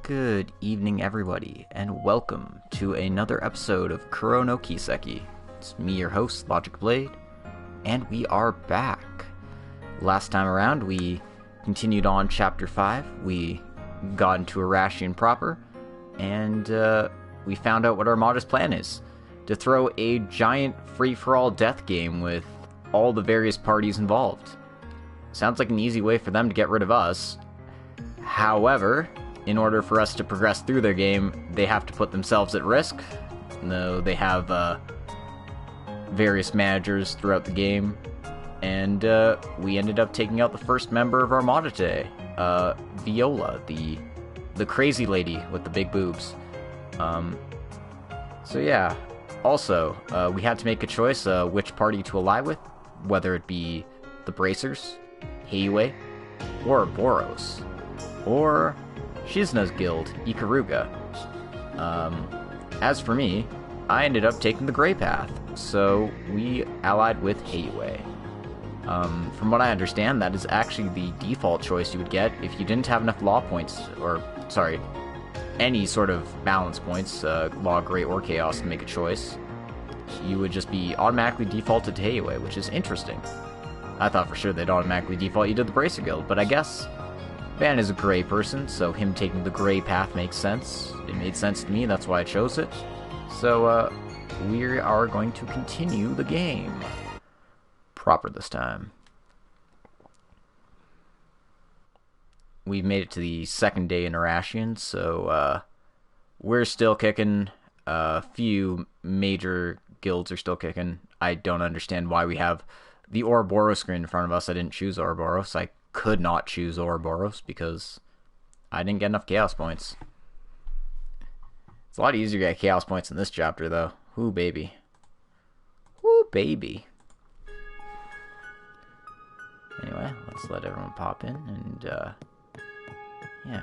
Good evening, everybody, and welcome to another episode of Kuro no Kiseki. It's me, your host, Logic Blade, and we are back. Last time around, we continued on Chapter 5. We got into Irrational proper, and we found out what Armada's plan is. To throw a giant free-for-all death game with all the various parties involved. Sounds like an easy way for them to get rid of us. However, in order for us to progress through their game, they have to put themselves at risk. Though they have various managers throughout the game. And we ended up taking out the first member of Armada today. Viola, the crazy lady with the big boobs. So yeah. Also, we had to make a choice which party to ally with. Whether it be the Bracers, Heiwei, or Boros. Or Shizuna's guild, Ikaruga. As for me, I ended up taking the Grey Path, so we allied with Heiwei. From what I understand, that is actually the default choice you would get if you didn't have enough law points, or, sorry, any sort of balance points, law, Grey, or Chaos to make a choice. You would just be automatically defaulted to Heiwei, which is interesting. I thought for sure they'd automatically default you to the Bracer Guild, but I guess Van is a Grey person, so him taking the Grey Path makes sense. It made sense to me, that's why I chose it. So, we are going to continue the game. Proper this time. We've made it to the second day in Irrational, so, we're still kicking. A few major guilds are still kicking. I don't understand why we have the Ouroboros screen in front of us. I didn't choose Ouroboros. I could not choose Ouroboros because I didn't get enough Chaos points. It's a lot easier to get Chaos points in this chapter, though. Ooh, baby. Ooh, baby. Anyway, let's let everyone pop in, and, yeah.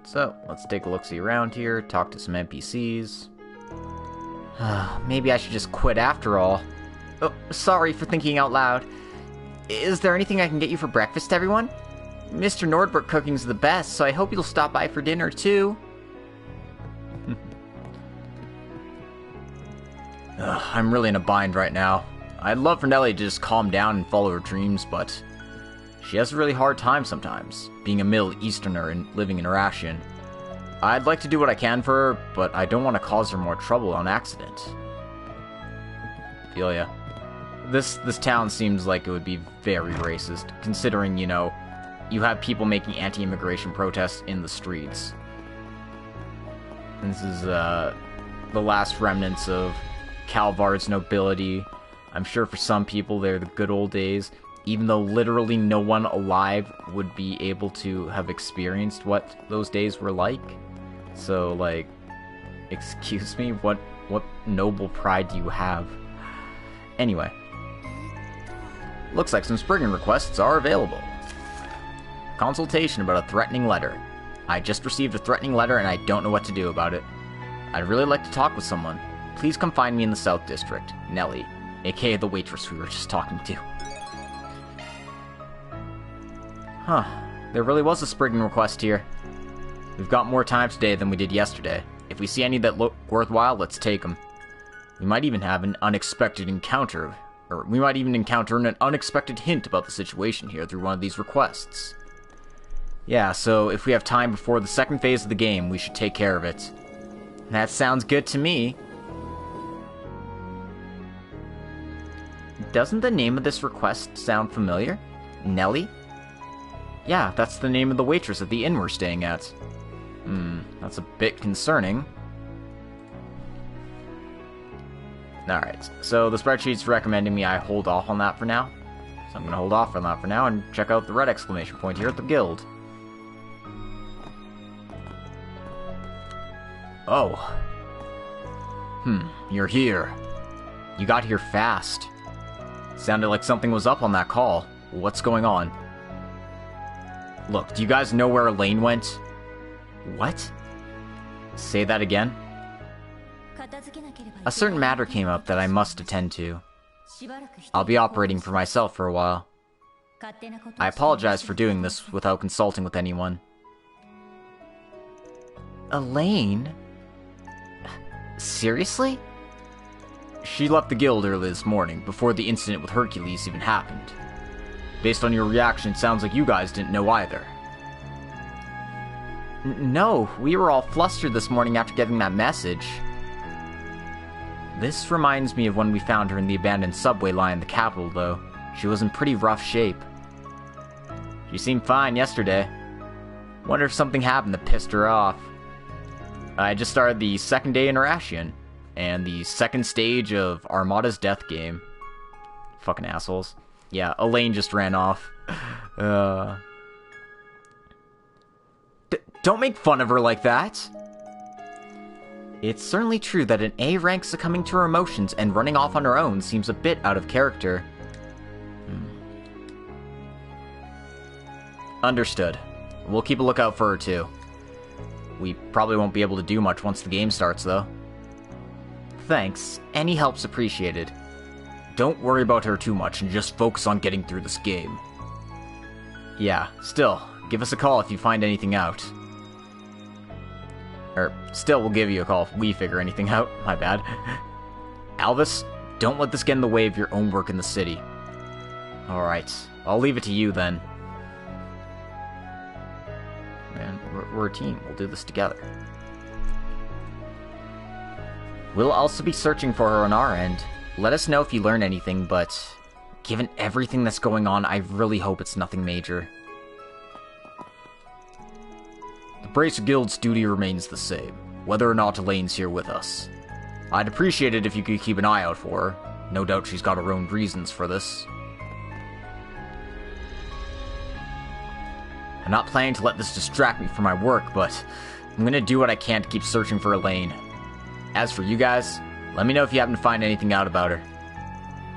So, let's take a look-see around here, talk to some NPCs. Maybe I should just quit after all. Oh, sorry for thinking out loud. Is there anything I can get you for breakfast, everyone? Mr. Nordberg cooking's the best, so I hope you'll stop by for dinner, too. I'm really in a bind right now. I'd love for Nellie to just calm down and follow her dreams, but she has a really hard time sometimes, being a Middle Easterner and living in Irrational. I'd like to do what I can for her, but I don't want to cause her more trouble on accident. Feel ya. This town seems like it would be very racist, considering, you know, you have people making anti-immigration protests in the streets. This is, the last remnants of Calvard's nobility. I'm sure for some people they're the good old days, even though literally no one alive would be able to have experienced what those days were like. So, like, excuse me, what noble pride do you have? Anyway. Looks like some Spriggan requests are available. Consultation about a threatening letter. I just received a threatening letter and I don't know what to do about it. I'd really like to talk with someone. Please come find me in the South District. Nellie, aka the waitress we were just talking to. Huh. There really was a Spriggan request here. We've got more time today than we did yesterday. If we see any that look worthwhile, let's take them. We might even have an unexpected encounter, or we might even encounter an unexpected hint about the situation here through one of these requests. Yeah, so if we have time before the second phase of the game, we should take care of it. That sounds good to me. Doesn't the name of this request sound familiar? Nellie? Yeah, that's the name of the waitress at the inn we're staying at. That's a bit concerning. Alright, so the spreadsheet's recommending me I hold off on that for now. So I'm gonna hold off on that for now and check out the red exclamation point here at the guild. Oh. You're here. You got here fast. Sounded like something was up on that call. What's going on? Look, do you guys know where Elaine went? What? Say that again? A certain matter came up that I must attend to. I'll be operating for myself for a while. I apologize for doing this without consulting with anyone. Elaine? Seriously? She left the guild early this morning, before the incident with Hercules even happened. Based on your reaction, it sounds like you guys didn't know either. No, we were all flustered this morning after getting that message. This reminds me of when we found her in the abandoned subway line in the capital, though. She was in pretty rough shape. She seemed fine yesterday. Wonder if something happened that pissed her off. I just started the second day in Irrational, and the second stage of Armada's death game. Fucking assholes. Yeah, Elaine just ran off. Don't make fun of her like that! It's certainly true that an A rank succumbing to her emotions and running off on her own seems a bit out of character. Understood. We'll keep a lookout for her too. We probably won't be able to do much once the game starts, though. Thanks. Any help's appreciated. Don't worry about her too much and just focus on getting through this game. Yeah, still, give us a call if you find anything out. Still, we'll give you a call if we figure anything out. My bad. Alvis, don't let this get in the way of your own work in the city. Alright, I'll leave it to you then. Man, we're a team. We'll do this together. We'll also be searching for her on our end. Let us know if you learn anything, but given everything that's going on, I really hope it's nothing major. The Bracer Guild's duty remains the same, whether or not Elaine's here with us. I'd appreciate it if you could keep an eye out for her. No doubt she's got her own reasons for this. I'm not planning to let this distract me from my work, but I'm gonna do what I can to keep searching for Elaine. As for you guys, let me know if you happen to find anything out about her.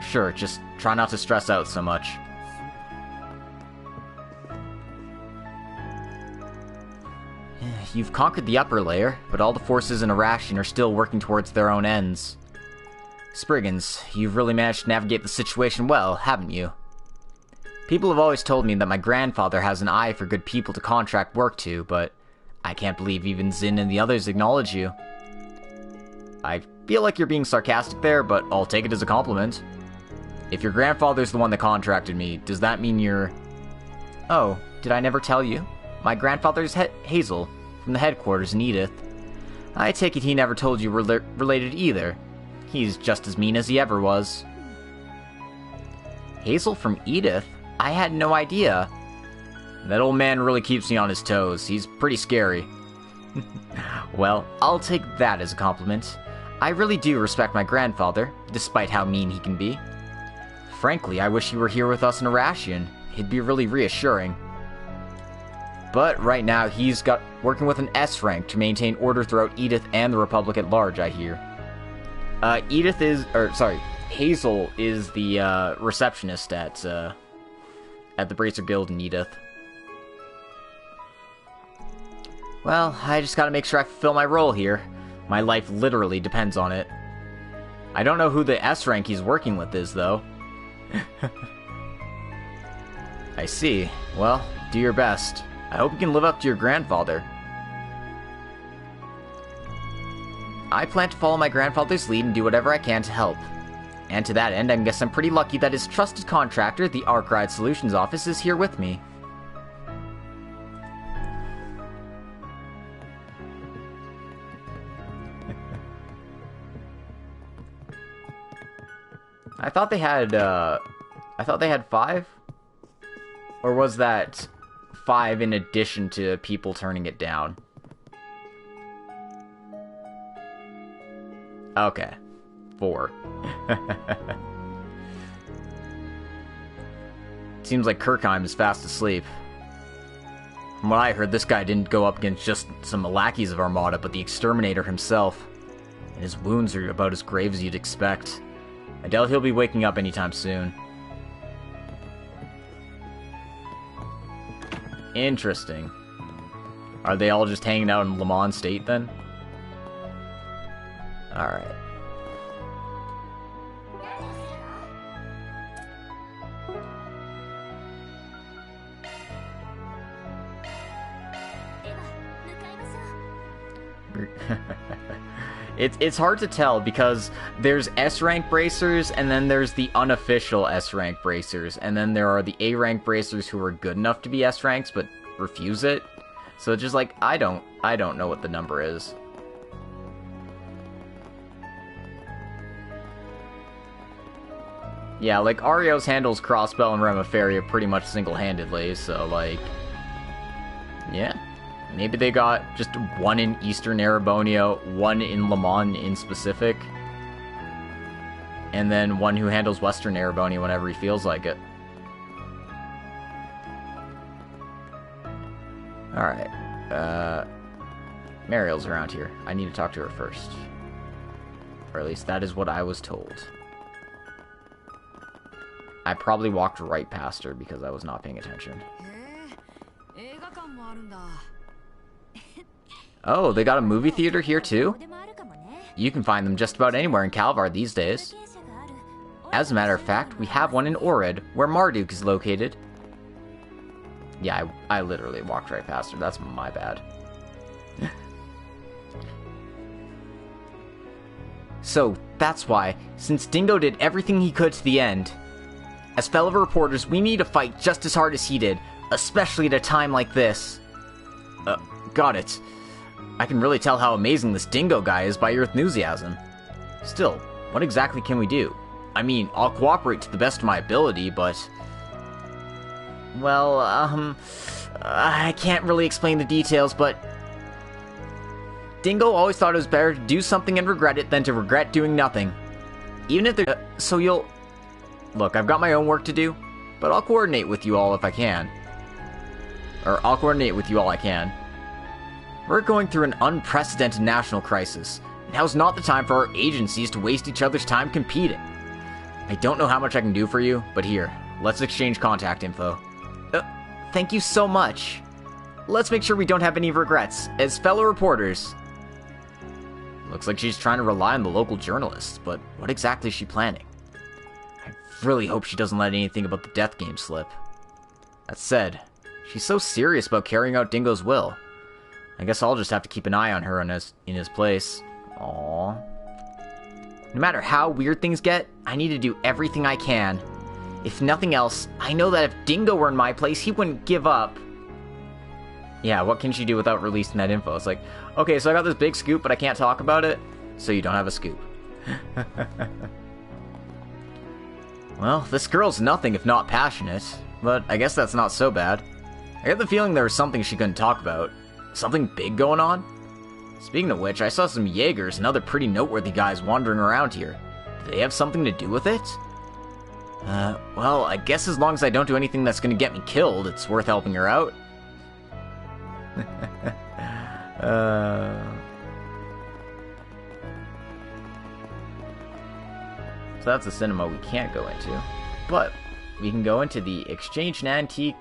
Sure, just try not to stress out so much. You've conquered the upper layer, but all the forces in Irrational are still working towards their own ends. Spriggans, you've really managed to navigate the situation well, haven't you? People have always told me that my grandfather has an eye for good people to contract work to, but I can't believe even Zin and the others acknowledge you. I feel like you're being sarcastic there, but I'll take it as a compliment. If your grandfather's the one that contracted me, does that mean you're... Oh, did I never tell you? My grandfather's Hazel, from the headquarters in Edith. I take it he never told you we're related either. He's just as mean as he ever was. Hazel from Edith? I had no idea. That old man really keeps me on his toes. He's pretty scary. Well, I'll take that as a compliment. I really do respect my grandfather, despite how mean he can be. Frankly, I wish he were here with us in Irrational. It'd be really reassuring. But right now, he's working with an S rank to maintain order throughout Edith and the Republic at large, I hear. Hazel is the receptionist at the Bracer Guild in Edith. Well, I just gotta make sure I fulfill my role here. My life literally depends on it. I don't know who the S rank he's working with is, though. I see. Well, do your best. I hope you can live up to your grandfather. I plan to follow my grandfather's lead and do whatever I can to help. And to that end, I guess I'm pretty lucky that his trusted contractor, the Arkride Solutions office, is here with me. I thought they had 5? Or was that 5 in addition to people turning it down? Okay. 4. Seems like Kirkheim is fast asleep. From what I heard, this guy didn't go up against just some lackeys of Armada, but the Exterminator himself. And his wounds are about as grave as you'd expect. I doubt he'll be waking up anytime soon. Interesting. Are they all just hanging out in Le Mans State, then? Alright. It's hard to tell because there's S-rank bracers, and then there's the unofficial S-rank bracers, and then there are the A-rank bracers who are good enough to be S-ranks but refuse it. So it's just like, I don't know what the number is. Yeah, like, Arios handles Crossbell and Remiferia pretty much single-handedly, so, like... Yeah. Maybe they got just one in Eastern Erebonia, one in Le Mans in specific, and then one who handles Western Erebonia whenever he feels like it. Alright. Mariel's around here. I need to talk to her first. Or at least that is what I was told. I probably walked right past her because I was not paying attention. Oh, they got a movie theater here too? You can find them just about anywhere in Calvard these days. As a matter of fact, we have one in Orid, where Marduk is located. Yeah, I literally walked right past her. That's my bad. So, that's why, since Dingo did everything he could to the end, as fellow reporters, we need to fight just as hard as he did, especially at a time like this. Got it. I can really tell how amazing this Dingo guy is by your enthusiasm. Still, what exactly can we do? I mean, I'll cooperate to the best of my ability, but... Well, I can't really explain the details, but... Dingo always thought it was better to do something and regret it than to regret doing nothing. Even if there... so you'll... Look, I've got my own work to do, but I'll coordinate with you all if I can. Or, I'll coordinate with you all I can. We're going through an unprecedented national crisis. Now's not the time for our agencies to waste each other's time competing. I don't know how much I can do for you, but here, let's exchange contact info. Thank you so much. Let's make sure we don't have any regrets, as fellow reporters. Looks like she's trying to rely on the local journalists, but what exactly is she planning? I really hope she doesn't let anything about the death game slip. That said, she's so serious about carrying out Dingo's will. I guess I'll just have to keep an eye on her in his place. Aww. No matter how weird things get, I need to do everything I can. If nothing else, I know that if Dingo were in my place, he wouldn't give up. Yeah, what can she do without releasing that info? It's like, okay, so I got this big scoop, but I can't talk about it, so you don't have a scoop. Well, this girl's nothing if not passionate, but I guess that's not so bad. I get the feeling there was something she couldn't talk about. Something big going on? Speaking of which, I saw some Jaegers and other pretty noteworthy guys wandering around here. Do they have something to do with it? Well, I guess as long as I don't do anything that's gonna get me killed, it's worth helping her out. So that's a cinema we can't go into. But we can go into the Exchange and Antique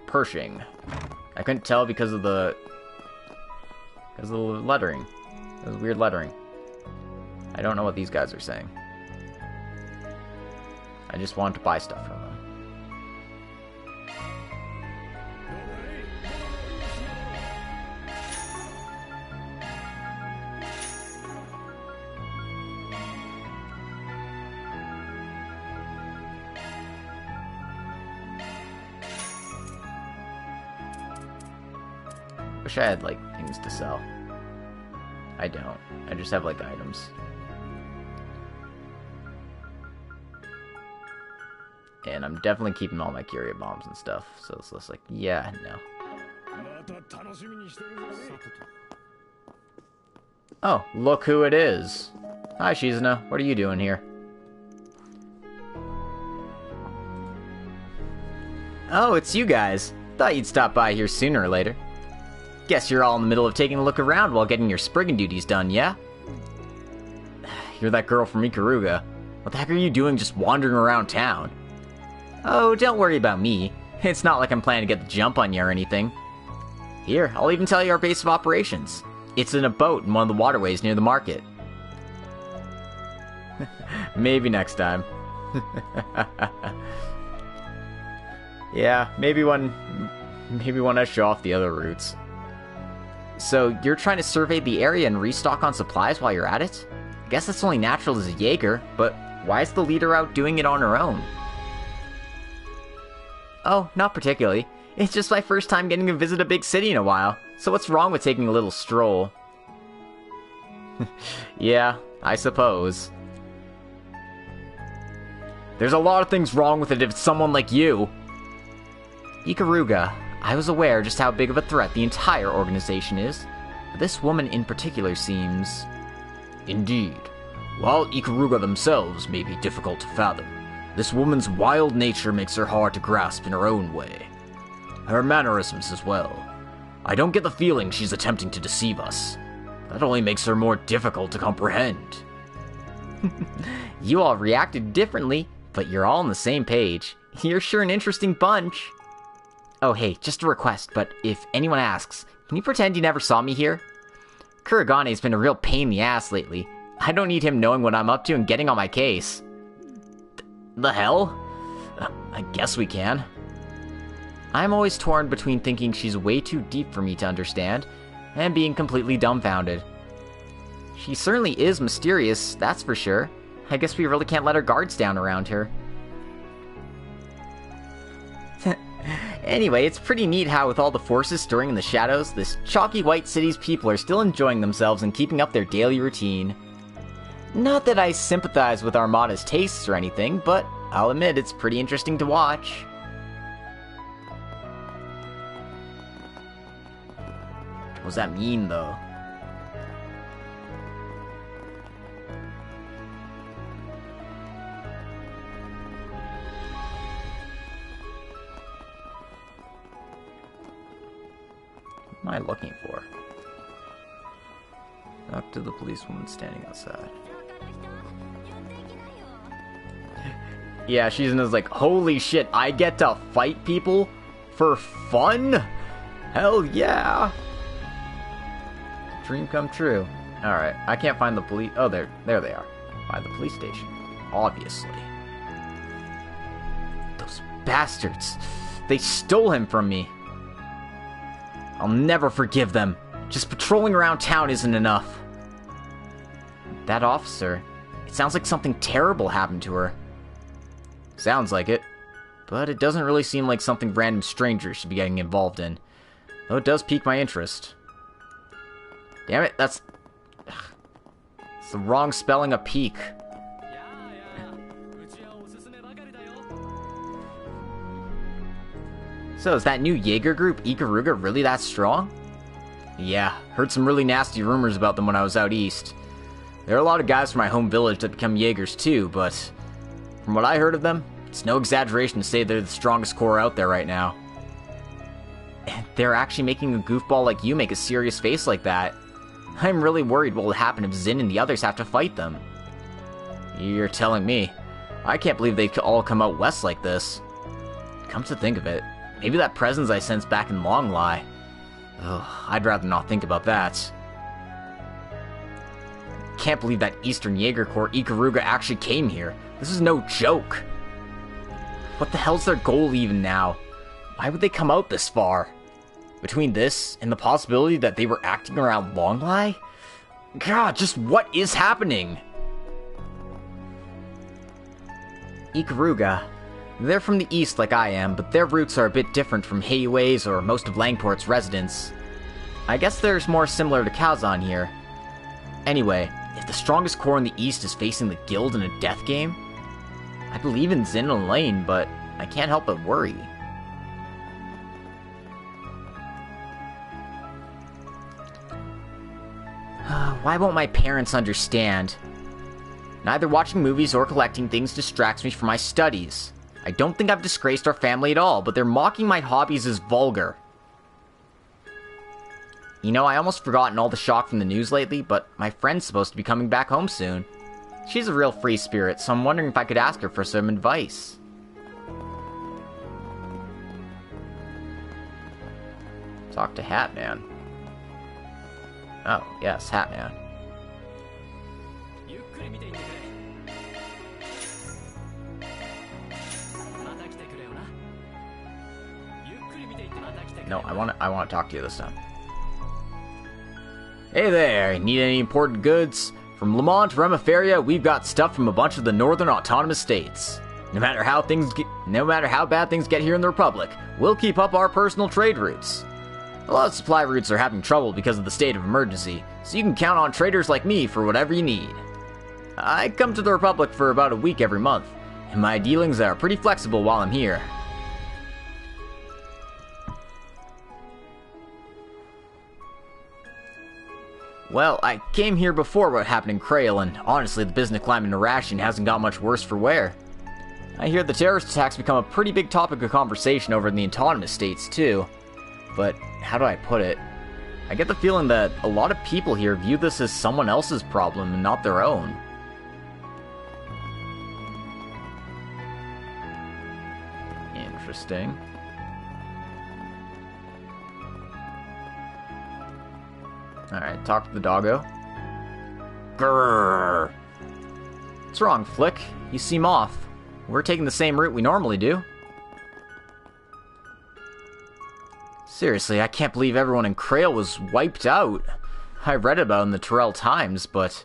Pershing. I couldn't tell because of the lettering. It was weird lettering. I don't know what these guys are saying. I just wanted to buy stuff from them. Wish I had, like, things to sell. I don't. I just have, like, items. And I'm definitely keeping all my Curia bombs and stuff, so it's just like, yeah, no. Oh, look who it is. Hi, Shizuna. What are you doing here? Oh, it's you guys. Thought you'd stop by here sooner or later. Guess you're all in the middle of taking a look around while getting your sprigging duties done, yeah? You're that girl from Ikaruga. What the heck are you doing just wandering around town? Oh, don't worry about me. It's not like I'm planning to get the jump on you or anything. Here, I'll even tell you our base of operations. It's in a boat in one of the waterways near the market. Maybe next time. Yeah, maybe when I show off the other routes. So you're trying to survey the area and restock on supplies while you're at it? I guess that's only natural as a Jaeger, but why is the leader out doing it on her own? Oh, not particularly. It's just my first time getting to visit a big city in a while, so what's wrong with taking a little stroll? Yeah, I suppose. There's a lot of things wrong with it if it's someone like you. Ikaruga, I was aware just how big of a threat the entire organization is, but this woman in particular seems... Indeed. While Ikaruga themselves may be difficult to fathom, this woman's wild nature makes her hard to grasp in her own way. Her mannerisms as well. I don't get the feeling she's attempting to deceive us. That only makes her more difficult to comprehend. You all reacted differently, but you're all on the same page. You're sure an interesting bunch. Oh hey, just a request, but if anyone asks, can you pretend you never saw me here? Kuragane's been a real pain in the ass lately. I don't need him knowing what I'm up to and getting on my case. The hell? I guess we can. I'm always torn between thinking she's way too deep for me to understand, and being completely dumbfounded. She certainly is mysterious, that's for sure. I guess we really can't let our guards down around her. Anyway, it's pretty neat how with all the forces stirring in the shadows, this chalky white city's people are still enjoying themselves and keeping up their daily routine. Not that I sympathize with Armada's tastes or anything, but I'll admit it's pretty interesting to watch. What does that mean, though? What am I looking for? Talk to the policewoman standing outside. Yeah, she's in this like, holy shit, I get to fight people? For fun? Hell yeah! Dream come true. Alright, I can't find the police. Oh, there they are. By the police station. Obviously. Those bastards. They stole him from me. I'll never forgive them. Just patrolling around town isn't enough. That officer, it sounds like something terrible happened to her. Sounds like it. But it doesn't really seem like something random strangers should be getting involved in. Though it does pique my interest. Damn it, that's the wrong spelling of peak. So is that new Jaeger group, Ikaruga, really that strong? Yeah, heard some really nasty rumors about them when I was out east. There are a lot of guys from my home village that become Jaegers too, but from what I heard of them, it's no exaggeration to say they're the strongest core out there right now. And they're actually making a goofball like you make a serious face like that. I'm really worried what will happen if Zin and the others have to fight them. You're telling me. I can't believe they all come out west like this. Come to think of it, maybe that presence I sensed back in Longlai. Ugh, I'd rather not think about that. Can't believe that Eastern Jaeger Corps Ikaruga actually came here. This is no joke. What the hell's their goal even now? Why would they come out this far? Between this and the possibility that they were acting around Longlai? God, just what is happening? Ikaruga. They're from the east like I am, but their roots are a bit different from Heiuei's or most of Langport's residents. I guess there's more similar to Kazan here. Anyway, if the strongest core in the east is facing the guild in a death game, I believe in Zin and Lane, but I can't help but worry. Why won't my parents understand? Neither watching movies or collecting things distracts me from my studies. I don't think I've disgraced our family at all, but they're mocking my hobbies as vulgar. You know, I almost forgotten all the shock from the news lately, but my friend's supposed to be coming back home soon. She's a real free spirit, so I'm wondering if I could ask her for some advice. Talk to Hatman. Oh, yes, Hatman. No, I want to talk to you this time. Hey there, need any imported goods? From Lamont to Remiferia, we've got stuff from a bunch of the northern autonomous states. No matter how bad things get here in the Republic, we'll keep up our personal trade routes. A lot of supply routes are having trouble because of the state of emergency, so you can count on traders like me for whatever you need. I come to the Republic for about a week every month, and my dealings are pretty flexible while I'm here. Well, I came here before what happened in Krail, and honestly, the business climate in Irrational hasn't got much worse for wear. I hear the terrorist attacks become a pretty big topic of conversation over in the autonomous states, too. But, how do I put it? I get the feeling that a lot of people here view this as someone else's problem and not their own. Interesting. Alright, talk to the doggo. Grrr. What's wrong, Flick? You seem off. We're taking the same route we normally do. Seriously, I can't believe everyone in Krail was wiped out. I read about it in the Terrell Times, but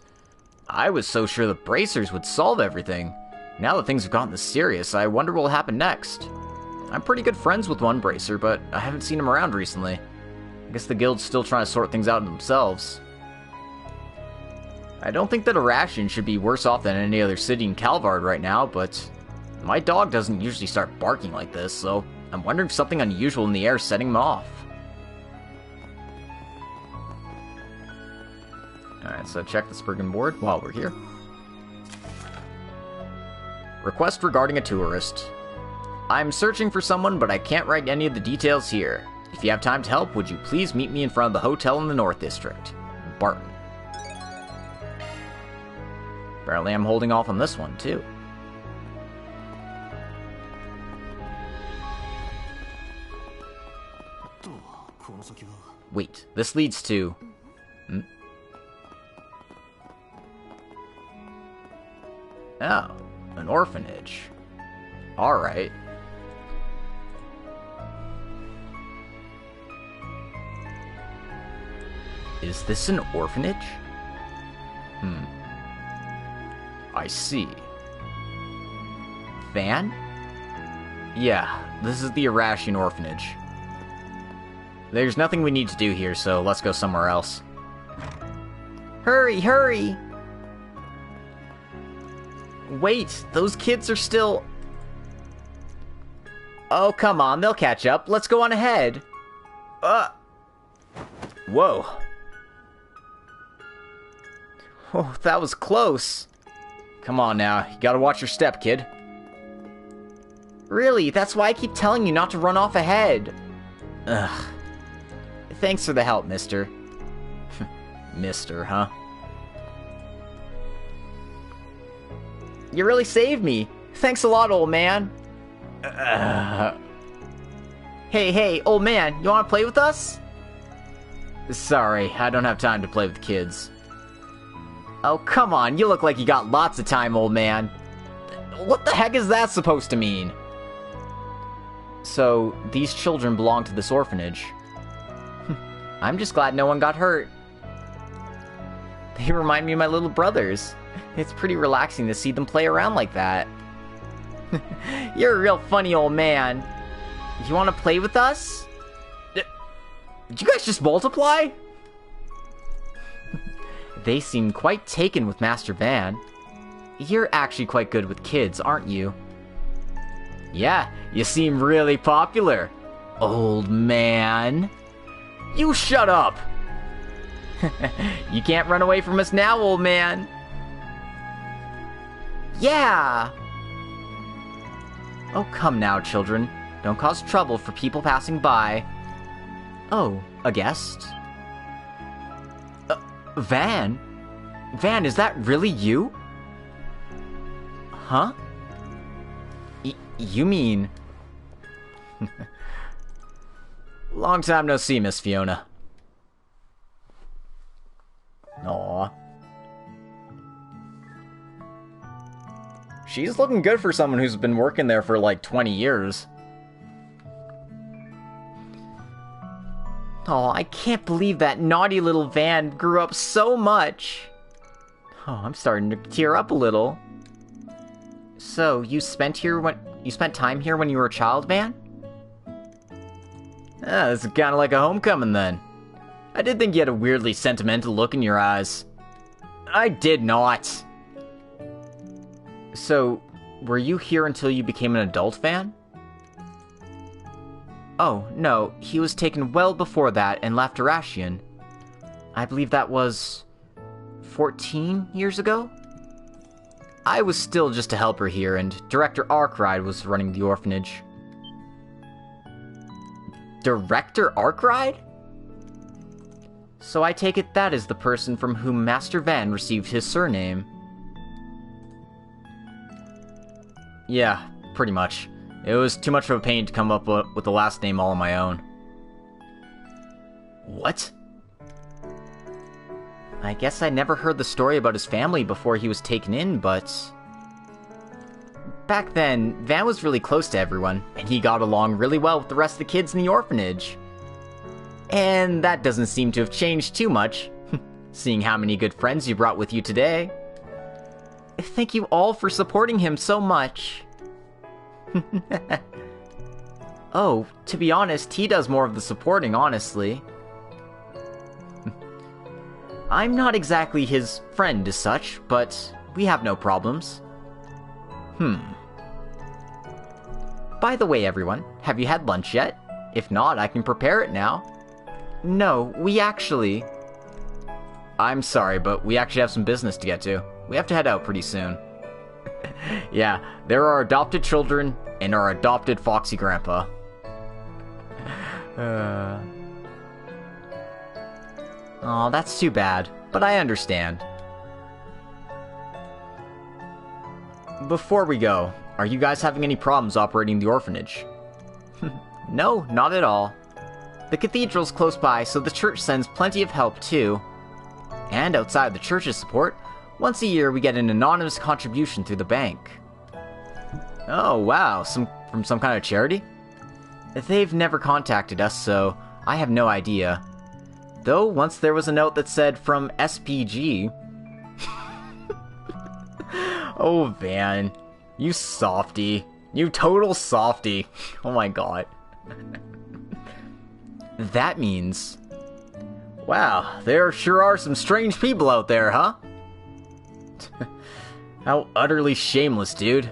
I was so sure the bracers would solve everything. Now that things have gotten this serious, I wonder what will happen next. I'm pretty good friends with one bracer, but I haven't seen him around recently. I guess the guild's still trying to sort things out themselves. I don't think that Irrational should be worse off than any other city in Calvard right now, but my dog doesn't usually start barking like this, so I'm wondering if something unusual in the air is setting him off. Alright, so check the Spriggan board while we're here. Request regarding a tourist. I'm searching for someone, but I can't write any of the details here. If you have time to help, would you please meet me in front of the hotel in the North District? Barton. Apparently I'm holding off on this one, too. Wait, this leads to... Oh, an orphanage. Alright. Is this an orphanage? I see. Van? Yeah, this is the Irrational Orphanage. There's nothing we need to do here, so let's go somewhere else. Hurry, hurry! Wait, those kids are still... Oh, come on, they'll catch up. Let's go on ahead. Whoa. Oh, that was close. Come on now, you gotta watch your step, kid. Really, that's why I keep telling you not to run off ahead. Ugh. Thanks for the help, mister. Mister, huh? You really saved me. Thanks a lot, old man. Hey, old man, you wanna play with us? Sorry, I don't have time to play with kids. Oh, come on, you look like you got lots of time, old man. What the heck is that supposed to mean? So, these children belong to this orphanage. I'm just glad no one got hurt. They remind me of my little brothers. It's pretty relaxing to see them play around like that. You're a real funny old man. You want to play with us? Did you guys just multiply? They seem quite taken with Master Van. You're actually quite good with kids, aren't you? Yeah, you seem really popular, old man. You shut up! You can't run away from us now, old man. Yeah! Oh, come now, children. Don't cause trouble for people passing by. Oh, a guest? Van? Van, is that really you? Huh? You mean... Long time no see, Miss Fiona. Aww. She's looking good for someone who's been working there for like 20 years. Oh, I can't believe that naughty little Van grew up so much. Oh, I'm starting to tear up a little. So, you spent time here when you were a child, Van? Ah, this is kind of like a homecoming then. I did think you had a weirdly sentimental look in your eyes. I did not. So, were you here until you became an adult, Van? Oh, no, he was taken well before that and left Irrational. I believe that was 14 years ago? I was still just a helper here, and Director Arkride was running the orphanage. Director Arkride? So I take it that is the person from whom Master Van received his surname. Yeah, pretty much. It was too much of a pain to come up with the last name all on my own. What? I guess I never heard the story about his family before he was taken in, but... Back then, Van was really close to everyone, and he got along really well with the rest of the kids in the orphanage. And that doesn't seem to have changed too much, seeing how many good friends you brought with you today. Thank you all for supporting him so much. Oh, to be honest, he does more of the supporting, honestly. I'm not exactly his friend as such, but we have no problems. By the way, everyone, have you had lunch yet? If not, I can prepare it now. No, we actually... I'm sorry, but we actually have some business to get to. We have to head out pretty soon. Yeah, there are adopted children and our adopted foxy grandpa. Oh, that's too bad, but I understand. Before we go, are you guys having any problems operating the orphanage? No, not at all. The cathedral's close by, so the church sends plenty of help too. And outside the church's support, once a year we get an anonymous contribution through the bank. Oh wow, from some kind of charity? They've never contacted us, so I have no idea. Though once there was a note that said from SPG. Oh Van, you softy. You total softy. Oh my god. That means... Wow, there sure are some strange people out there, huh? How utterly shameless, dude.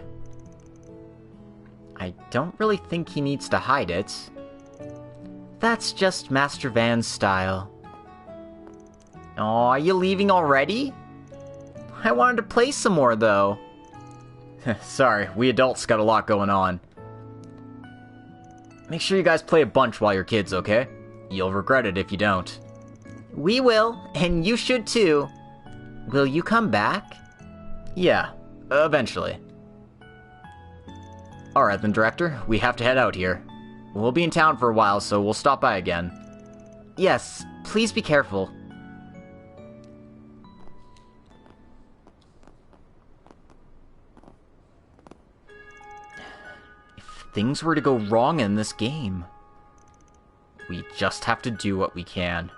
I don't really think he needs to hide it. That's just Master Van's style. Aw, are you leaving already? I wanted to play some more, though. Sorry, we adults got a lot going on. Make sure you guys play a bunch while you're kids, okay? You'll regret it if you don't. We will, and you should too. Will you come back? Yeah, eventually. Alright then, Director, we have to head out here. We'll be in town for a while, so we'll stop by again. Yes, please be careful. If things were to go wrong in this game, we just have to do what we can.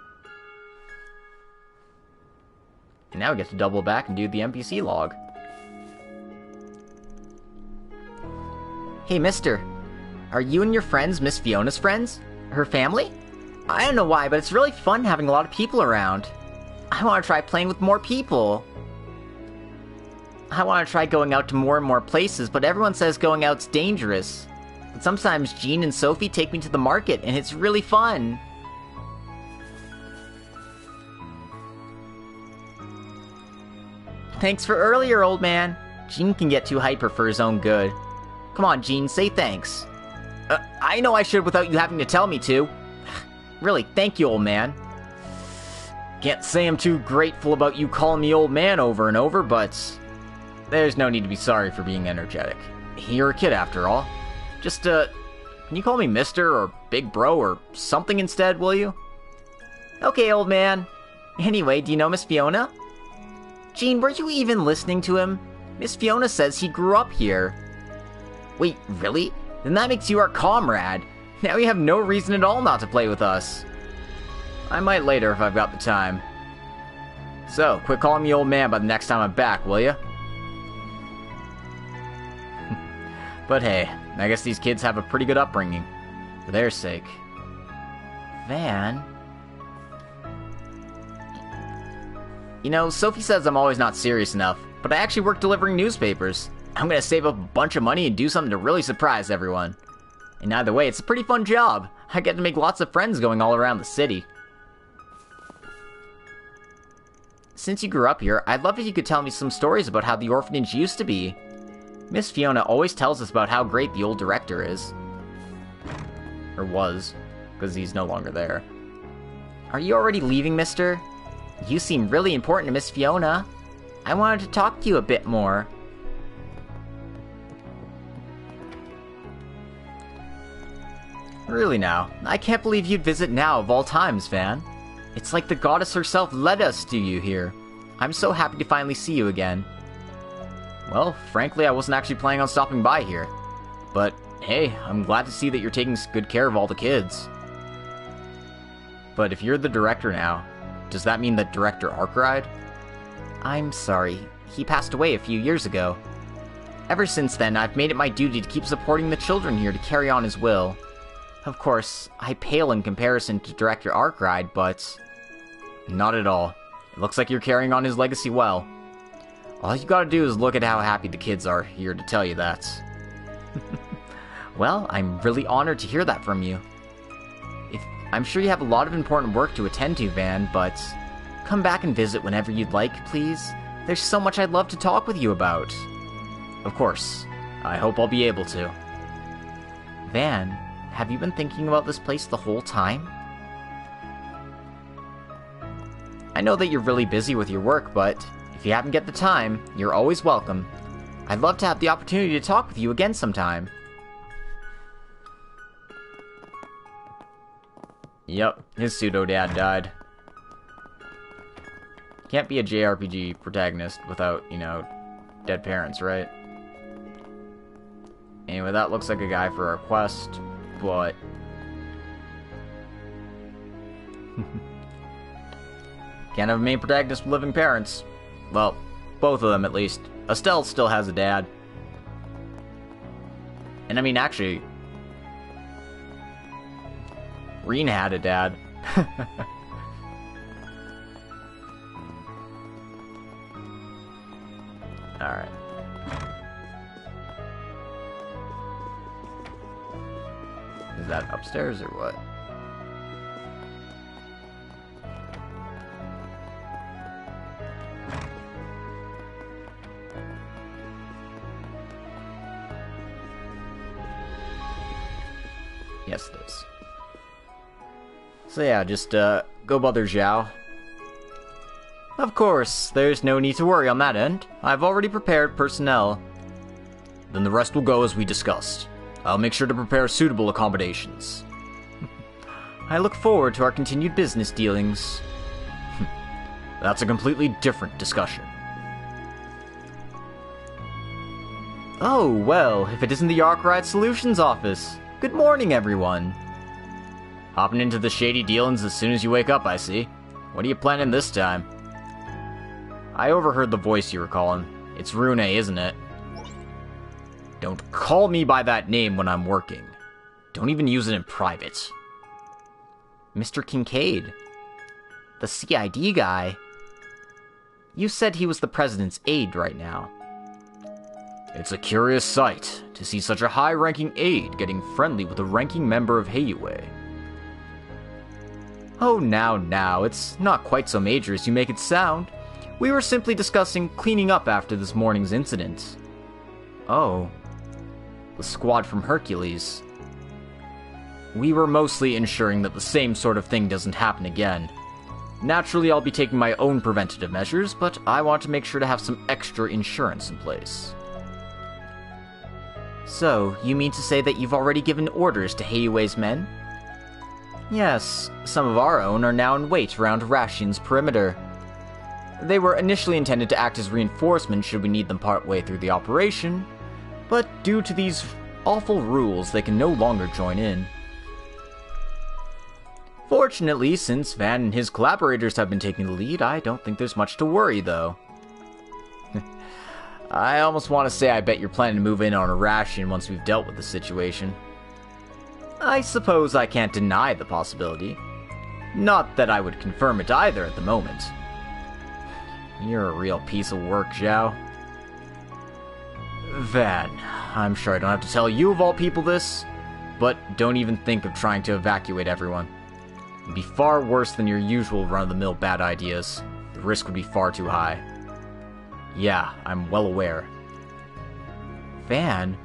And now we get to double back and do the NPC log. Hey, mister. Are you and your friends Miss Fiona's friends? Her family? I don't know why, but it's really fun having a lot of people around. I want to try playing with more people. I want to try going out to more and more places, but everyone says going out's dangerous. But sometimes Jean and Sophie take me to the market, and it's really fun. Thanks for earlier, old man. Jean can get too hyper for his own good. Come on, Jean, say thanks. I know I should without you having to tell me to. Really, thank you, old man. Can't say I'm too grateful about you calling me old man over and over, but... there's no need to be sorry for being energetic. You're a kid after all. Just, can you call me mister or big bro or something instead, will you? Okay, old man. Anyway, do you know Miss Fiona? Jean, were you even listening to him? Miss Fiona says he grew up here. Wait, really? Then that makes you our comrade. Now you have no reason at all not to play with us. I might later if I've got the time. So, quit calling me old man by the next time I'm back, will ya? But hey, I guess these kids have a pretty good upbringing. For their sake. Van? You know, Sophie says I'm always not serious enough, but I actually work delivering newspapers. I'm gonna save up a bunch of money and do something to really surprise everyone. And either way, it's a pretty fun job. I get to make lots of friends going all around the city. Since you grew up here, I'd love if you could tell me some stories about how the orphanage used to be. Miss Fiona always tells us about how great the old director is. Or was, because he's no longer there. Are you already leaving, mister? You seem really important to Miss Fiona. I wanted to talk to you a bit more. Really now, I can't believe you'd visit now of all times, Van. It's like the goddess herself led us to you here. I'm so happy to finally see you again. Well, frankly, I wasn't actually planning on stopping by here. But, hey, I'm glad to see that you're taking good care of all the kids. But if you're the director now, does that mean that Director Arkride? I'm sorry. He passed away a few years ago. Ever since then, I've made it my duty to keep supporting the children here to carry on his will. Of course, I pale in comparison to Director Arkride, but... Not at all. It looks like you're carrying on his legacy well. All you gotta do is look at how happy the kids are here to tell you that. Well, I'm really honored to hear that from you. I'm sure you have a lot of important work to attend to, Van, but... Come back and visit whenever you'd like, please. There's so much I'd love to talk with you about. Of course. I hope I'll be able to. Van, have you been thinking about this place the whole time? I know that you're really busy with your work, but if you happen to get the time, you're always welcome. I'd love to have the opportunity to talk with you again sometime. Yep, his pseudo-dad died. Can't be a JRPG protagonist without, you know, dead parents, right? Anyway, that looks like a guy for our quest, but... Can't have a main protagonist with living parents. Well, both of them at least. Estelle still has a dad. And I mean, actually... Reen had a dad. Alright. Is that upstairs or what? Yes, it is. So yeah, just, go bother Zhao. Of course, there's no need to worry on that end. I've already prepared personnel. Then the rest will go as we discussed. I'll make sure to prepare suitable accommodations. I look forward to our continued business dealings. That's a completely different discussion. Oh, well, if it isn't the Arkride Solutions office. Good morning, everyone. Hopping into the shady dealings as soon as you wake up, I see. What are you planning this time? I overheard the voice you were calling. It's Rune, isn't it? Don't call me by that name when I'm working. Don't even use it in private. Mr. Kincaid. The CID guy. You said he was the president's aide right now. It's a curious sight to see such a high-ranking aide getting friendly with a ranking member of Heiyue. Oh, now, it's not quite so major as you make it sound. We were simply discussing cleaning up after this morning's incident. Oh. The squad from Hercules. We were mostly ensuring that the same sort of thing doesn't happen again. Naturally, I'll be taking my own preventative measures, but I want to make sure to have some extra insurance in place. So, you mean to say that you've already given orders to Heiyue's men? Yes, some of our own are now in wait around Rashian's perimeter. They were initially intended to act as reinforcements should we need them partway through the operation, but due to these awful rules, they can no longer join in. Fortunately, since Van and his collaborators have been taking the lead, I don't think there's much to worry, though. I almost want to say I bet you're planning to move in on Irrational once we've dealt with the situation. I suppose I can't deny the possibility. Not that I would confirm it either at the moment. You're a real piece of work, Zhao. Van, I'm sure I don't have to tell you of all people this, but don't even think of trying to evacuate everyone. It'd be far worse than your usual run-of-the-mill bad ideas. The risk would be far too high. Yeah, I'm well aware. Van?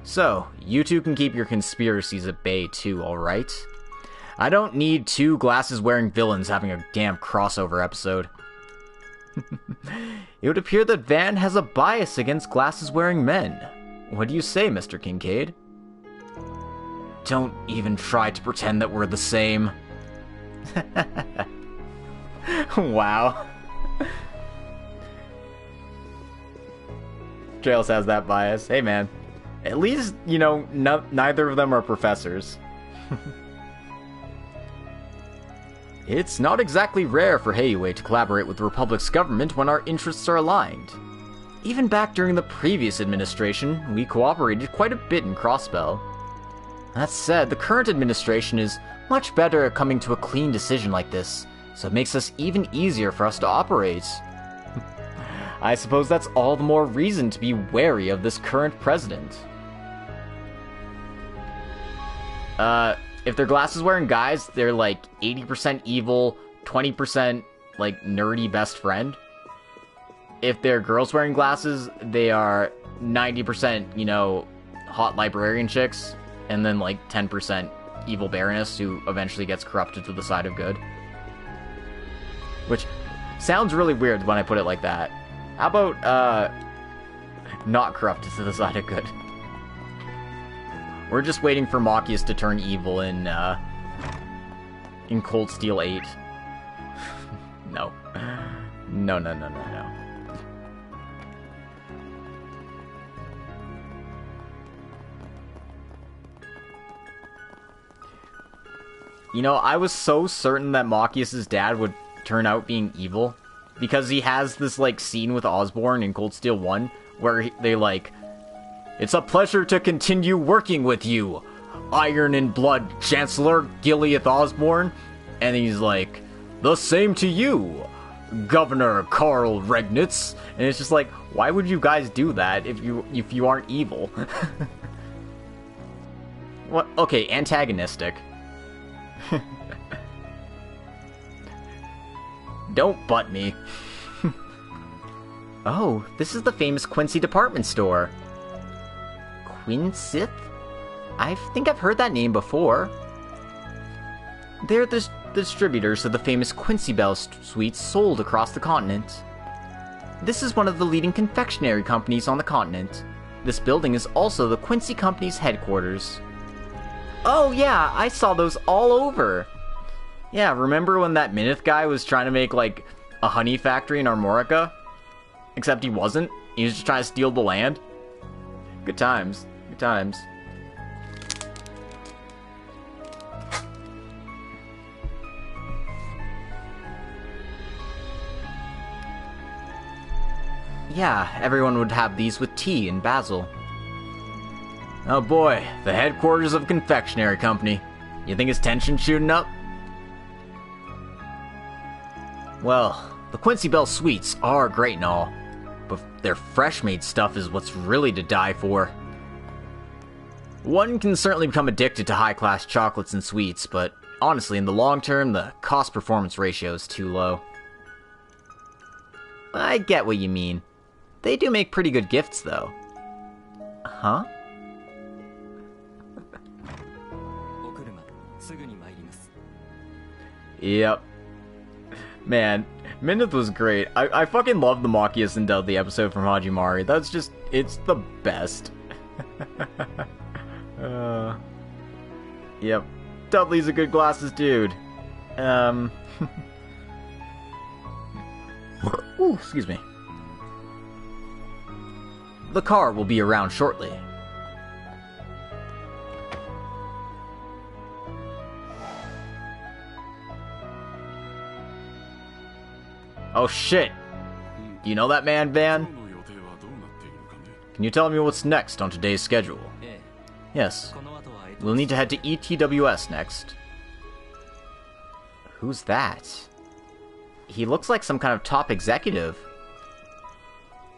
So, you two can keep your conspiracies at bay too, alright? I don't need two glasses-wearing villains having a damn crossover episode. It would appear that Van has a bias against glasses-wearing men. What do you say, Mr. Kincaid? Don't even try to pretend that we're the same. Wow. Trails has that bias. Hey, man. At least, you know, neither of them are professors. It's not exactly rare for Heiwei to collaborate with the Republic's government when our interests are aligned. Even back during the previous administration, we cooperated quite a bit in Crossbell. That said, the current administration is much better at coming to a clean decision like this, so it makes us even easier for us to operate. I suppose that's all the more reason to be wary of this current president. If they're glasses-wearing guys, they're like 80% evil, 20% like nerdy best friend. If they're girls wearing glasses, they are 90%, you know, hot librarian chicks, and then like 10% evil baroness who eventually gets corrupted to the side of good. Which sounds really weird when I put it like that. How about, not corrupted to the side of good? We're just waiting for Machias to turn evil in Cold Steel 8. No. No. You know, I was so certain that Machias' dad would turn out being evil, because he has this, like, scene with Osborn in Cold Steel 1, where they, like, "It's a pleasure to continue working with you, Iron and Blood Chancellor Gileath Osborn," and he's like, "The same to you, Governor Carl Regnitz," and it's just like, why would you guys do that if you aren't evil? What? Okay, antagonistic. Don't butt me. Oh, this is the famous Quincy department store. Quincy? I think I've heard that name before. They're the distributors of the famous Quincy Bell sweets sold across the continent. This is one of the leading confectionery companies on the continent. This building is also the Quincy Company's headquarters. Oh yeah, I saw those all over. Yeah, remember when that Minith guy was trying to make, like, a honey factory in Armorica? Except he wasn't. He was just trying to steal the land. Good times. Good times. Yeah, everyone would have these with tea and basil. Oh boy, the headquarters of a confectionery company. You think his tension's shooting up? Well, the Quincy Bell sweets are great and all, but their fresh-made stuff is what's really to die for. One can certainly become addicted to high-class chocolates and sweets, but honestly, in the long term, the cost-performance ratio is too low. I get what you mean. They do make pretty good gifts, though. Huh? Yep. Man, Minith was great. I fucking love the Machias and Dudley episode from Hajimari. That's just, it's the best. Yep. Dudley's a good glasses dude. Ooh, excuse me. The car will be around shortly. Oh shit! Do you know that man, Van? Can you tell me what's next on today's schedule? Yes. We'll need to head to ETWS next. Who's that? He looks like some kind of top executive.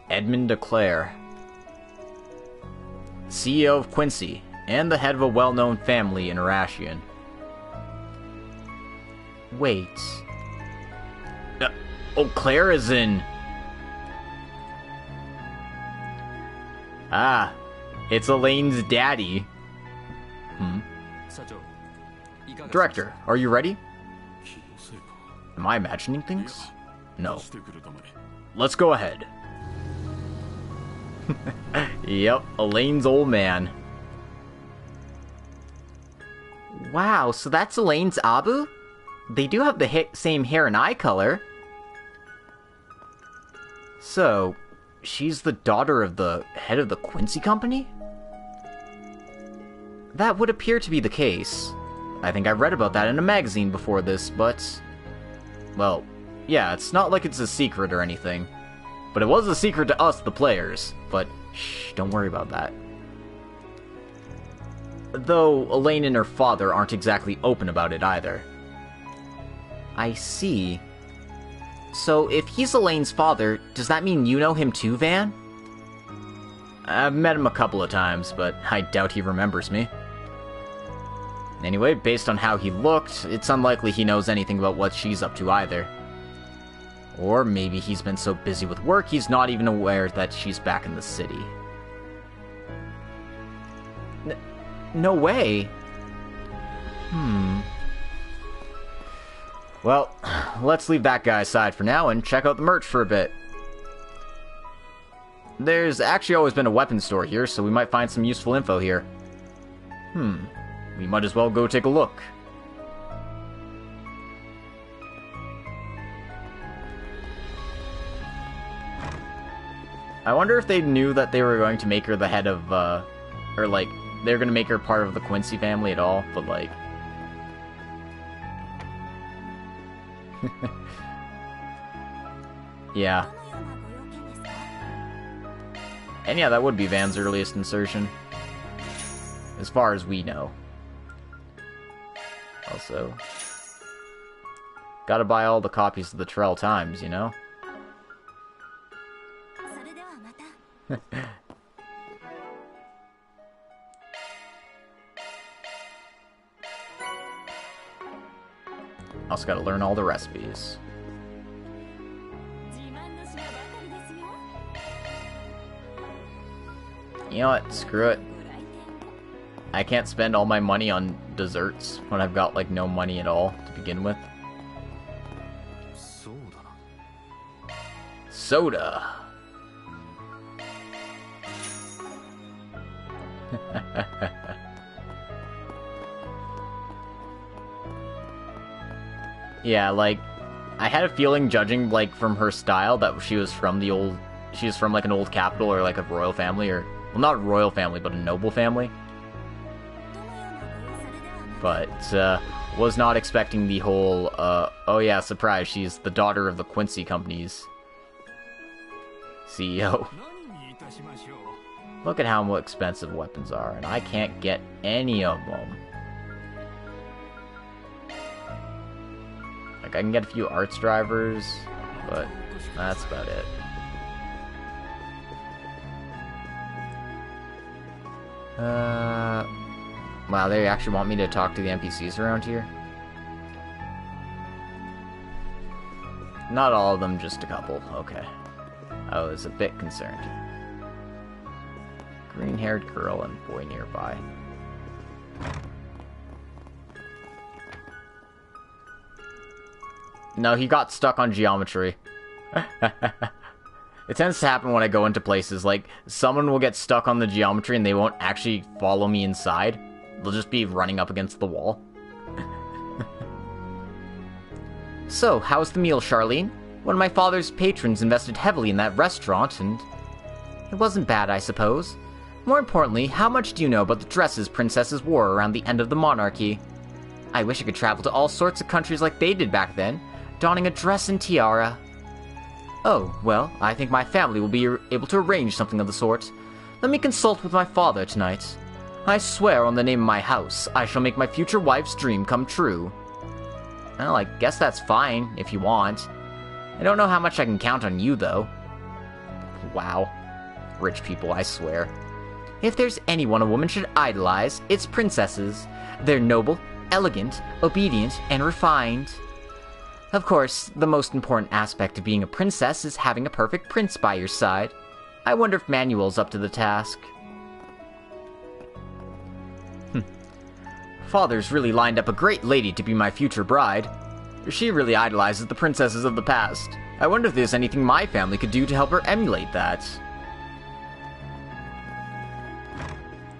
Edmund DeClaire. CEO of Quincy, and the head of a well-known family in Irrational. Wait. Oh, Claire is in... Ah, it's Elaine's daddy. Director, are you ready? Am I imagining things? No. Let's go ahead. Yep, Elaine's old man. Wow, so that's Elaine's Abu? They do have the same hair and eye color. So, she's the daughter of the head of the Quincy company? That would appear to be the case. I think I read about that in a magazine before this, but... Well, yeah, it's not like it's a secret or anything. But it was a secret to us, the players. But, shh, don't worry about that. Though, Elaine and her father aren't exactly open about it either. I see. So, if he's Elaine's father, does that mean you know him too, Van? I've met him a couple of times, but I doubt he remembers me. Anyway, based on how he looked, it's unlikely he knows anything about what she's up to either. Or maybe he's been so busy with work he's not even aware that she's back in the city. No way! Well, let's leave that guy aside for now and check out the merch for a bit. There's actually always been a weapons store here, so we might find some useful info here. We might as well go take a look. I wonder if they knew that they were going to make her the head of, or like, they were going to make her part of the Quincy family at all, but like... Yeah. And yeah, that would be Van's earliest insertion. As far as we know. Also, gotta buy all the copies of the Trail Times, you know? Also gotta learn all the recipes. You know what? Screw it. I can't spend all my money on desserts when I've got, like, no money at all to begin with. Soda! Yeah, like, I had a feeling, judging, like, from her style, that she was from the old... She was from, like, an old capital or, like, a royal family, or... Well, not a royal family, but a noble family. But, was not expecting the whole, oh yeah, surprise, she's the daughter of the Quincy company's CEO. Look at how expensive weapons are, and I can't get any of them. Like, I can get a few arts drivers, but that's about it. Wow, they actually want me to talk to the NPCs around here? Not all of them, just a couple. Okay. I was a bit concerned. Green-haired girl and boy nearby. No, he got stuck on geometry. It tends to happen when I go into places, like, someone will get stuck on the geometry and they won't actually follow me inside. They'll just be running up against the wall. So, how's the meal, Charlene? One of my father's patrons invested heavily in that restaurant, and... It wasn't bad, I suppose. More importantly, how much do you know about the dresses princesses wore around the end of the monarchy? I wish I could travel to all sorts of countries like they did back then, donning a dress and tiara. Oh, well, I think my family will be able to arrange something of the sort. Let me consult with my father tonight. I swear on the name of my house, I shall make my future wife's dream come true. Well, I guess that's fine, if you want. I don't know how much I can count on you, though. Wow. Rich people, I swear. If there's anyone a woman should idolize, it's princesses. They're noble, elegant, obedient, and refined. Of course, the most important aspect of being a princess is having a perfect prince by your side. I wonder if Manuel's up to the task. Father's really lined up a great lady to be my future bride. She really idolizes the princesses of the past. I wonder if there's anything my family could do to help her emulate that.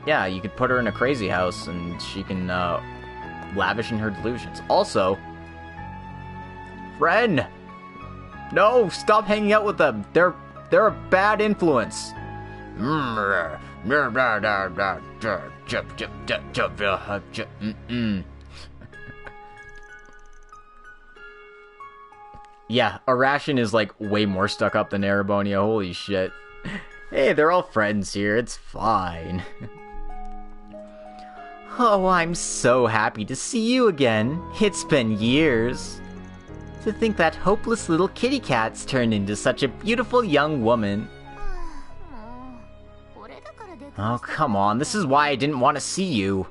Yeah, you could put her in a crazy house and she can lavish in her delusions. Also, Ren! No, stop hanging out with them. They're a bad influence. Yeah, Irrational is like way more stuck up than Erebonia. Holy shit. Hey, they're all friends here. It's fine. Oh, I'm so happy to see you again. It's been years. To think that hopeless little kitty cat's turned into such a beautiful young woman. Oh, come on. This is why I didn't want to see you.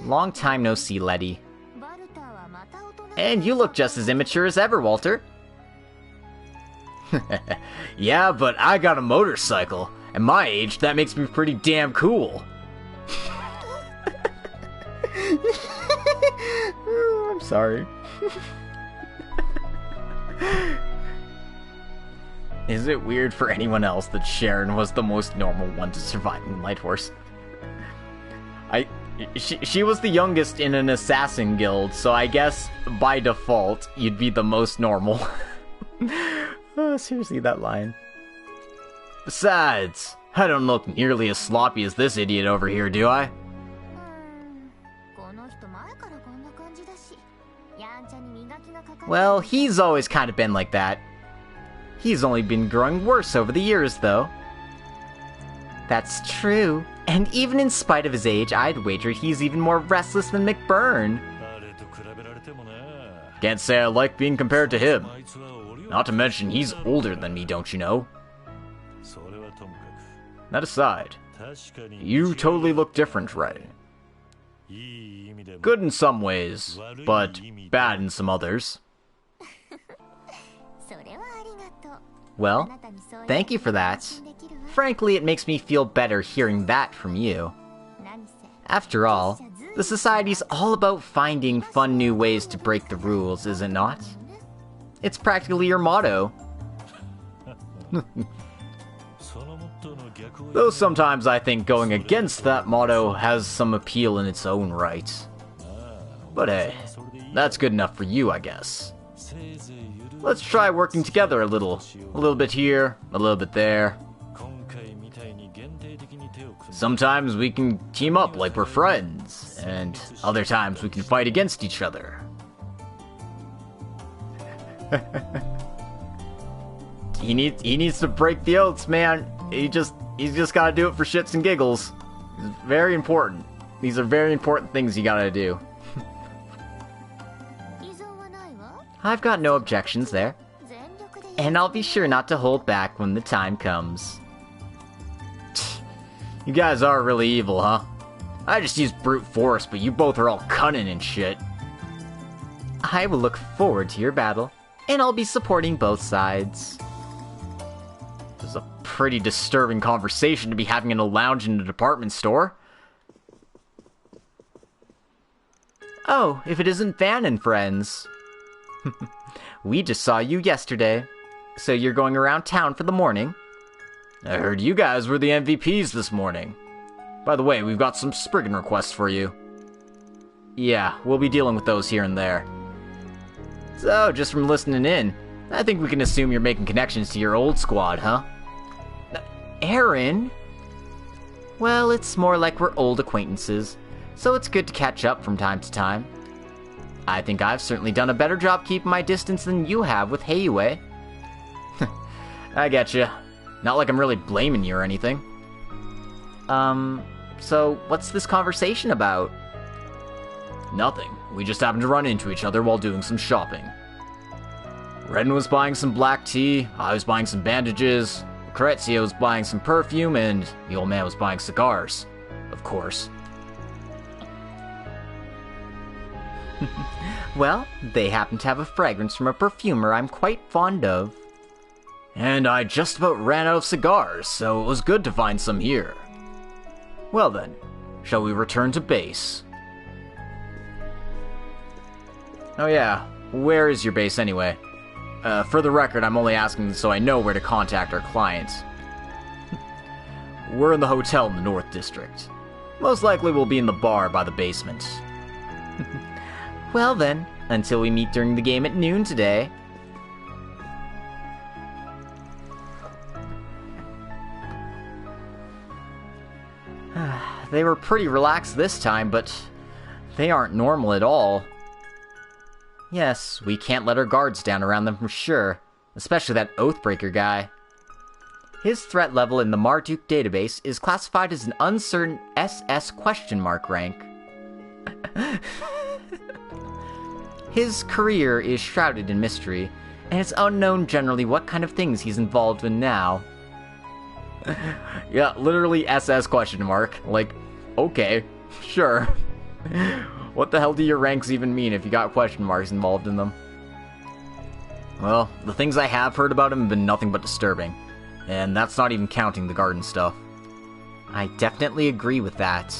Long time no see, Letty. And you look just as immature as ever, Walter. Yeah, but I got a motorcycle. At my age, that makes me pretty damn cool. I'm sorry. Is it weird for anyone else that Sharon was the most normal one to survive in Light Horse? She was the youngest in an assassin guild, so I guess by default you'd be the most normal. Oh, seriously, that line. Besides, I don't look nearly as sloppy as this idiot over here, do I? Well, he's always kind of been like that. He's only been growing worse over the years, though. That's true. And even in spite of his age, I'd wager he's even more restless than McBurn. Can't say I like being compared to him. Not to mention, he's older than me, don't you know? That aside, you totally look different, right? Good in some ways, but bad in some others. Well, thank you for that. Frankly, it makes me feel better hearing that from you. After all, the Society's all about finding fun new ways to break the rules, is it not? It's practically your motto. Though sometimes I think going against that motto has some appeal in its own right. But hey, that's good enough for you, I guess. Let's try working together a little. A little bit here, a little bit there. Sometimes we can team up like we're friends, and other times we can fight against each other. He needs to break the oaths, man. He's just gotta do it for shits and giggles. It's very important. These are very important things you gotta do. I've got no objections there. And I'll be sure not to hold back when the time comes. You guys are really evil, huh? I just used brute force, but you both are all cunning and shit. I will look forward to your battle, and I'll be supporting both sides. This is a pretty disturbing conversation to be having in a lounge in a department store. Oh, if it isn't Van and friends. We just saw you yesterday. So you're going around town for the morning? I heard you guys were the MVPs this morning. By the way, we've got some Spriggan requests for you. Yeah, we'll be dealing with those here and there. So, just from listening in, I think we can assume you're making connections to your old squad, huh? Aaron? Well, it's more like we're old acquaintances, so it's good to catch up from time to time. I think I've certainly done a better job keeping my distance than you have with Heiue. I getcha. Not like I'm really blaming you or anything. So what's this conversation about? Nothing. We just happened to run into each other while doing some shopping. Ren was buying some black tea, I was buying some bandages, Lucrezia was buying some perfume, and the old man was buying cigars. Of course. Well, they happen to have a fragrance from a perfumer I'm quite fond of. And I just about ran out of cigars, so it was good to find some here. Well then, shall we return to base? Oh yeah, where is your base anyway? For the record, I'm only asking so I know where to contact our clients. We're in the hotel in the North District. Most likely we'll be in the bar by the basement. Well then, until we meet during the game at noon today. They were pretty relaxed this time, but they aren't normal at all. Yes, we can't let our guards down around them for sure, especially that Oathbreaker guy. His threat level in the Marduk database is classified as an uncertain SS question mark rank. His career is shrouded in mystery, and it's unknown generally what kind of things he's involved in now. Yeah, literally SS question mark. Like, okay, sure. What the hell do your ranks even mean if you got question marks involved in them? Well, the things I have heard about him have been nothing but disturbing. And that's not even counting the garden stuff. I definitely agree with that.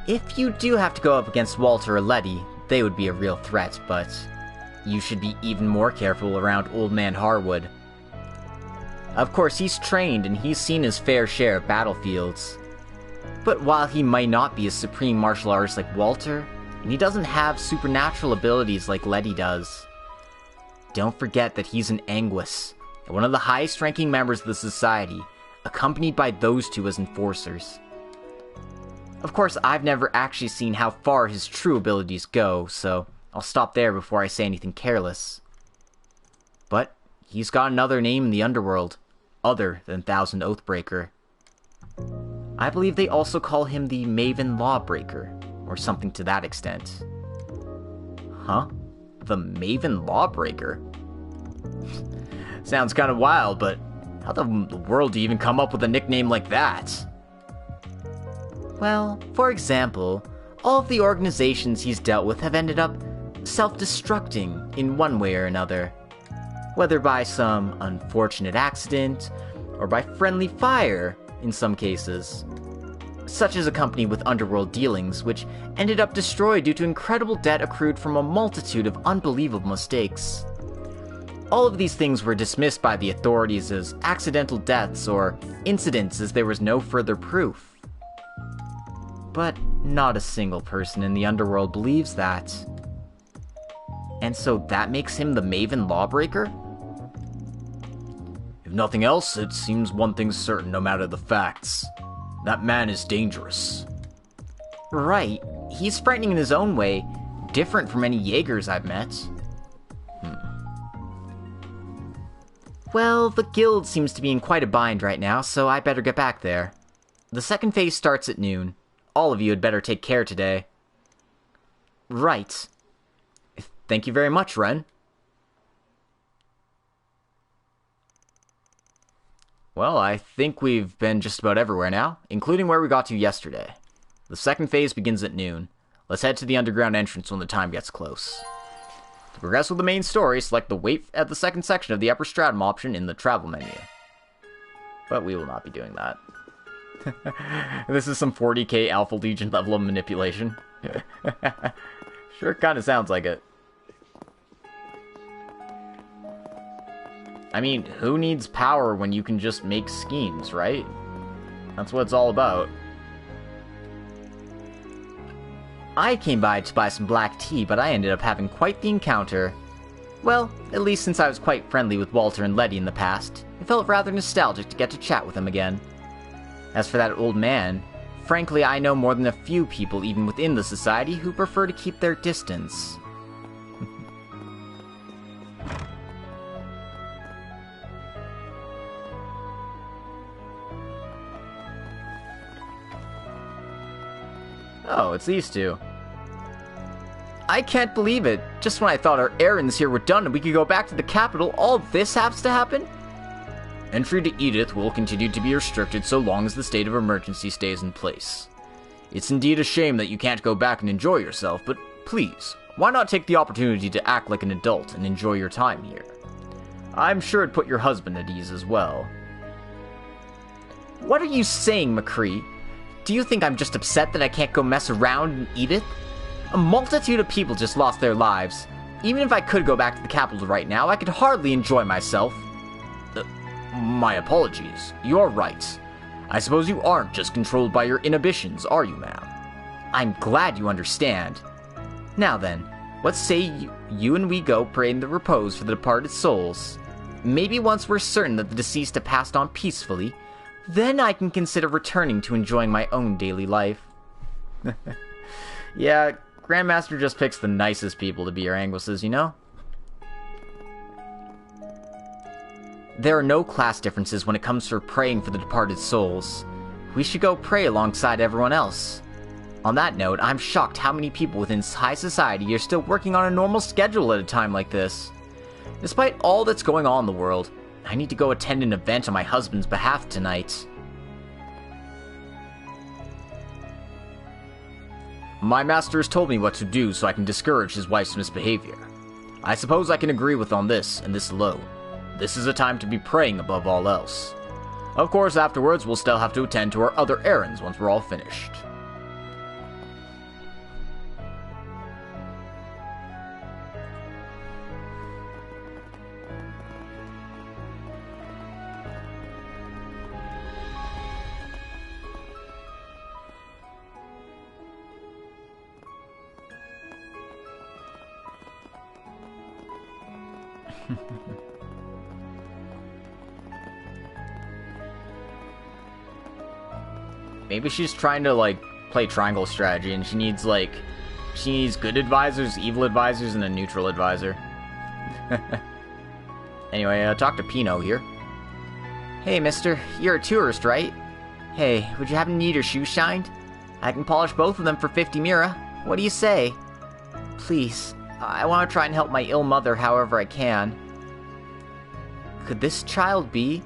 If you do have to go up against Walter or Letty, they would be a real threat, but you should be even more careful around Old Man Harwood. Of course, he's trained and he's seen his fair share of battlefields. But while he might not be a supreme martial artist like Walter, and he doesn't have supernatural abilities like Letty does, don't forget that he's an Anguis, and one of the highest ranking members of the society, accompanied by those two as enforcers. Of course, I've never actually seen how far his true abilities go, so I'll stop there before I say anything careless. But he's got another name in the underworld, other than Thousand Oathbreaker. I believe they also call him the Maven Lawbreaker, or something to that extent. Huh? The Maven Lawbreaker? Sounds kind of wild, but how the world do you even come up with a nickname like that? Well, for example, all of the organizations he's dealt with have ended up self-destructing in one way or another. Whether by some unfortunate accident, or by friendly fire, in some cases. Such as a company with underworld dealings, which ended up destroyed due to incredible debt accrued from a multitude of unbelievable mistakes. All of these things were dismissed by the authorities as accidental deaths or incidents as there was no further proof. But not a single person in the underworld believes that. And so that makes him the Maven Lawbreaker? If nothing else, it seems one thing's certain no matter the facts. That man is dangerous. Right. He's frightening in his own way, different from any Jaegers I've met. Well, the guild seems to be in quite a bind right now, so I better get back there. The second phase starts at noon. All of you had better take care today. Right. Thank you very much, Ren. Well, I think we've been just about everywhere now, including where we got to yesterday. The second phase begins at noon. Let's head to the underground entrance when the time gets close. To progress with the main story, select the Wait at the second section of the upper stratum option in the travel menu. But we will not be doing that. This is some 40k Alpha Legion level of manipulation. Sure kinda sounds like it. I mean, who needs power when you can just make schemes, right? That's what it's all about. I came by to buy some black tea, but I ended up having quite the encounter. Well, at least since I was quite friendly with Walter and Letty in the past, it felt rather nostalgic to get to chat with them again. As for that old man, frankly I know more than a few people even within the society who prefer to keep their distance. Oh, it's these two. I can't believe it. Just when I thought our errands here were done and we could go back to the capital, all this has to happen? Entry to Edith will continue to be restricted so long as the state of emergency stays in place. It's indeed a shame that you can't go back and enjoy yourself, but please, why not take the opportunity to act like an adult and enjoy your time here? I'm sure it'd put your husband at ease as well. What are you saying, McCree? Do you think I'm just upset that I can't go mess around in Edith? A multitude of people just lost their lives. Even if I could go back to the capital right now, I could hardly enjoy myself. My apologies. You're right. I suppose you aren't just controlled by your inhibitions, are you, ma'am? I'm glad you understand. Now then, let's say you and we go pray in the repose for the departed souls. Maybe once we're certain that the deceased have passed on peacefully, then I can consider returning to enjoying my own daily life. Yeah, Grandmaster just picks the nicest people to be your Angus's, you know? There are no class differences when it comes to praying for the departed souls. We should go pray alongside everyone else. On that note, I'm shocked how many people within high society are still working on a normal schedule at a time like this. Despite all that's going on in the world, I need to go attend an event on my husband's behalf tonight. My master has told me what to do so I can discourage his wife's misbehavior. I suppose I can agree with on this, and this alone. This is a time to be praying above all else. Of course, afterwards we'll still have to attend to our other errands once we're all finished. Maybe she's trying to, like, play triangle strategy, and she needs good advisors, evil advisors, and a neutral advisor. Anyway, talk to Pino here. Hey, mister, you're a tourist, right? Hey, would you happen to need your shoes shined? I can polish both of them for 50 mira. What do you say? Please, I want to try and help my ill mother however I can. Could this child be?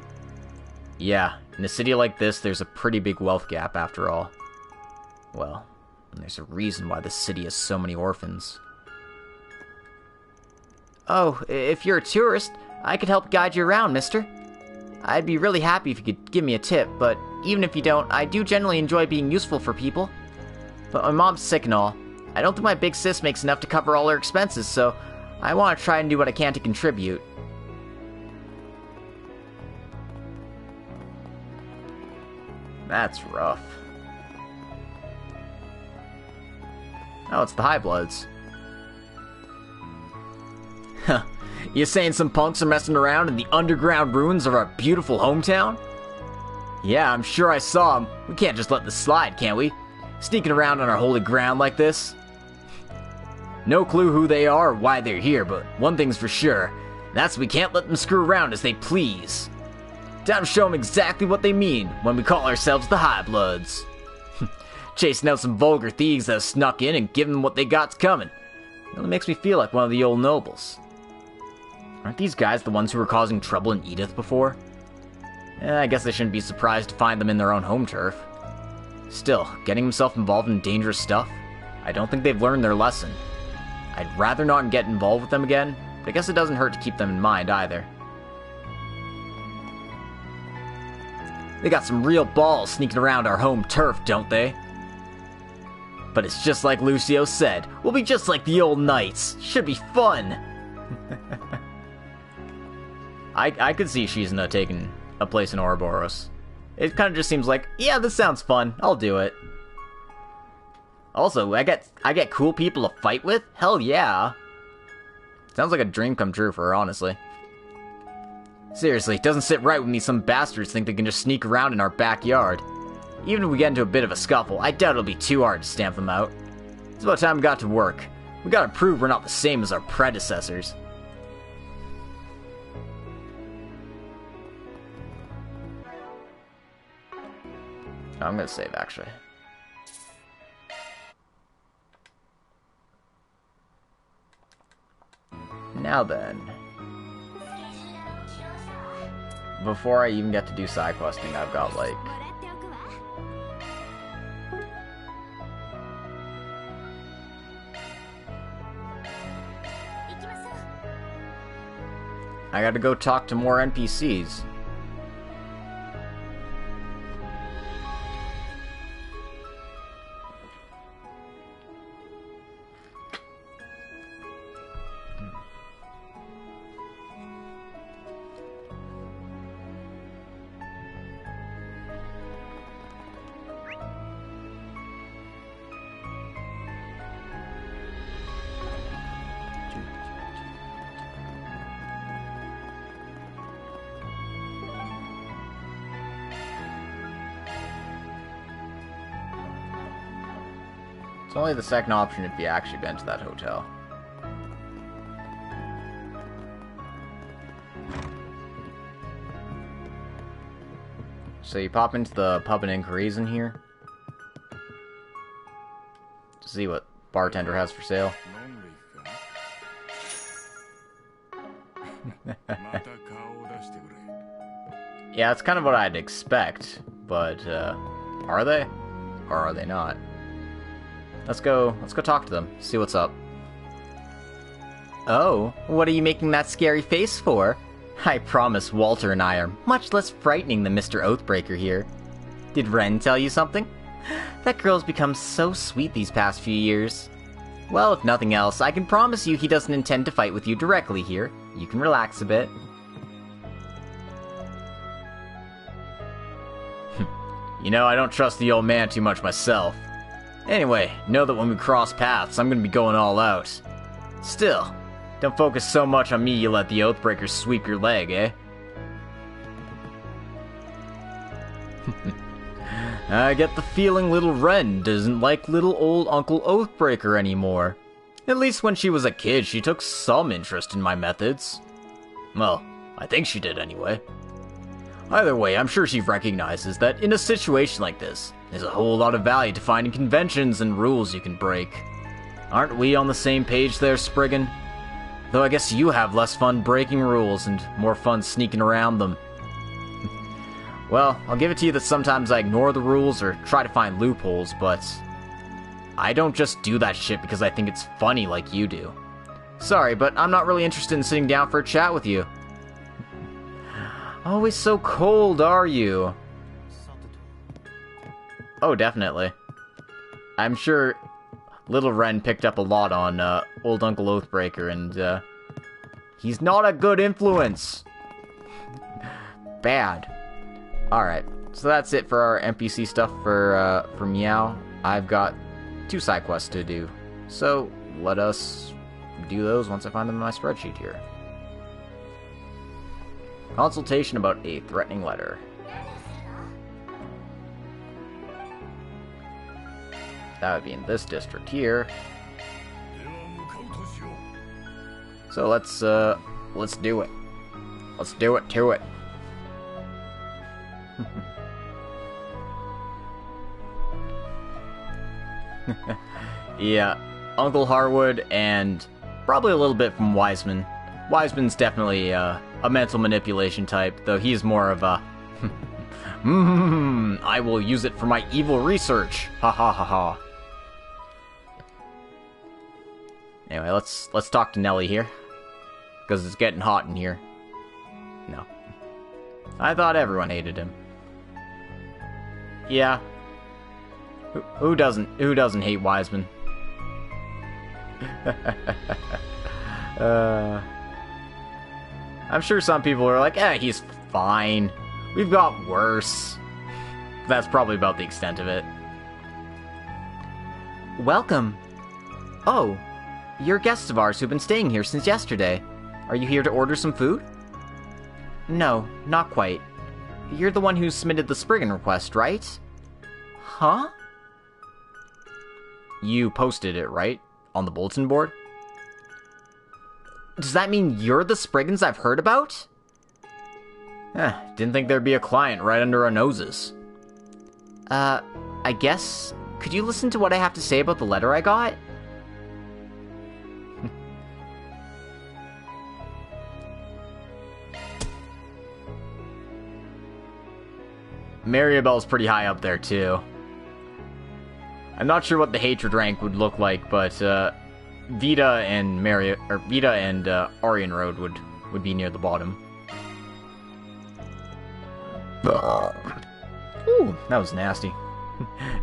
Yeah. In a city like this, there's a pretty big wealth gap, after all. Well, there's a reason why this city has so many orphans. Oh, if you're a tourist, I could help guide you around, mister. I'd be really happy if you could give me a tip, but even if you don't, I do generally enjoy being useful for people. But my mom's sick and all. I don't think my big sis makes enough to cover all her expenses, so I want to try and do what I can to contribute. That's rough. Oh, it's the High Bloods. Huh. You saying some punks are messing around in the underground ruins of our beautiful hometown? Yeah, I'm sure I saw them. We can't just let this slide, can we? Sneaking around on our holy ground like this? No clue who they are or why they're here, but one thing's for sure. That's we can't let them screw around as they please. Time to show them exactly what they mean when we call ourselves the High Bloods. Chasing out some vulgar thieves that have snuck in and giving them what they got's coming. It really makes me feel like one of the old nobles. Aren't these guys the ones who were causing trouble in Edith before? I guess I shouldn't be surprised to find them in their own home turf. Still, getting himself involved in dangerous stuff? I don't think they've learned their lesson. I'd rather not get involved with them again, but I guess it doesn't hurt to keep them in mind either. They got some real balls sneaking around our home turf, don't they? But it's just like Lucio said, we'll be just like the old knights. Should be fun. I could see Shizuna taking a place in Ouroboros. It kind of just seems like, yeah, this sounds fun. I'll do it. Also, I get cool people to fight with? Hell yeah. Sounds like a dream come true for her, honestly. Seriously, it doesn't sit right with me some bastards think they can just sneak around in our backyard. Even if we get into a bit of a scuffle, I doubt it'll be too hard to stamp them out. It's about time we got to work. We gotta prove we're not the same as our predecessors. I'm gonna save, actually. Now then. Before I even get to do side questing, I've got like... I gotta go talk to more NPCs. It's only the second option if you actually been to that hotel. So you pop into the pub and inquiries in here to see what bartender has for sale. Yeah, that's kind of what I'd expect, but are they? Or are they not? Let's go talk to them, see what's up. Oh, what are you making that scary face for? I promise Walter and I are much less frightening than Mr. Oathbreaker here. Did Ren tell you something? That girl's become so sweet these past few years. Well, if nothing else, I can promise you he doesn't intend to fight with you directly here. You can relax a bit. You know, I don't trust the old man too much myself. Anyway, know that when we cross paths, I'm gonna be going all out. Still, don't focus so much on me you let the Oathbreaker sweep your leg, eh? I get the feeling little Ren doesn't like little old Uncle Oathbreaker anymore. At least when she was a kid, she took some interest in my methods. Well, I think she did anyway. Either way, I'm sure she recognizes that in a situation like this, there's a whole lot of value to finding conventions and rules you can break. Aren't we on the same page there, Spriggan? Though I guess you have less fun breaking rules and more fun sneaking around them. Well, I'll give it to you that sometimes I ignore the rules or try to find loopholes, but I don't just do that shit because I think it's funny like you do. Sorry, but I'm not really interested in sitting down for a chat with you. Always so cold, are you? Oh, definitely. I'm sure little Ren picked up a lot on old Uncle Oathbreaker, and he's not a good influence. Bad. Alright, so that's it for our NPC stuff for Meow. I've got 2 side quests to do, so let us do those once I find them in my spreadsheet here. Consultation about a threatening letter. That would be in this district here. So let's do it. Let's do it to it. Yeah, Uncle Harwood and probably a little bit from Wiseman. Wiseman's definitely a mental manipulation type, though he's more of a I will use it for my evil research. Ha ha ha ha. Anyway, let's talk to Nelly here, because it's getting hot in here. No. I thought everyone hated him. Yeah. Who doesn't hate Wiseman? I'm sure some people are like, he's fine. We've got worse. That's probably about the extent of it. Welcome. Oh, you're guests of ours who've been staying here since yesterday. Are you here to order some food? No, not quite. You're the one who submitted the Spriggan request, right? Huh? You posted it, right? On the bulletin board? Does that mean you're the Spriggans I've heard about? Didn't think there'd be a client right under our noses. I guess... Could you listen to what I have to say about the letter I got? Maribel's pretty high up there, too. I'm not sure what the hatred rank would look like, but Vita and Aryan Road would be near the bottom. Ooh, that was nasty.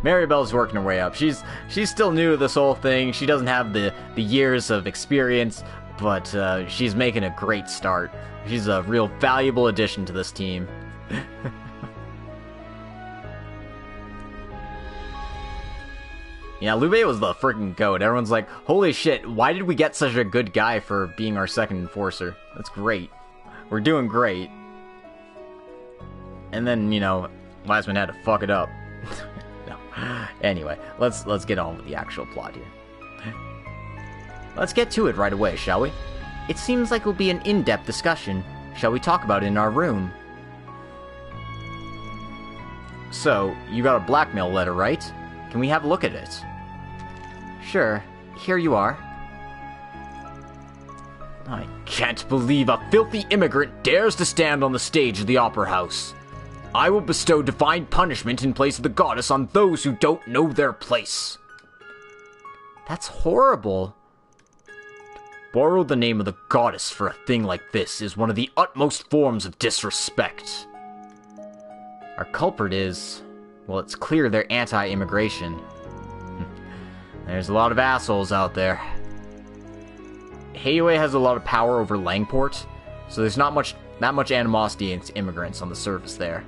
Maribel's working her way up. She's still new to this whole thing. She doesn't have the years of experience, but she's making a great start. She's a real valuable addition to this team. Yeah, Lube was the freaking goat. Everyone's like, holy shit, why did we get such a good guy for being our second enforcer? That's great. We're doing great. And then, you know, Wiseman had to fuck it up. No. Anyway, let's get on with the actual plot here. Let's get to it right away, shall we? It seems like it'll be an in-depth discussion. Shall we talk about it in our room? So, you got a blackmail letter, right? Can we have a look at it? Sure. Here you are. I can't believe a filthy immigrant dares to stand on the stage of the Opera House. I will bestow divine punishment in place of the goddess on those who don't know their place. That's horrible. To borrow the name of the goddess for a thing like this is one of the utmost forms of disrespect. Our culprit is... well, it's clear they're anti-immigration. There's a lot of assholes out there. Heiue has a lot of power over Langport, so there's not that much animosity against immigrants on the surface there.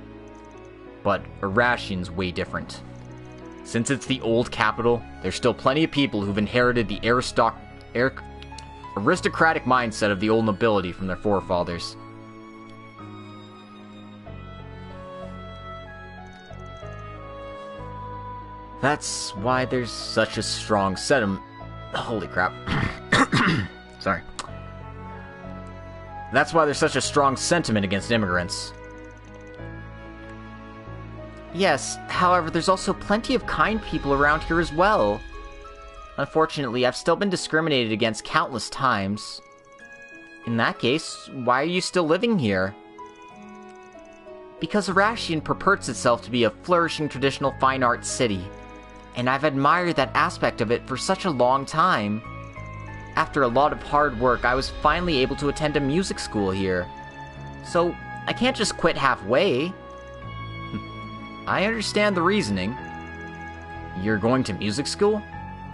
But Irration's way different. Since it's the old capital, there's still plenty of people who've inherited the aristocratic mindset of the old nobility from their forefathers. That's why there's such a strong sentiment. Holy crap. Sorry. That's why there's such a strong sentiment against immigrants. Yes, however, there's also plenty of kind people around here as well. Unfortunately, I've still been discriminated against countless times. In that case, why are you still living here? Because Irration purports itself to be a flourishing traditional fine arts city, and I've admired that aspect of it for such a long time. After a lot of hard work, I was finally able to attend a music school here. So, I can't just quit halfway. I understand the reasoning. You're going to music school?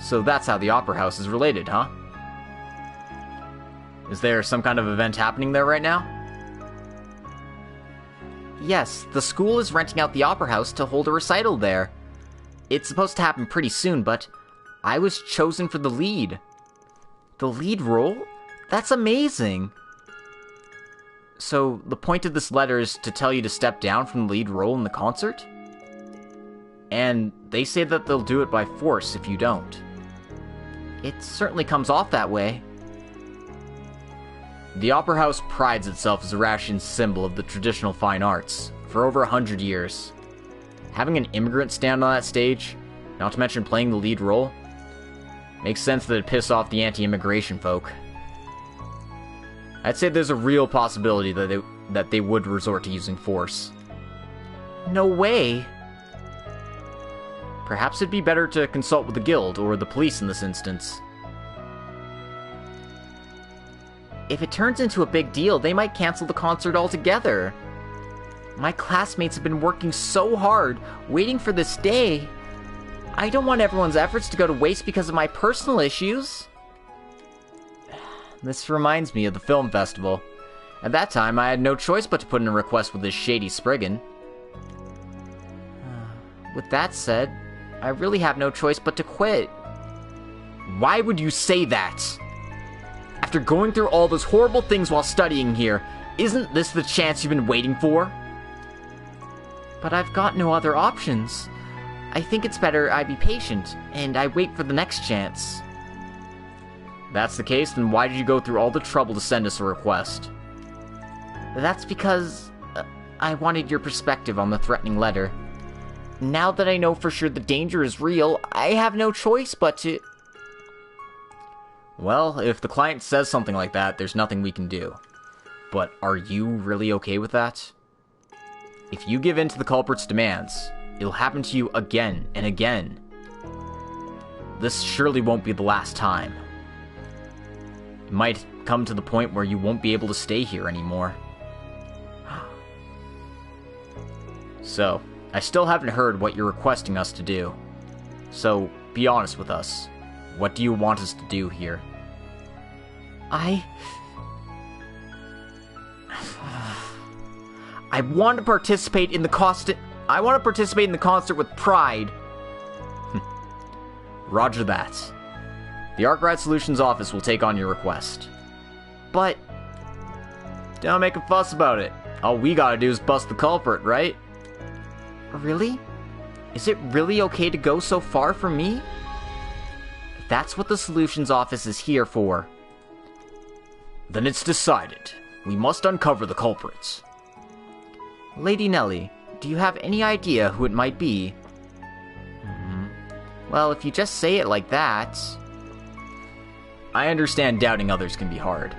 So that's how the Opera House is related, huh? Is there some kind of event happening there right now? Yes, the school is renting out the Opera House to hold a recital there. It's supposed to happen pretty soon, but I was chosen for the lead. The lead role? That's amazing! So, the point of this letter is to tell you to step down from the lead role in the concert? And they say that they'll do it by force if you don't. It certainly comes off that way. The Opera House prides itself as Irration's symbol of the traditional fine arts for over 100 years. Having an immigrant stand on that stage, not to mention playing the lead role, makes sense that it'd piss off the anti-immigration folk. I'd say there's a real possibility that they would resort to using force. No way! Perhaps it'd be better to consult with the guild or the police in this instance. If it turns into a big deal, they might cancel the concert altogether. My classmates have been working so hard, waiting for this day. I don't want everyone's efforts to go to waste because of my personal issues. This reminds me of the film festival. At that time, I had no choice but to put in a request with this shady Spriggan. With that said, I really have no choice but to quit. Why would you say that? After going through all those horrible things while studying here, isn't this the chance you've been waiting for? But I've got no other options. I think it's better I be patient, and I wait for the next chance. If that's the case, then why did you go through all the trouble to send us a request? That's because I wanted your perspective on the threatening letter. Now that I know for sure the danger is real, I have no choice but to... Well, if the client says something like that, there's nothing we can do. But are you really okay with that? If you give in to the culprit's demands, it'll happen to you again and again. This surely won't be the last time. It might come to the point where you won't be able to stay here anymore. So, I still haven't heard what you're requesting us to do. So, be honest with us. What do you want us to do here? I want to participate in the concert with pride. Roger that. The Arkride Solutions office will take on your request. But don't make a fuss about it. All we gotta do is bust the culprit, right? Really? Is it really okay to go so far for me? That's what the Solutions office is here for. Then it's decided. We must uncover the culprits. Lady Nellie, do you have any idea who it might be? Well, if you just say it like that... I understand doubting others can be hard,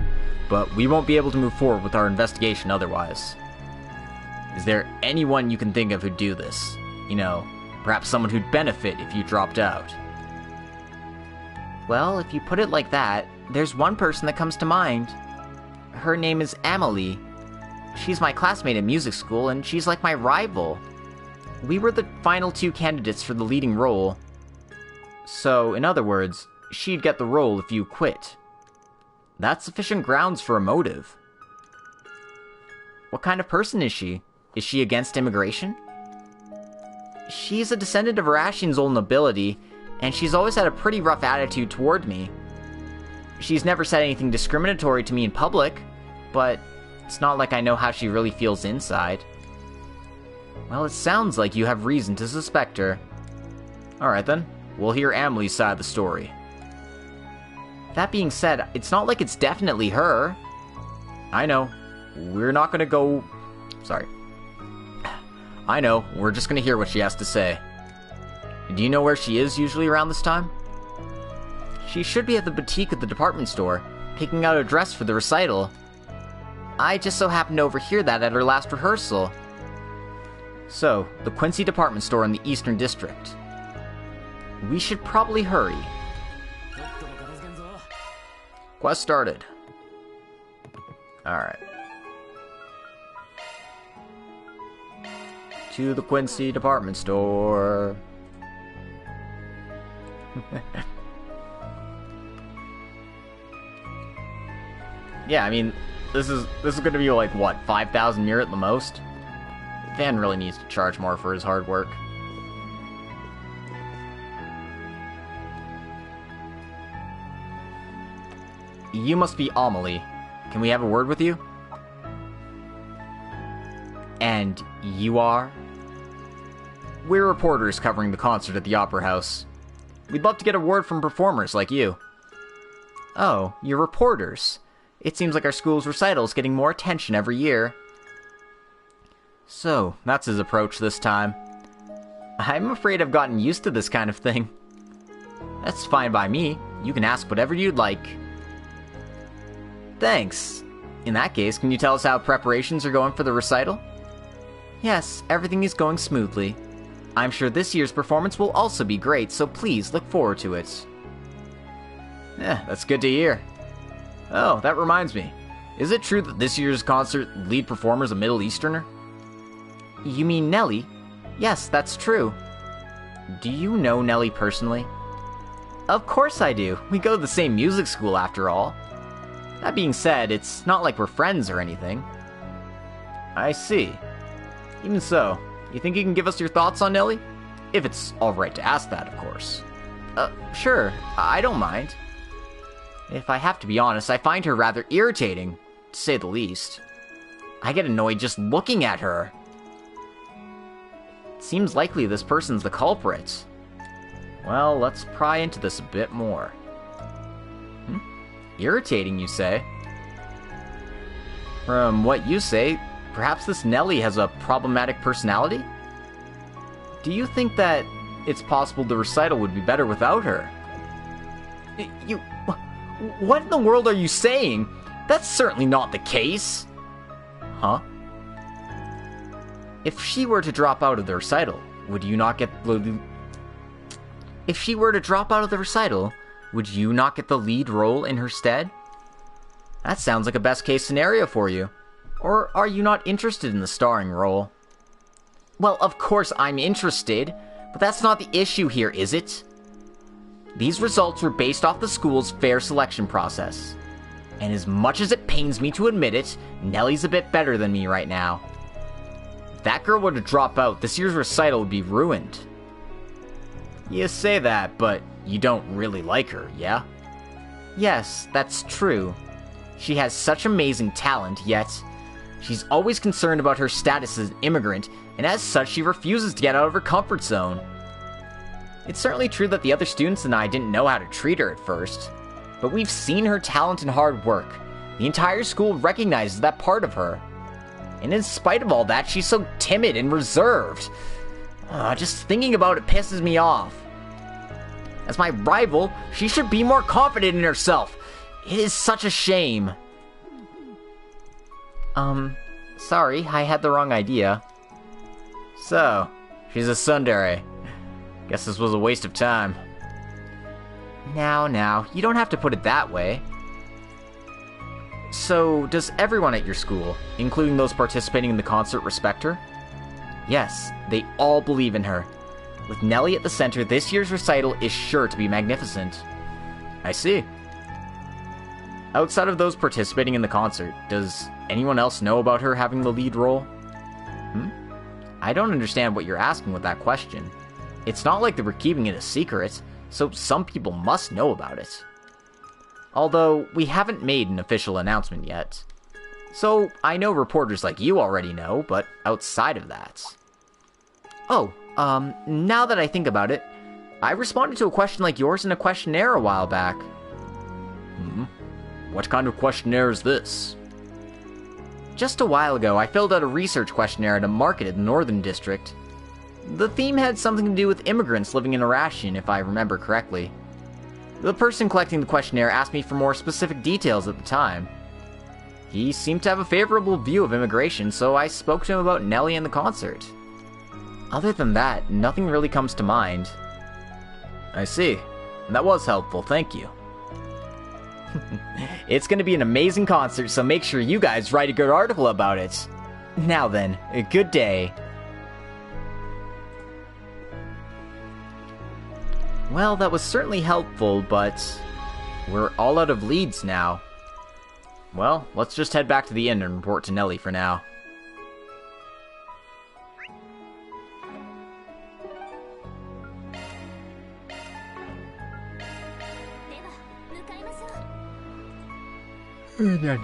but we won't be able to move forward with our investigation otherwise. Is there anyone you can think of who'd do this? You know, perhaps someone who'd benefit if you dropped out. Well, if you put it like that, there's one person that comes to mind. Her name is Amelie. She's my classmate at music school, and she's like my rival. We were the final two candidates for the leading role. So, in other words, she'd get the role if you quit. That's sufficient grounds for a motive. What kind of person is she? Is she against immigration? She's a descendant of Irration's old nobility, and she's always had a pretty rough attitude toward me. She's never said anything discriminatory to me in public, but it's not like I know how she really feels inside. Well, it sounds like you have reason to suspect her. Alright then, we'll hear Amelie's side of the story. That being said, it's not like it's definitely her. I know. We're not gonna go... Sorry. I know. We're just gonna hear what she has to say. Do you know where she is usually around this time? She should be at the boutique at the department store, picking out a dress for the recital. I just so happened to overhear that at her last rehearsal. So, the Quincy department store in the Eastern District. We should probably hurry. Quest started. Alright. To the Quincy department store. Yeah, I mean, this is gonna be like, what, 5,000 mirror at the most? Van really needs to charge more for his hard work. You must be Amelie. Can we have a word with you? And you are? We're reporters covering the concert at the Opera House. We'd love to get a word from performers like you. Oh, you're reporters. It seems like our school's recital is getting more attention every year. So, that's his approach this time. I'm afraid I've gotten used to this kind of thing. That's fine by me. You can ask whatever you'd like. Thanks. In that case, can you tell us how preparations are going for the recital? Yes, everything is going smoothly. I'm sure this year's performance will also be great, so please look forward to it. Yeah, that's good to hear. Oh, that reminds me. Is it true that this year's concert lead performer is a Middle Easterner? You mean Nellie? Yes, that's true. Do you know Nellie personally? Of course I do. We go to the same music school after all. That being said, it's not like we're friends or anything. I see. Even so, you think you can give us your thoughts on Nellie? If it's alright to ask that, of course. Sure. I don't mind. If I have to be honest, I find her rather irritating, to say the least. I get annoyed just looking at her. It seems likely this person's the culprit. Well, let's pry into this a bit more. Irritating, you say? From what you say, perhaps this Nellie has a problematic personality? Do you think that it's possible the recital would be better without her? What in the world are you saying? That's certainly not the case. Huh? If she were to drop out of the recital, would you not get the... If she were to drop out of the recital, would you not get the lead role in her stead? That sounds like a best-case scenario for you. Or are you not interested in the starring role? Well, of course I'm interested, but that's not the issue here, is it? These results were based off the school's fair selection process. And as much as it pains me to admit it, Nellie's a bit better than me right now. If that girl were to drop out, this year's recital would be ruined. You say that, but you don't really like her, yeah? Yes, that's true. She has such amazing talent, yet she's always concerned about her status as an immigrant, and as such she refuses to get out of her comfort zone. It's certainly true that the other students and I didn't know how to treat her at first, but we've seen her talent and hard work. The entire school recognizes that part of her. And in spite of all that, she's so timid and reserved. Just thinking about it pisses me off. As my rival, she should be more confident in herself. It is such a shame. Sorry, I had the wrong idea. So, she's a tsundere. Guess this was a waste of time. Now, you don't have to put it that way. So, does everyone at your school, including those participating in the concert, respect her? Yes, they all believe in her. With Nellie at the center, this year's recital is sure to be magnificent. I see. Outside of those participating in the concert, does anyone else know about her having the lead role? I don't understand what you're asking with that question. It's not like they were keeping it a secret, so some people must know about it. Although, we haven't made an official announcement yet. So, I know reporters like you already know, but outside of that... Oh, now that I think about it, I responded to a question like yours in a questionnaire a while back. What kind of questionnaire is this? Just a while ago, I filled out a research questionnaire at a market in the Northern District. The theme had something to do with immigrants living in Irrational, if I remember correctly. The person collecting the questionnaire asked me for more specific details at the time. He seemed to have a favorable view of immigration, so I spoke to him about Nellie and the concert. Other than that, nothing really comes to mind. I see. That was helpful, thank you. It's gonna be an amazing concert, so make sure you guys write a good article about it. Now then, a good day. Well, that was certainly helpful, but we're all out of leads now. Well, let's just head back to the inn and report to Nellie for now. No.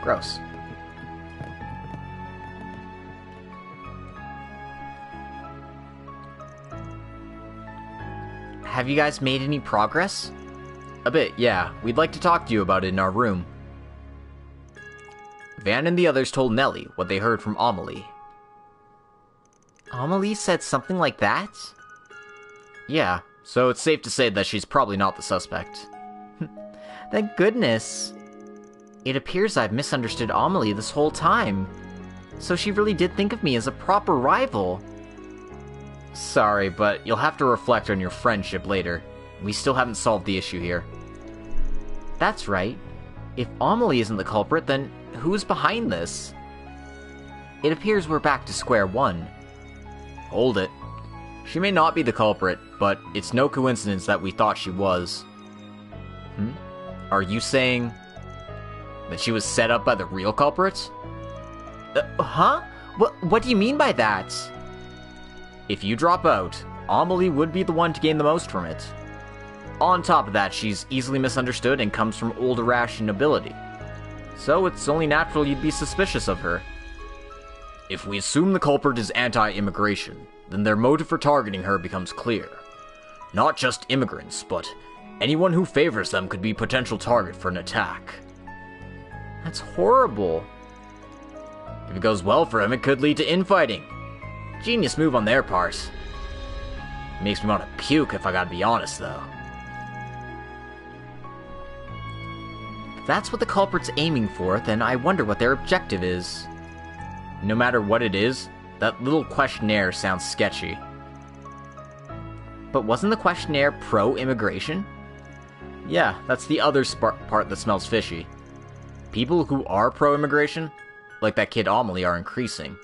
Gross. Have you guys made any progress? A bit, yeah. We'd like to talk to you about it in our room. Van and the others told Nellie what they heard from Amelie. Amelie said something like that? Yeah, so it's safe to say that she's probably not the suspect. Thank goodness. It appears I've misunderstood Amelie this whole time. So she really did think of me as a proper rival. Sorry, but you'll have to reflect on your friendship later. We still haven't solved the issue here. That's right. If Amelie isn't the culprit, then who's behind this? It appears we're back to square one. Hold it. She may not be the culprit, but it's no coincidence that we thought she was. Are you saying that she was set up by the real culprit? Huh? What do you mean by that? If you drop out, Amelie would be the one to gain the most from it. On top of that, she's easily misunderstood and comes from old Irrational nobility. So it's only natural you'd be suspicious of her. If we assume the culprit is anti-immigration, then their motive for targeting her becomes clear. Not just immigrants, but anyone who favors them could be a potential target for an attack. That's horrible. If it goes well for him, it could lead to infighting. Genius move on their part. Makes me want to puke if I gotta be honest, though. If that's what the culprit's aiming for, then I wonder what their objective is. No matter what it is, that little questionnaire sounds sketchy. But wasn't the questionnaire pro-immigration? Yeah, that's the other part that smells fishy. People who are pro-immigration, like that kid Amelie, are increasing.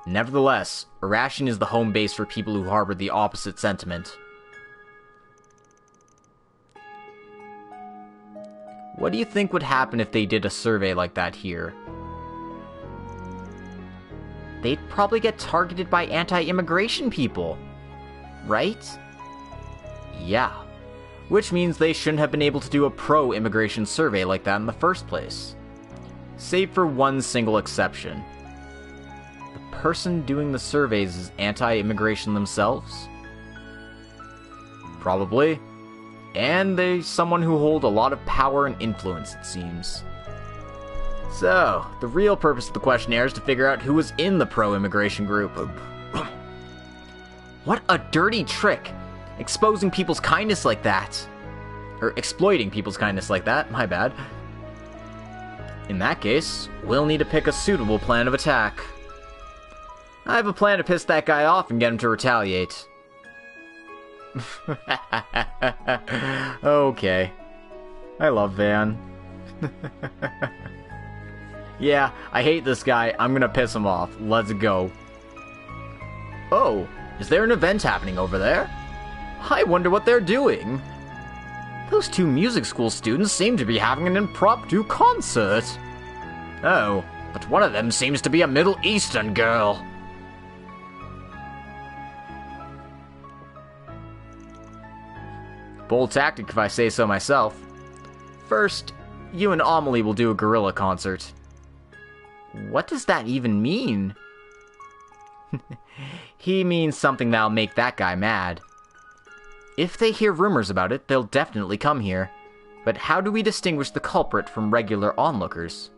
Nevertheless, Irrational is the home base for people who harbor the opposite sentiment. What do you think would happen if they did a survey like that here? They'd probably get targeted by anti-immigration people, right? Yeah. Which means they shouldn't have been able to do a pro-immigration survey like that in the first place. Save for one single exception. The person doing the surveys is anti-immigration themselves? Probably. And they're someone who hold a lot of power and influence, it seems. So, the real purpose of the questionnaire is to figure out who was in the pro-immigration group. What a dirty trick! Exposing people's kindness like that. Or exploiting people's kindness like that, my bad. In that case, we'll need to pick a suitable plan of attack. I have a plan to piss that guy off and get him to retaliate. Okay. I love Van. Yeah, I hate this guy. I'm gonna piss him off. Let's go. Oh, is there an event happening over there? I wonder what they're doing. Those two music school students seem to be having an impromptu concert. Oh, but one of them seems to be a Middle Eastern girl. Bold tactic if I say so myself. First, you and Amelie will do a guerrilla concert. What does that even mean? He means something that'll make that guy mad. If they hear rumors about it, they'll definitely come here. But how do we distinguish the culprit from regular onlookers?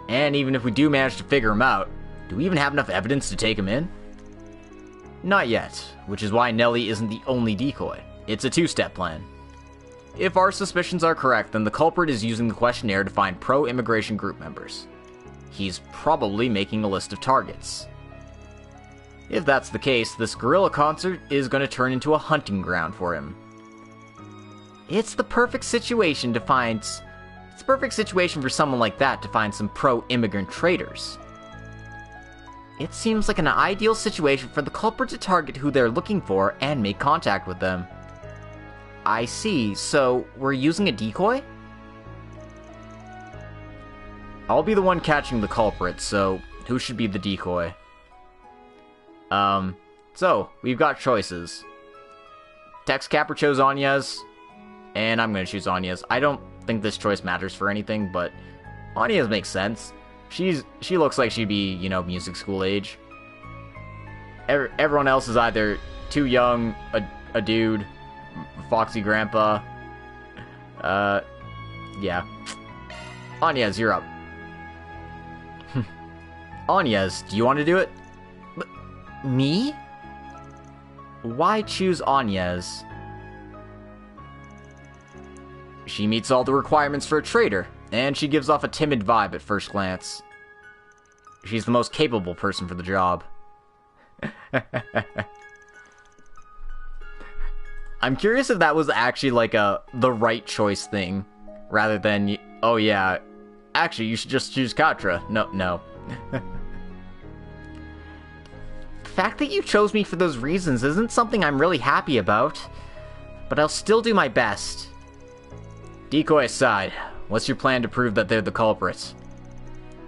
And even if we do manage to figure him out, do we even have enough evidence to take him in? Not yet, which is why Nellie isn't the only decoy. It's a two-step plan. If our suspicions are correct, then the culprit is using the questionnaire to find pro-immigration group members. He's probably making a list of targets. If that's the case, this guerrilla concert is going to turn into a hunting ground for him. It's the perfect situation for someone like that to find some pro-immigrant traitors. It seems like an ideal situation for the culprit to target who they're looking for and make contact with them. I see, so we're using a decoy? I'll be the one catching the culprit, so who should be the decoy? So, we've got choices. Tex Capper chose Agnes, and I'm gonna choose Agnes. I don't think this choice matters for anything, but Agnes makes sense. She looks like she'd be, music school age. Everyone else is either too young, a dude, foxy grandpa. Yeah. Agnes, you're up. Agnes, do you want to do it? Me? Why choose Agnes? She meets all the requirements for a traitor, and she gives off a timid vibe at first glance. She's the most capable person for the job. I'm curious if that was actually like the right choice thing, rather than, oh yeah, actually you should just choose Katra. No. The fact that you chose me for those reasons isn't something I'm really happy about, but I'll still do my best. Decoy aside, what's your plan to prove that they're the culprits?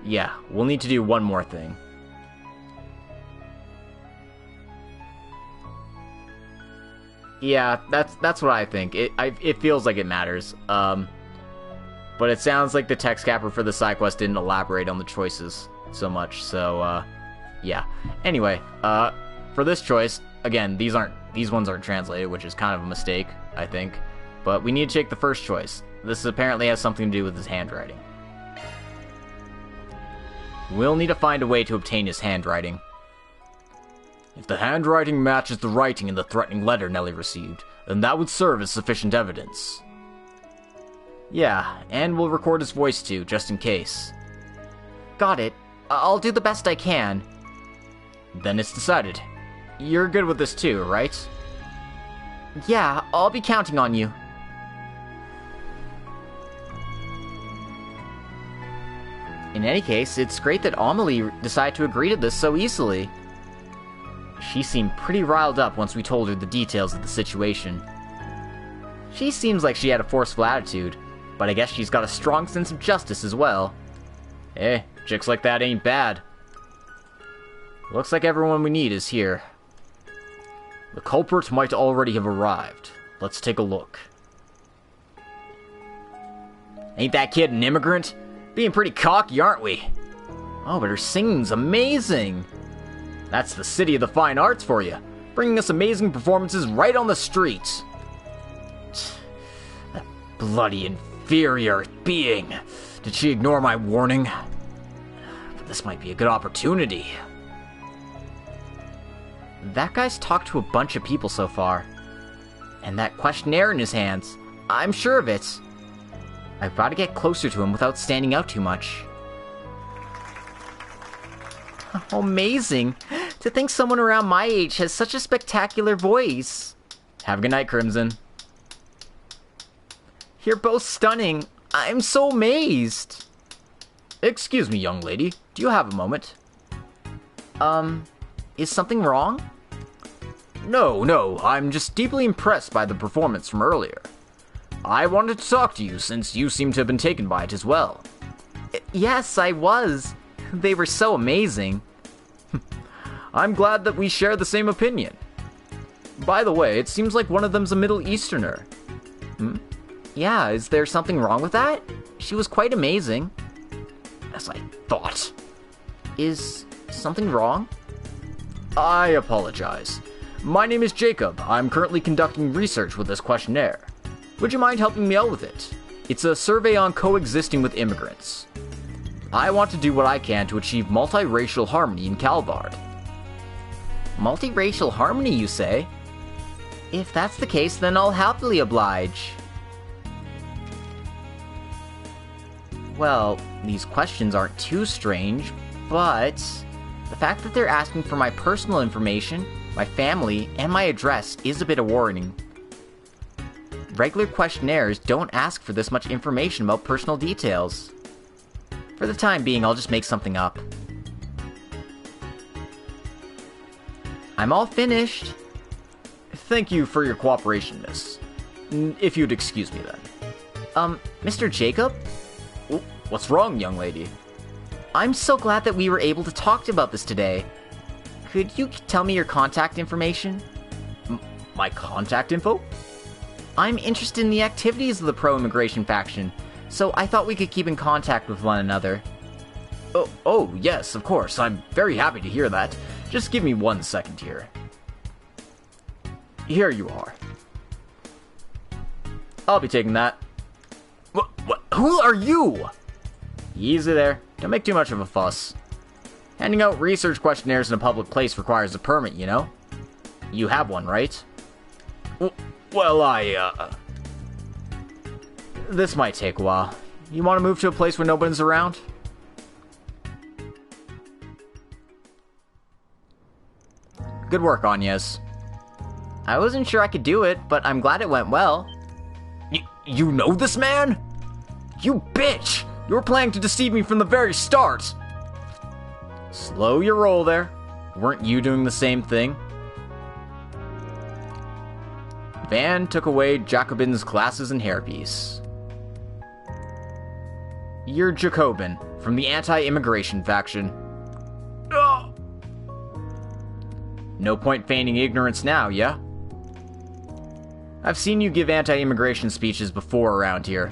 Yeah, we'll need to do one more thing. Yeah, that's what I think. It feels like it matters. But it sounds like the text capper for the side quest didn't elaborate on the choices so much, so yeah. Anyway, for this choice, again, these ones aren't translated, which is kind of a mistake, I think. But we need to take the first choice. This apparently has something to do with his handwriting. We'll need to find a way to obtain his handwriting. If the handwriting matches the writing in the threatening letter Nellie received, then that would serve as sufficient evidence. Yeah, and we'll record his voice too, just in case. Got it. I'll do the best I can. Then it's decided. You're good with this too, right? Yeah, I'll be counting on you. In any case, it's great that Amelie decided to agree to this so easily. She seemed pretty riled up once we told her the details of the situation. She seems like she had a forceful attitude, but I guess she's got a strong sense of justice as well. Eh, chicks like that ain't bad. Looks like everyone we need is here. The culprit might already have arrived. Let's take a look. Ain't that kid an immigrant? Being pretty cocky, aren't we? Oh, but her singing's amazing. That's the city of the fine arts for you, bringing us amazing performances right on the street. That bloody inferior being. Did she ignore my warning? But this might be a good opportunity. That guy's talked to a bunch of people so far. And that questionnaire in his hands, I'm sure of it. I've got to get closer to him without standing out too much. Amazing! To think someone around my age has such a spectacular voice. Have a good night, Crimson. You're both stunning. I'm so amazed. Excuse me, young lady. Do you have a moment? Is something wrong? No, I'm just deeply impressed by the performance from earlier. I wanted to talk to you since you seem to have been taken by it as well. Yes, I was. They were so amazing. I'm glad that we share the same opinion. By the way, it seems like one of them's a Middle Easterner. Yeah, is there something wrong with that? She was quite amazing. As I thought. Is something wrong? I apologize. My name is Jacob. I'm currently conducting research with this questionnaire. Would you mind helping me out with it? It's a survey on coexisting with immigrants. I want to do what I can to achieve multiracial harmony in Calvard. Multiracial harmony, you say? If that's the case, then I'll happily oblige. Well, these questions aren't too strange, but the fact that they're asking for my personal information, my family, and my address is a bit worrying. Regular questionnaires don't ask for this much information about personal details. For the time being, I'll just make something up. I'm all finished. Thank you for your cooperation, miss. If you'd excuse me then. Mr. Jacob? What's wrong, young lady? I'm so glad that we were able to talk about this today. Could you tell me your contact information? My contact info? I'm interested in the activities of the pro-immigration faction, so I thought we could keep in contact with one another. Oh, yes, of course. I'm very happy to hear that. Just give me 1 second here. Here you are. I'll be taking that. What? Who are you? Easy there. Don't make too much of a fuss. Handing out research questionnaires in a public place requires a permit, you know? You have one, right? Well, this might take a while. You want to move to a place where nobody's around? Good work, Agnes. I wasn't sure I could do it, but I'm glad it went well. You know this man? You bitch! You were planning to deceive me from the very start! Slow your roll there. Weren't you doing the same thing? Van took away Jacobin's glasses and hairpiece. You're Jacobin, from the anti-immigration faction. No point feigning ignorance now, yeah? I've seen you give anti-immigration speeches before around here.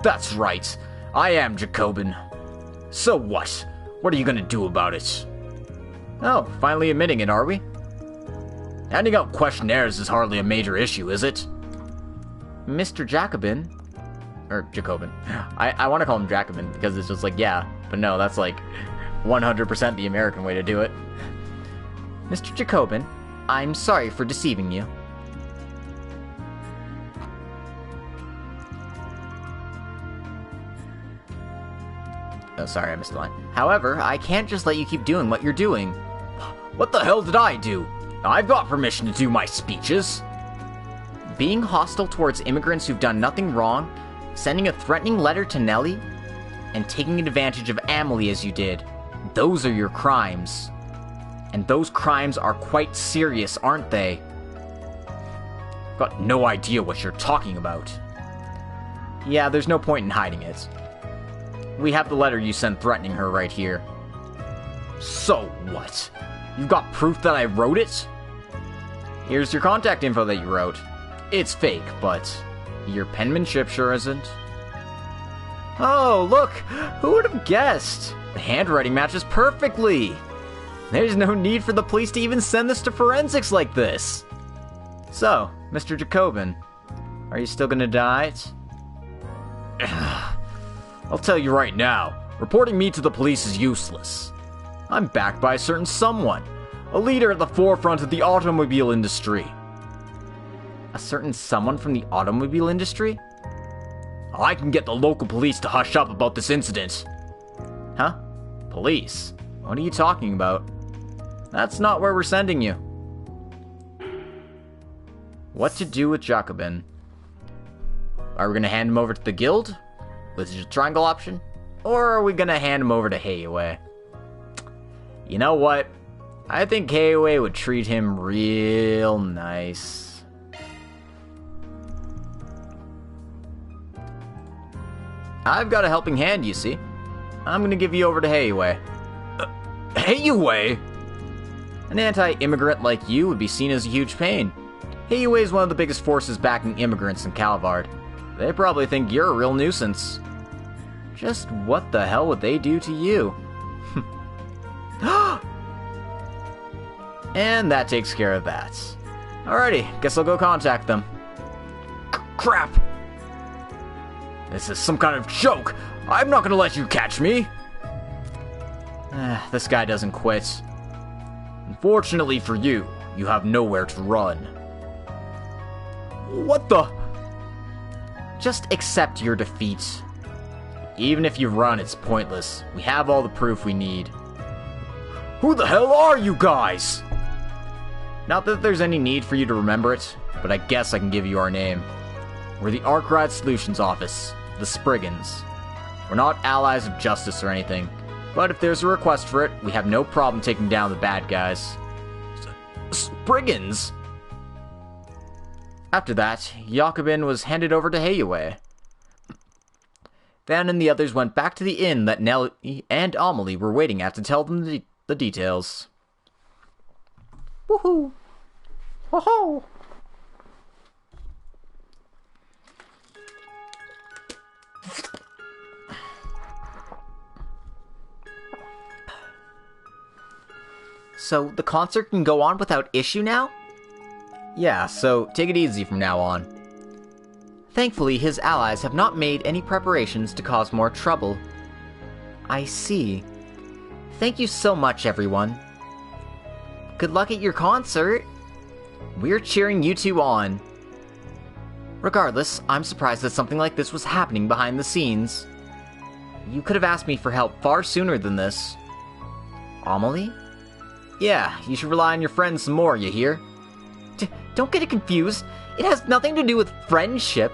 That's right. I am Jacobin. So what? What are you gonna do about it? Oh, finally admitting it, are we? Handing out questionnaires is hardly a major issue, is it? Mr. Jacobin. Or Jacobin. I want to call him Jacobin because it's just like, yeah. But no, that's like... 100% the American way to do it. Mr. Jacobin, I'm sorry for deceiving you. Oh, sorry, I missed the line. However, I can't just let you keep doing what you're doing. What the hell did I do? I've got permission to do my speeches. Being hostile towards immigrants who've done nothing wrong, sending a threatening letter to Nellie, and taking advantage of Amelie as you did. Those are your crimes. And those crimes are quite serious, aren't they? Got no idea what you're talking about. Yeah, there's no point in hiding it. We have the letter you sent threatening her right here. So what? You've got proof that I wrote it? Here's your contact info that you wrote. It's fake, but your penmanship sure isn't. Oh, look! Who would have guessed? The handwriting matches perfectly! There's no need for the police to even send this to forensics like this! So, Mr. Jacobin, are you still gonna deny it? I'll tell you right now, reporting me to the police is useless. I'm backed by a certain someone, a leader at the forefront of the automobile industry. A certain someone from the automobile industry? I can get the local police to hush up about this incident. Huh? Police? What are you talking about? That's not where we're sending you. What to do with Jacobin? Are we gonna hand him over to the guild? With the triangle option? Or are we gonna hand him over to Heiue? You know what? I think Heiue would treat him real nice. I've got a helping hand, you see. I'm gonna give you over to Heiue. Heiue? An anti-immigrant like you would be seen as a huge pain. Heiue is one of the biggest forces backing immigrants in Calvard. They probably think you're a real nuisance. Just what the hell would they do to you? And that takes care of that. Alrighty, guess I'll go contact them. Crap! This is some kind of joke! I'm not gonna let you catch me! This guy doesn't quit. Unfortunately for you, you have nowhere to run. What the? Just accept your defeat. Even if you run, it's pointless. We have all the proof we need. Who the hell are you guys? Not that there's any need for you to remember it, but I guess I can give you our name. We're the Arkride Solutions Office, the Spriggans. We're not allies of justice or anything, but if there's a request for it, we have no problem taking down the bad guys. Spriggans? After that, Jacobin was handed over to Heiue. Van and the others went back to the inn that Nellie and Amelie were waiting at to tell them the details. Woohoo! Woohoo! So, the concert can go on without issue now? Yeah, so take it easy from now on. Thankfully, his allies have not made any preparations to cause more trouble. I see. Thank you so much, everyone. Good luck at your concert. We're cheering you two on. Regardless, I'm surprised that something like this was happening behind the scenes. You could have asked me for help far sooner than this. Amelie? Yeah, you should rely on your friends some more, you hear? Don't get it confused. It has nothing to do with friendship.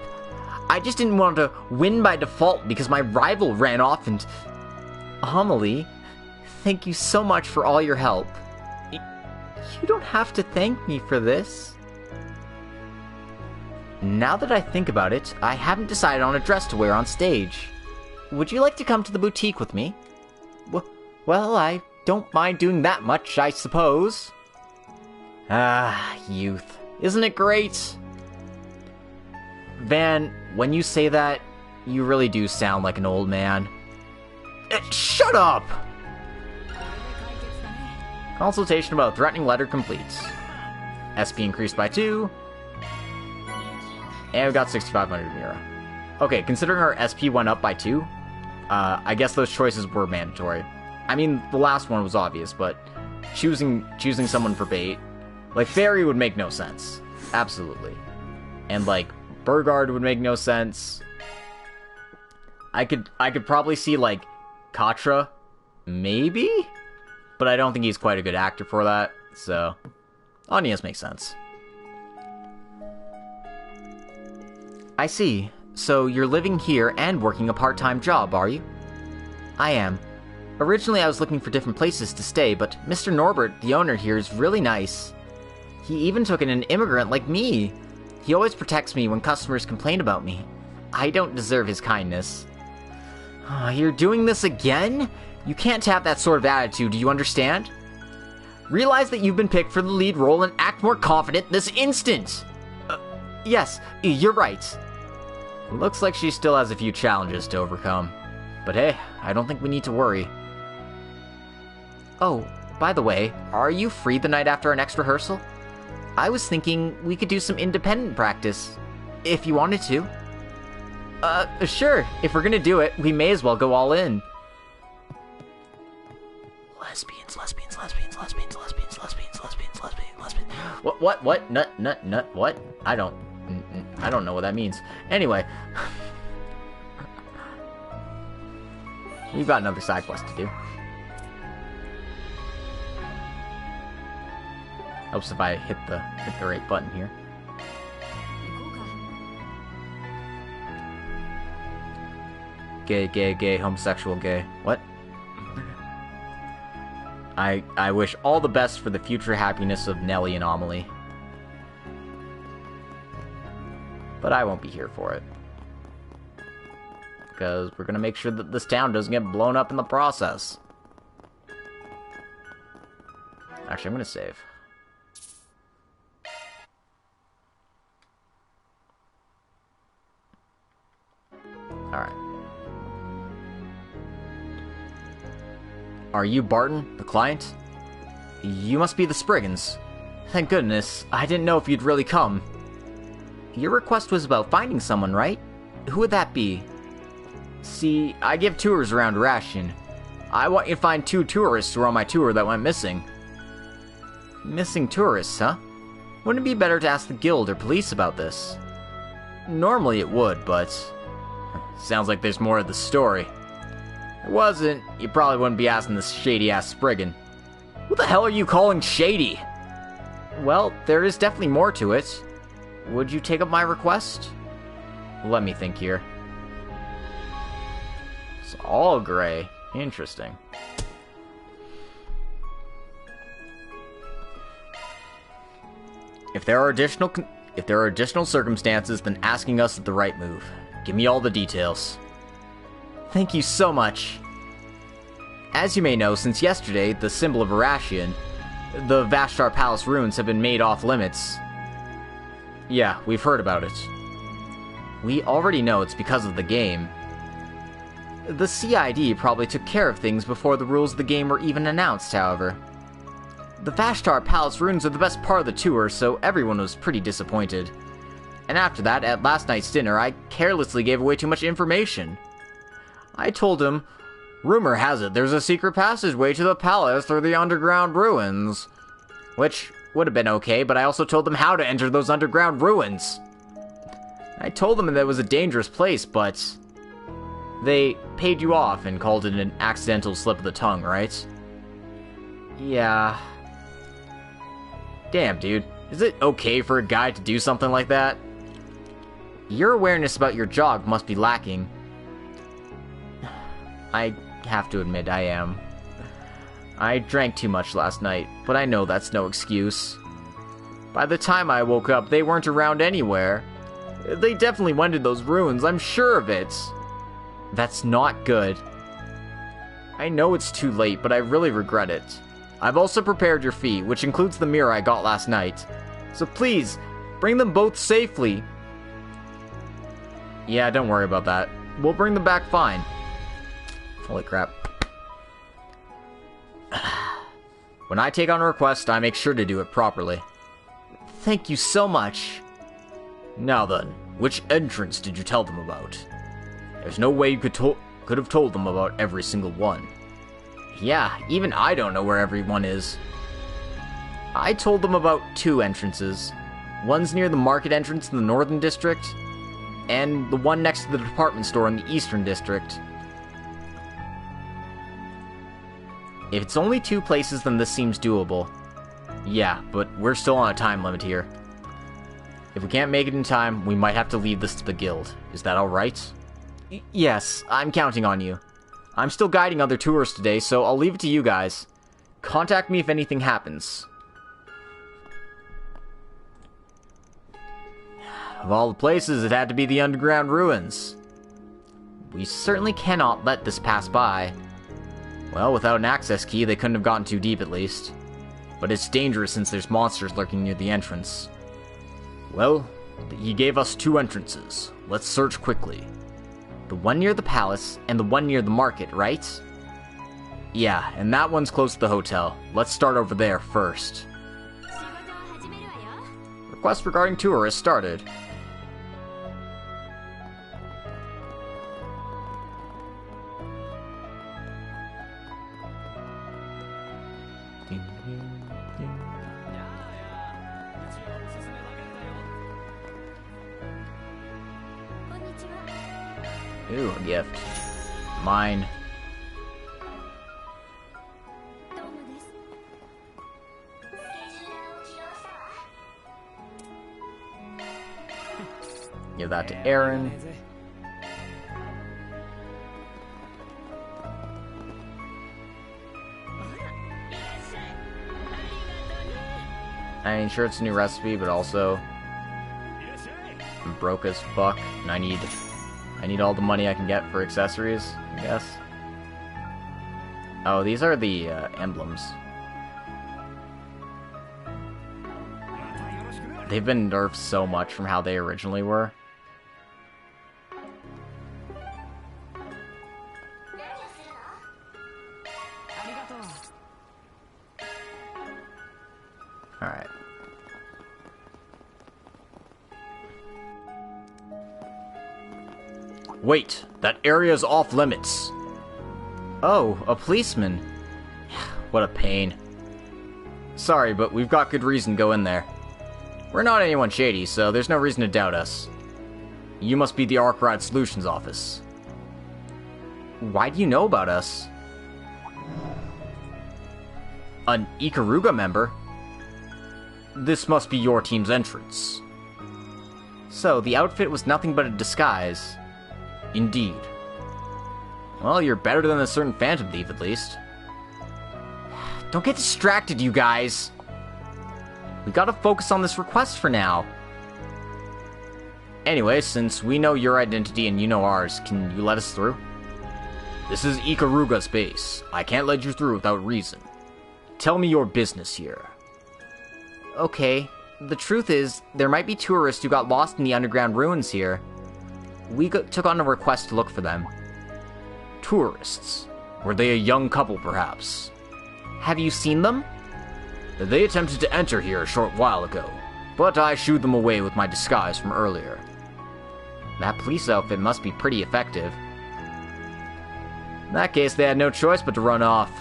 I just didn't want to win by default because my rival ran off and... Amelie, thank you so much for all your help. You don't have to thank me for this. Now that I think about it, I haven't decided on a dress to wear on stage. Would you like to come to the boutique with me? Well, I don't mind doing that much, I suppose. Ah, youth. Isn't it great? Van, when you say that, you really do sound like an old man. Shut up! Consultation about threatening letter complete. SP increased by 2. And we got 6,500 Mira. Okay, considering our SP went up by 2, I guess those choices were mandatory. I mean, the last one was obvious, but choosing someone for bait, like, Fairy would make no sense. Absolutely. And, like, Burgard would make no sense. I could probably see, like, Katra, maybe? But I don't think he's quite a good actor for that, so Agnes makes sense. I see. So you're living here and working a part-time job, are you? I am. Originally I was looking for different places to stay, but Mr. Norbert, the owner here, is really nice. He even took in an immigrant like me. He always protects me when customers complain about me. I don't deserve his kindness. You're doing this again? You can't have that sort of attitude, do you understand? Realize that you've been picked for the lead role and act more confident this instant! Yes, you're right. Looks like she still has a few challenges to overcome. But hey, I don't think we need to worry. Oh, by the way, are you free the night after our next rehearsal? I was thinking we could do some independent practice, if you wanted to. Sure. If we're gonna do it, we may as well go all in. Lesbians. What? Nut, what? I don't know what that means. Anyway. We've got another side quest to do. Helps if I hit the right button here. Gay, homosexual, gay. What? I wish all the best for the future happiness of Nelly and Amelie. But I won't be here for it. Because we're gonna make sure that this town doesn't get blown up in the process. Actually, I'm gonna save. Alright. Are you Barton, the client? You must be the Spriggans. Thank goodness, I didn't know if you'd really come. Your request was about finding someone, right? Who would that be? See, I give tours around Irrational. I want you to find 2 tourists who were on my tour that went missing. Missing tourists, huh? Wouldn't it be better to ask the guild or police about this? Normally it would, but sounds like there's more to the story. If it wasn't, you probably wouldn't be asking this shady-ass Spriggan. What the hell are you calling shady? Well, there is definitely more to it. Would you take up my request? Let me think here. It's all gray. Interesting. If there are additional circumstances, then asking us is the right move. Give me all the details. Thank you so much. As you may know, since yesterday, the symbol of Irrational, the Vashtar Palace ruins have been made off limits. Yeah, we've heard about it. We already know it's because of the game. The CID probably took care of things before the rules of the game were even announced, however. The Vashtar Palace ruins are the best part of the tour, so everyone was pretty disappointed. And after that, at last night's dinner, I carelessly gave away too much information. I told him, rumor has it there's a secret passageway to the palace through the underground ruins. Which would have been okay, but I also told them how to enter those underground ruins. I told them that it was a dangerous place, but they paid you off and called it an accidental slip of the tongue, right? Yeah. Damn, dude. Is it okay for a guy to do something like that? Your awareness about your job must be lacking. I have to admit I am. I drank too much last night, but I know that's no excuse. By the time I woke up, they weren't around anywhere. They definitely went to those ruins, I'm sure of it. That's not good. I know it's too late, but I really regret it. I've also prepared your fee, which includes the mirror I got last night. So please, bring them both safely. Yeah, don't worry about that. We'll bring them back fine. Holy crap. When I take on a request, I make sure to do it properly. Thank you so much. Now then, which entrance did you tell them about? There's no way you could have told them about every single one. Yeah, even I don't know where everyone is. I told them about 2 entrances. One's near the market entrance in the northern district, and the one next to the department store in the eastern district. If it's only 2 places, then this seems doable. Yeah, but we're still on a time limit here. If we can't make it in time, we might have to leave this to the guild. Is that alright? Yes, I'm counting on you. I'm still guiding other tourists today, so I'll leave it to you guys. Contact me if anything happens. Of all the places, it had to be the underground ruins. We certainly cannot let this pass by. Well, without an access key, they couldn't have gotten too deep at least. But it's dangerous since there's monsters lurking near the entrance. Well, he gave us 2 entrances. Let's search quickly. The one near the palace, and the one near the market, right? Yeah, and that one's close to the hotel. Let's start over there first. Request regarding tourists started. Ooh, a gift. Mine. Give that to Aaron. I'm sure it's a new recipe, but also I'm broke as fuck, and I need all the money I can get for accessories, I guess. Oh, these are the emblems. They've been nerfed so much from how they originally were. Alright. Wait, that area is off limits. Oh, a policeman. What a pain. Sorry, but we've got good reason to go in there. We're not anyone shady, so there's no reason to doubt us. You must be the Arkride Solutions office. Why do you know about us? An Ikaruga member? This must be your team's entrance. So, the outfit was nothing but a disguise. Indeed. Well, you're better than a certain phantom thief, at least. Don't get distracted, you guys! We gotta focus on this request for now. Anyway, since we know your identity and you know ours, can you let us through? This is Ikaruga's base. I can't let you through without reason. Tell me your business here. Okay, the truth is, there might be tourists who got lost in the underground ruins here. We took on a request to look for them. Tourists? Were they a young couple, perhaps? Have you seen them? They attempted to enter here a short while ago, but I shooed them away with my disguise from earlier. That police outfit must be pretty effective. In that case, they had no choice but to run off.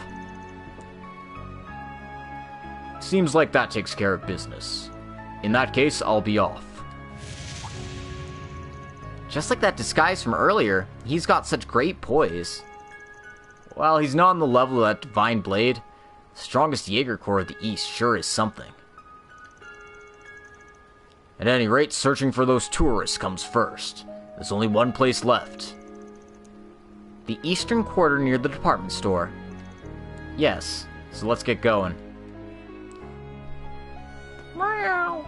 Seems like that takes care of business. In that case, I'll be off. Just like that disguise from earlier, he's got such great poise. While he's not on the level of that Divine Blade, the strongest Jaeger Corps of the East sure is something. At any rate, searching for those tourists comes first. There's only one place left. The eastern quarter near the department store. Yes, so let's get going. Meow.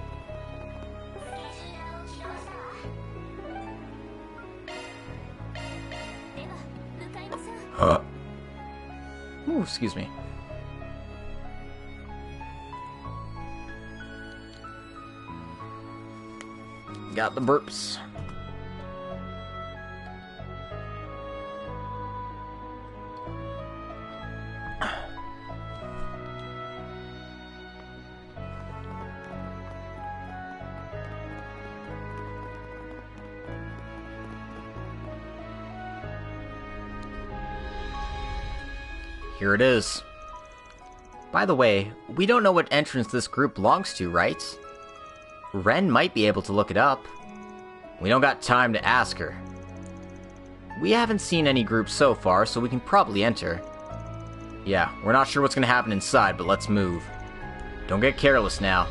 Ooh, excuse me. Got the burps. Here it is. By the way, we don't know what entrance this group belongs to, right? Ren might be able to look it up. We don't got time to ask her. We haven't seen any groups so far, so we can probably enter. Yeah, we're not sure what's gonna happen inside, but let's move. Don't get careless now.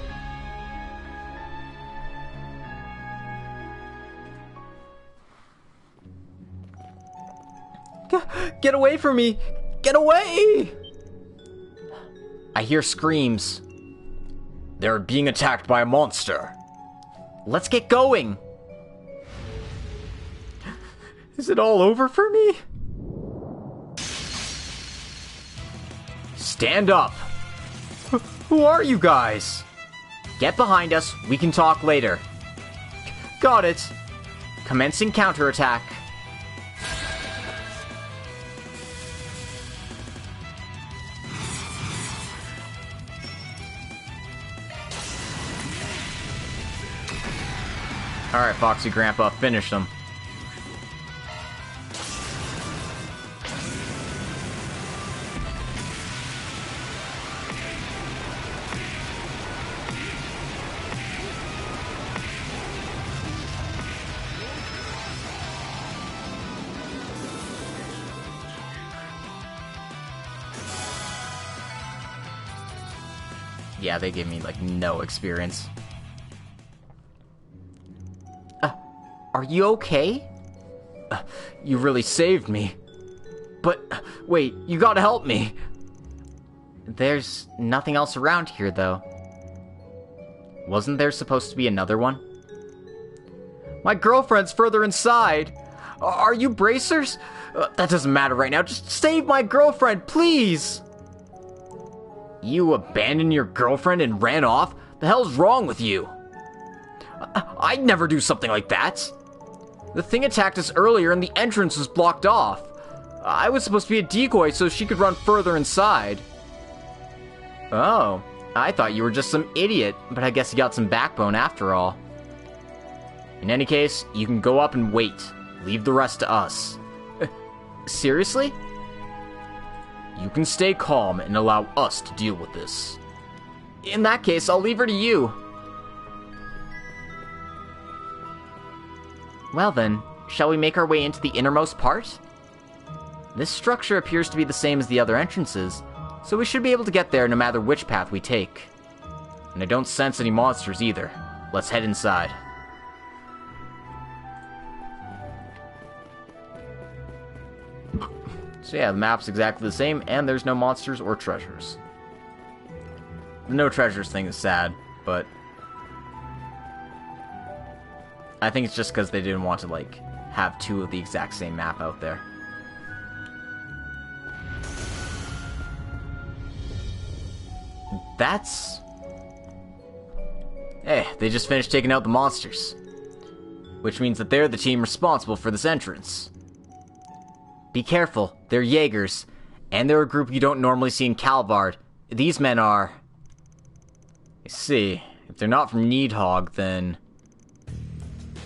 Get away from me! Get away! I hear screams. They're being attacked by a monster. Let's get going! Is it all over for me? Stand up! Who are you guys? Get behind us, we can talk later. Got it. Commencing counterattack. Alright, Foxy Grandpa, finish them. Yeah, they gave me, like, no experience. Are you okay? You really saved me. But, wait, you gotta help me. There's nothing else around here, though. Wasn't there supposed to be another one? My girlfriend's further inside. Are you bracers? That doesn't matter right now. Just save my girlfriend, please. You abandoned your girlfriend and ran off? The hell's wrong with you? I'd never do something like that. The thing attacked us earlier and the entrance was blocked off. I was supposed to be a decoy so she could run further inside. Oh, I thought you were just some idiot, but I guess you got some backbone after all. In any case, you can go up and wait. Leave the rest to us. Seriously? You can stay calm and allow us to deal with this. In that case, I'll leave her to you. Well then, shall we make our way into the innermost part? This structure appears to be the same as the other entrances, so we should be able to get there no matter which path we take. And I don't sense any monsters either. Let's head inside. So yeah, the map's exactly the same, and there's no monsters or treasures. The no treasures thing is sad, but I think it's just because they didn't want to, like, have two of the exact same map out there. That's... Hey, they just finished taking out the monsters. Which means that they're the team responsible for this entrance. Be careful, they're Jaegers, and they're a group you don't normally see in Calvard. These men are... I see, if they're not from Needhog, then...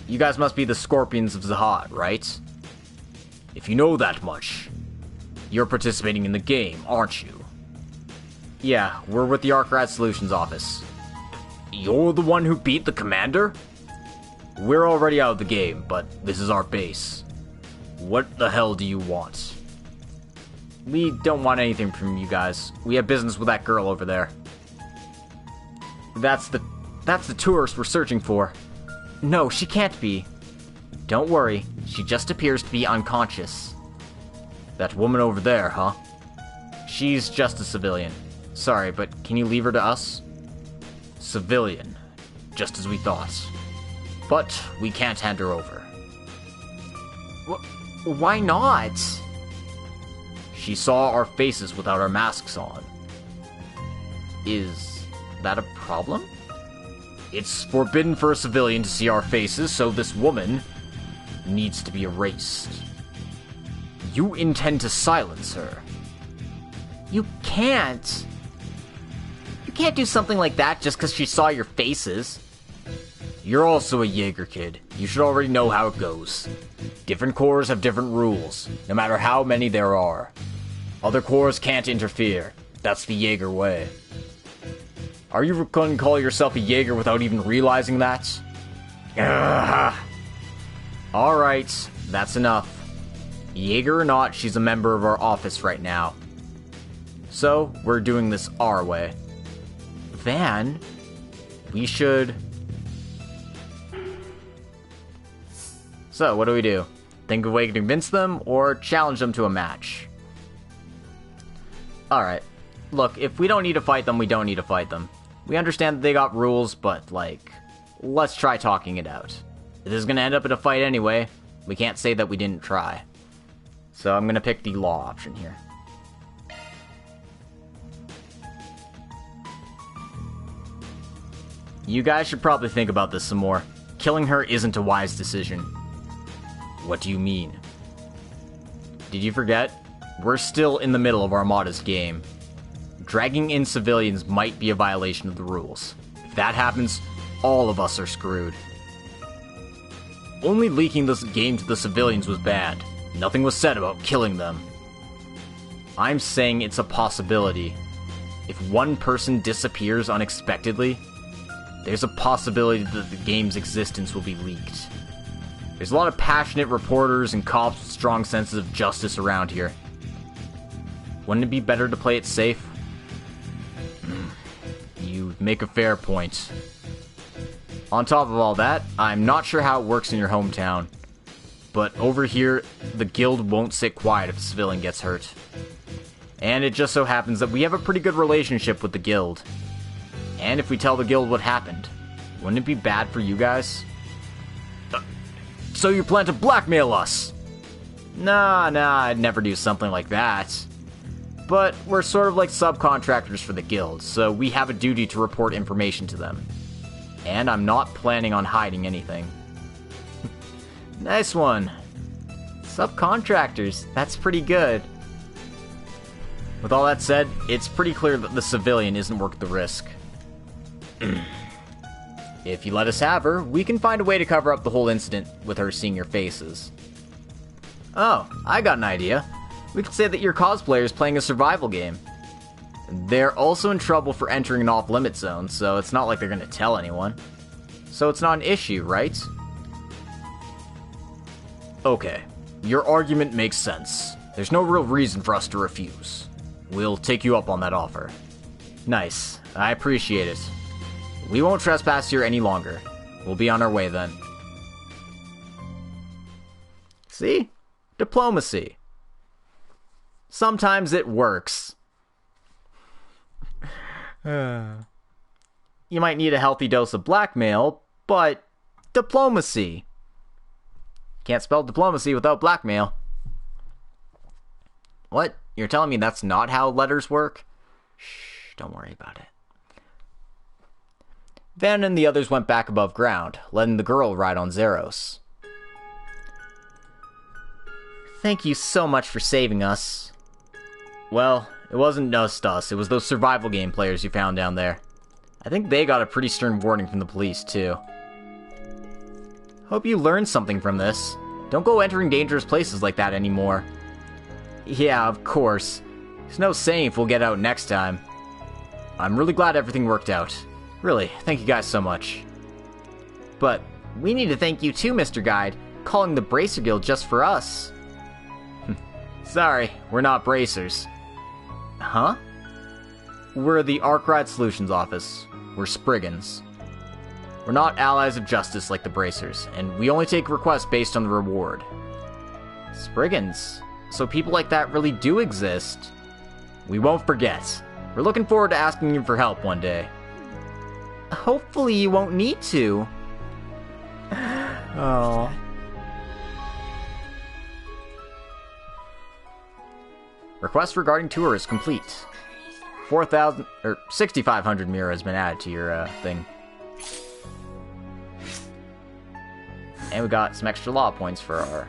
You guys must be the Scorpions of Zahat, right? If you know that much, you're participating in the game, aren't you? Yeah, we're with the Arkride Solutions office. You're the one who beat the commander? We're already out of the game, but this is our base. What the hell do you want? We don't want anything from you guys. We have business with that girl over there. That's the tourist we're searching for. No, she can't be. Don't worry, she just appears to be unconscious. That woman over there, huh? She's just a civilian. Sorry, but can you leave her to us? Civilian. Just as we thought. But we can't hand her over. Why not? She saw our faces without our masks on. Is that a problem? It's forbidden for a civilian to see our faces, so this woman needs to be erased. You intend to silence her. You can't. You can't do something like that just because she saw your faces. You're also a Jaeger kid. You should already know how it goes. Different corps have different rules, no matter how many there are. Other corps can't interfere. That's the Jaeger way. Are you going to call yourself a Jaeger without even realizing that? Alright, that's enough. Jaeger or not, she's a member of our office right now. So, we're doing this our way. Van, we should... So, what do? Think of a way to convince them, or challenge them to a match? Alright. Look, if we don't need to fight them, we don't need to fight them. We understand that they got rules, but, like, let's try talking it out. If this is gonna end up in a fight anyway, we can't say that we didn't try. So I'm gonna pick the law option here. You guys should probably think about this some more. Killing her isn't a wise decision. What do you mean? Did you forget? We're still in the middle of Armada's game. Dragging in civilians might be a violation of the rules. If that happens, all of us are screwed. Only leaking this game to the civilians was bad. Nothing was said about killing them. I'm saying it's a possibility. If one person disappears unexpectedly, there's a possibility that the game's existence will be leaked. There's a lot of passionate reporters and cops with strong senses of justice around here. Wouldn't it be better to play it safe? You make a fair point. On top of all that, I'm not sure how it works in your hometown, but over here, the guild won't sit quiet if a civilian gets hurt. And it just so happens that we have a pretty good relationship with the guild. And if we tell the guild what happened, wouldn't it be bad for you guys? So you plan to blackmail us? Nah, I'd never do something like that. But we're sort of like subcontractors for the guild, so we have a duty to report information to them. And I'm not planning on hiding anything. Nice one. Subcontractors, that's pretty good. With all that said, it's pretty clear that the civilian isn't worth the risk. If you let us have her, we can find a way to cover up the whole incident with her seeing your faces. Oh, I got an idea. We could say that your cosplayer is playing a survival game. They're also in trouble for entering an off-limit zone, so it's not like they're gonna tell anyone. So it's not an issue, right? Okay, your argument makes sense. There's no real reason for us to refuse. We'll take you up on that offer. Nice, I appreciate it. We won't trespass here any longer. We'll be on our way then. See? Diplomacy. Sometimes it works. You might need a healthy dose of blackmail, but diplomacy. Can't spell diplomacy without blackmail. What? You're telling me that's not how letters work? Shh, don't worry about it. Van and the others went back above ground, letting the girl ride on Zeros. Thank you so much for saving us. Well, it wasn't just us, it was those survival game players you found down there. I think they got a pretty stern warning from the police, too. Hope you learned something from this. Don't go entering dangerous places like that anymore. Yeah, of course. There's no saying if we'll get out next time. I'm really glad everything worked out. Really, thank you guys so much. But we need to thank you too, Mr. Guide, calling the Bracer Guild just for us. Sorry, we're not bracers. Huh? We're the Arkride Solutions Office. We're Spriggans. We're not allies of justice like the Bracers, and we only take requests based on the reward. Spriggans? So people like that really do exist? We won't forget. We're looking forward to asking you for help one day. Hopefully you won't need to. Oh. Request regarding tour is complete. 4,000 or 6,500 Mira has been added to your thing. And we got some extra law points for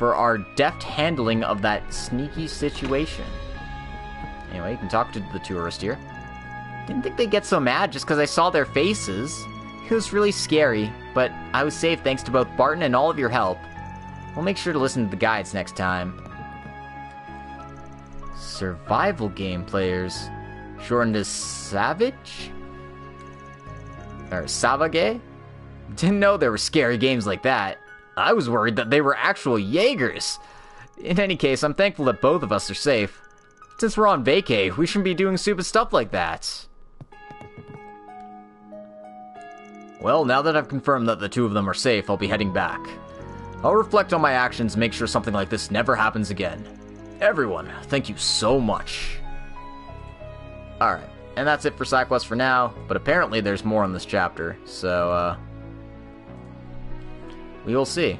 our deft handling of that sneaky situation. Anyway, you can talk to the tourist here. Didn't think they'd get so mad just because I saw their faces. It was really scary, but I was safe thanks to both Barton and all of your help. We'll make sure to listen to the guides next time. Survival game players. Shortened as Savage? Or Savage? Didn't know there were scary games like that. I was worried that they were actual Jaegers. In any case, I'm thankful that both of us are safe. Since we're on vacay, we shouldn't be doing stupid stuff like that. Well, now that I've confirmed that the two of them are safe, I'll be heading back. I'll reflect on my actions and make sure something like this never happens again. Everyone, thank you so much. Alright, and that's it for side quests for now, but apparently there's more in this chapter, so, we will see.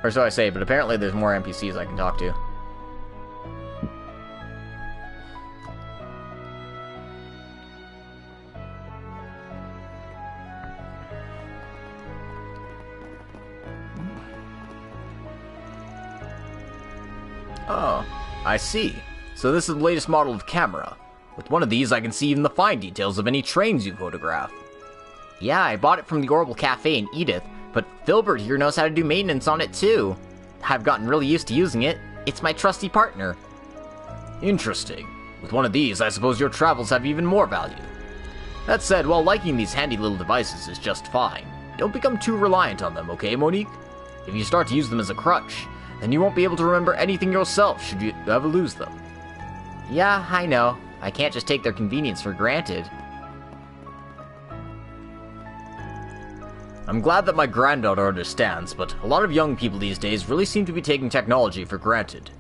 Or so I say, but apparently there's more NPCs I can talk to. Oh, I see. So this is the latest model of camera. With one of these, I can see even the fine details of any trains you photograph. Yeah, I bought it from the Orbital Cafe in Edith, but Filbert here knows how to do maintenance on it too. I've gotten really used to using it. It's my trusty partner. Interesting. With one of these, I suppose your travels have even more value. That said, while liking these handy little devices is just fine, don't become too reliant on them, okay, Monique? If you start to use them as a crutch, then you won't be able to remember anything yourself should you ever lose them. Yeah, I know. I can't just take their convenience for granted. I'm glad that my granddaughter understands, but a lot of young people these days really seem to be taking technology for granted.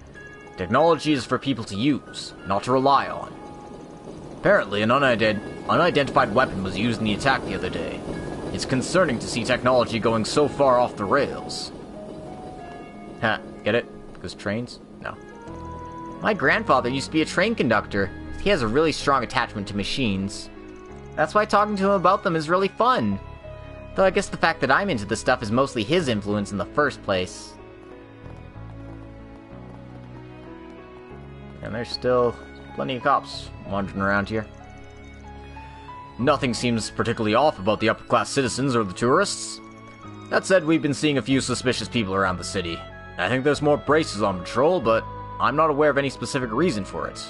Technology is for people to use, not to rely on. Apparently, an unidentified weapon was used in the attack the other day. It's concerning to see technology going so far off the rails. Huh, get it? Because trains? No. My grandfather used to be a train conductor. He has a really strong attachment to machines. That's why talking to him about them is really fun. Though I guess the fact that I'm into this stuff is mostly his influence in the first place. And there's still plenty of cops wandering around here. Nothing seems particularly off about the upper-class citizens or the tourists. That said, we've been seeing a few suspicious people around the city. I think there's more braces on patrol, but I'm not aware of any specific reason for it.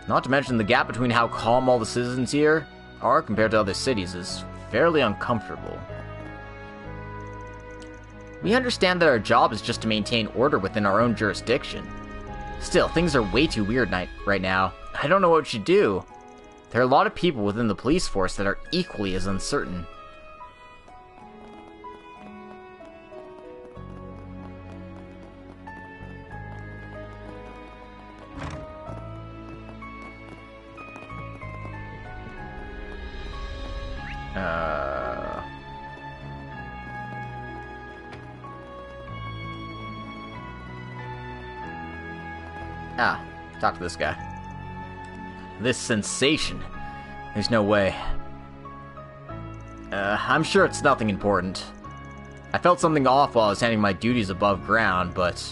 Not to mention the gap between how calm all the citizens here are compared to other cities is fairly uncomfortable. We understand that our job is just to maintain order within our own jurisdiction. Still, things are way too weird right now. I don't know what we should do. There are a lot of people within the police force that are equally as uncertain. Talk to this guy. This sensation. There's no way. I'm sure it's nothing important. I felt something off while I was handling my duties above ground, but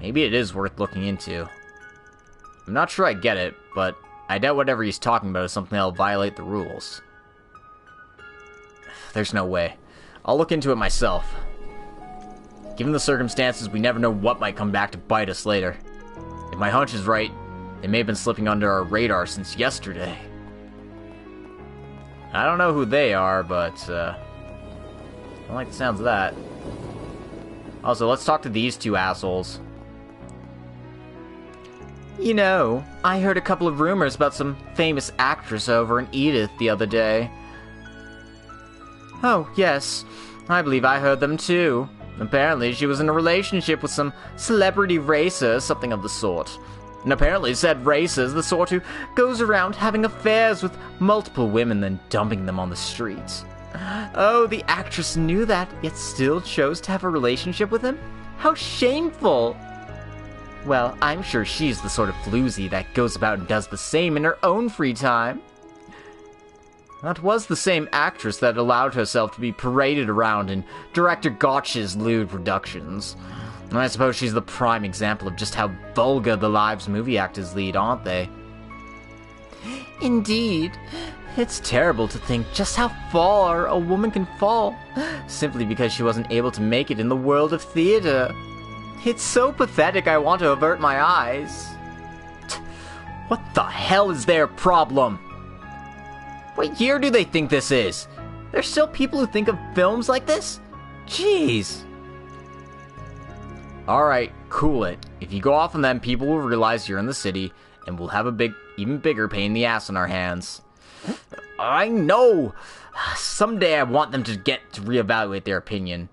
maybe it is worth looking into. I'm not sure I get it, but I doubt whatever he's talking about is something that'll violate the rules. There's no way. I'll look into it myself. Given the circumstances, we never know what might come back to bite us later. If my hunch is right, they may have been slipping under our radar since yesterday. I don't know who they are, but, I don't like the sounds of that. Also, let's talk to these two assholes. You know, I heard a couple of rumors about some famous actress over in Edith the other day. Oh, yes. I believe I heard them too. Apparently, she was in a relationship with some celebrity racer, something of the sort. And apparently said racer is the sort who goes around having affairs with multiple women then dumping them on the streets. Oh, the actress knew that, yet still chose to have a relationship with him? How shameful! Well, I'm sure she's the sort of floozy that goes about and does the same in her own free time. That was the same actress that allowed herself to be paraded around in director Gotch's lewd productions. And I suppose she's the prime example of just how vulgar the lives movie actors lead, aren't they? Indeed. It's terrible to think just how far a woman can fall, simply because she wasn't able to make it in the world of theater. It's so pathetic I want to avert my eyes. What the hell is their problem? What year do they think this is? There's still people who think of films like this? Jeez. Alright, cool it. If you go off on them, people will realize you're in the city, and we'll have a even bigger pain in the ass on our hands. I know! Someday I want them to get to reevaluate their opinion.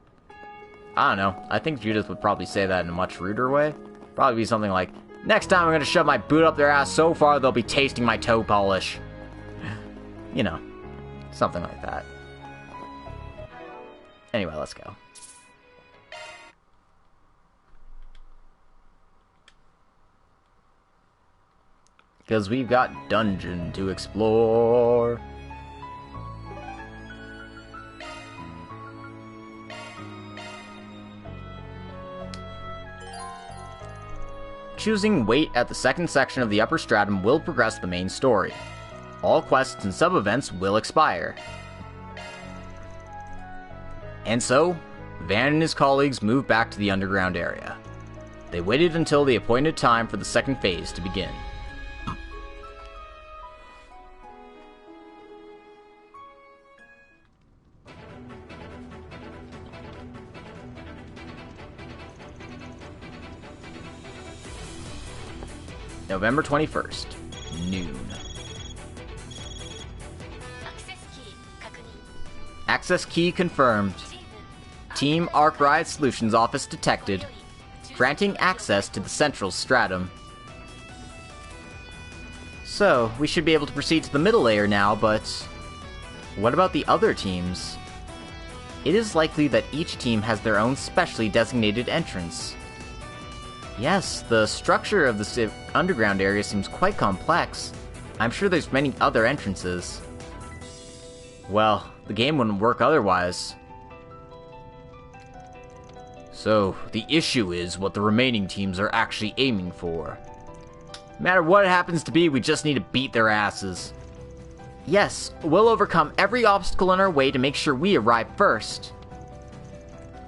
I don't know. I think Judith would probably say that in a much ruder way. Probably be something like, next time I'm gonna shove my boot up their ass so far they'll be tasting my toe polish. You know, something like that. Anyway, let's go. Because we've got dungeon to explore. Choosing wait at the second section of the upper stratum will progress the main story. All quests and sub-events will expire. And so, Van and his colleagues moved back to the underground area. They waited until the appointed time for the second phase to begin. November 21st, noon. Access key confirmed. Team Arkride Solutions Office detected. Granting access to the central stratum. So, we should be able to proceed to the middle layer now, but what about the other teams? It is likely that each team has their own specially designated entrance. Yes, the structure of the underground area seems quite complex. I'm sure there's many other entrances. Well, the game wouldn't work otherwise. So, the issue is what the remaining teams are actually aiming for. No matter what it happens to be, we just need to beat their asses. Yes, we'll overcome every obstacle in our way to make sure we arrive first.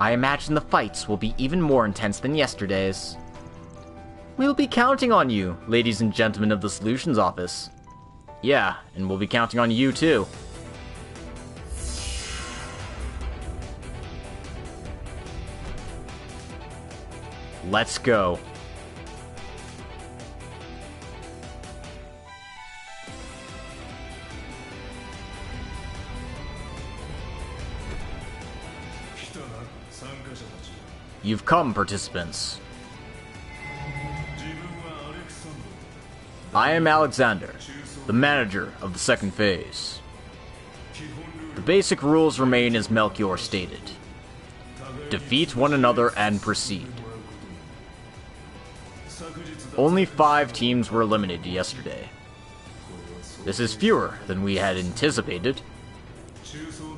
I imagine the fights will be even more intense than yesterday's. We'll be counting on you, ladies and gentlemen of the Solutions Office. Yeah, and we'll be counting on you too. Let's go. You've come, participants. I am Alexander, the manager of the second phase. The basic rules remain as Melchior stated. Defeat one another and proceed. Only 5 teams were eliminated yesterday. This is fewer than we had anticipated.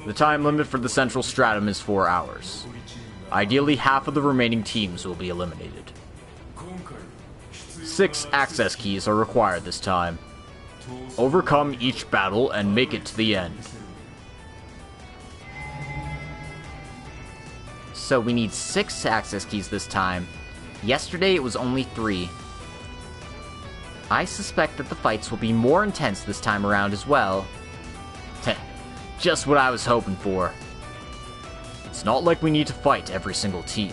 The time limit for the central stratum is 4 hours. Ideally, half of the remaining teams will be eliminated. 6 access keys are required this time. Overcome each battle and make it to the end. So we need 6 access keys this time. Yesterday it was only 3. I suspect that the fights will be more intense this time around as well. Heh, just what I was hoping for. It's not like we need to fight every single team.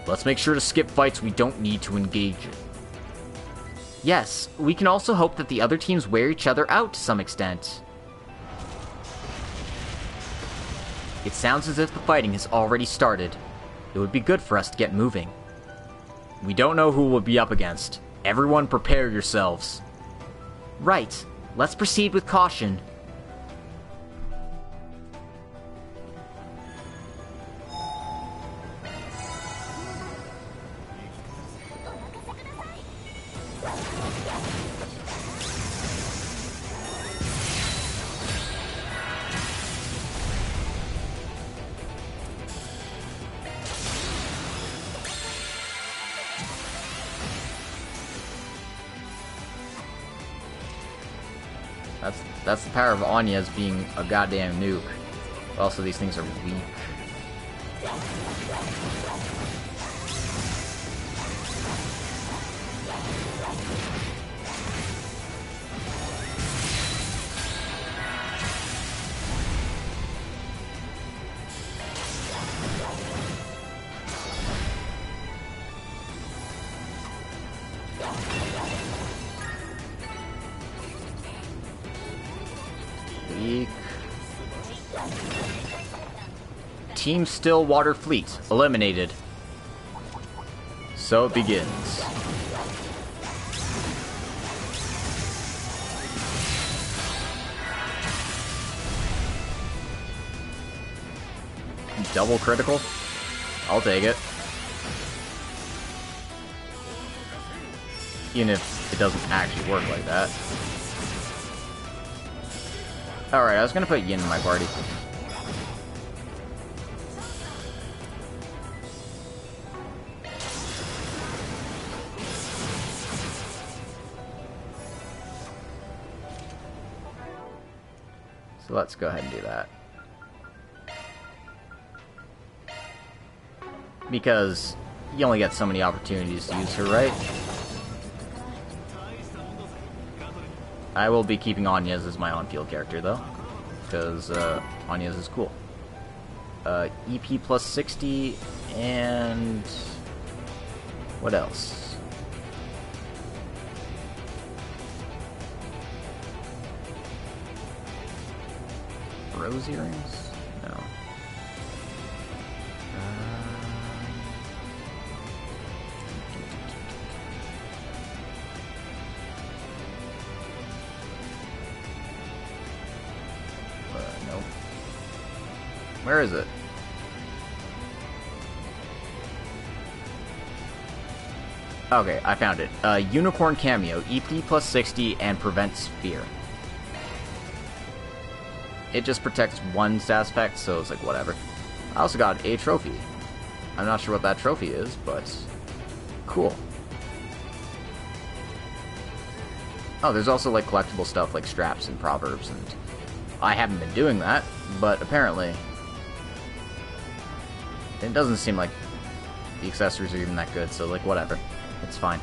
Let's make sure to skip fights we don't need to engage in. Yes, we can also hope that the other teams wear each other out to some extent. It sounds as if the fighting has already started. It would be good for us to get moving. We don't know who we'll be up against. Everyone prepare yourselves. Right. Let's proceed with caution. That's the power of Anya's being a goddamn nuke. Also, these things are weak. Team Stillwater Fleet eliminated. So it begins. Double critical? I'll take it. Even if it doesn't actually work like that. Alright, I was gonna put Yin in my party. So let's go ahead and do that. Because you only get so many opportunities to use her, right? I will be keeping Agnes as my on-field character, though. Because Agnes is cool. EP plus 60, and... what else? Rose earrings? No. Nope. Where is it? Okay, I found it. Unicorn cameo, EP plus 60, and prevents fear. It just protects one stat effect, so it's like, whatever. I also got a trophy. I'm not sure what that trophy is, but... cool. Oh, there's also, like, collectible stuff like straps and proverbs, and... I haven't been doing that, but apparently... it doesn't seem like the accessories are even that good, so, like, whatever. It's fine.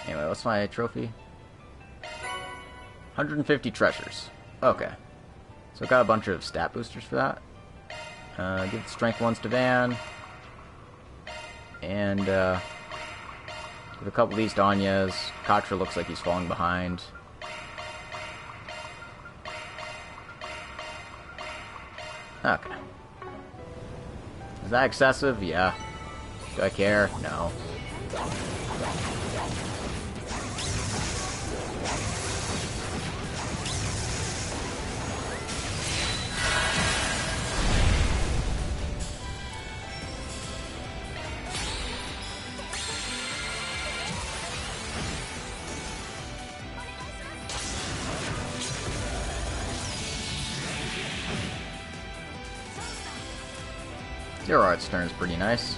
Anyway, what's my trophy? 150 treasures. Okay. So I got a bunch of stat boosters for that. Give the strength ones to Van. And give a couple of these to Agnes. Katra looks like he's falling behind. Okay. Is that excessive? Yeah. Do I care? No. Zero Art's turn is pretty nice.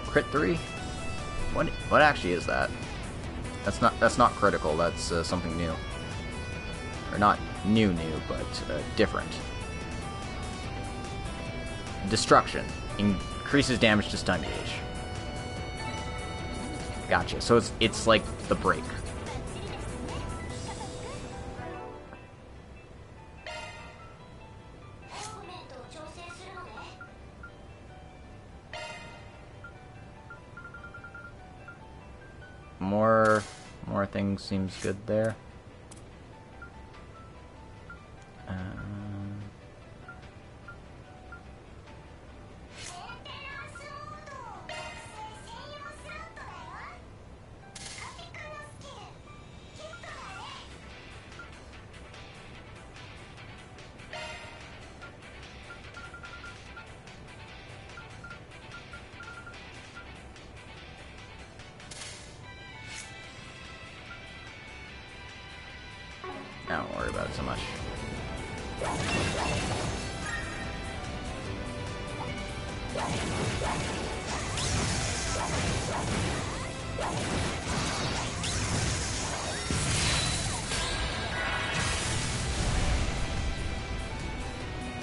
Crit 3? What actually is that? That's not critical, that's something new. Or not new, but different. Destruction. Increases damage to stun gauge. Gotcha. So it's like the break. more things seems good there. I don't worry about it so much.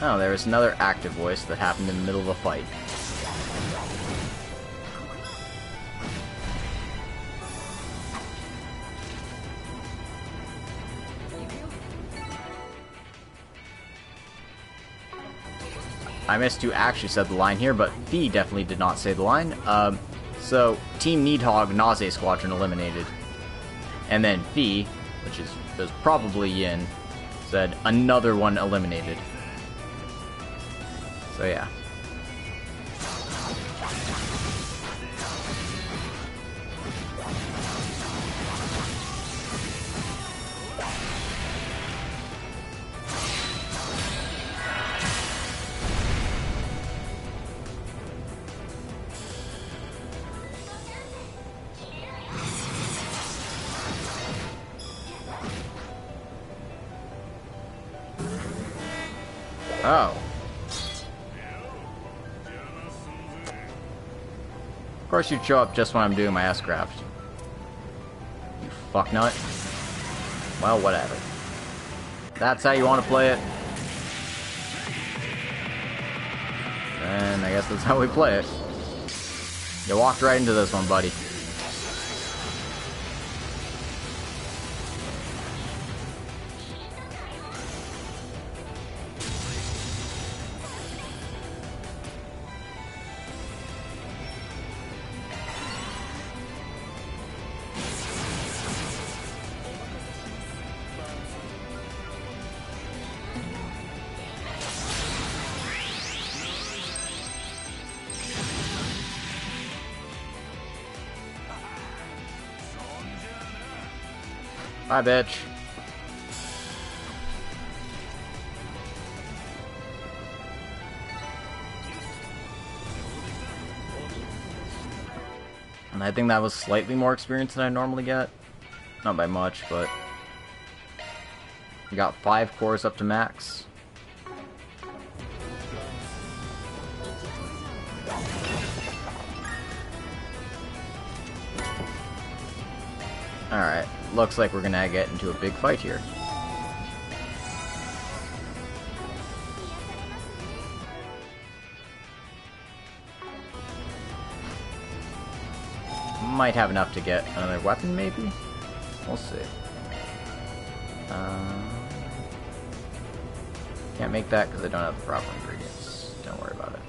Oh, there was another active voice that happened in the middle of a fight. I missed who actually said the line here, but Fee definitely did not say the line. So, Team Needhog Nausea Squadron eliminated. And then Fee, which was probably Yin, said another one eliminated. So yeah. Oh. Of course you'd show up just when I'm doing my S-craft. You fucknut. Well, whatever. That's how you want to play it. And I guess that's how we play it. You walked right into this one, buddy. Bye, bitch. And I think that was slightly more experience than I normally get. Not by much, but... we got 5 cores up to max. Alright, looks like we're gonna get into a big fight here. Might have enough to get another weapon, maybe? We'll see. Can't make that because I don't have the proper ingredients. Don't worry about it.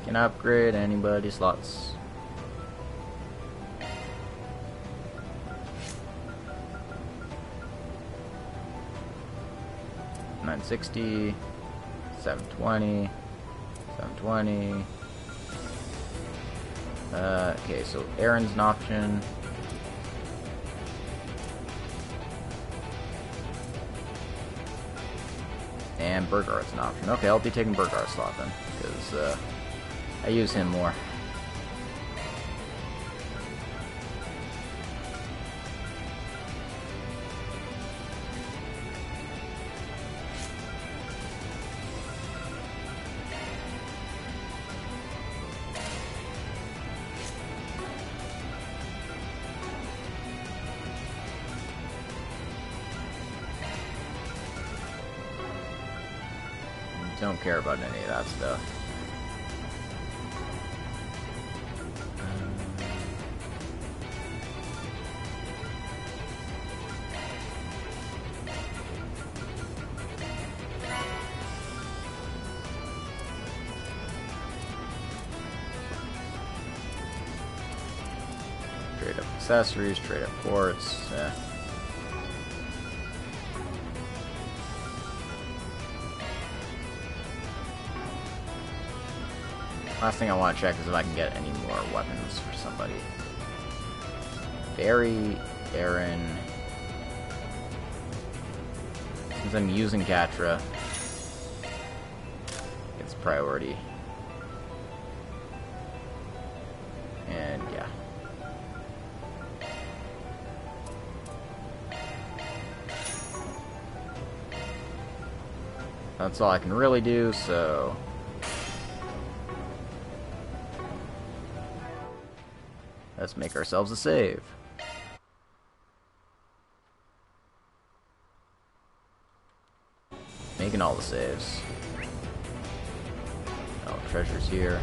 Can upgrade anybody's slots. $960, $720, $720. Okay, so Aaron's an option. And Burghart's an option. Okay, I'll be taking Burghart's slot then, because I use him more. Don't care about any of that stuff. accessories, trade up ports. Last thing I want to check is if I can get any more weapons for somebody. Barry, Aaron. Since I'm using Catra, it's priority. And yeah. That's all I can really do, so... let's make ourselves a save. Making all the saves. Oh, treasure's here.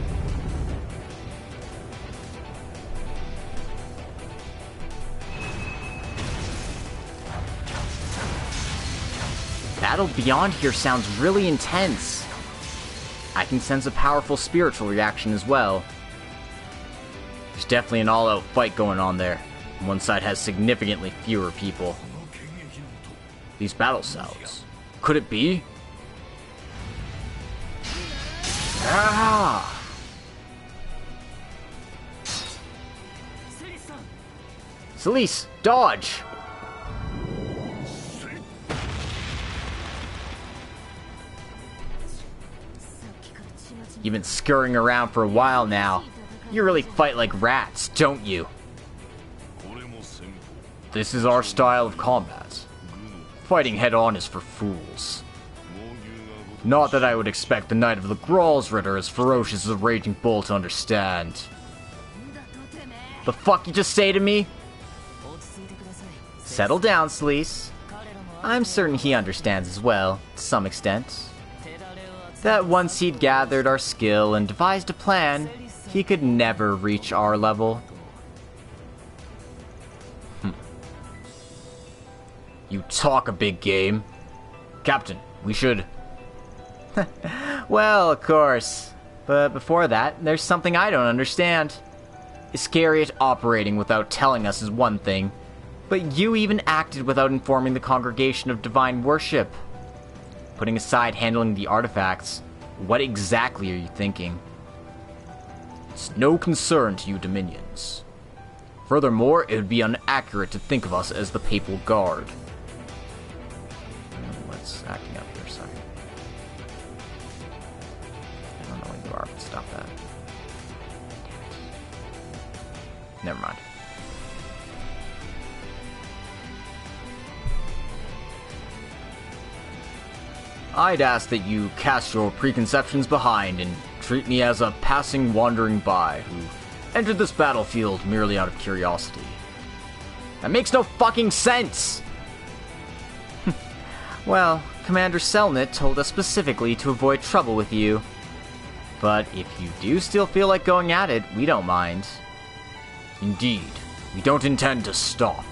Battle beyond here sounds really intense. I can sense a powerful spiritual reaction as well. There's definitely an all-out fight going on there. One side has significantly fewer people. These battle cells. Could it be? Ah! Celise, dodge! You've been scurrying around for a while now. You really fight like rats, don't you? This is our style of combat. Fighting head-on is for fools. Not that I would expect the Knight of the Graal's Ritter as ferocious as a raging bull to understand. The fuck you just say to me? Settle down, Celise. I'm certain he understands as well, to some extent. That once he'd gathered our skill and devised a plan, he could never reach our level. You talk a big game. Captain, we should... Well, of course. But before that, there's something I don't understand. Iscariot operating without telling us is one thing, but you even acted without informing the congregation of divine worship. Putting aside handling the artifacts, what exactly are you thinking? It's no concern to you Dominions. Furthermore, it would be inaccurate to think of us as the Papal Guard. What's acting up here, sorry. I don't know what you are, but stop that. Damn it. Never mind. I'd ask that you cast your preconceptions behind and treat me as a passing wandering by who entered this battlefield merely out of curiosity. That makes no fucking sense! Well, Commander Selnit told us specifically to avoid trouble with you. But if you do still feel like going at it, we don't mind. Indeed, we don't intend to stop.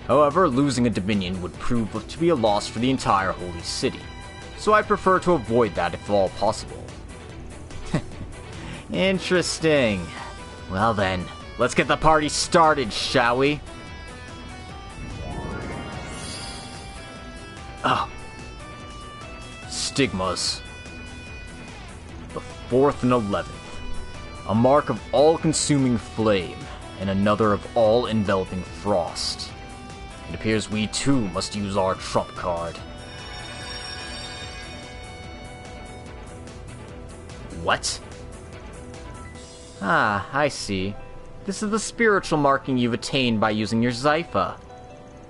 However, losing a Dominion would prove to be a loss for the entire Holy City, so I prefer to avoid that if at all possible. Interesting. Well then, let's get the party started, shall we? Oh. Stigmas. The 4th and 11th. A mark of all-consuming flame, and another of all-enveloping frost. It appears we too must use our trump card. What? Ah, I see. This is the spiritual marking you've attained by using your Zypha.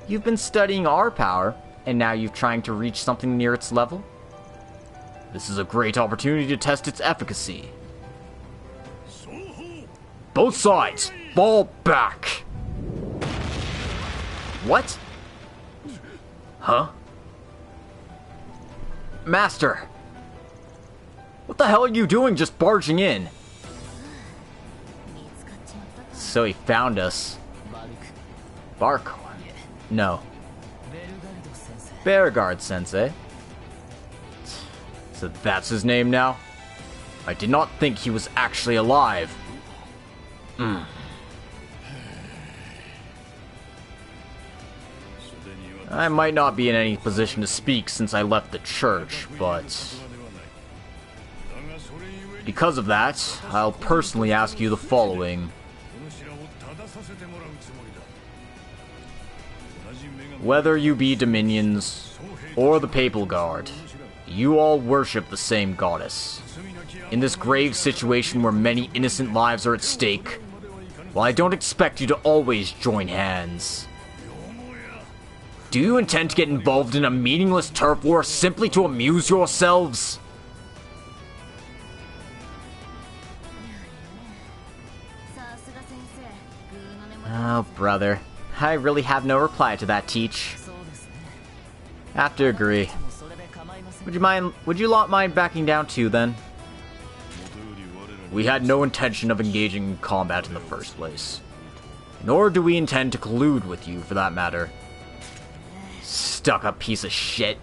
You've been studying our power, and now you're trying to reach something near its level? This is a great opportunity to test its efficacy. Both sides, fall back! What? Huh? Master! What the hell are you doing just barging in? So he found us. Bark? No. Beauregard Sensei. So that's his name now? I did not think he was actually alive. I might not be in any position to speak since I left the church, but because of that, I'll personally ask you the following. Whether you be Dominions or the Papal Guard, you all worship the same goddess. In this grave situation where many innocent lives are at stake, while I don't expect you to always join hands, do you intend to get involved in a meaningless turf war simply to amuse yourselves? Oh, brother. I really have no reply to that, Teach. Have to agree. Would you lot mind backing down too, then? We had no intention of engaging in combat in the first place. Nor do we intend to collude with you, for that matter. Stuck-up piece of shit.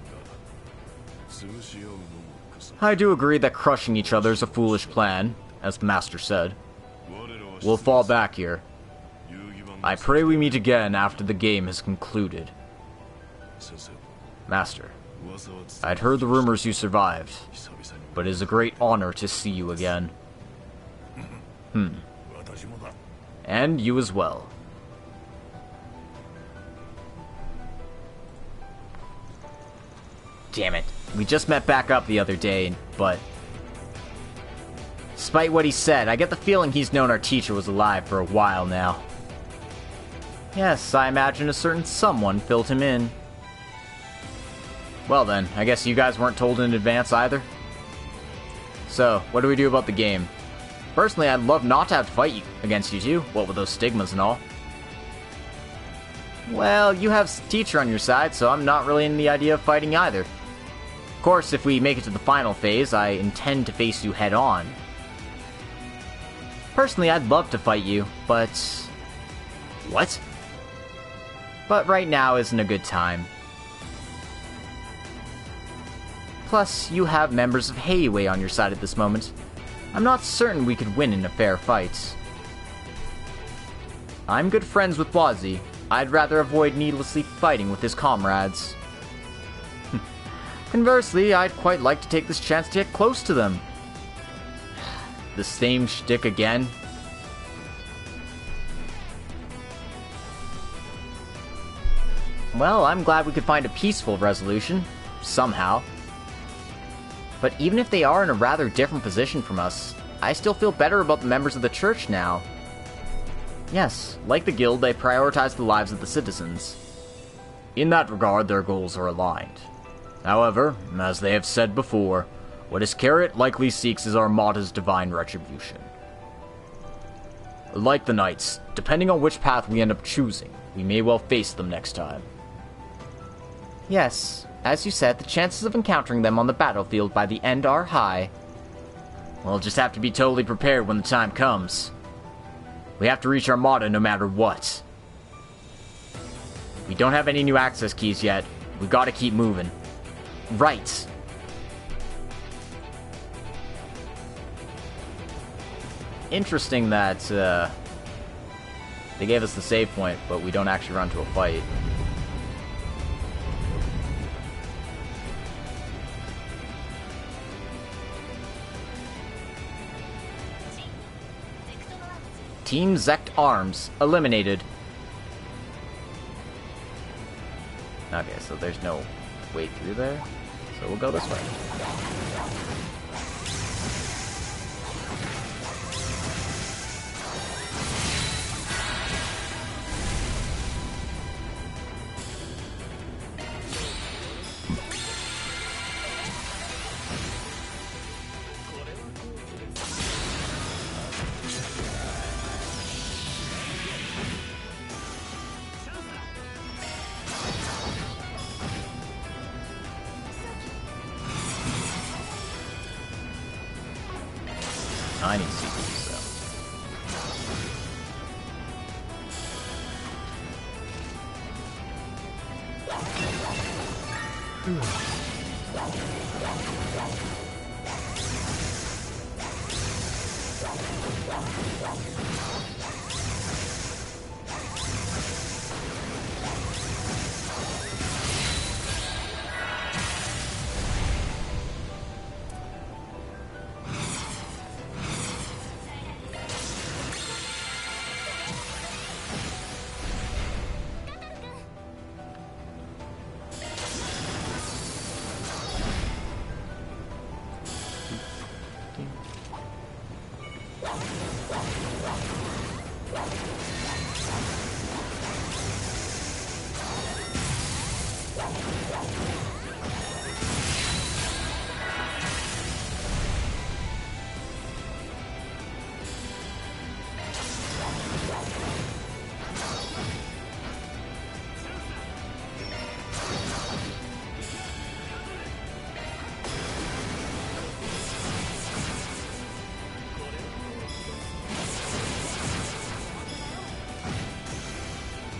I do agree that crushing each other is a foolish plan, as the Master said. We'll fall back here. I pray we meet again after the game has concluded. Master, I'd heard the rumors you survived, but it is a great honor to see you again. And you as well. Damn it. We just met back up the other day, but despite what he said, I get the feeling he's known our teacher was alive for a while now. Yes, I imagine a certain someone filled him in. Well then, I guess you guys weren't told in advance either? So, what do we do about the game? Personally, I'd love not to have to fight against you two, what with those stigmas and all. Well, you have teacher on your side, so I'm not really in the idea of fighting either. Of course, if we make it to the final phase, I intend to face you head on. Personally, I'd love to fight you, but... What? But right now isn't a good time. Plus, you have members of Heiwei on your side at this moment. I'm not certain we could win in a fair fight. I'm good friends with Wazi. I'd rather avoid needlessly fighting with his comrades. Conversely, I'd quite like to take this chance to get close to them. The same shtick again? Well, I'm glad we could find a peaceful resolution. Somehow. But even if they are in a rather different position from us, I still feel better about the members of the church now. Yes, like the guild, they prioritize the lives of the citizens. In that regard, their goals are aligned. However, as they have said before, what Iscariot likely seeks is Armada's divine retribution. Like the Knights, depending on which path we end up choosing, we may well face them next time. Yes, as you said, the chances of encountering them on the battlefield by the end are high. We'll just have to be totally prepared when the time comes. We have to reach Armada no matter what. We don't have any new access keys yet. We've got to keep moving. Right. Interesting that they gave us the save point, but we don't actually run to a fight. Team Zect Arms eliminated. Okay, so there's no way through there, so we'll go this way. I need CPs, so.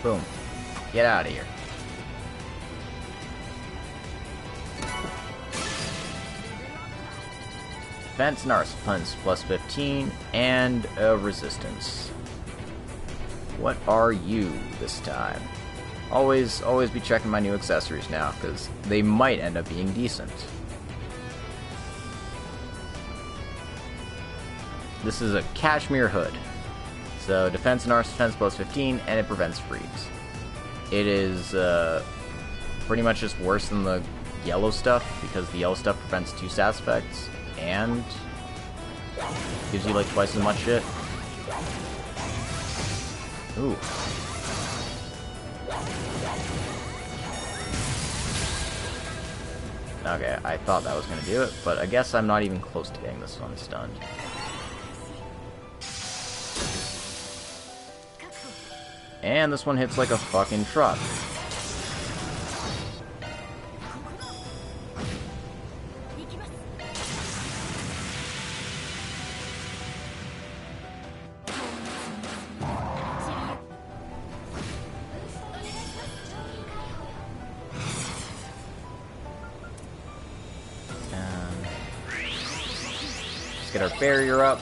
Boom. Get out of here. Defense and Arsenal plus 15, and a resistance. What are you this time? Always be checking my new accessories now, because they might end up being decent. This is a cashmere hood. So defense and arse defense plus 15, and it prevents freeze. It is pretty much just worse than the yellow stuff, because the yellow stuff prevents 2 stats effects, and gives you like twice as much shit. Ooh. Okay, I thought that was gonna do it, but I guess I'm not even close to getting this one stunned. And this one hits like a fucking truck. Let's get our barrier up.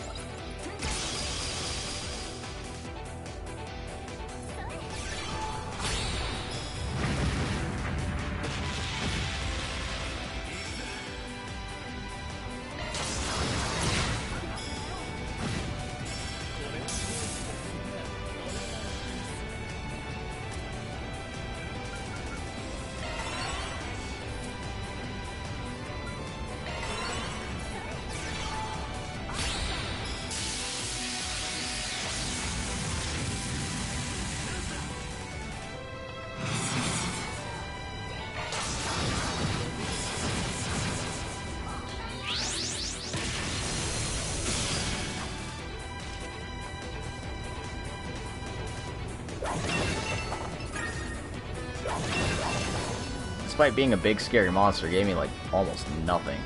Despite being a big scary monster, it gave me like almost nothing.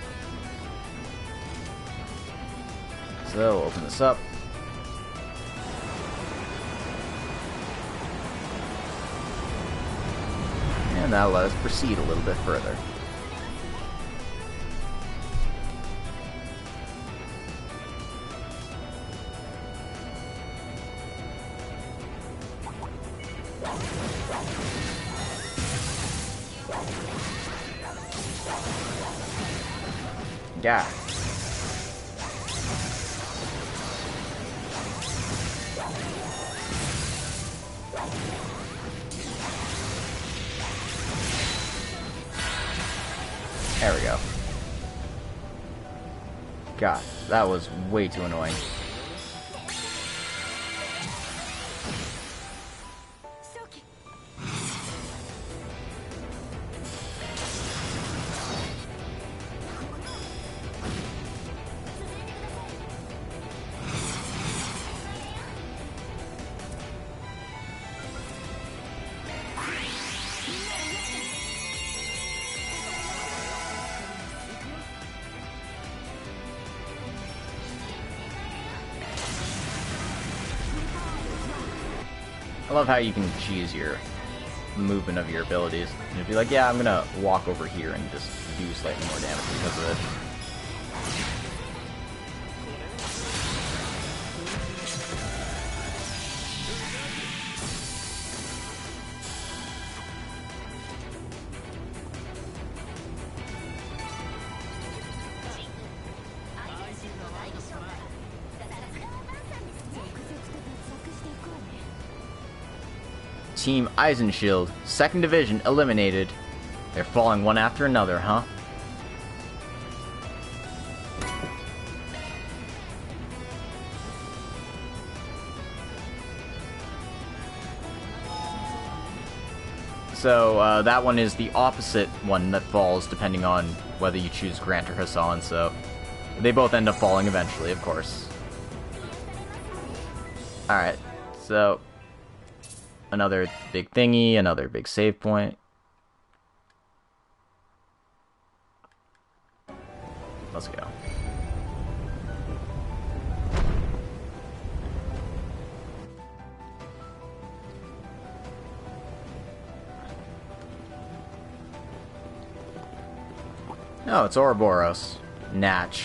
So open this up. And that'll let us proceed a little bit further. Yeah. There we go. God, that was way too annoying. I love how you can choose your movement of your abilities. You'd be like, yeah, I'm gonna walk over here and just do slightly more damage because of it. Team Eisenschild, 2nd Division, eliminated. They're falling one after another, huh? So, that one is the opposite one that falls, depending on whether you choose Grant or Hassan, so they both end up falling eventually, of course. Alright, so another big thingy, another big save point. Let's go. Oh, it's Ouroboros. Natch.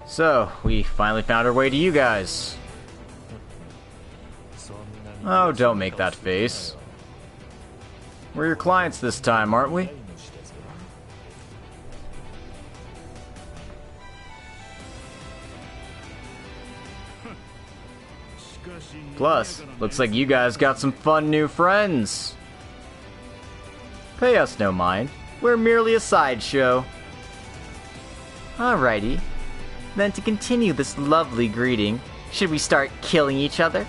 So, we finally found our way to you guys. Oh, don't make that face. We're your clients this time, aren't we? Plus, looks like you guys got some fun new friends. Pay us no mind. We're merely a sideshow. Alrighty. Then to continue this lovely greeting, should we start killing each other?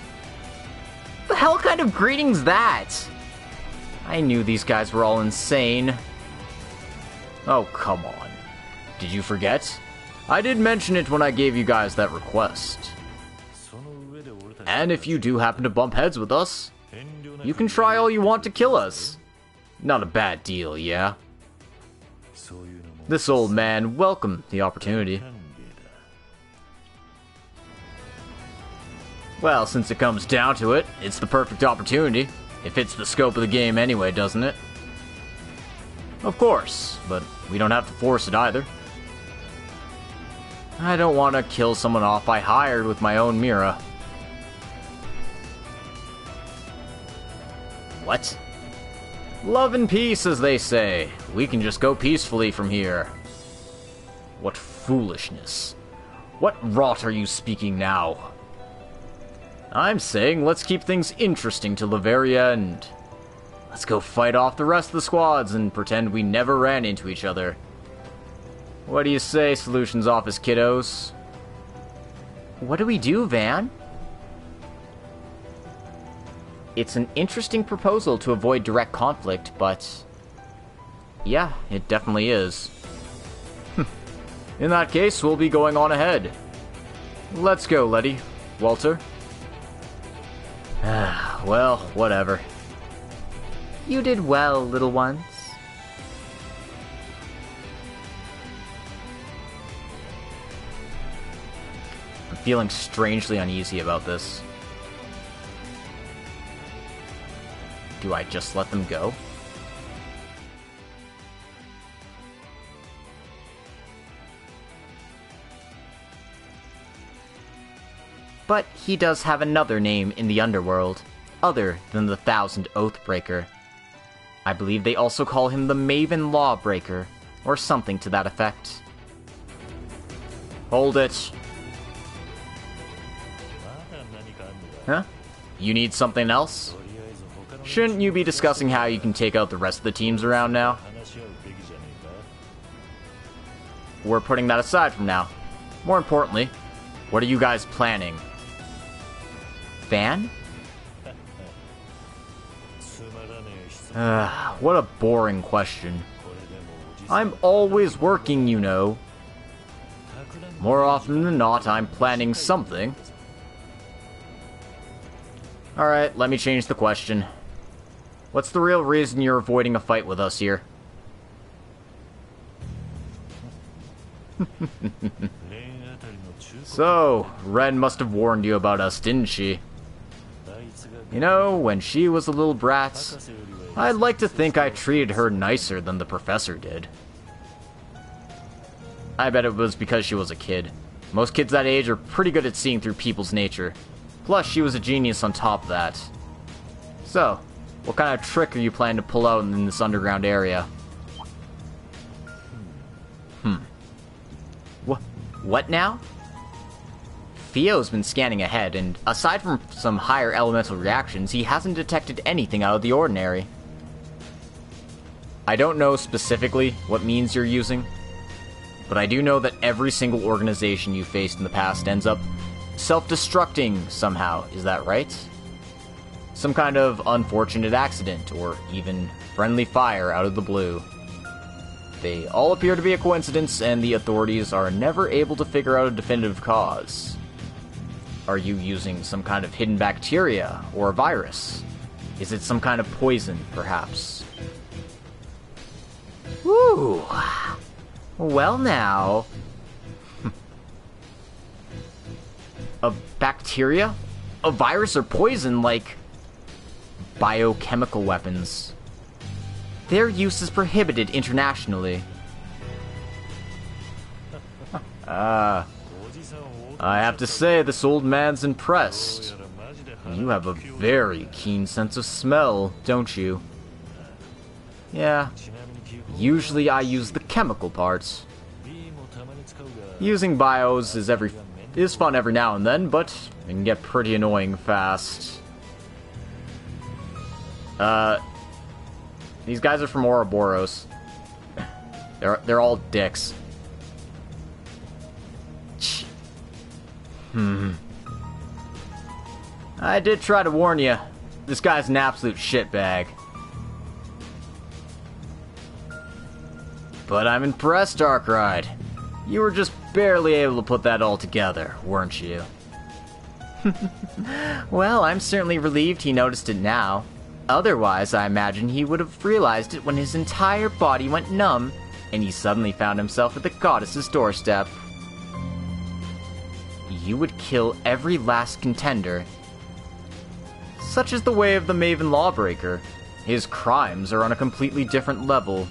The hell kind of greeting's that? I knew these guys were all insane. Oh, come on. Did you forget? I did mention it when I gave you guys that request. And if you do happen to bump heads with us, you can try all you want to kill us. Not a bad deal, yeah? This old man welcomed the opportunity. Well, since it comes down to it, it's the perfect opportunity. It fits the scope of the game anyway, doesn't it? Of course, but we don't have to force it either. I don't want to kill someone off I hired with my own Mira. What? Love and peace, as they say. We can just go peacefully from here. What foolishness. What rot are you speaking now? I'm saying let's keep things interesting till the very end. Let's go fight off the rest of the squads and pretend we never ran into each other. What do you say, Solutions Office kiddos? What do we do, Van? It's an interesting proposal to avoid direct conflict, but... yeah, it definitely is. In that case, we'll be going on ahead. Let's go, Letty. Walter? Well, whatever. You did well, little ones. I'm feeling strangely uneasy about this. Do I just let them go? But he does have another name in the underworld, other than the Thousand Oathbreaker. I believe they also call him the Maven Lawbreaker, or something to that effect. Hold it. Huh? You need something else? Shouldn't you be discussing how you can take out the rest of the teams around now? We're putting that aside from now. More importantly, what are you guys planning? Van? What a boring question. I'm always working, you know. More often than not, I'm planning something. Alright, let me change the question. What's the real reason you're avoiding a fight with us here? So, Ren must have warned you about us, didn't she? You know, when she was a little brat, I'd like to think I treated her nicer than the professor did. I bet it was because she was a kid. Most kids that age are pretty good at seeing through people's nature. Plus, she was a genius on top of that. So, what kind of trick are you planning to pull out in this underground area? What now? Theo's been scanning ahead, and aside from some higher elemental reactions, he hasn't detected anything out of the ordinary. I don't know specifically what means you're using, but I do know that every single organization you faced in the past ends up self-destructing somehow, is that right? Some kind of unfortunate accident, or even friendly fire out of the blue. They all appear to be a coincidence, and the authorities are never able to figure out a definitive cause. Are you using some kind of hidden bacteria, or a virus? Is it some kind of poison, perhaps? Woo! Well now... A bacteria? A virus or poison, like... biochemical weapons. Their use is prohibited internationally. I have to say, this old man's impressed. You have a very keen sense of smell, don't you? Yeah. Usually I use the chemical parts. Using bios is fun every now and then, but it can get pretty annoying fast. These guys are from Ouroboros. They're all dicks. I did try to warn you. This guy's an absolute shitbag. But I'm impressed, Arkride. You were just barely able to put that all together, weren't you? Well, I'm certainly relieved he noticed it now. Otherwise, I imagine he would have realized it when his entire body went numb, and he suddenly found himself at the goddess's doorstep. You would kill every last contender. Such is the way of the Maven Lawbreaker. His crimes are on a completely different level.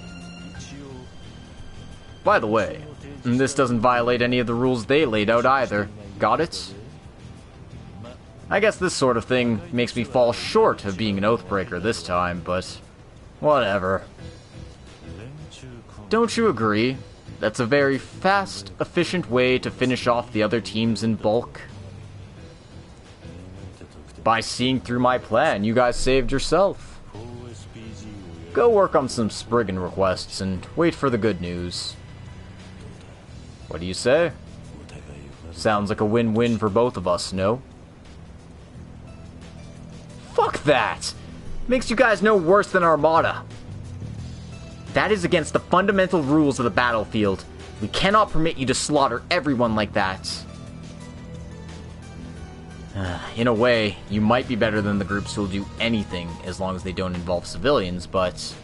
By the way, this doesn't violate any of the rules they laid out either. Got it? I guess this sort of thing makes me fall short of being an Oathbreaker this time, but whatever. Don't you agree? That's a very fast, efficient way to finish off the other teams in bulk. By seeing through my plan, you guys saved yourself. Go work on some Spriggan requests and wait for the good news. What do you say? Sounds like a win-win for both of us, no? Fuck that! Makes you guys no worse than Armada. That is against the fundamental rules of the battlefield. We cannot permit you to slaughter everyone like that. In a way, you might be better than the groups who'll do anything as long as they don't involve civilians, but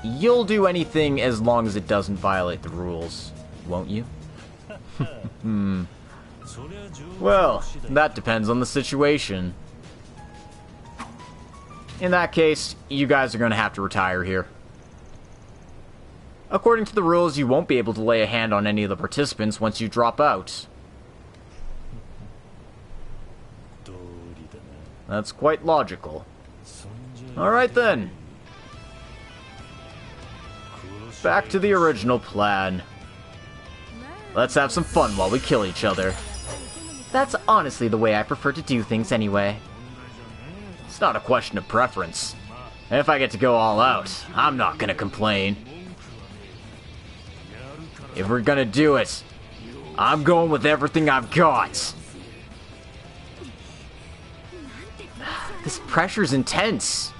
you'll do anything as long as it doesn't violate the rules, won't you? Well, that depends on the situation. In that case, you guys are going to have to retire here. According to the rules, you won't be able to lay a hand on any of the participants once you drop out. That's quite logical. Alright then. Back to the original plan. Let's have some fun while we kill each other. That's honestly the way I prefer to do things anyway. It's not a question of preference. If I get to go all out, I'm not gonna complain. If we're gonna do it, I'm going with everything I've got. This pressure's intense.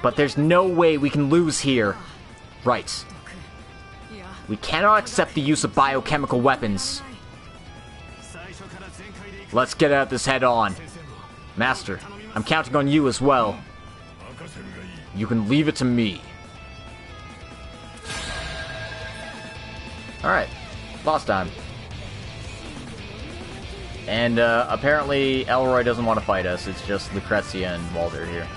But there's no way we can lose here. Right. We cannot accept the use of biochemical weapons. Let's get at this head on. Master, I'm counting on you as well. You can leave it to me. Alright, boss time. And apparently Elroy doesn't want to fight us, it's just Lucrezia and Walter here.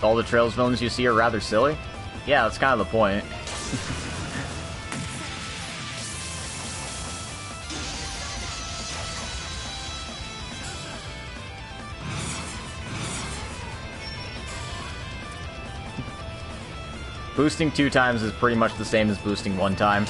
All the Trails villains you see are rather silly? Yeah, that's kind of the point. Boosting 2 times is pretty much the same as boosting 1 time.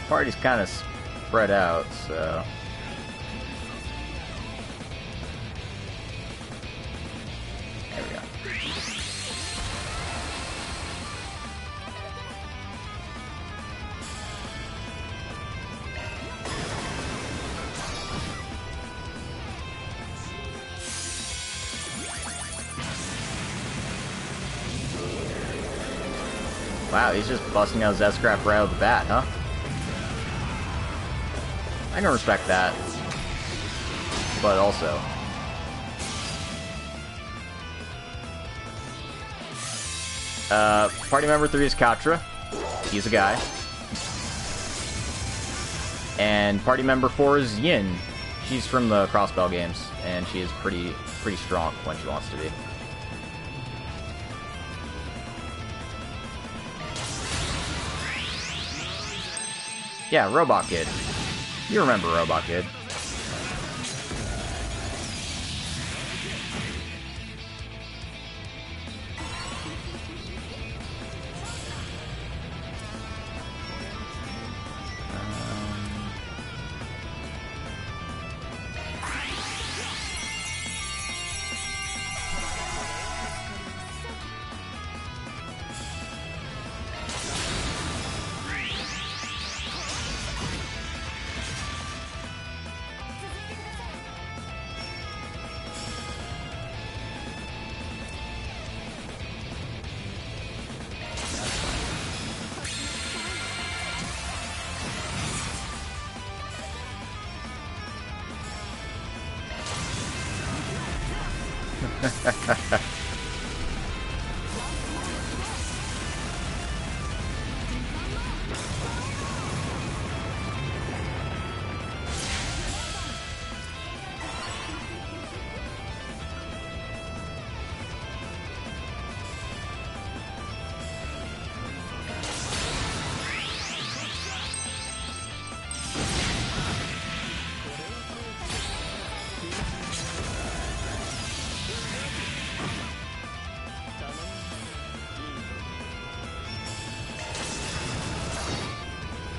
party's kind of spread out, so... There we go. Wow, he's just busting out Z-Scrap right out of the bat, huh? I can respect that. But also... party member 3 is Katra. He's a guy. And party member 4 is Yin. She's from the Crossbell games, and she is pretty strong when she wants to be. Yeah, Robot Kid. You remember Robot Kid.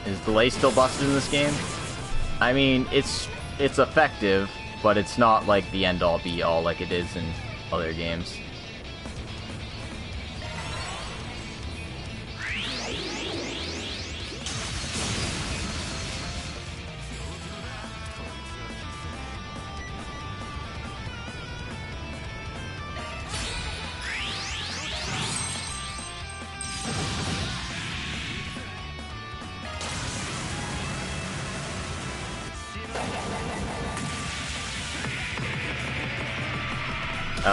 Is delay still busted in this game? I mean, it's effective, but it's not like the end-all be-all like it is in other games.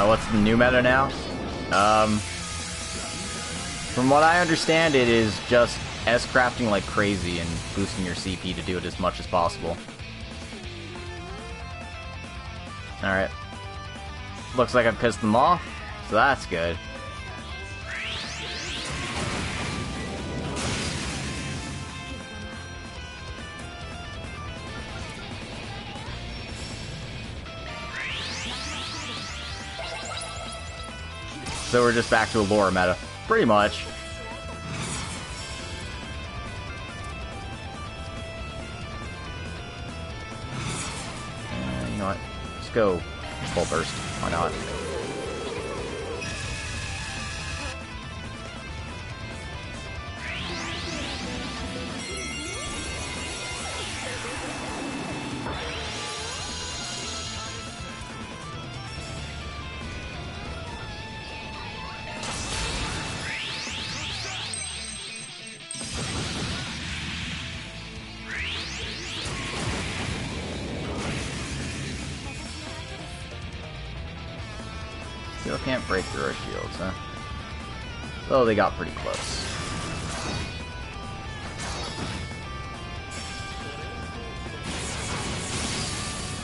What's the new meta now? From what I understand, it is just S-crafting like crazy and boosting your CP to do it as much as possible. Alright. Looks like I've pissed them off, so that's good. So we're just back to a lore meta. Pretty much. You know what? Let's go full burst. Why not? Still can't break through our shields, huh? Though they got pretty close.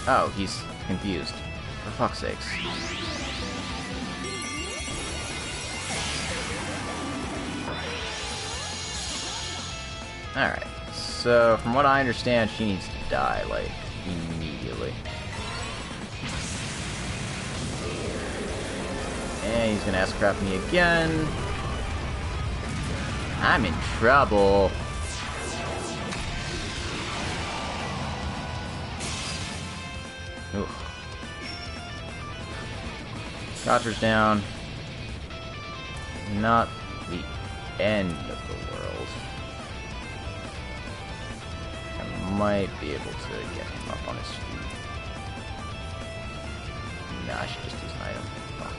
Oh, he's confused. For fuck's sakes. Alright, so from what I understand, she needs to die, like, immediately. And he's gonna S-craft me again. I'm in trouble. Ooh. Scotcher's down. Not the end of the world. I might be able to get him up on his feet. Nah, I should just use an item. Fuck.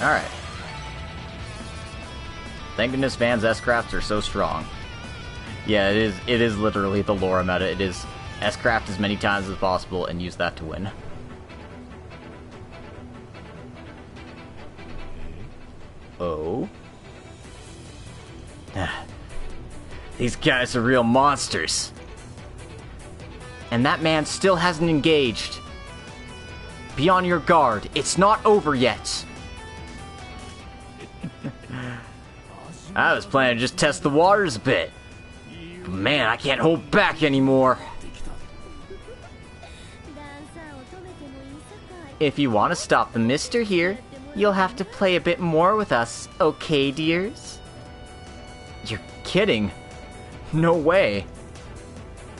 Alright. Thank goodness Van's S-Crafts are so strong. Yeah, it is literally the lore meta. It is S-Craft as many times as possible and use that to win. Oh? These guys are real monsters. And that man still hasn't engaged. Be on your guard. It's not over yet. I was planning to just test the waters a bit. But man, I can't hold back anymore. If you want to stop the mister here, you'll have to play a bit more with us, okay, dears? You're kidding. No way.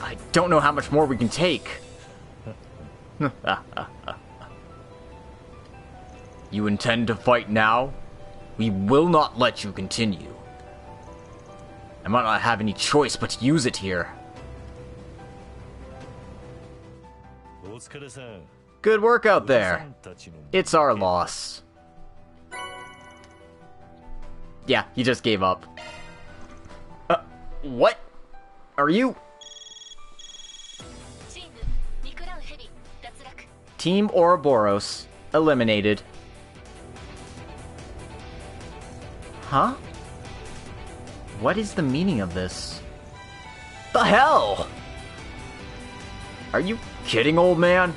I don't know how much more we can take. You intend to fight now? We will not let you continue. I might not have any choice but to use it here. Good work out there. It's our loss. Yeah, he just gave up. What? Are you? Team Ouroboros eliminated. Huh? What is the meaning of this? The hell? Are you kidding, old man?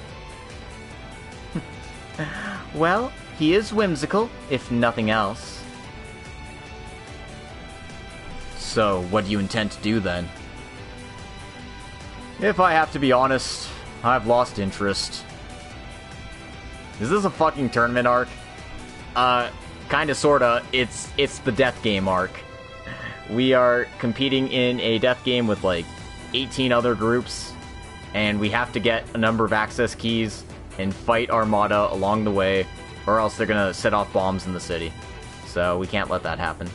Well, he is whimsical, if nothing else. So, what do you intend to do then? If I have to be honest, I've lost interest. Is this a fucking tournament arc? Kinda sorta. It's the death game arc. We are competing in a death game with like 18 other groups, and we have to get a number of access keys and fight Armada along the way, or else they're gonna set off bombs in the city. So we can't let that happen.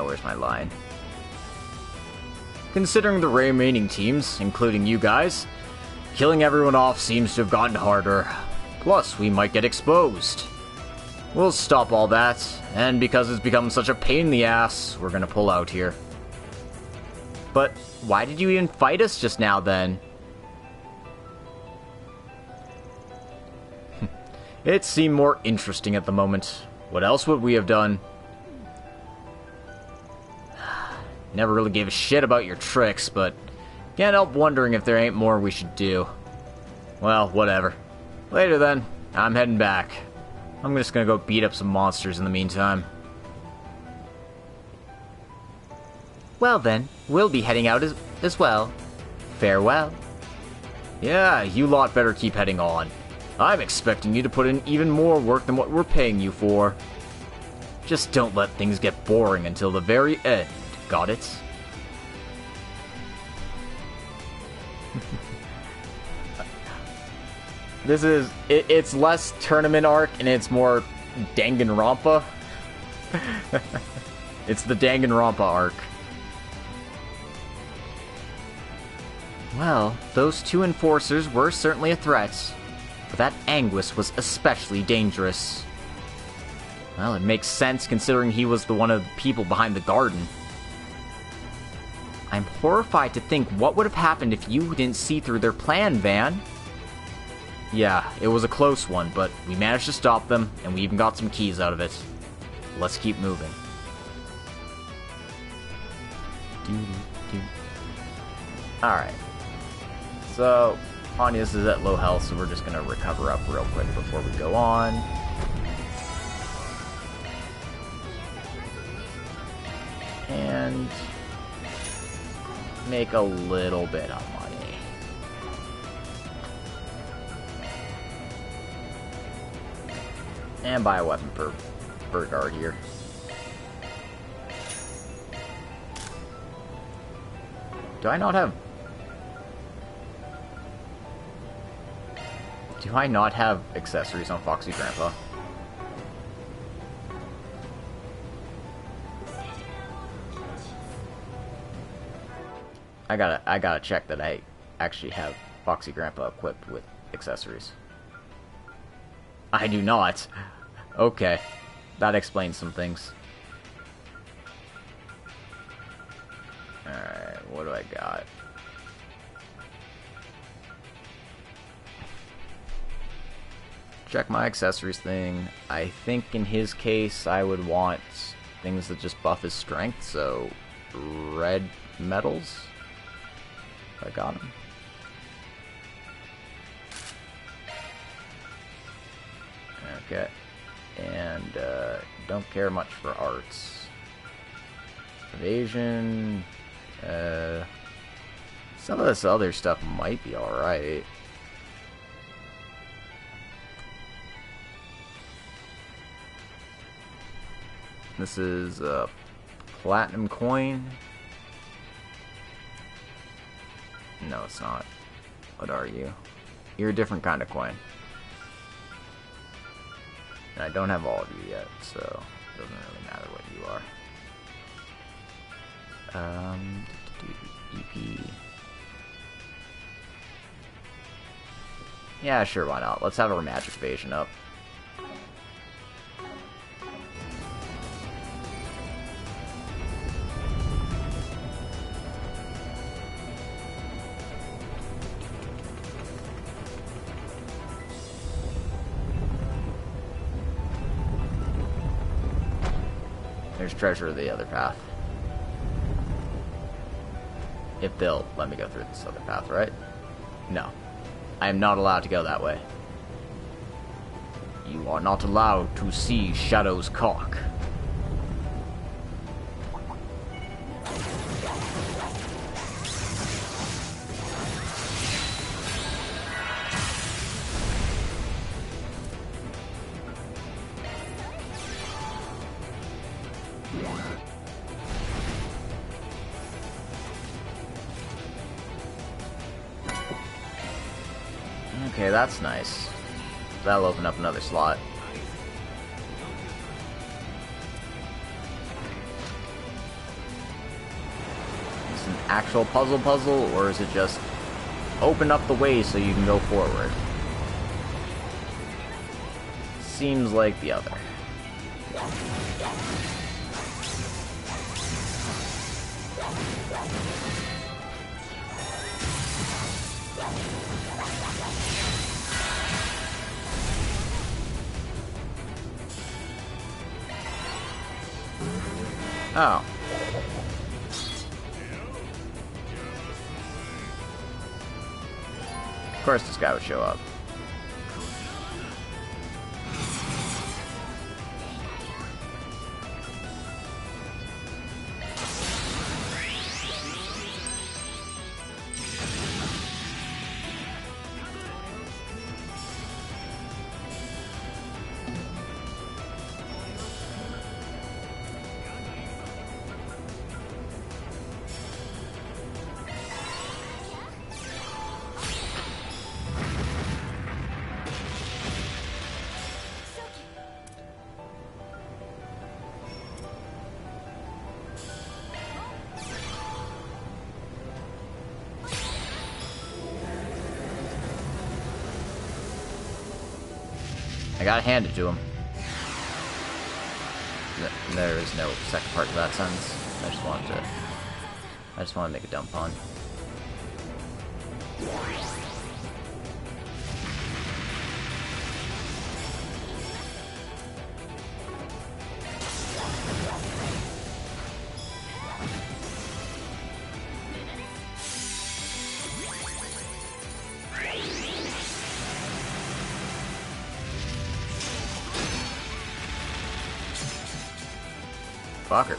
Where's my line? Considering the remaining teams, including you guys, killing everyone off seems to have gotten harder. Plus, we might get exposed. We'll stop all that, and because it's become such a pain in the ass, we're gonna pull out here. But why did you even fight us just now, then? It seemed more interesting at the moment. What else would we have done? Never really gave a shit about your tricks, but can't help wondering if there ain't more we should do. Well, whatever. Later then, I'm heading back. I'm just gonna go beat up some monsters in the meantime. Well then, we'll be heading out as well. Farewell. Yeah, you lot better keep heading on. I'm expecting you to put in even more work than what we're paying you for. Just don't let things get boring until the very end. Got it? It's less tournament arc and it's more Danganronpa. It's the Danganronpa arc. Well, those two enforcers were certainly a threat, but that Anguis was especially dangerous. Well, it makes sense considering he was one of the people behind the garden. I'm horrified to think what would have happened if you didn't see through their plan, Van. Yeah, it was a close one, but we managed to stop them, and we even got some keys out of it. Let's keep moving. Alright. So, Anya's is at low health, so we're just gonna recover up real quick before we go on. And make a little bit of money. And buy a weapon per guard here. Do I not have accessories on Foxy Grandpa? I gotta check that I actually have Foxy Grandpa equipped with accessories. I do not. Okay. That explains some things. Alright, what do I got? Check my accessories thing. I think in his case I would want things that just buff his strength, so red metals. I got him. Okay. And don't care much for arts. Evasion. Some of this other stuff might be alright. This is a platinum coin. No, it's not. What are you? You're a different kind of coin. And I don't have all of you yet, so it doesn't really matter what you are. EP. Yeah, sure, why not? Let's have our magic evasion up. There's treasure of the other path. If they'll let me go through this other path, right? No. I am not allowed to go that way. You are not allowed to see Shadow's cock. Okay, that's nice. That'll open up another slot. Is it an actual puzzle, or is it just open up the way so you can go forward? Seems like the other. Oh. Of course this guy would show up. I gotta hand it to him. There is no second part to that sentence. I just want to make a dumb pun. fuckers.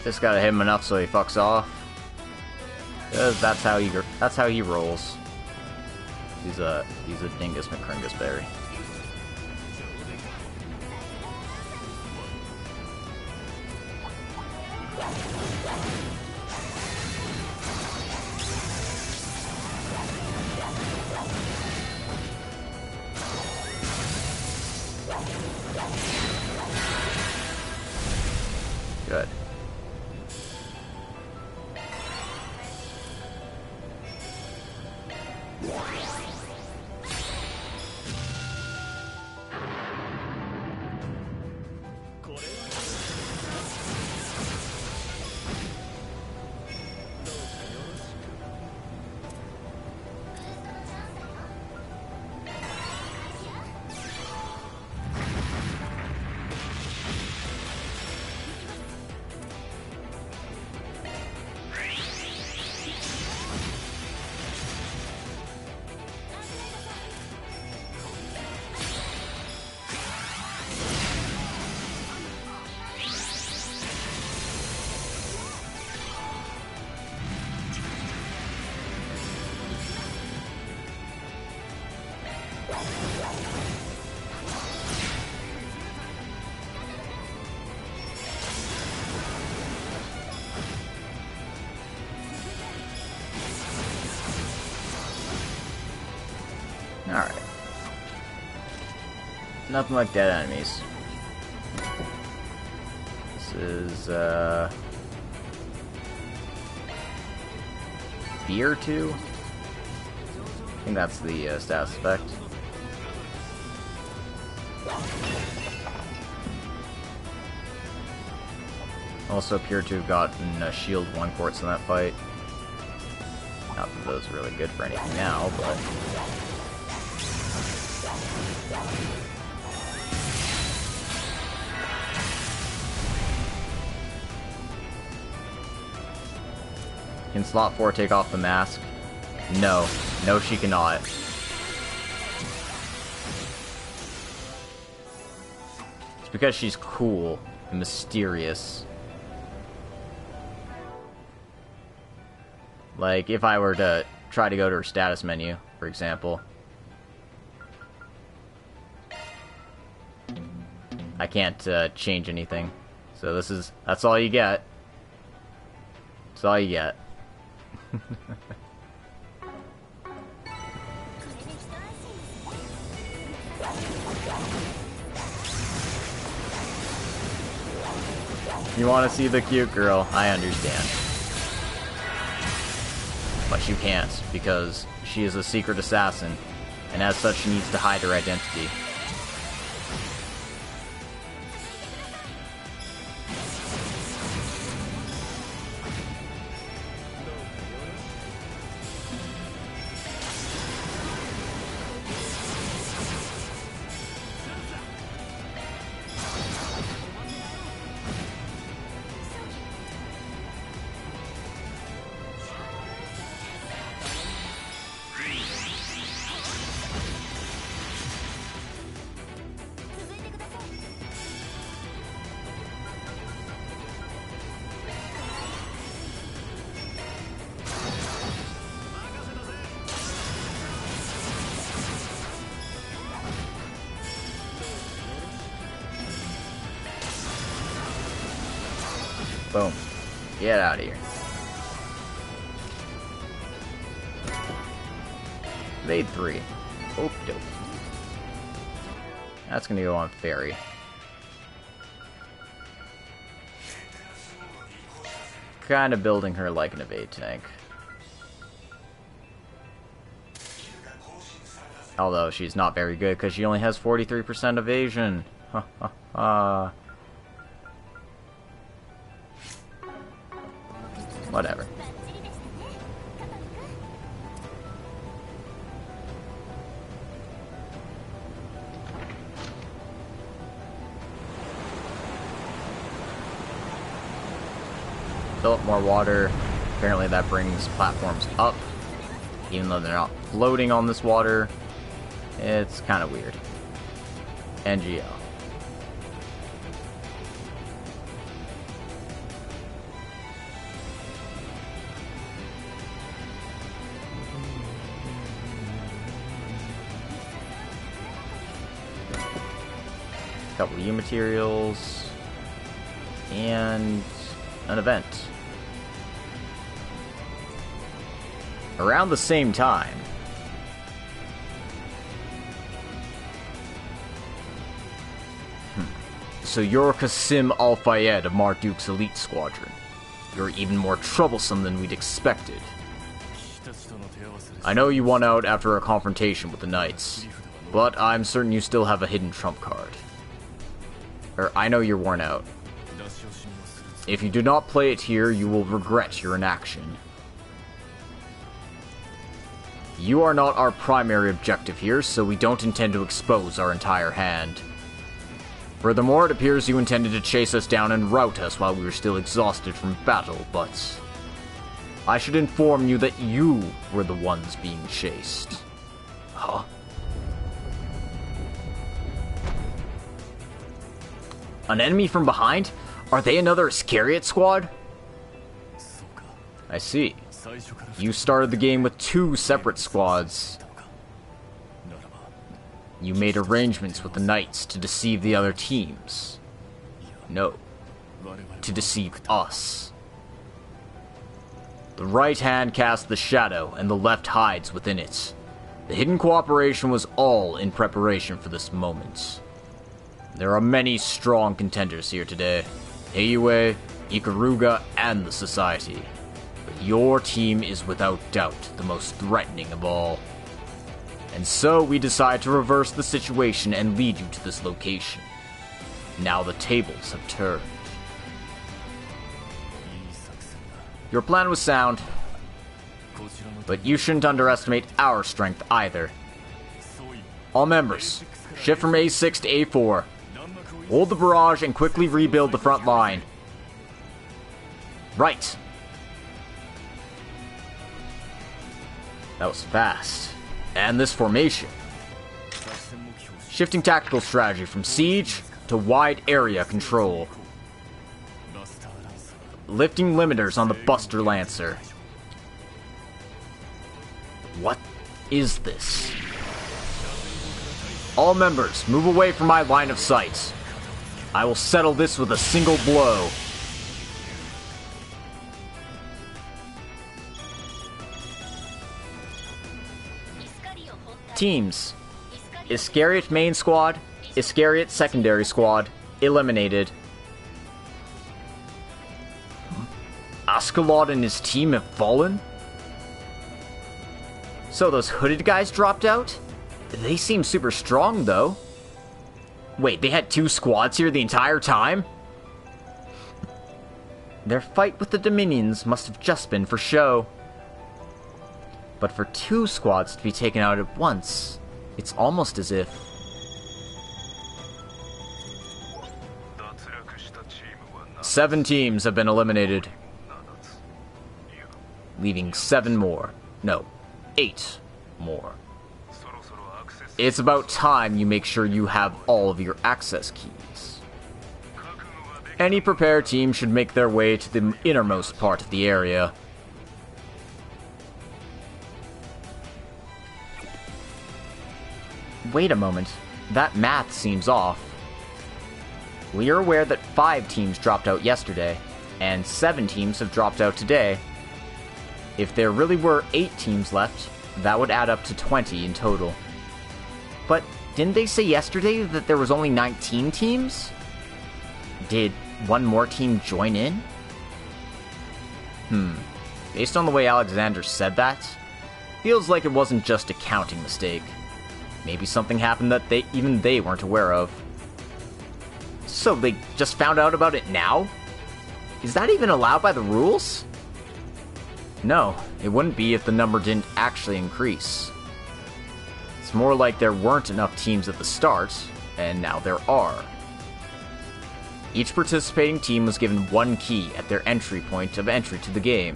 Just gotta hit him enough so he fucks off. 'Cause that's how he rolls. He's a dingus McCringus berry. Good. Alright. Nothing like dead enemies. This is, Fear 2? I think that's the status effect. Also appear to have gotten shield 1 quartz in that fight. Not that those are really good for anything now, but... Can slot 4 take off the mask? No. No, she cannot. It's because she's cool and mysterious. Like, if I were to try to go to her status menu, for example, I can't change anything. So that's all you get. That's all you get. You want to see the cute girl, I understand. But you can't, because she is a secret assassin, and as such she needs to hide her identity. Boom. Get out of here. Evade 3. Oh, dope. That's gonna go on Fairy. Kind of building her like an evade tank. Although she's not very good because she only has 43% evasion. Ha ha ha. Whatever. Fill up more water. Apparently that brings platforms up, even though they're not floating on this water. It's kind of weird. NGL. Couple of U materials and an event. Around the same time, so you're Qasim Al-Fayed of Marduk's elite squadron. You're even more troublesome than we'd expected. I know you won out after a confrontation with the Knights, but I'm certain you still have a hidden trump card. I know you're worn out. If you do not play it here, you will regret your inaction. You are not our primary objective here, so we don't intend to expose our entire hand. Furthermore, it appears you intended to chase us down and rout us while we were still exhausted from battle, but I should inform you that you were the ones being chased. Huh? An enemy from behind? Are they another Iscariot squad? I see. You started the game with 2 separate squads. You made arrangements with the Knights to deceive the other teams. No. To deceive us. The right hand casts the shadow, and the left hides within it. The hidden cooperation was all in preparation for this moment. There are many strong contenders here today. Heiue, Ikaruga, and the Society. But your team is without doubt the most threatening of all. And so we decide to reverse the situation and lead you to this location. Now the tables have turned. Your plan was sound, but you shouldn't underestimate our strength either. All members, shift from A6 to A4. Hold the barrage and quickly rebuild the front line. Right. That was fast. And this formation. Shifting tactical strategy from siege to wide area control. Lifting limiters on the Buster Lancer. What is this? All members, move away from my line of sight. I will settle this with a single blow. Teams. Iscariot main squad, Iscariot secondary squad, eliminated. Ascalon and his team have fallen? So those hooded guys dropped out? They seem super strong, though. Wait, they had 2 squads here the entire time? Their fight with the Dominions must have just been for show. But for 2 squads to be taken out at once, it's almost as if... Seven teams have been eliminated, leaving 7 more. No, 8 more. It's about time you make sure you have all of your access keys. Any prepared team should make their way to the innermost part of the area. Wait a moment. That math seems off. We are aware that 5 teams dropped out yesterday, and 7 teams have dropped out today. If there really were 8 teams left, that would add up to 20 in total. But didn't they say yesterday that there was only 19 teams? Did one more team join in? Based on the way Alexander said that, feels like it wasn't just a counting mistake. Maybe something happened that even they weren't aware of. So they just found out about it now? Is that even allowed by the rules? No, it wouldn't be if the number didn't actually increase. It's more like there weren't enough teams at the start, and now there are. Each participating team was given one key at their entry point of entry to the game.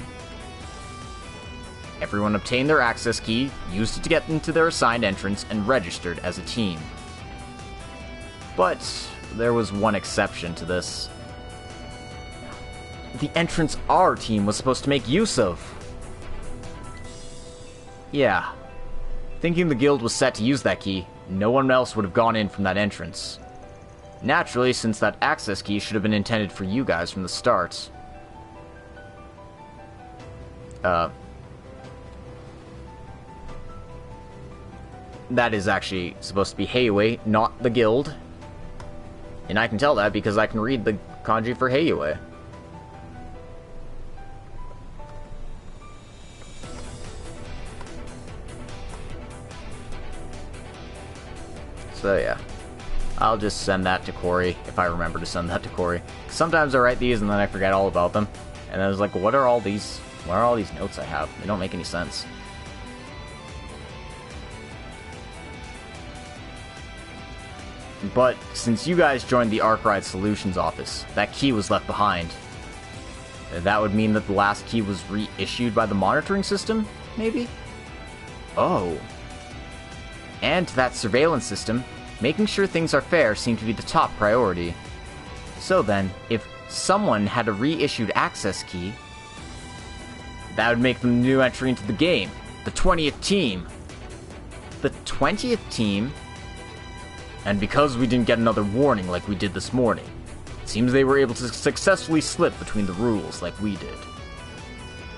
Everyone obtained their access key, used it to get into their assigned entrance, and registered as a team. But there was one exception to this. The entrance our team was supposed to make use of. Yeah. Thinking the guild was set to use that key, no one else would have gone in from that entrance. Naturally, since that access key should have been intended for you guys from the start. That is actually supposed to be Heiwei, not the guild. And I can tell that because I can read the kanji for Heiwei. So yeah, I'll just send that to Corey, if I remember to send that to Corey. Sometimes I write these and then I forget all about them. And I was like, what are all these notes I have? They don't make any sense. But since you guys joined the Arkride Solutions office, that key was left behind. That would mean that the last key was reissued by the monitoring system, maybe? Oh. And to that surveillance system, making sure things are fair seemed to be the top priority. So then, if someone had a reissued access key, that would make them the new entry into the game. The 20th team. The 20th team? And because we didn't get another warning like we did this morning, it seems they were able to successfully slip between the rules like we did.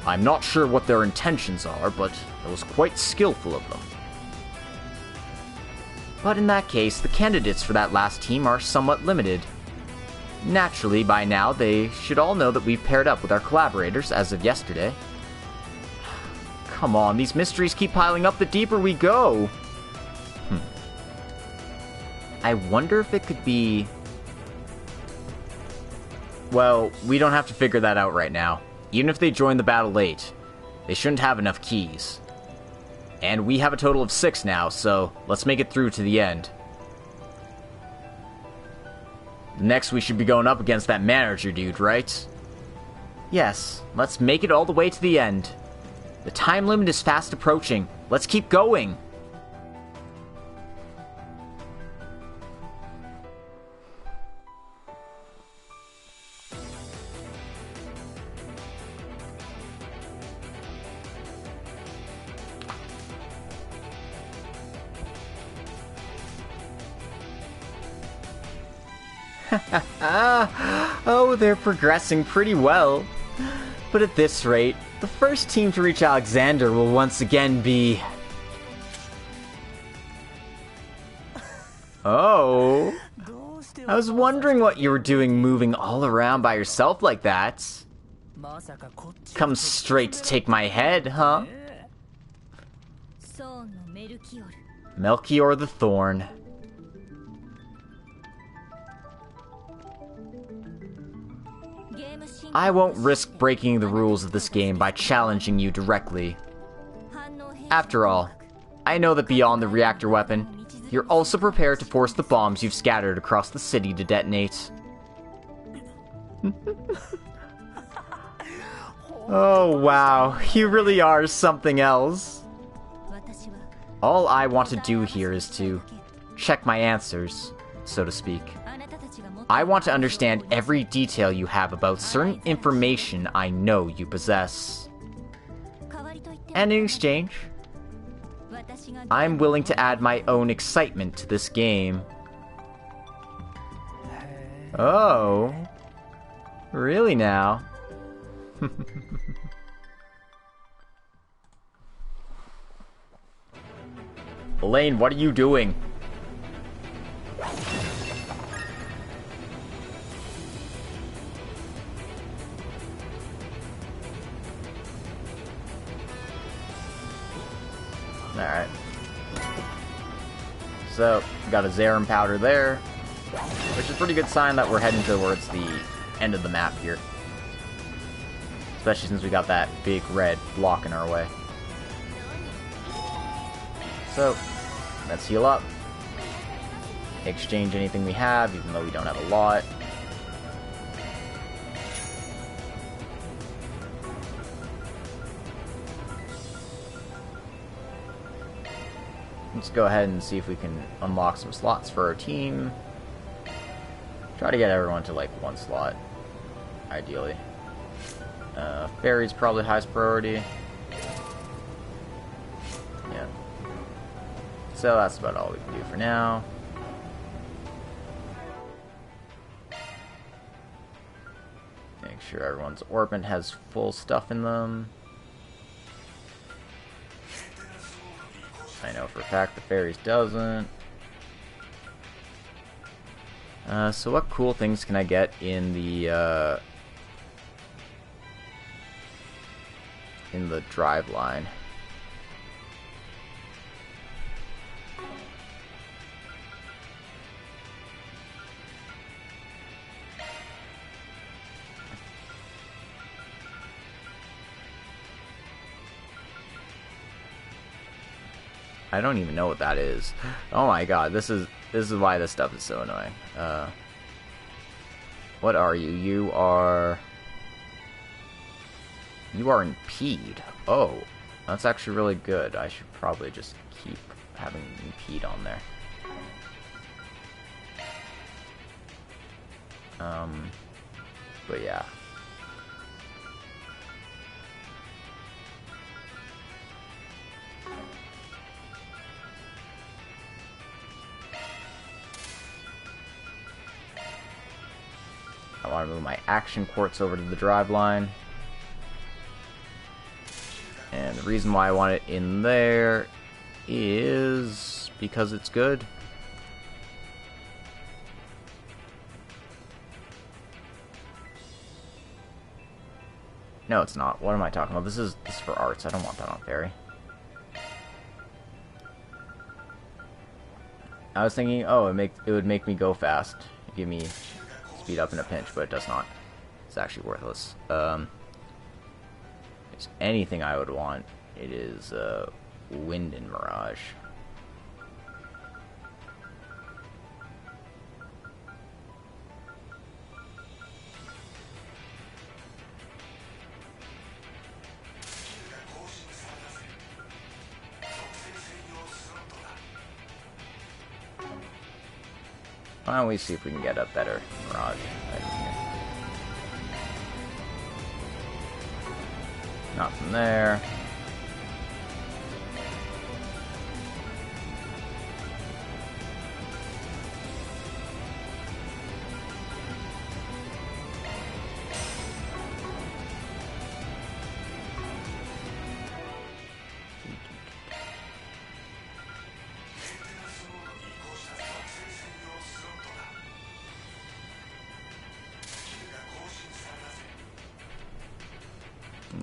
I'm not sure what their intentions are, but it was quite skillful of them. But in that case, the candidates for that last team are somewhat limited. Naturally, by now, they should all know that we've paired up with our collaborators as of yesterday. Come on, these mysteries keep piling up the deeper we go! I wonder if it could be... Well, we don't have to figure that out right now. Even if they join the battle late, they shouldn't have enough keys. And we have a total of 6 now, so let's make it through to the end. Next, we should be going up against that manager dude, right? Yes, let's make it all the way to the end. The time limit is fast approaching. Let's keep going! Oh, they're progressing pretty well. But at this rate, the first team to reach Alexander will once again be... Oh. I was wondering what you were doing moving all around by yourself like that. Come straight to take my head, huh? Melchior the Thorn. I won't risk breaking the rules of this game by challenging you directly. After all, I know that beyond the reactor weapon, you're also prepared to force the bombs you've scattered across the city to detonate. Oh wow, you really are something else. All I want to do here is to check my answers, so to speak. I want to understand every detail you have about certain information I know you possess. And in exchange, I'm willing to add my own excitement to this game. Oh. Really now? Elaine, what are you doing? Alright. So, got a Zerum powder there, which is a pretty good sign that we're heading towards the end of the map here. Especially since we got that big red block in our way. So, let's heal up. Exchange anything we have, even though we don't have a lot. Let's go ahead and see if we can unlock some slots for our team. Try to get everyone to like one slot, ideally. Ferry's probably highest priority. Yeah. So that's about all we can do for now. Make sure everyone's orbment has full stuff in them. I know for a fact the Fairies doesn't. So what cool things can I get in the drive line? I don't even know what that is. Oh my god, this is why this stuff is so annoying. What are you? You are impede. Oh, that's actually really good. I should probably just keep having impede on there. But yeah. I want to move my action quartz over to the drive line. And the reason why I want it in there is because it's good. No, it's not. What am I talking about? This is for arts. I don't want that on Fairy. I was thinking, oh, it would make me go fast. It'd give me speed up in a pinch, but it does not. It's actually worthless. If there's anything I would want, it is wind and mirage. Why don't we see if we can get a better mirage item here. Not from there.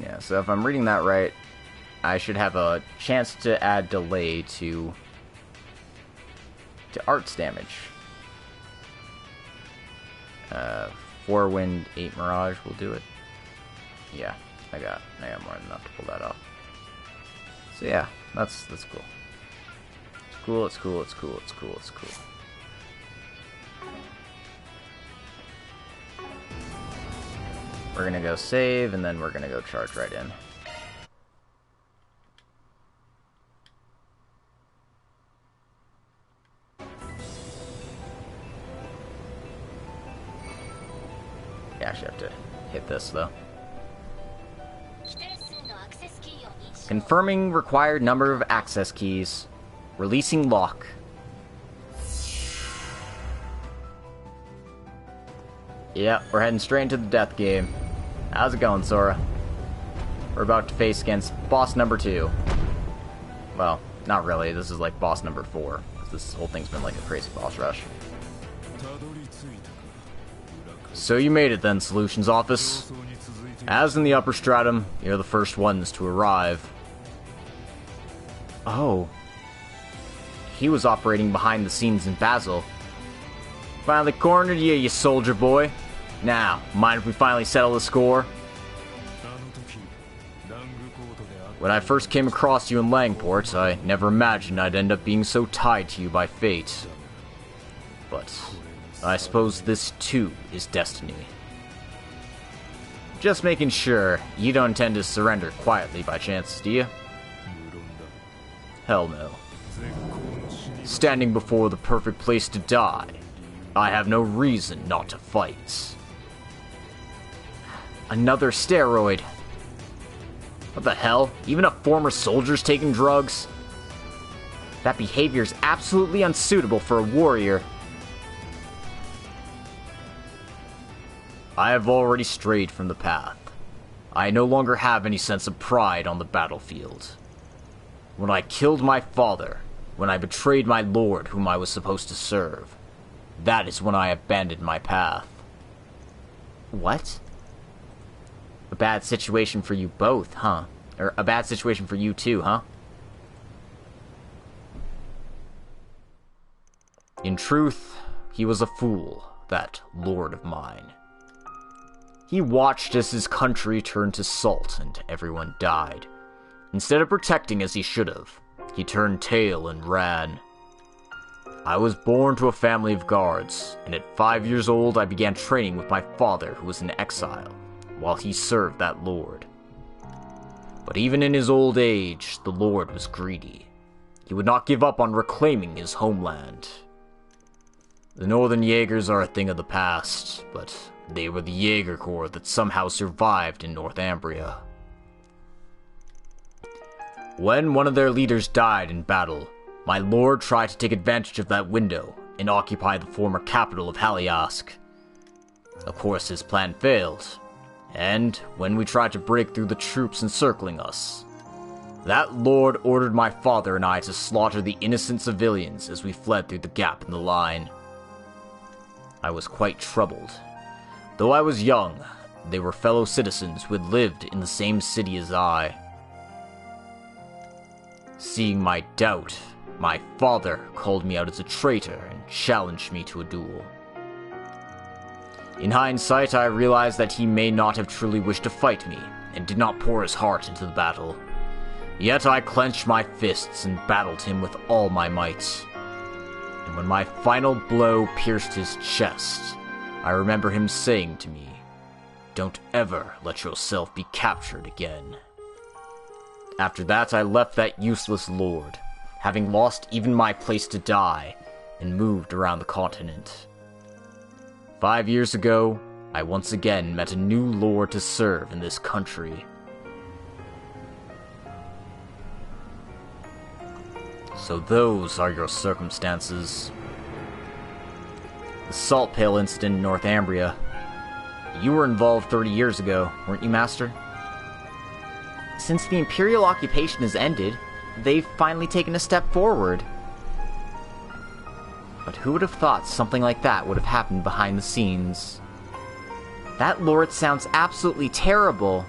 Yeah, so if I'm reading that right, I should have a chance to add delay to arts damage. 4 wind, 8 mirage will do it. Yeah, I got more than enough to pull that off. So yeah, that's cool. It's cool, it's cool, it's cool, it's cool, it's cool. We're gonna go save, and then we're gonna go charge right in. Yeah, I actually have to hit this, though. Confirming required number of access keys. Releasing lock. Yeah, we're heading straight into the death game. How's it going, Sora? We're about to face against boss number 2. Well, not really. This is like boss number 4. This whole thing's been like a crazy boss rush. So you made it then, Solutions Office. As in the upper stratum, you're the first ones to arrive. Oh. He was operating behind the scenes in Basel. Finally cornered you, you soldier boy. Now, mind if we finally settle the score? When I first came across you in Langport, I never imagined I'd end up being so tied to you by fate. But I suppose this too is destiny. Just making sure you don't intend to surrender quietly by chance, do you? Hell no. Standing before the perfect place to die, I have no reason not to fight. Another steroid. What the hell? Even a former soldier's taking drugs? That behavior is absolutely unsuitable for a warrior. I have already strayed from the path. I no longer have any sense of pride on the battlefield. When I killed my father, when I betrayed my lord whom I was supposed to serve, that is when I abandoned my path. What? A bad situation for you both, huh? Or a bad situation for you too, huh? In truth, he was a fool, that lord of mine. He watched as his country turned to salt and everyone died. Instead of protecting as he should have, he turned tail and ran. I was born to a family of guards, and at 5 years old I began training with my father who was in exile, while he served that lord. But even in his old age, the lord was greedy. He would not give up on reclaiming his homeland. The Northern Jaegers are a thing of the past, but they were the Jaeger Corps that somehow survived in Northumbria. When one of their leaders died in battle, my lord tried to take advantage of that window and occupy the former capital of Haliask. Of course, his plan failed, and when we tried to break through the troops encircling us, that lord ordered my father and I to slaughter the innocent civilians as we fled through the gap in the line. I was quite troubled. Though I was young, they were fellow citizens who had lived in the same city as I. Seeing my doubt, my father called me out as a traitor and challenged me to a duel. In hindsight, I realized that he may not have truly wished to fight me, and did not pour his heart into the battle. Yet I clenched my fists and battled him with all my might. And when my final blow pierced his chest, I remember him saying to me, "Don't ever let yourself be captured again." After that, I left that useless lord, having lost even my place to die, and moved around the continent. 5 years ago, I once again met a new lord to serve in this country. So those are your circumstances. The salt pail incident in Northumbria. You were involved 30 years ago, weren't you, Master? Since the Imperial occupation has ended, they've finally taken a step forward. But who would have thought something like that would have happened behind the scenes? That lord sounds absolutely terrible.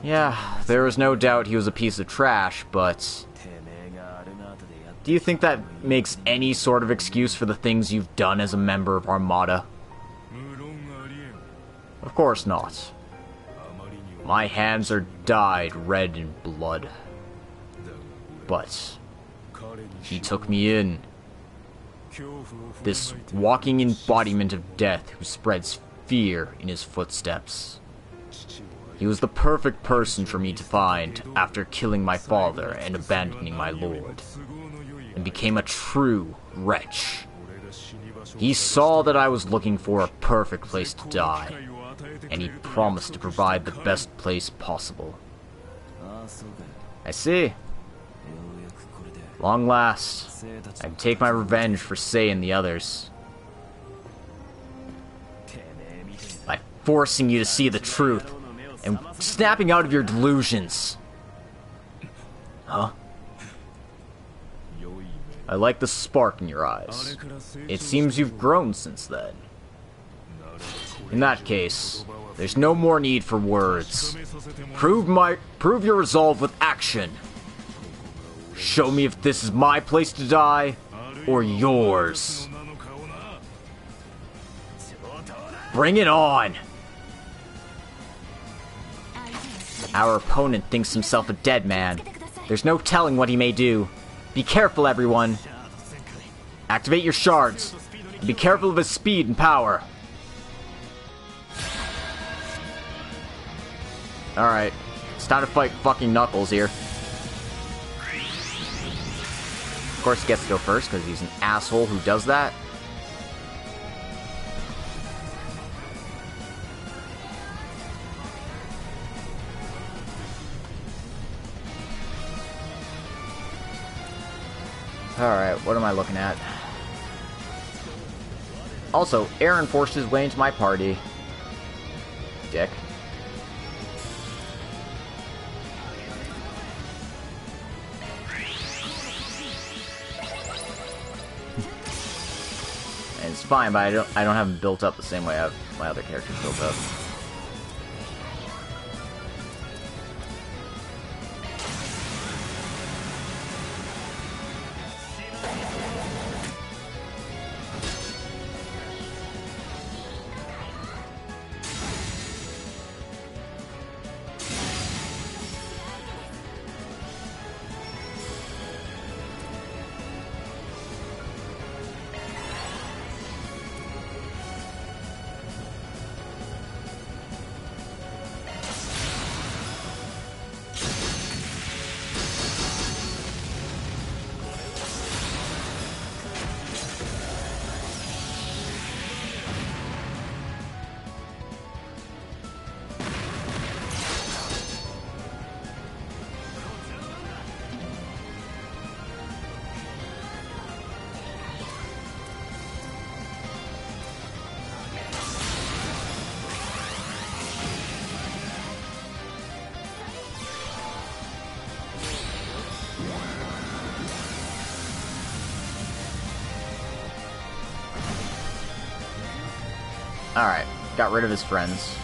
Yeah, there is no doubt he was a piece of trash, but do you think that makes any sort of excuse for the things you've done as a member of Armada? Of course not. My hands are dyed red in blood. But he took me in. This walking embodiment of death who spreads fear in his footsteps. He was the perfect person for me to find after killing my father and abandoning my lord, and became a true wretch. He saw that I was looking for a perfect place to die, and he promised to provide the best place possible. I see. Long last, I can take my revenge for Sei and the others. By forcing you to see the truth, and snapping out of your delusions. Huh? I like the spark in your eyes. It seems you've grown since then. In that case, there's no more need for words. Prove your resolve with action. Show me if this is my place to die, or yours. Bring it on! Our opponent thinks himself a dead man. There's no telling what he may do. Be careful, everyone. Activate your shards. And be careful of his speed and power. Alright. It's time to fight fucking Knuckles here. Of course he gets to go first, because he's an asshole who does that. Alright, what am I looking at? Also, Aaron forced his way into my party. Dick. And it's fine, but I don't have him built up the same way I have my other characters built up. Alright, got rid of his friends.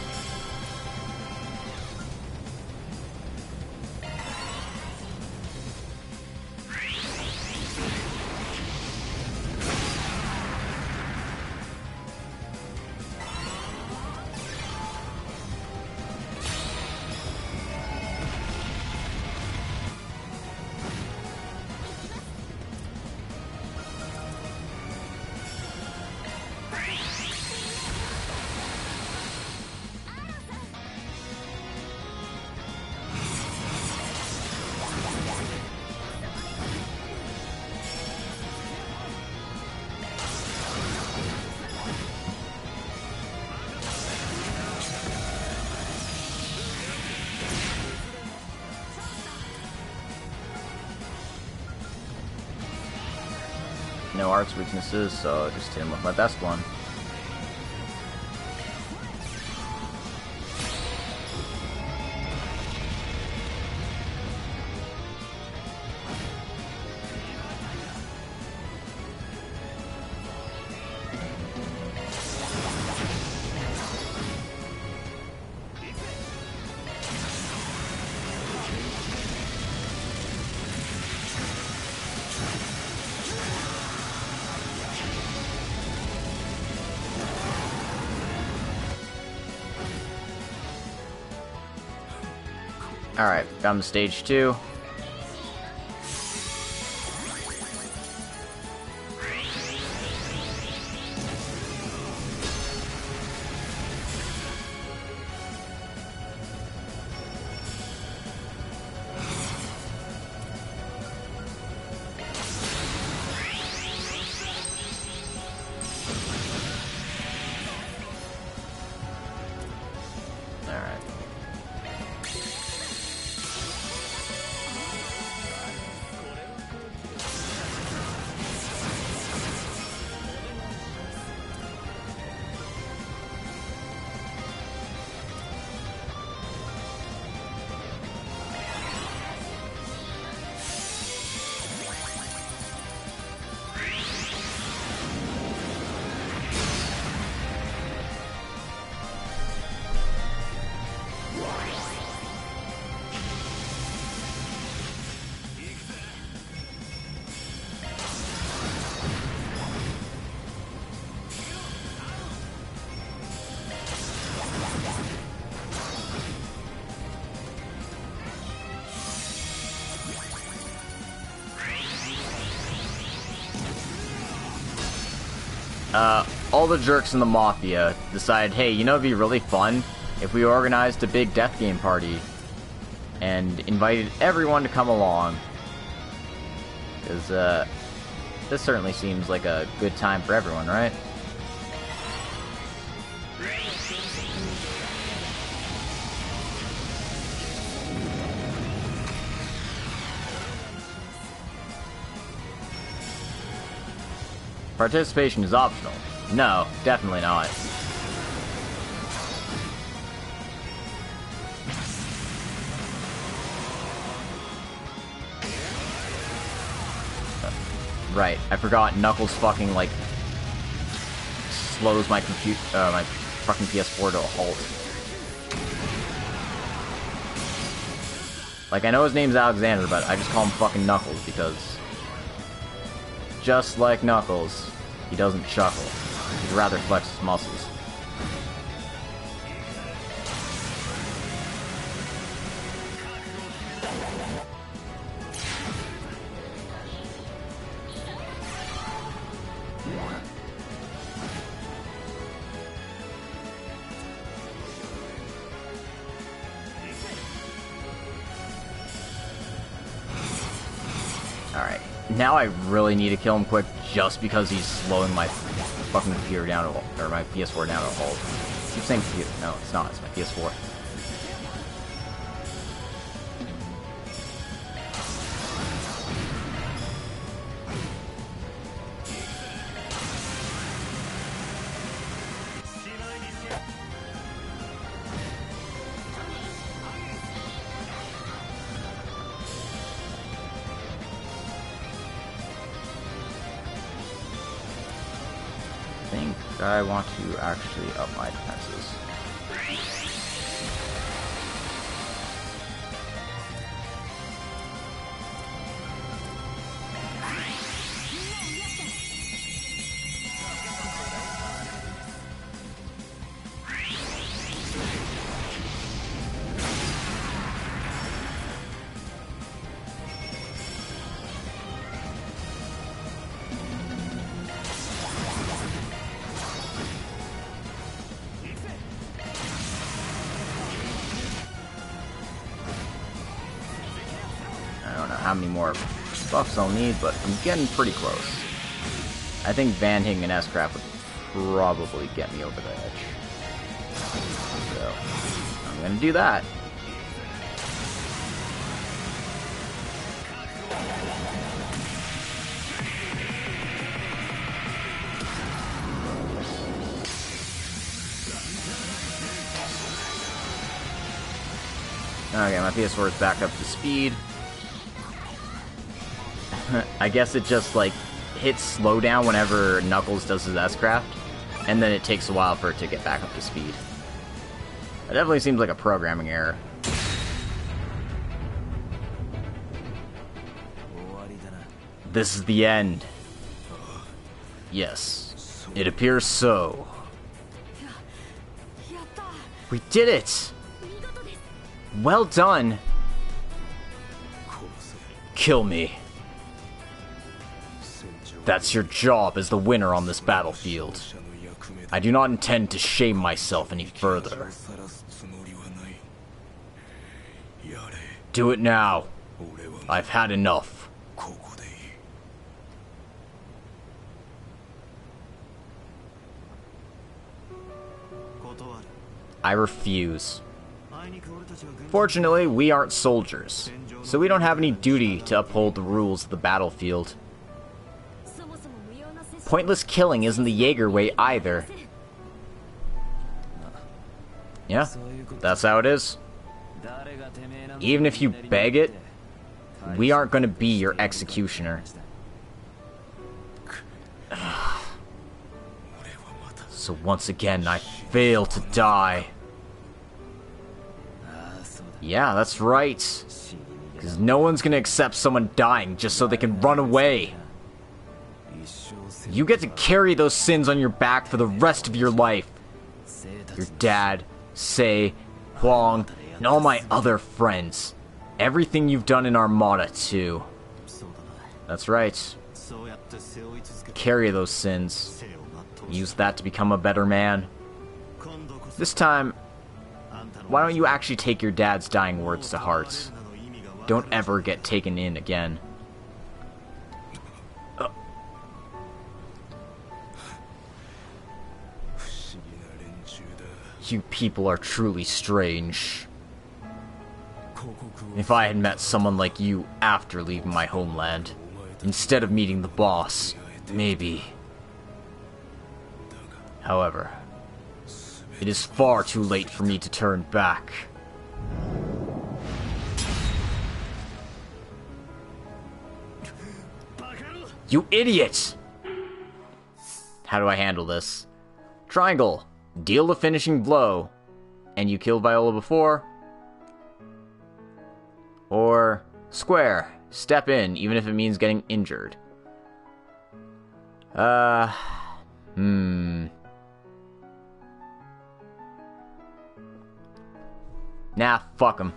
No arts weaknesses, so I just hit him with my best one. Alright, got him to stage 2. all the jerks in the Mafia decided, hey, you know, it'd be really fun if we organized a big death game party and invited everyone to come along. Because, this certainly seems like a good time for everyone, right? Participation is optional. No, definitely not. Right, I forgot Knuckles fucking, like, slows my my fucking PS4 to a halt. Like, I know his name's Alexander, but I just call him fucking Knuckles because, just like Knuckles, he doesn't chuckle. He'd rather flex his muscles. Alright, now I really need to kill him quick just because he's slowing my fucking computer down to, or my PS4 down to a halt. I keep saying computer. No, it's not. It's my PS4. I want to actually up my defenses. How many more buffs I'll need, but I'm getting pretty close. I think Van hitting an S-Craft would probably get me over the edge. So, I'm gonna do that. Okay, my PS4 is back up to speed. I guess it just, like, hits slowdown whenever Knuckles does his S-Craft, and then it takes a while for it to get back up to speed. It definitely seems like a programming error. This is the end. Yes, it appears so. We did it! Well done! Kill me. That's your job as the winner on this battlefield. I do not intend to shame myself any further. Do it now. I've had enough. I refuse. Fortunately, we aren't soldiers, so we don't have any duty to uphold the rules of the battlefield. Pointless killing isn't the Jaeger way either. Yeah, that's how it is. Even if you beg it, we aren't going to be your executioner. So once again, I fail to die. Yeah, that's right. Because no one's going to accept someone dying just so they can run away. You get to carry those sins on your back for the rest of your life. Your dad, Sei, Huang, and all my other friends. Everything you've done in Armada, too. That's right. Carry those sins. Use that to become a better man. This time, why don't you actually take your dad's dying words to heart? Don't ever get taken in again. You people are truly strange. If I had met someone like you after leaving my homeland, instead of meeting the boss, maybe. However, it is far too late for me to turn back. You idiot! How do I handle this? Triangle. Deal the finishing blow. And you killed Viola before? Or square. Step in, even if it means getting injured. Nah, fuck him.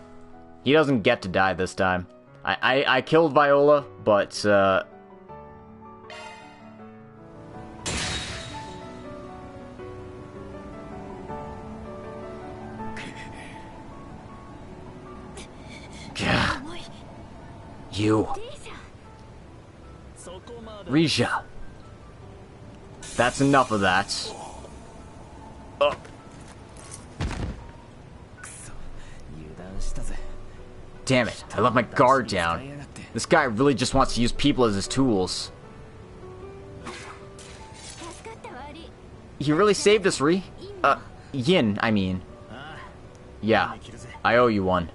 He doesn't get to die this time. I killed Viola, but, You. Risha. That's enough of that. Damn it, I left my guard down. This guy really just wants to use people as his tools. You really saved us, Yin, I mean. Yeah, I owe you one.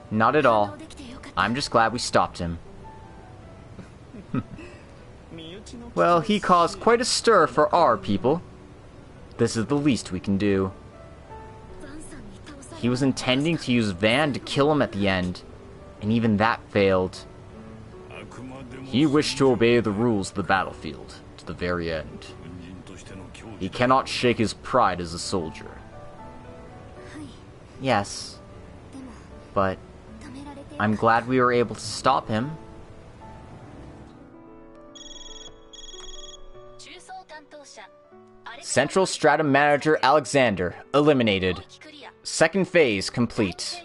Not at all. I'm just glad we stopped him. Well, he caused quite a stir for our people. This is the least we can do. He was intending to use Van to kill him at the end, and even that failed. He wished to obey the rules of the battlefield to the very end. He cannot shake his pride as a soldier. Yes, but I'm glad we were able to stop him. Central Stratum Manager Alexander eliminated. Second phase complete.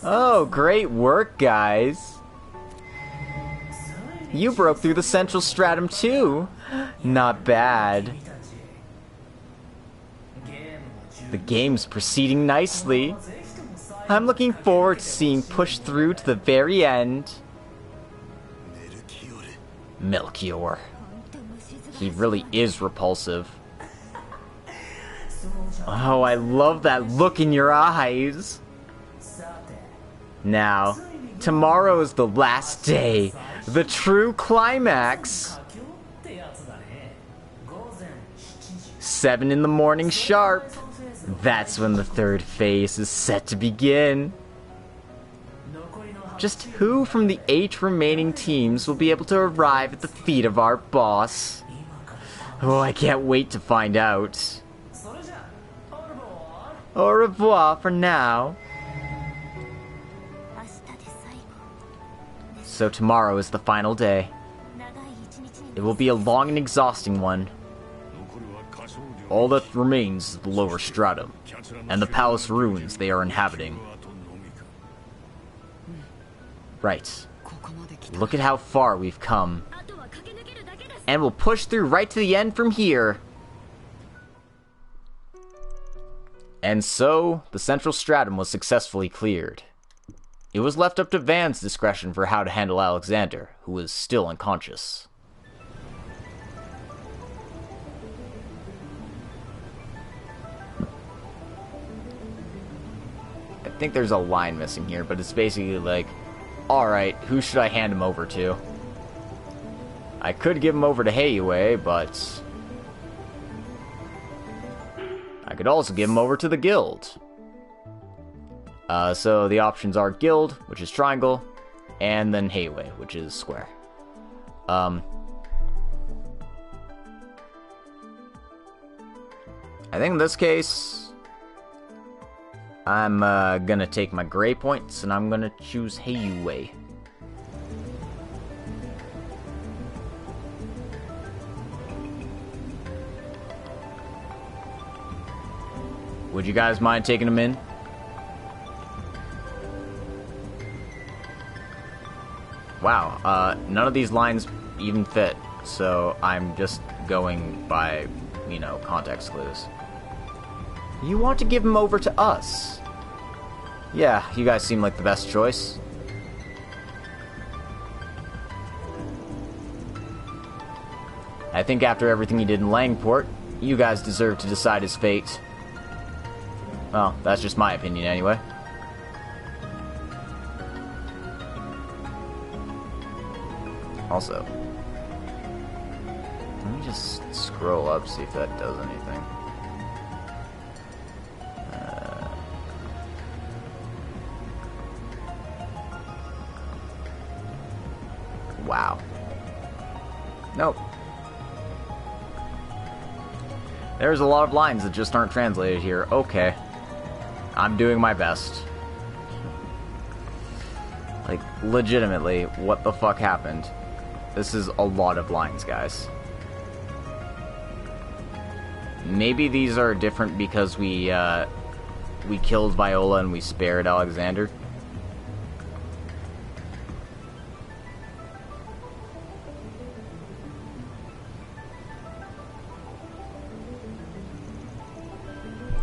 Oh, great work, guys. You broke through the Central Stratum too. Not bad. The game's proceeding nicely. I'm looking forward to seeing pushed through to the very end. Melchior. He really is repulsive. Oh, I love that look in your eyes. Now, tomorrow is the last day. The true climax. 7 in the morning sharp. That's when the third phase is set to begin. Just who from the 8 remaining teams will be able to arrive at the feet of our boss? Oh, I can't wait to find out. Au revoir for now. So tomorrow is the final day. It will be a long and exhausting one. All that remains is the lower stratum, and the palace ruins they are inhabiting. Right. Look at how far we've come. And we'll push through right to the end from here. And so, the central stratum was successfully cleared. It was left up to Van's discretion for how to handle Alexander, who was still unconscious. I think there's a line missing here, but it's basically like, alright, who should I hand him over to? I could give him over to Heiue, but I could also give him over to the guild. So the options are guild, which is triangle, and then Heiue, which is square. I think in this case, I'm gonna take my gray points, and I'm gonna choose Heiyue. Would you guys mind taking them in? Wow, none of these lines even fit, so I'm just going by, you know, context clues. You want to give him over to us? Yeah, you guys seem like the best choice. I think after everything he did in Langport, you guys deserve to decide his fate. Well, that's just my opinion anyway. Also, let me just scroll up, see if that does anything. Wow. Nope. There's a lot of lines that just aren't translated here. Okay. I'm doing my best. Like, legitimately, what the fuck happened? This is a lot of lines, guys. Maybe these are different because we killed Viola and we spared Alexander.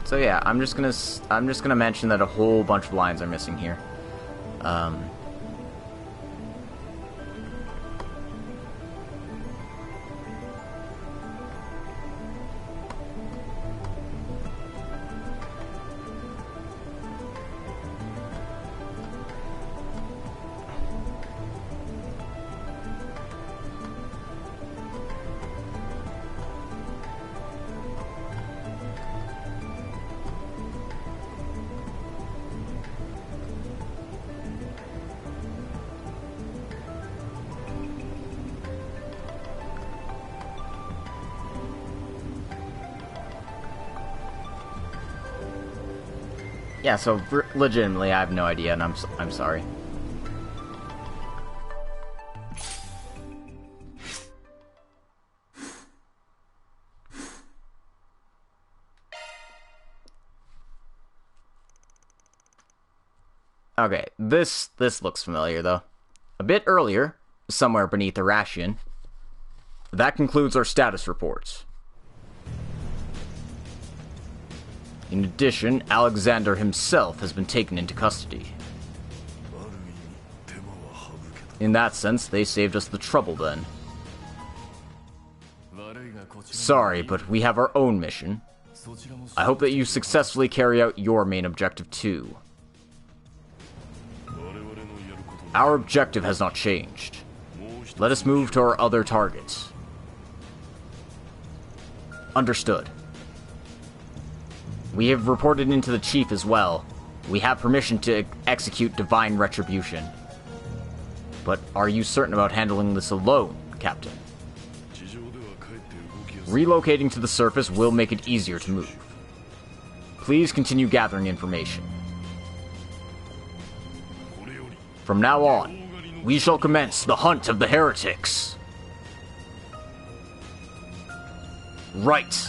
So yeah, I'm just gonna mention that a whole bunch of lines are missing here. Yeah, so legitimately, I have no idea, and I'm sorry. Okay, this looks familiar though. A bit earlier, somewhere beneath Irrational. That concludes our status reports. In addition, Alexander himself has been taken into custody. In that sense, they saved us the trouble then. Sorry, but we have our own mission. I hope that you successfully carry out your main objective too. Our objective has not changed. Let us move to our other targets. Understood. We have reported into the chief as well. We have permission to execute divine retribution. But are you certain about handling this alone, Captain? Relocating to the surface will make it easier to move. Please continue gathering information. From now on, we shall commence the hunt of the heretics. Right.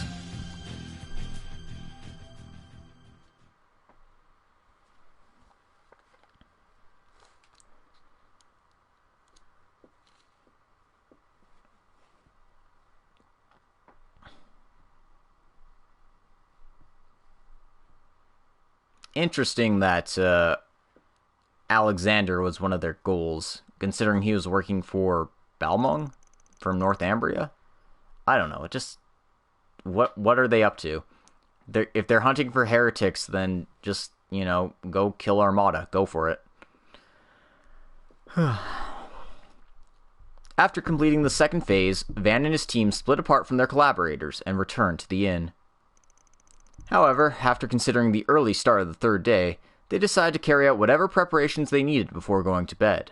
Interesting that Alexander was one of their goals, considering he was working for Balmung from Northumbria. I don't know. It just what are they up to? If they're hunting for heretics, then just, you know, go kill Armada. Go for it. After completing the second phase, Van and his team split apart from their collaborators and returned to the inn. However, after considering the early start of the third day, they decided to carry out whatever preparations they needed before going to bed.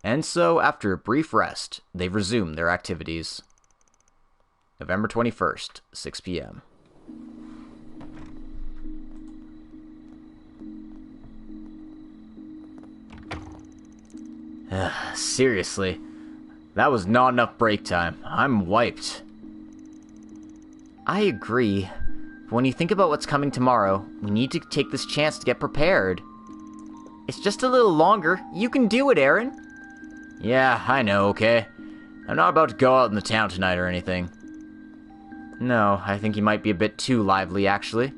And so, after a brief rest, they resumed their activities. November 21st, 6 p.m. Seriously. That was not enough break time. I'm wiped. I agree. But when you think about what's coming tomorrow, we need to take this chance to get prepared. It's just a little longer. You can do it, Aaron. Yeah, I know, okay? I'm not about to go out in the town tonight or anything. No, I think you might be a bit too lively, actually.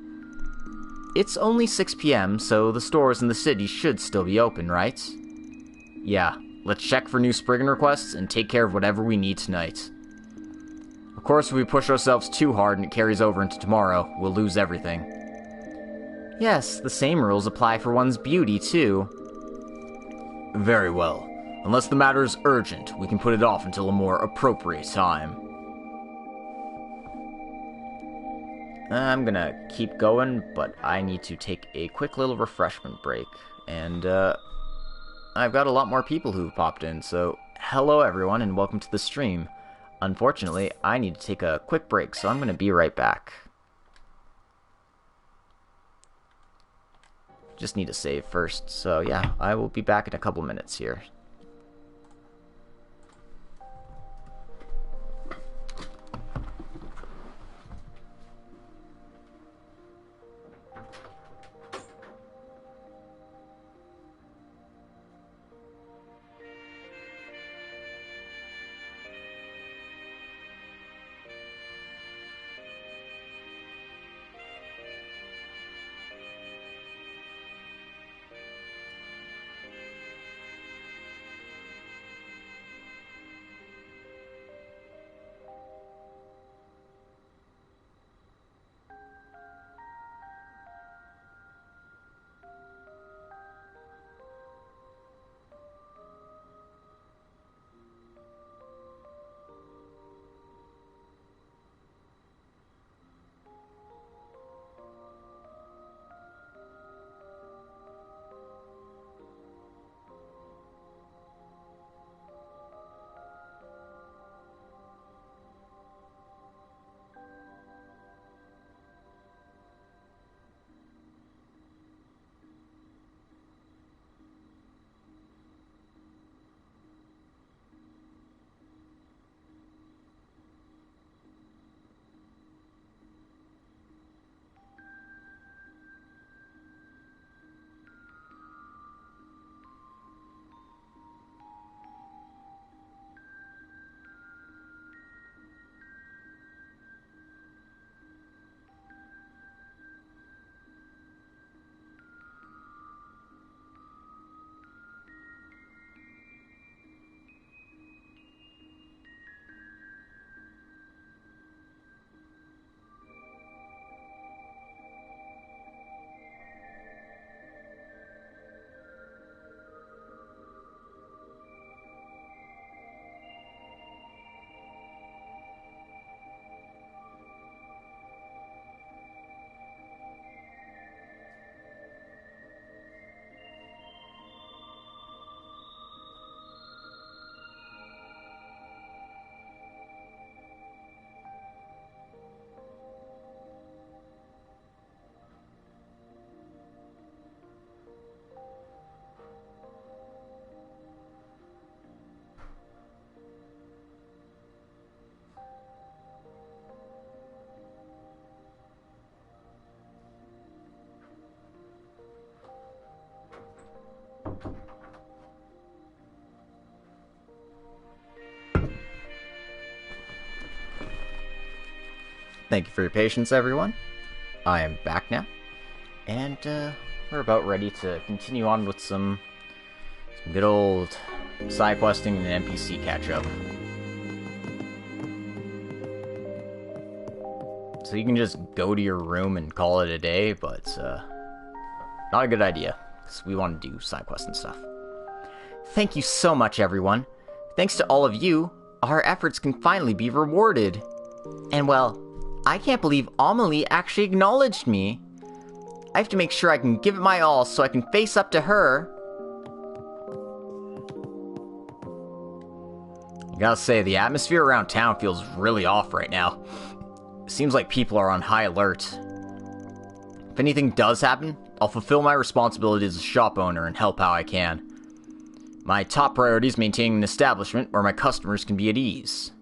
It's only 6 p.m., so the stores in the city should still be open, right? Yeah, let's check for new Spriggan requests and take care of whatever we need tonight. Of course, if we push ourselves too hard and it carries over into tomorrow, we'll lose everything. Yes, the same rules apply for one's beauty, too. Very well. Unless the matter is urgent, we can put it off until a more appropriate time. I'm gonna keep going, but I need to take a quick little refreshment break. And, I've got a lot more people who've popped in, so hello everyone and welcome to the stream. Unfortunately, I need to take a quick break, so I'm gonna be right back. Just need to save first, so yeah, I will be back in a couple minutes here. Thank you for your patience, everyone. I am back now, and we're about ready to continue on with some good old side questing and NPC catch-up. So you can just go to your room and call it a day, but not a good idea, because we want to do side quests and stuff. Thank you so much, everyone. Thanks to all of you, our efforts can finally be rewarded. And well, I can't believe Amelie actually acknowledged me. I have to make sure I can give it my all so I can face up to her. I gotta say, the atmosphere around town feels really off right now. It seems like people are on high alert. If anything does happen, I'll fulfill my responsibility as a shop owner and help how I can. My top priority is maintaining an establishment where my customers can be at ease.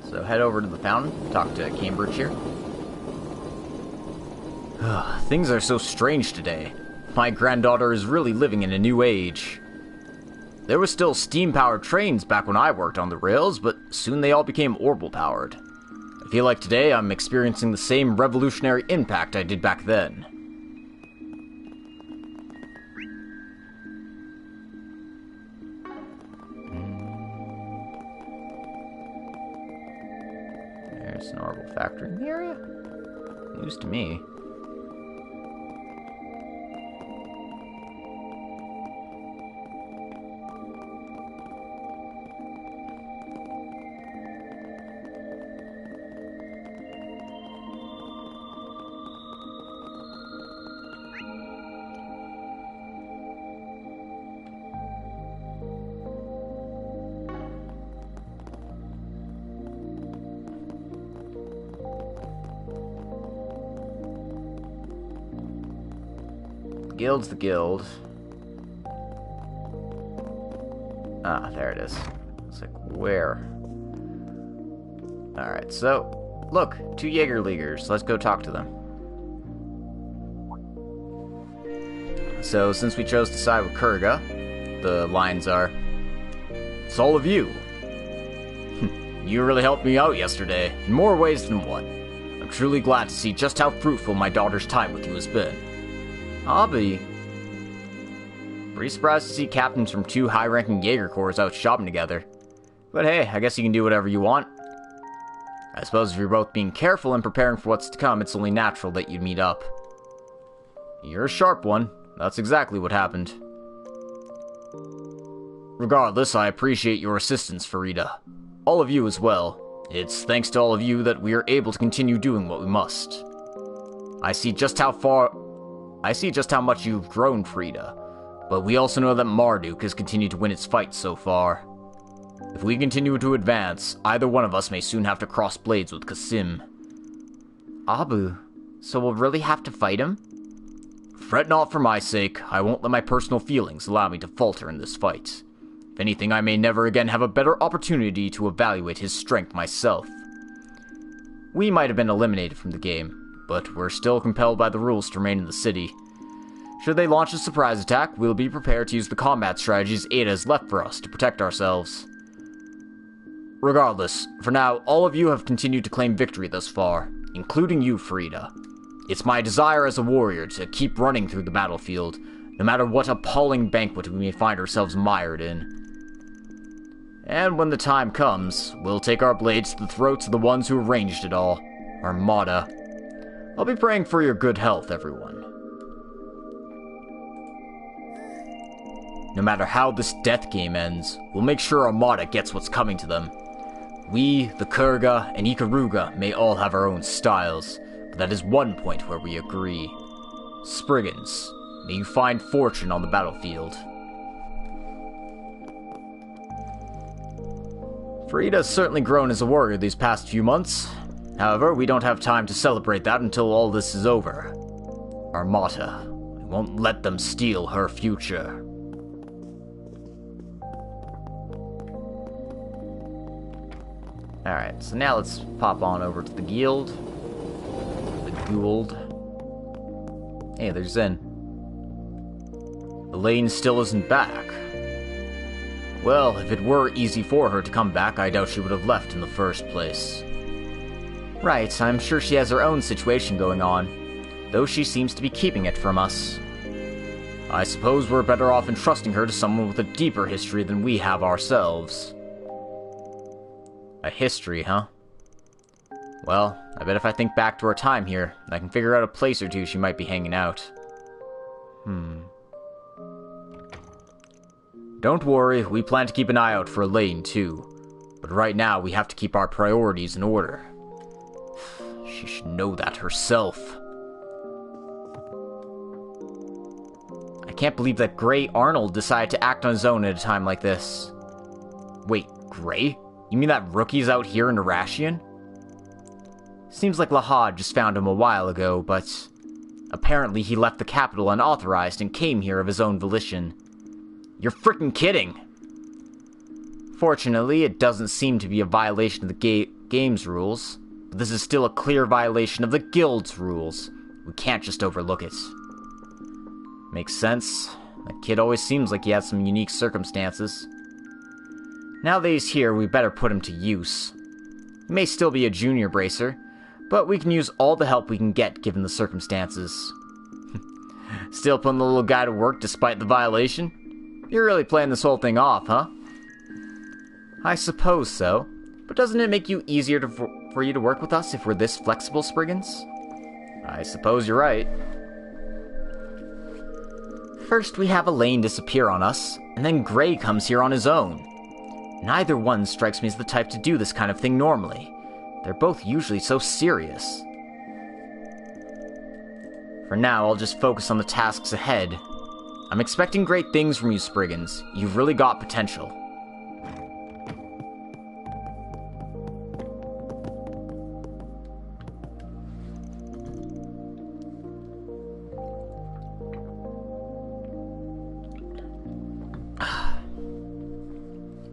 So head over to the fountain, talk to Cambridge here. Things are so strange today. My granddaughter is really living in a new age. There were still steam-powered trains back when I worked on the rails, but soon they all became orbital-powered. I feel like today I'm experiencing the same revolutionary impact I did back then. There's an orbital factory in the area? News to me. Guild's the guild. Ah, there it is. It's like, where? Alright, so, look, 2 Jaegerleaguers. Let's go talk to them. So, since we chose to side with Kurga, the lines are, it's all of you. You really helped me out yesterday, in more ways than one. I'm truly glad to see just how fruitful my daughter's time with you has been. I'll be pretty surprised to see captains from 2 high-ranking Jaeger Corps out shopping together. But hey, I guess you can do whatever you want. I suppose if you're both being careful and preparing for what's to come, it's only natural that you'd meet up. You're a sharp one. That's exactly what happened. Regardless, I appreciate your assistance, Farida. All of you as well. It's thanks to all of you that we are able to continue doing what we must. I see just how much you've grown, Frida, but we also know that Marduk has continued to win its fights so far. If we continue to advance, either one of us may soon have to cross blades with Kasim. Abu, so we'll really have to fight him? Fret not for my sake. I won't let my personal feelings allow me to falter in this fight. If anything, I may never again have a better opportunity to evaluate his strength myself. We might have been eliminated from the game, but we're still compelled by the rules to remain in the city. Should they launch a surprise attack, we'll be prepared to use the combat strategies Ada has left for us to protect ourselves. Regardless, for now, all of you have continued to claim victory thus far, including you, Frida. It's my desire as a warrior to keep running through the battlefield, no matter what appalling banquet we may find ourselves mired in. And when the time comes, we'll take our blades to the throats of the ones who arranged it all, Armada. I'll be praying for your good health, everyone. No matter how this death game ends, we'll make sure Armada gets what's coming to them. We, the Kurga, and Ikaruga may all have our own styles, but that is one point where we agree. Spriggans, may you find fortune on the battlefield. Frida's certainly grown as a warrior these past few months. However, we don't have time to celebrate that until all this is over. Armada, we won't let them steal her future. Alright, so now let's pop on over to the guild. The Gould. Hey, there's Zen. Elaine still isn't back. Well, if it were easy for her to come back, I doubt she would have left in the first place. Right, I'm sure she has her own situation going on, though she seems to be keeping it from us. I suppose we're better off entrusting her to someone with a deeper history than we have ourselves. A history, huh? Well, I bet if I think back to our time here, I can figure out a place or two she might be hanging out. Don't worry, we plan to keep an eye out for Elaine, too. But right now, we have to keep our priorities in order. She should know that herself. I can't believe that Gray Arnold decided to act on his own at a time like this. Wait, Gray? You mean that rookie's out here in Irrational? Seems like Lahad just found him a while ago, but apparently he left the capital unauthorized and came here of his own volition. You're frickin' kidding! Fortunately, it doesn't seem to be a violation of the game's rules, but this is still a clear violation of the guild's rules. We can't just overlook it. Makes sense. That kid always seems like he has some unique circumstances. Now that he's here, we better put him to use. He may still be a junior bracer, but we can use all the help we can get given the circumstances. Still putting the little guy to work despite the violation? You're really playing this whole thing off, huh? I suppose so, but doesn't it make you easier for you to work with us if we're this flexible, Spriggans? I suppose you're right. First we have Elaine disappear on us, and then Gray comes here on his own. Neither one strikes me as the type to do this kind of thing normally. They're both usually so serious. For now, I'll just focus on the tasks ahead. I'm expecting great things from you, Spriggans. You've really got potential.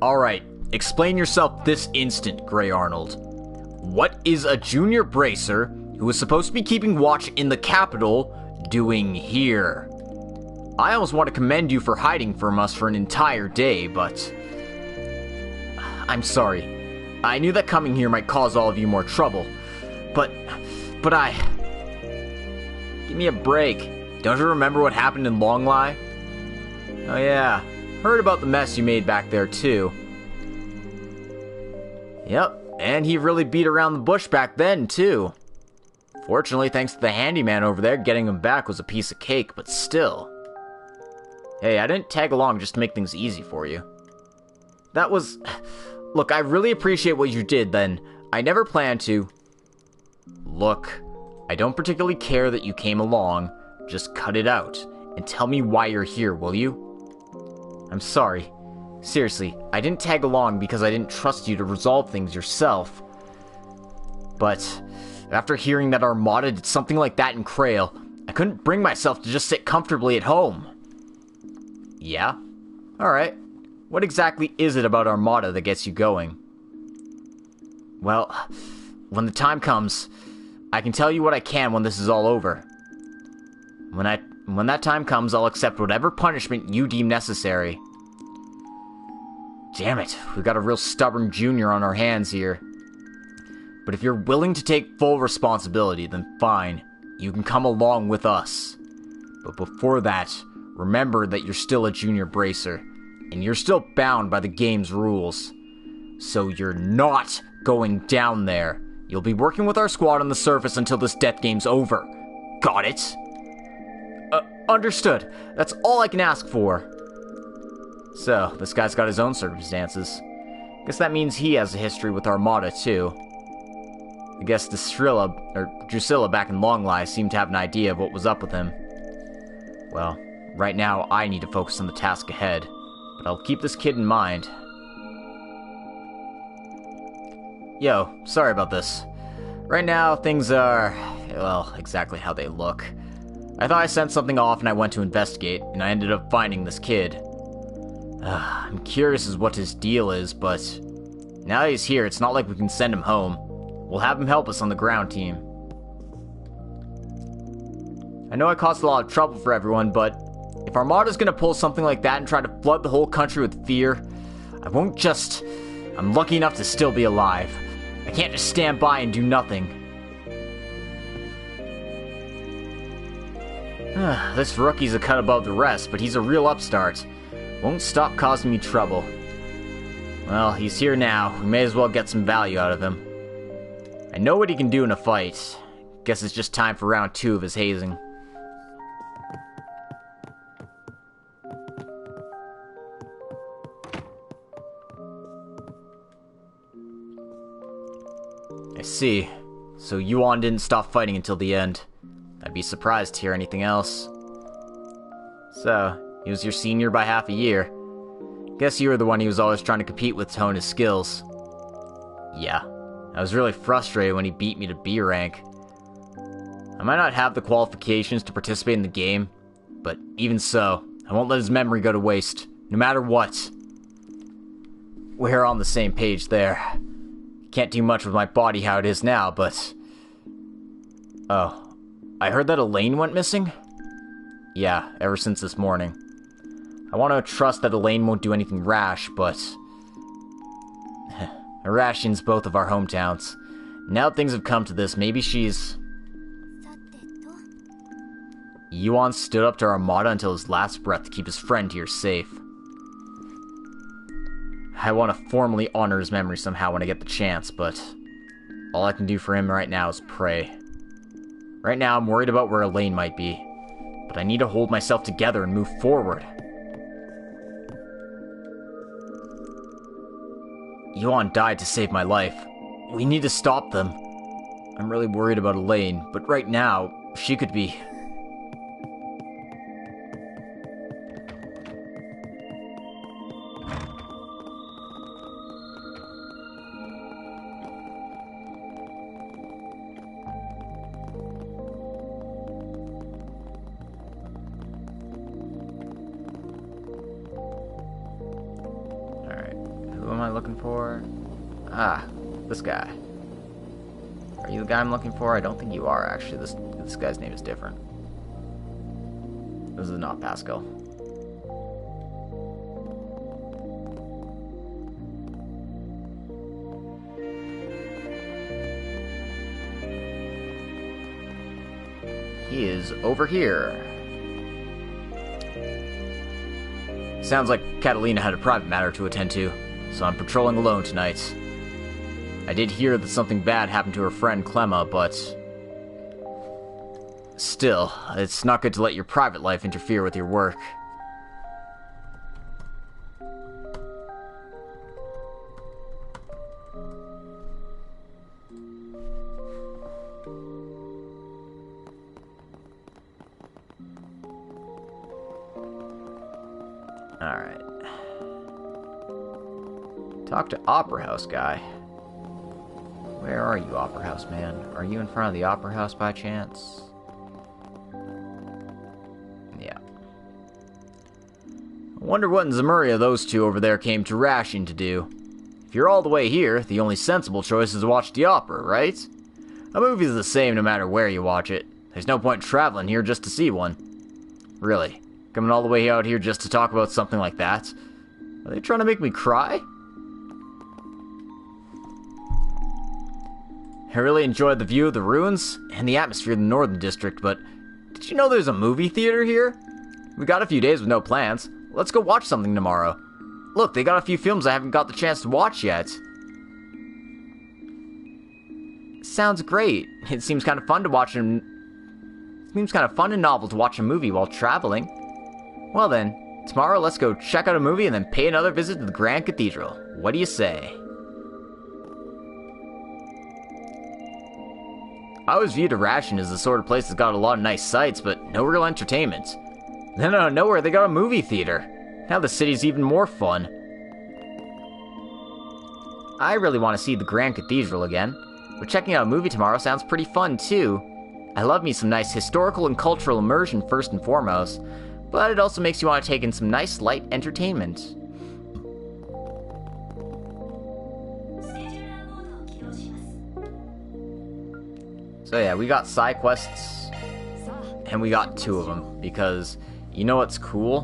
Alright, explain yourself this instant, Gray Arnold. What is a junior bracer, who is supposed to be keeping watch in the capital, doing here? I almost want to commend you for hiding from us for an entire day, but... I'm sorry. I knew that coming here might cause all of you more trouble, but I... Give me a break. Don't you remember what happened in Longlie? Oh yeah, heard about the mess you made back there too. Yep. And he really beat around the bush back then, too. Fortunately, thanks to the handyman over there, getting him back was a piece of cake, but still. Hey, I didn't tag along just to make things easy for you. That was... Look, I really appreciate what you did then. I never planned to... Look, I don't particularly care that you came along. Just cut it out, and tell me why you're here, will you? I'm sorry. Seriously, I didn't tag along because I didn't trust you to resolve things yourself. But, after hearing that Armada did something like that in Krail, I couldn't bring myself to just sit comfortably at home. Yeah? Alright. What exactly is it about Armada that gets you going? Well, when the time comes, I can tell you what I can when this is all over. When that time comes, I'll accept whatever punishment you deem necessary. Damn it, we've got a real stubborn junior on our hands here. But if you're willing to take full responsibility, then fine. You can come along with us. But before that, remember that you're still a junior bracer, and you're still bound by the game's rules. So you're not going down there. You'll be working with our squad on the surface until this death game's over. Got it? Understood. That's all I can ask for. So, this guy's got his own circumstances. Guess that means he has a history with Armada, too. I guess Drusilla back in Longlie seemed to have an idea of what was up with him. Well, right now I need to focus on the task ahead, but I'll keep this kid in mind. Yo, sorry about this. Right now, things are, well, exactly how they look. I thought I sent something off and I went to investigate, and I ended up finding this kid. I'm curious as what his deal is, but now that he's here, it's not like we can send him home. We'll have him help us on the ground team. I know it caused a lot of trouble for everyone, but if Armada's gonna pull something like that and try to flood the whole country with fear, I'm lucky enough to still be alive. I can't just stand by and do nothing. This rookie's a cut above the rest, but he's a real upstart. Won't stop causing me trouble. Well, he's here now. We may as well get some value out of him. I know what he can do in a fight. Guess it's just time for round 2 of his hazing. I see. So Yuan didn't stop fighting until the end. I'd be surprised to hear anything else. So, he was your senior by half a year. Guess you were the one he was always trying to compete with to hone his skills. Yeah, I was really frustrated when he beat me to B rank. I might not have the qualifications to participate in the game, but even so, I won't let his memory go to waste, no matter what. We're on the same page there. Can't do much with my body how it is now, but... Oh, I heard that Elaine went missing? Yeah, ever since this morning. I want to trust that Elaine won't do anything rash, but... Irration's both of our hometowns. Now that things have come to this, maybe she's... Yuan stood up to Armada until his last breath to keep his friend here safe. I want to formally honor his memory somehow when I get the chance, but... all I can do for him right now is pray. Right now, I'm worried about where Elaine might be, but I need to hold myself together and move forward. Yuan died to save my life. We need to stop them. I'm really worried about Elaine, but right now, she could be... Looking for? Ah, this guy. Are you the guy I'm looking for? I don't think you are, actually. This guy's name is different. This is not Pascal. He is over here. Sounds like Catalina had a private matter to attend to, so I'm patrolling alone tonight. I did hear that something bad happened to her friend Clemma, but... still, it's not good to let your private life interfere with your work. Alright. Talk to Opera House guy. Where are you, Opera House man? Are you in front of the Opera House by chance? Yeah. I wonder what in Zemuria those two over there came to Ration to do. If you're all the way here, the only sensible choice is to watch the opera, right? A movie's the same no matter where you watch it. There's no point traveling here just to see one. Really, coming all the way out here just to talk about something like that? Are they trying to make me cry? I really enjoyed the view of the ruins and the atmosphere of the Northern District, but did you know there's a movie theater here? We got a few days with no plans. Let's go watch something tomorrow. Look, they got a few films I haven't got the chance to watch yet. Sounds great. It seems kind of fun to watch Seems kind of fun and novel to watch a movie while traveling. Well then, tomorrow let's go check out a movie and then pay another visit to the Grand Cathedral. What do you say? I always viewed Irration as the sort of place that's got a lot of nice sights, but no real entertainment. Then out of nowhere, they got a movie theater. Now the city's even more fun. I really want to see the Grand Cathedral again, but checking out a movie tomorrow sounds pretty fun too. I love me some nice historical and cultural immersion first and foremost, but it also makes you want to take in some nice light entertainment. So yeah, we got side quests, and we got 2 of them, because you know what's cool?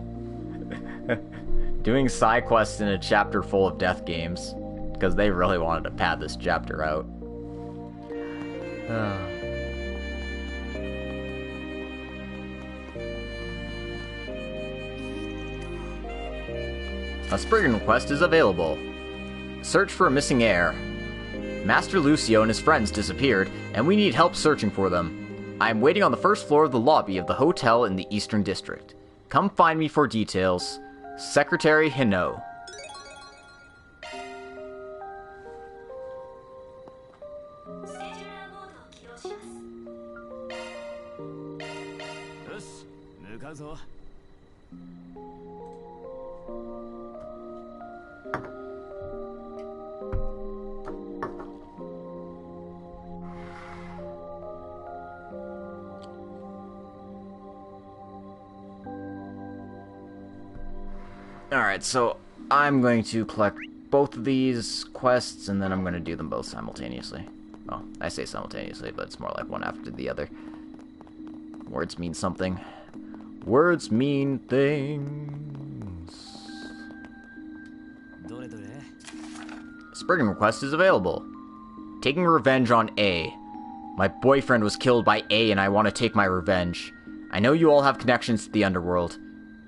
Doing side quests in a chapter full of death games, because they really wanted to pad this chapter out. A Spriggan quest is available. Search for a missing heir. Master Lucio and his friends disappeared, and we need help searching for them. I am waiting on the first floor of the lobby of the hotel in the Eastern District. Come find me for details. Secretary Hino. Alright, so I'm going to collect both of these quests, and then I'm going to do them both simultaneously. Well, I say simultaneously, but it's more like one after the other. Words mean something. Words mean things. Sprinting request is available. Taking revenge on A. My boyfriend was killed by A, and I want to take my revenge. I know you all have connections to the underworld.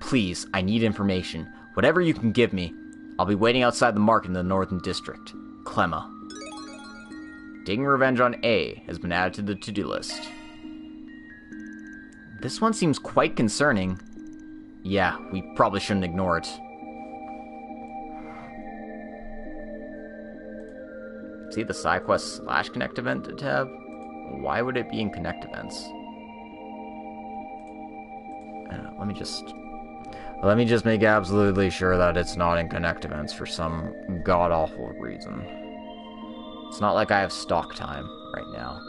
Please, I need information. Whatever you can give me. I'll be waiting outside the market in the Northern District. Clemma. Taking revenge on A has been added to the to-do list. This one seems quite concerning. Yeah, we probably shouldn't ignore it. See the side quest / connect event tab? Why would it be in connect events? Let me just make absolutely sure that it's not in connect events for some god-awful reason. It's not like I have stock time right now.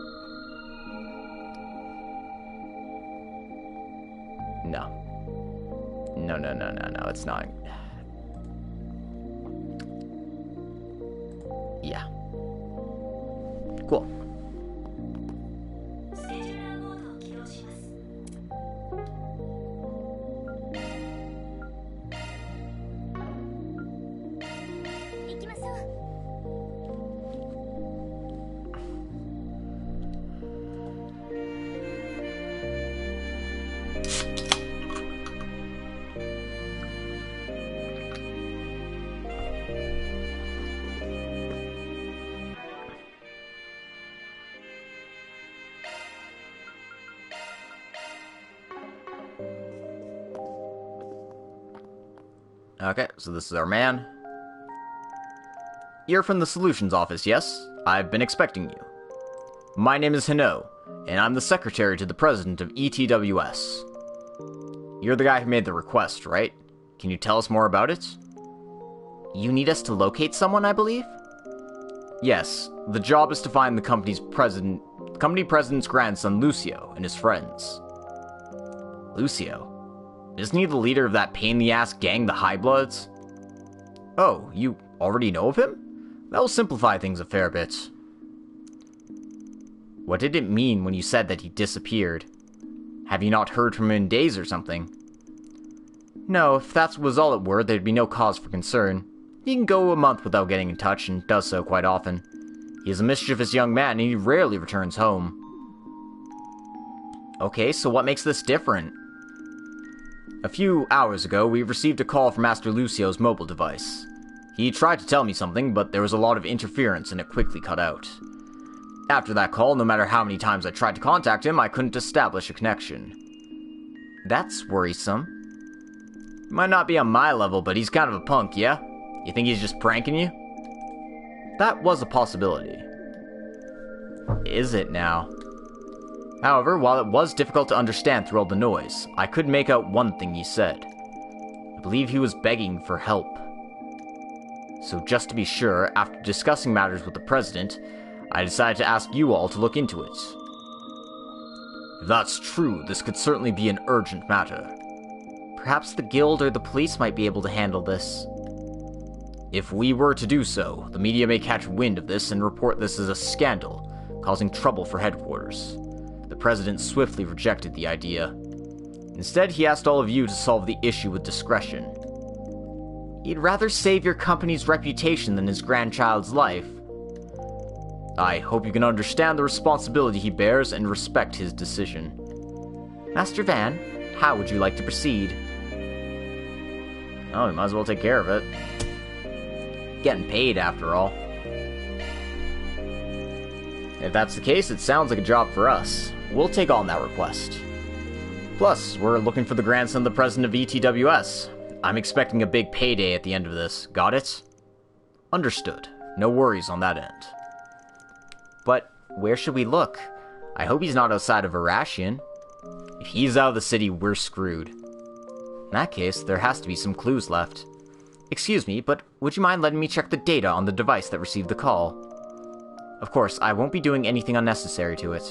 No, it's not. Yeah. Cool. Okay, so this is our man. You're from the Solutions Office, yes? I've been expecting you. My name is Hino, and I'm the secretary to the president of ETWS. You're the guy who made the request, right? Can you tell us more about it? You need us to locate someone, I believe? Yes, the job is to find the company president's grandson, Lucio, and his friends. Lucio? Isn't he the leader of that pain-in-the-ass gang, the High Bloods? Oh, you already know of him? That will simplify things a fair bit. What did it mean when you said that he disappeared? Have you not heard from him in days or something? No, if that was all it were, there'd be no cause for concern. He can go a month without getting in touch, and does so quite often. He is a mischievous young man, and he rarely returns home. Okay, so what makes this different? A few hours ago, we received a call from Master Lucio's mobile device. He tried to tell me something, but there was a lot of interference and it quickly cut out. After that call, no matter how many times I tried to contact him, I couldn't establish a connection. That's worrisome. He might not be on my level, but he's kind of a punk, yeah? You think he's just pranking you? That was a possibility. Is it now? However, while it was difficult to understand through all the noise, I could make out one thing he said. I believe he was begging for help. So just to be sure, after discussing matters with the president, I decided to ask you all to look into it. If that's true, this could certainly be an urgent matter. Perhaps the guild or the police might be able to handle this. If we were to do so, the media may catch wind of this and report this as a scandal, causing trouble for headquarters. The president swiftly rejected the idea. Instead, he asked all of you to solve the issue with discretion. He'd rather save your company's reputation than his grandchild's life. I hope you can understand the responsibility he bears and respect his decision. Master Van, how would you like to proceed? Oh, we might as well take care of it. Getting paid, after all. If that's the case, it sounds like a job for us. We'll take on that request. Plus, we're looking for the grandson of the president of ETWS. I'm expecting a big payday at the end of this. Got it? Understood. No worries on that end. But where should we look? I hope he's not outside of Irrational. If he's out of the city, we're screwed. In that case, there has to be some clues left. Excuse me, but would you mind letting me check the data on the device that received the call? Of course, I won't be doing anything unnecessary to it.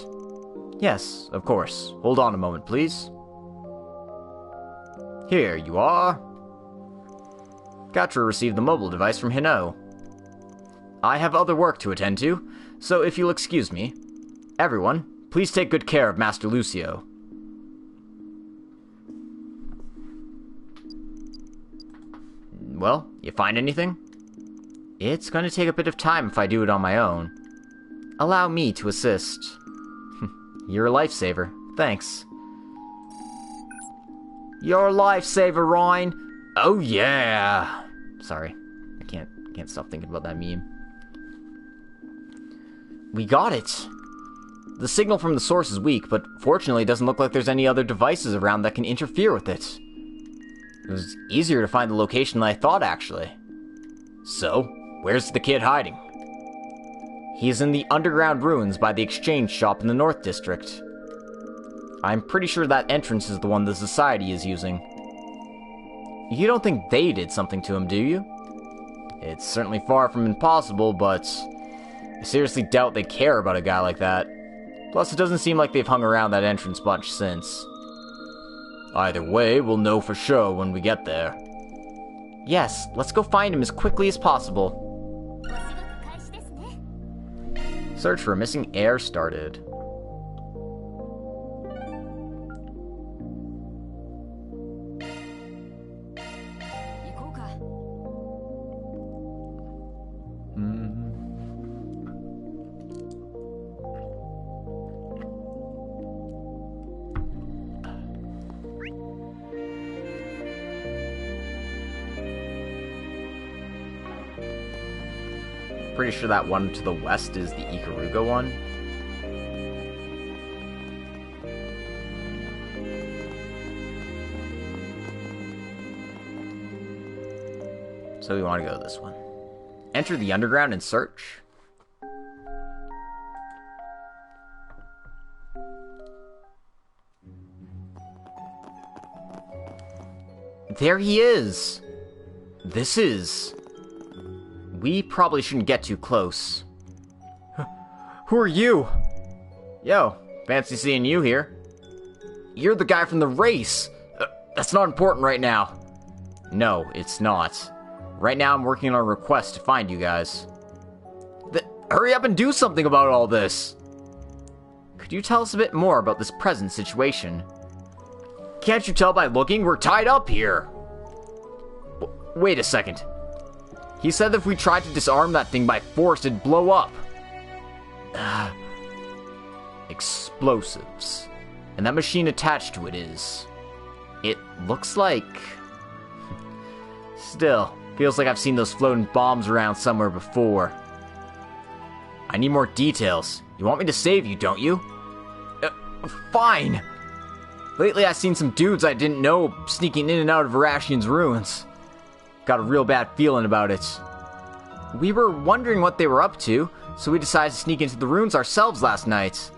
Yes, of course. Hold on a moment, please. Here you are. Gatra received the mobile device from Hino. I have other work to attend to, so if you'll excuse me. Everyone, please take good care of Master Lucio. Well, you find anything? It's going to take a bit of time if I do it on my own. Allow me to assist. You're a lifesaver. Thanks. You're a lifesaver, Ryan. Oh yeah. Sorry. I can't stop thinking about that meme. We got it. The signal from the source is weak, but fortunately it doesn't look like there's any other devices around that can interfere with it. It was easier to find the location than I thought, actually. So, where's the kid hiding? He's in the underground ruins by the exchange shop in the North District. I'm pretty sure that entrance is the one the Society is using. You don't think they did something to him, do you? It's certainly far from impossible, but I seriously doubt they care about a guy like that. Plus, it doesn't seem like they've hung around that entrance much since. Either way, we'll know for sure when we get there. Yes, let's go find him as quickly as possible. Search for a missing heir started. Pretty sure that one to the west is the Ikaruga one. So we want to go to this one. Enter the underground and search. There he is! This is... We probably shouldn't get too close. Who are you? Yo, fancy seeing you here. You're the guy from the race. That's not important right now. No, it's not. Right now I'm working on a request to find you guys. Hurry up and do something about all this. Could you tell us a bit more about this present situation? Can't you tell by looking? We're tied up here. Wait a second. He said that if we tried to disarm that thing by force, it'd blow up. Explosives. And that machine attached to it is... It looks like... Still, feels like I've seen those floating bombs around somewhere before. I need more details. You want me to save you, don't you? Fine! Lately I've seen some dudes I didn't know sneaking in and out of Irration's ruins. Got a real bad feeling about it. We were wondering what they were up to, so we decided to sneak into the ruins ourselves last night.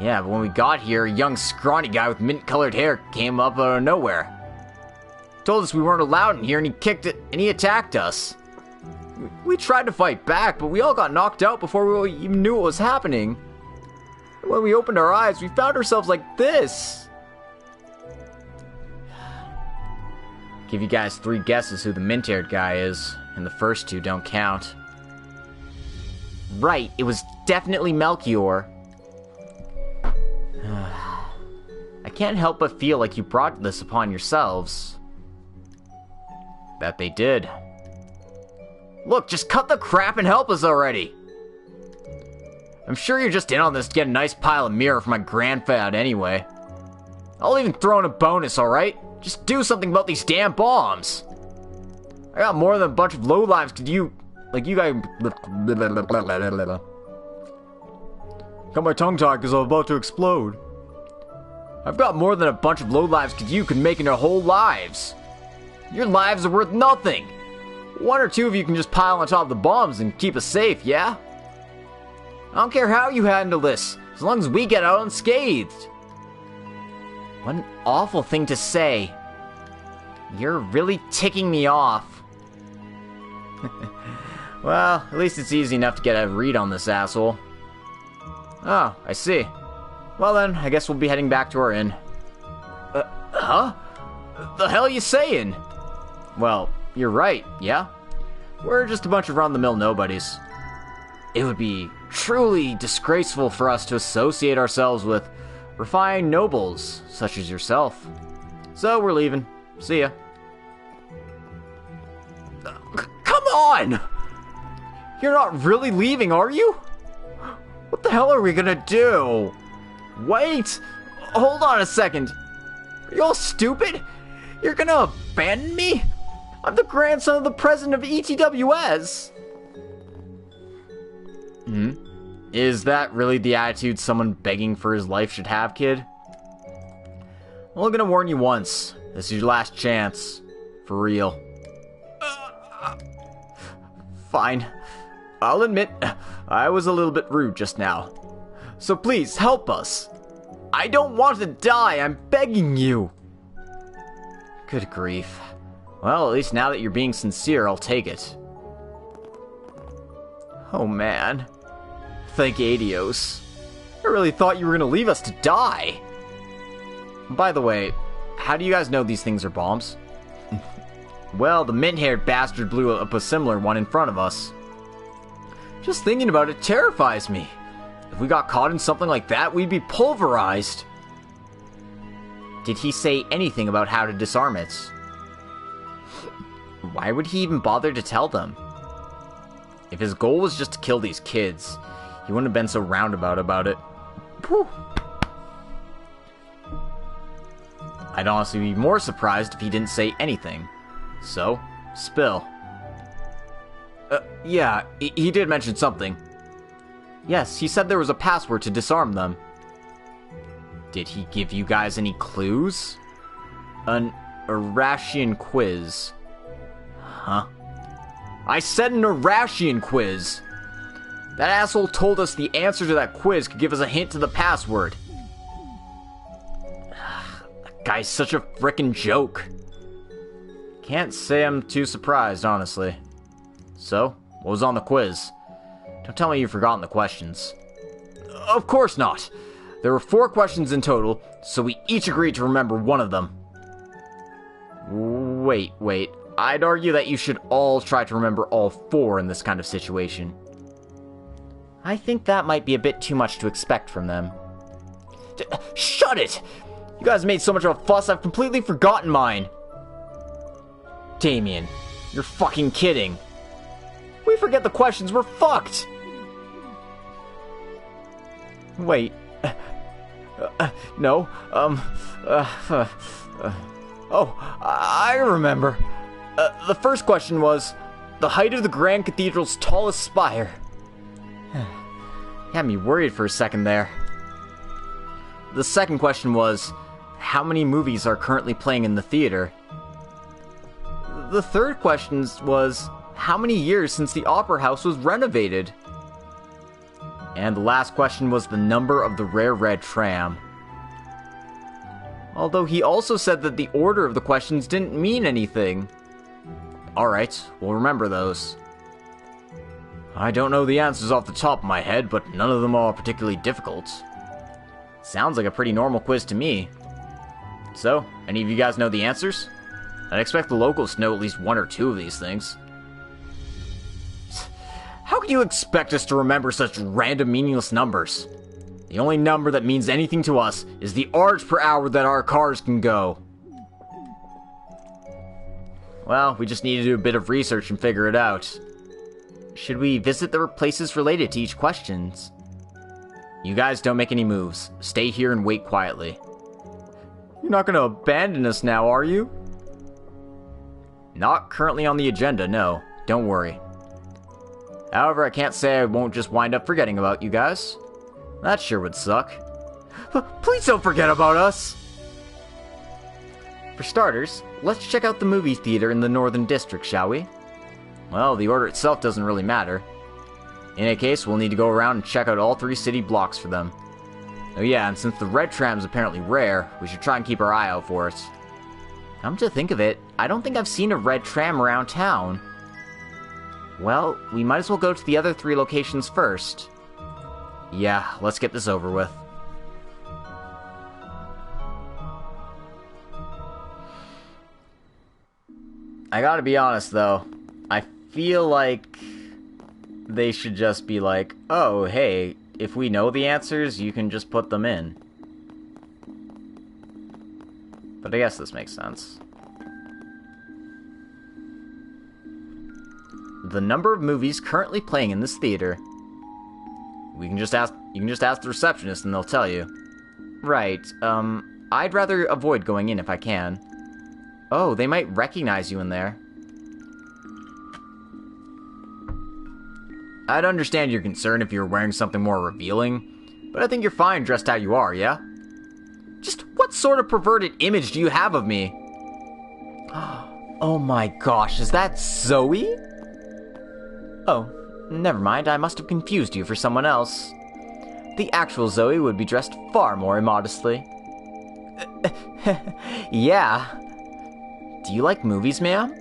Yeah, but when we got here, a young scrawny guy with mint-colored hair came up out of nowhere. Told us we weren't allowed in here, and he kicked it, and he attacked us. We tried to fight back, but we all got knocked out before we even knew what was happening. When we opened our eyes, we found ourselves like this. Give you guys 3 guesses who the mint-haired guy is, and the first 2 don't count. Right, it was definitely Melchior. I can't help but feel like you brought this upon yourselves. Bet they did. Look, just cut the crap and help us already! I'm sure you're just in on this to get a nice pile of mirror for my grandfad anyway. I'll even throw in a bonus, alright? Just do something about these damn bombs! I got more than a bunch of lowlives could you... Like, you guys... Got my tongue tied because I'm about to explode. I've got more than a bunch of lowlives could make in their whole lives. Your lives are worth nothing. 1 or 2 of you can just pile on top of the bombs and keep us safe, yeah? I don't care how you handle this, as long as we get out unscathed. What an awful thing to say. You're really ticking me off. Well, at least it's easy enough to get a read on this asshole. Oh, I see. Well then, I guess we'll be heading back to our inn. Huh? The hell are you saying? Well, you're right, yeah? We're just a bunch of run-of-the-mill nobodies. It would be truly disgraceful for us to associate ourselves with refined nobles such as yourself. So we're leaving. See ya. Come on! You're not really leaving, are you? What the hell are we gonna do? Wait! Hold on a second. Are you all stupid? You're gonna abandon me? I'm the grandson of the president of ETWS. Is that really the attitude someone begging for his life should have, kid? I'm only gonna warn you once. This is your last chance. For real. Fine. I'll admit, I was a little bit rude just now. So please, help us. I don't want to die, I'm begging you. Good grief. Well, at least now that you're being sincere, I'll take it. Oh man. Thank Adios. I really thought you were gonna leave us to die. By the way, how do you guys know these things are bombs? Well, the mint-haired bastard blew up a similar one in front of us. Just thinking about it terrifies me. If we got caught in something like that, we'd be pulverized. Did he say anything about how to disarm it? Why would he even bother to tell them? If his goal was just to kill these kids, he wouldn't have been so roundabout about it. Whew. I'd honestly be more surprised if he didn't say anything. So, spill. Yeah, he did mention something. Yes, he said there was a password to disarm them. Did he give you guys any clues? An Irrational quiz. Huh? I said an Irrational quiz! That asshole told us the answer to that quiz could give us a hint to the password. That guy's such a frickin' joke. Can't say I'm too surprised, honestly. So, what was on the quiz? Don't tell me you've forgotten the questions. Of course not! There were 4 questions in total, so we each agreed to remember one of them. Wait. I'd argue that you should all try to remember all 4 in this kind of situation. I think that might be a bit too much to expect from them. Shut it! You guys made so much of a fuss, I've completely forgotten mine. Damien, you're fucking kidding. If we forget the questions, we're fucked. Wait. No. Oh, I remember. The first question was, the height of the Grand Cathedral's tallest spire. Had me worried for a second there. The second question was, how many movies are currently playing in the theater? The third question was, how many years since the Opera House was renovated? And the last question was the number of the rare red tram. Although he also said that the order of the questions didn't mean anything. Alright, we'll remember those. I don't know the answers off the top of my head, but none of them are particularly difficult. Sounds like a pretty normal quiz to me. So, any of you guys know the answers? I'd expect the locals to know at least 1 or 2 of these things. How can you expect us to remember such random meaningless numbers? The only number that means anything to us is the arcs per hour that our cars can go. Well, we just need to do a bit of research and figure it out. Should we visit the places related to each question? You guys don't make any moves. Stay here and wait quietly. You're not going to abandon us now, are you? Not currently on the agenda, no. Don't worry. However, I can't say I won't just wind up forgetting about you guys. That sure would suck. Please don't forget about us! For starters, let's check out the movie theater in the Northern District, shall we? Well, the order itself doesn't really matter. In any case, we'll need to go around and check out all 3 city blocks for them. Oh yeah, and since the red tram is apparently rare, we should try and keep our eye out for it. Come to think of it, I don't think I've seen a red tram around town. Well, we might as well go to the other 3 locations first. Yeah, let's get this over with. I gotta be honest, though. I feel like they should just be like, oh, hey, if we know the answers, you can just put them in. But I guess this makes sense. The number of movies currently playing in this theater. You can just ask the receptionist and they'll tell you. Right, I'd rather avoid going in if I can. Oh, they might recognize you in there. I'd understand your concern if you were wearing something more revealing, but I think you're fine dressed how you are, yeah? Just what sort of perverted image do you have of me? Oh my gosh, is that Zoe? Oh, never mind, I must have confused you for someone else. The actual Zoe would be dressed far more immodestly. Yeah. Do you like movies, ma'am?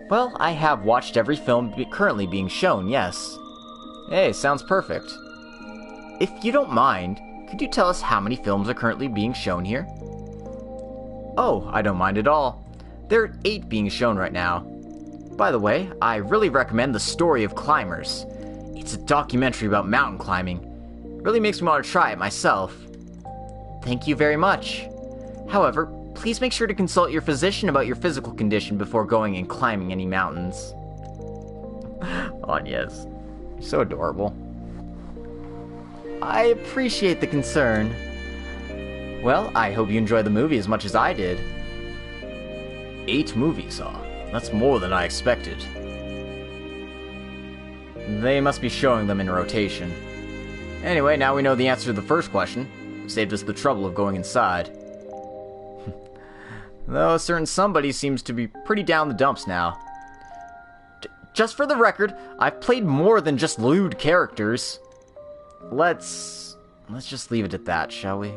Well, I have watched every film currently being shown, yes. Hey, sounds perfect. If you don't mind, could you tell us how many films are currently being shown here? Oh, I don't mind at all. There are 8 being shown right now. By the way, I really recommend The Story of Climbers. It's a documentary about mountain climbing. It really makes me want to try it myself. Thank you very much. However, please make sure to consult your physician about your physical condition before going and climbing any mountains. Oh, yes. So adorable. I appreciate the concern. Well, I hope you enjoyed the movie as much as I did. 8 movies, huh? That's more than I expected. They must be showing them in rotation. Anyway, now we know the answer to the first question. Saved us the trouble of going inside. Though a certain somebody seems to be pretty down the dumps now. Just for the record, I've played more than just lewd characters. Let's just leave it at that, shall we?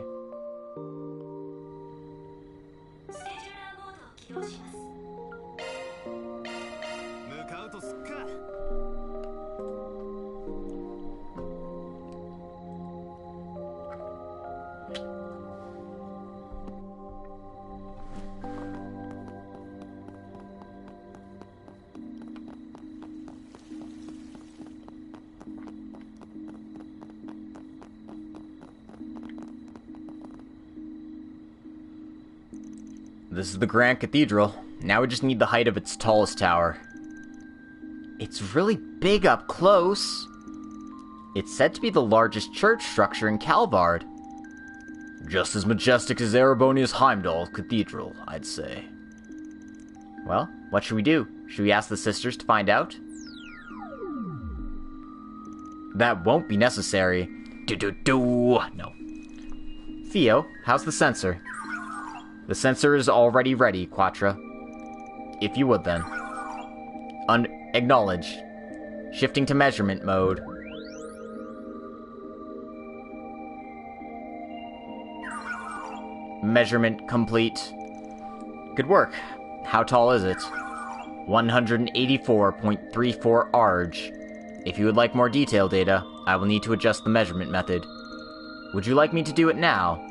This is the Grand Cathedral. Now we just need the height of its tallest tower. It's really big up close. It's said to be the largest church structure in Calvard. Just as majestic as Erebonia's Heimdall Cathedral, I'd say. Well, what should we do? Should we ask the sisters to find out? That won't be necessary. No. Theo, how's the sensor? The sensor is already ready, Quatra. If you would, then. Acknowledge. Shifting to measurement mode. Measurement complete. Good work. How tall is it? 184.34 arg. If you would like more detailed data, I will need to adjust the measurement method. Would you like me to do it now?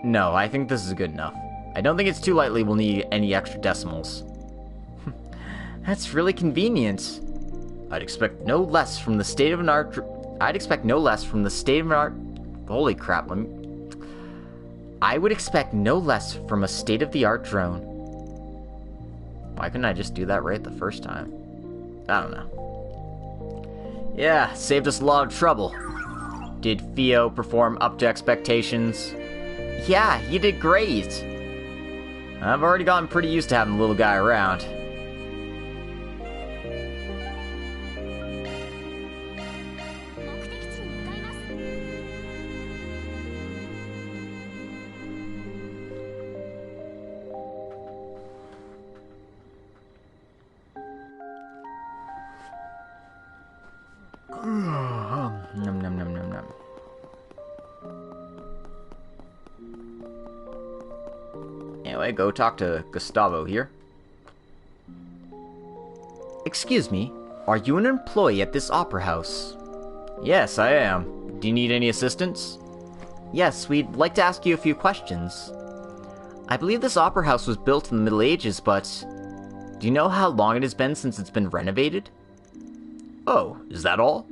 No, I think this is good enough. I don't think it's too likely we'll need any extra decimals. That's really convenient. I'd expect no less from the state-of-the-art... Holy crap, I would expect no less from a state-of-the-art drone. Why couldn't I just do that right the first time? I don't know. Yeah, saved us a lot of trouble. Did Theo perform up to expectations? Yeah, he did great. I've already gotten pretty used to having the little guy around. Nom nom nom nom nom. Anyway, go talk to Gustavo here. Excuse me, are you an employee at this opera house? Yes, I am. Do you need any assistance? Yes, we'd like to ask you a few questions. I believe this opera house was built in the Middle Ages, but Do you know how long it has been since it's been renovated? Oh, is that all?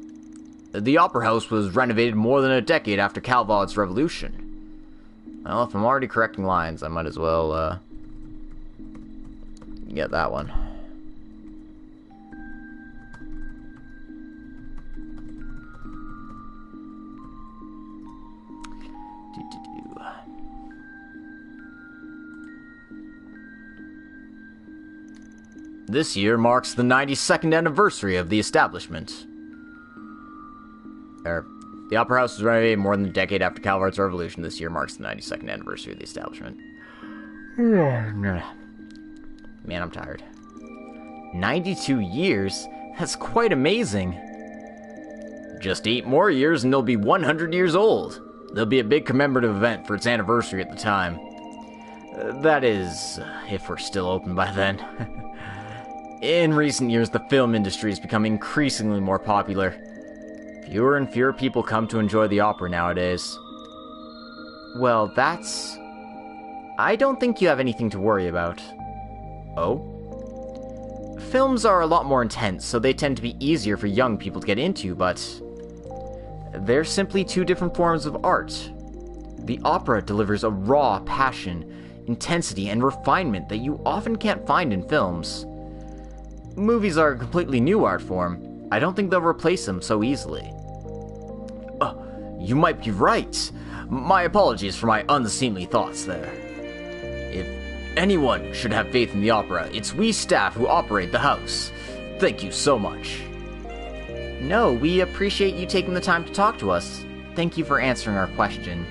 The Opera House was renovated more than a decade after Calvard's revolution. Well, if I'm already correcting lines, I might as well, get that one. This year marks the 92nd anniversary of the establishment. The Opera House was renovated more than a decade after Calvard's revolution. This year marks the 92nd anniversary of the establishment. Man, I'm tired. 92 years? That's quite amazing. Just 8 more years and they'll be 100 years old. There'll be a big commemorative event for its anniversary at the time. That is, if we're still open by then. In recent years, the film industry has become increasingly more popular. Fewer and fewer people come to enjoy the opera nowadays. Well, I don't think you have anything to worry about. Oh? Films are a lot more intense, so they tend to be easier for young people to get into, but they're simply 2 different forms of art. The opera delivers a raw passion, intensity, and refinement that you often can't find in films. Movies are a completely new art form. I don't think they'll replace them so easily. You might be right. My apologies for my unseemly thoughts there. If anyone should have faith in the opera, it's we staff who operate the house. Thank you so much. No, we appreciate you taking the time to talk to us. Thank you for answering our question.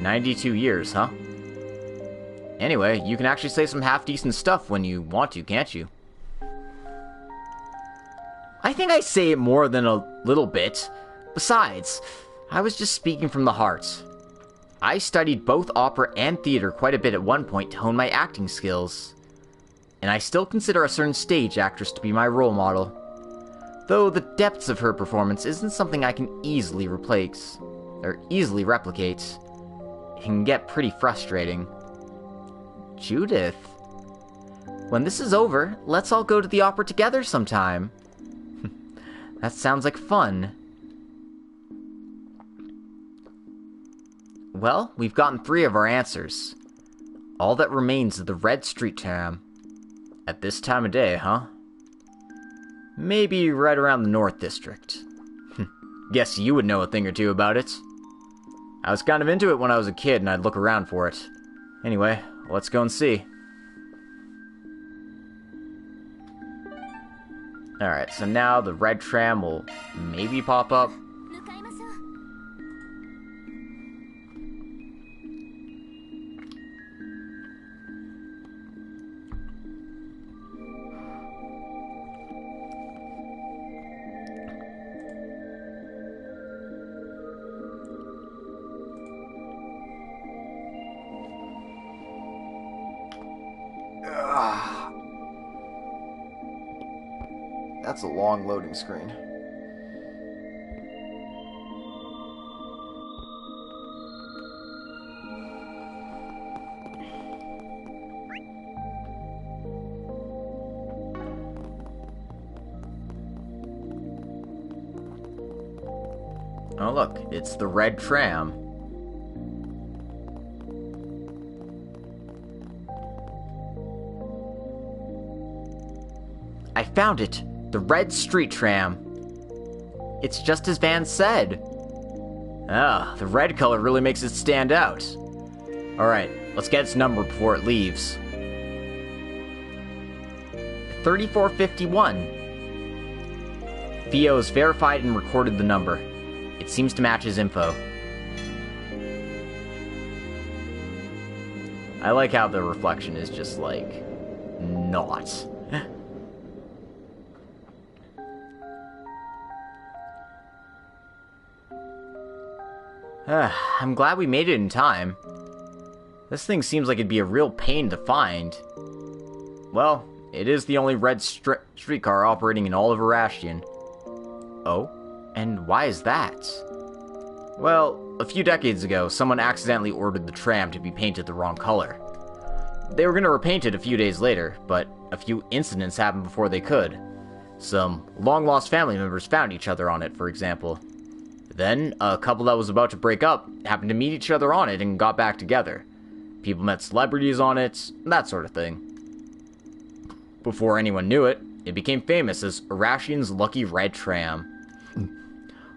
92 years, huh? Anyway, you can actually say some half-decent stuff when you want to, can't you? I think I say it more than a little bit. Besides, I was just speaking from the heart. I studied both opera and theater quite a bit at one point to hone my acting skills. And I still consider a certain stage actress to be my role model. Though the depths of her performance isn't something I can easily replicate. It can get pretty frustrating. Judith. When this is over, let's all go to the opera together sometime. That sounds like fun. Well, we've gotten 3 of our answers. All that remains is the Red Street Tram. At this time of day, huh? Maybe right around the North District. Guess you would know a thing or two about it. I was kind of into it when I was a kid and I'd look around for it. Anyway, let's go and see. Alright, so now the red tram will maybe pop up. That's a long loading screen. Oh look, it's the red tram. I found it! The Red Street Tram. It's just as Van said. Ah, the red color really makes it stand out. Alright, let's get its number before it leaves. 3451. Theo has verified and recorded the number. It seems to match his info. I like how the reflection is just like, not. I'm glad we made it in time. This thing seems like it'd be a real pain to find. Well, it is the only red streetcar operating in all of Irrational. Oh? And why is that? Well, a few decades ago, someone accidentally ordered the tram to be painted the wrong color. They were going to repaint it a few days later, but a few incidents happened before they could. Some long-lost family members found each other on it, for example. Then, a couple that was about to break up happened to meet each other on it and got back together. People met celebrities on it, that sort of thing. Before anyone knew it, it became famous as Irration's Lucky Red Tram.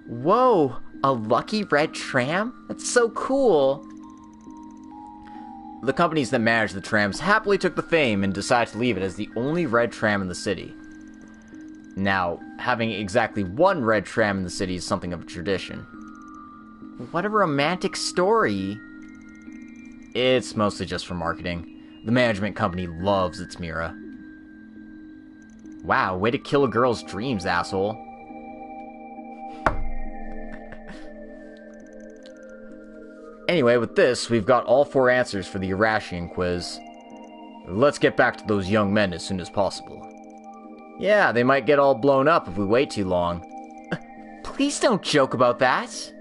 Whoa, a lucky red tram? That's so cool. The companies that managed the trams happily took the fame and decided to leave it as the only red tram in the city. Now, having exactly one red tram in the city is something of a tradition. What a romantic story. It's mostly just for marketing. The management company loves its Mira. Wow, way to kill a girl's dreams, asshole. Anyway, with this, we've got all 4 answers for the Irration quiz. Let's get back to those young men as soon as possible. Yeah, they might get all blown up if we wait too long. Please don't joke about that.